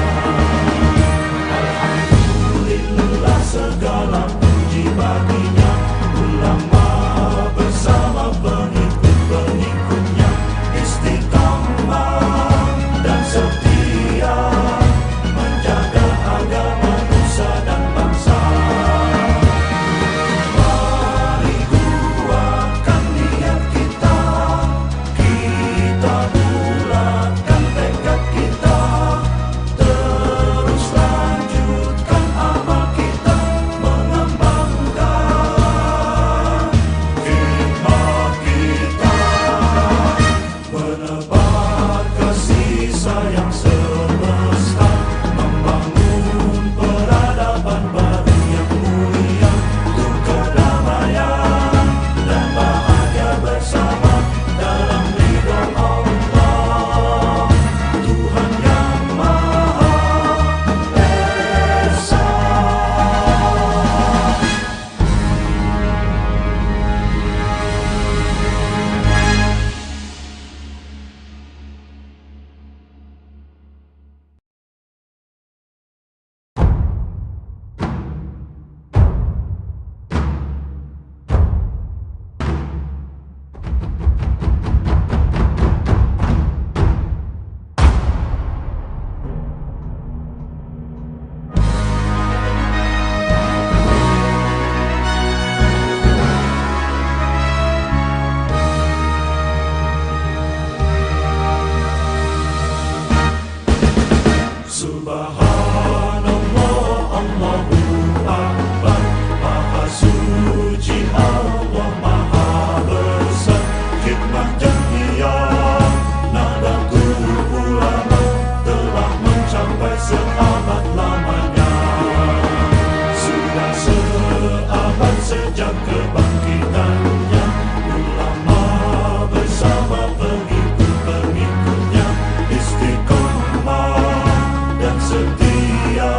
Alhamdulillah segala puji baginya, ulama bersama pengikut-pengikutnya istiqamah dan setia, menjaga agama nusa dan bangsa. Mari kuatkan niat kita, kita bulatkan tekad kita, terus lanjutkan amal kita, mengembangkan khidmat kita, menebar kasih sayang semesta, membangun peradaban baru yang mulia untuk kedamaian dan bahagia bersama dalam ridha Allah, Tuhan yang Maha Esa. Subhanallah, Allahu Akbar, Maha Suci Allah, Maha Besar, khidmat jamiah Nahdlatul Ulama telah mencapai seabad lamanya. Sudah seabad sejak kebangkitannya, ulama bersama pengikut-pengikutnya istiqomah dan setia,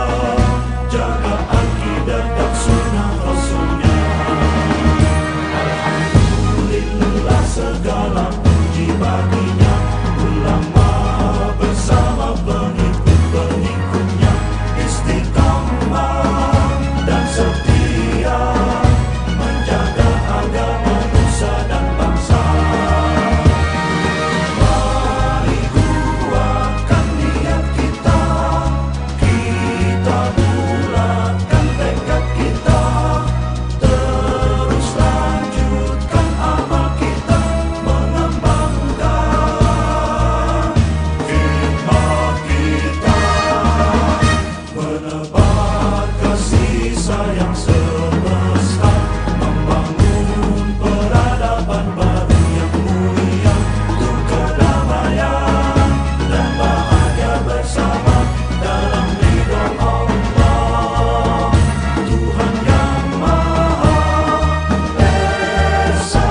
jaga akidah dan sunnah Rasulnya. Alhamdulillah segala puji baginya, ulama bersama pengikut-pengikutnya istiqamah dan setia, menjaga agama nusa dan bangsa. Mari kuatkan niat kita, kita bulatkan tekad kita, terus lanjutkan amal kita, mengembangkan khidmat kita, menebar kasih sayang semesta, membangun peradaban baru yang mulia untuk kedamaian dan bahagia bersama dalam ridha Allah, Tuhan yang Maha Esa.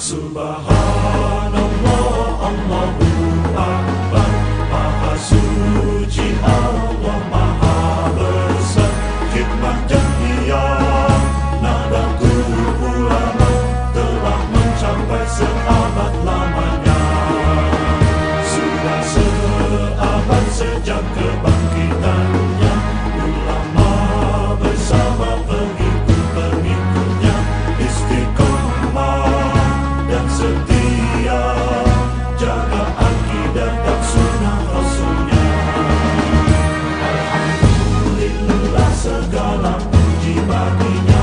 Subhanallah, Allahu Akbar, Maha Suci Allah, Maha Besar, khidmat jamiah Nahdlatul Ulama telah mencapai seabad lamanya. Sudah seabad sejak kebangkitannya, ulama bersama pengikut-pengikutnya istiqomah dan setia, jaga akidah dan sunnah Rasulnya. Alhamdulillah segala puji baginya.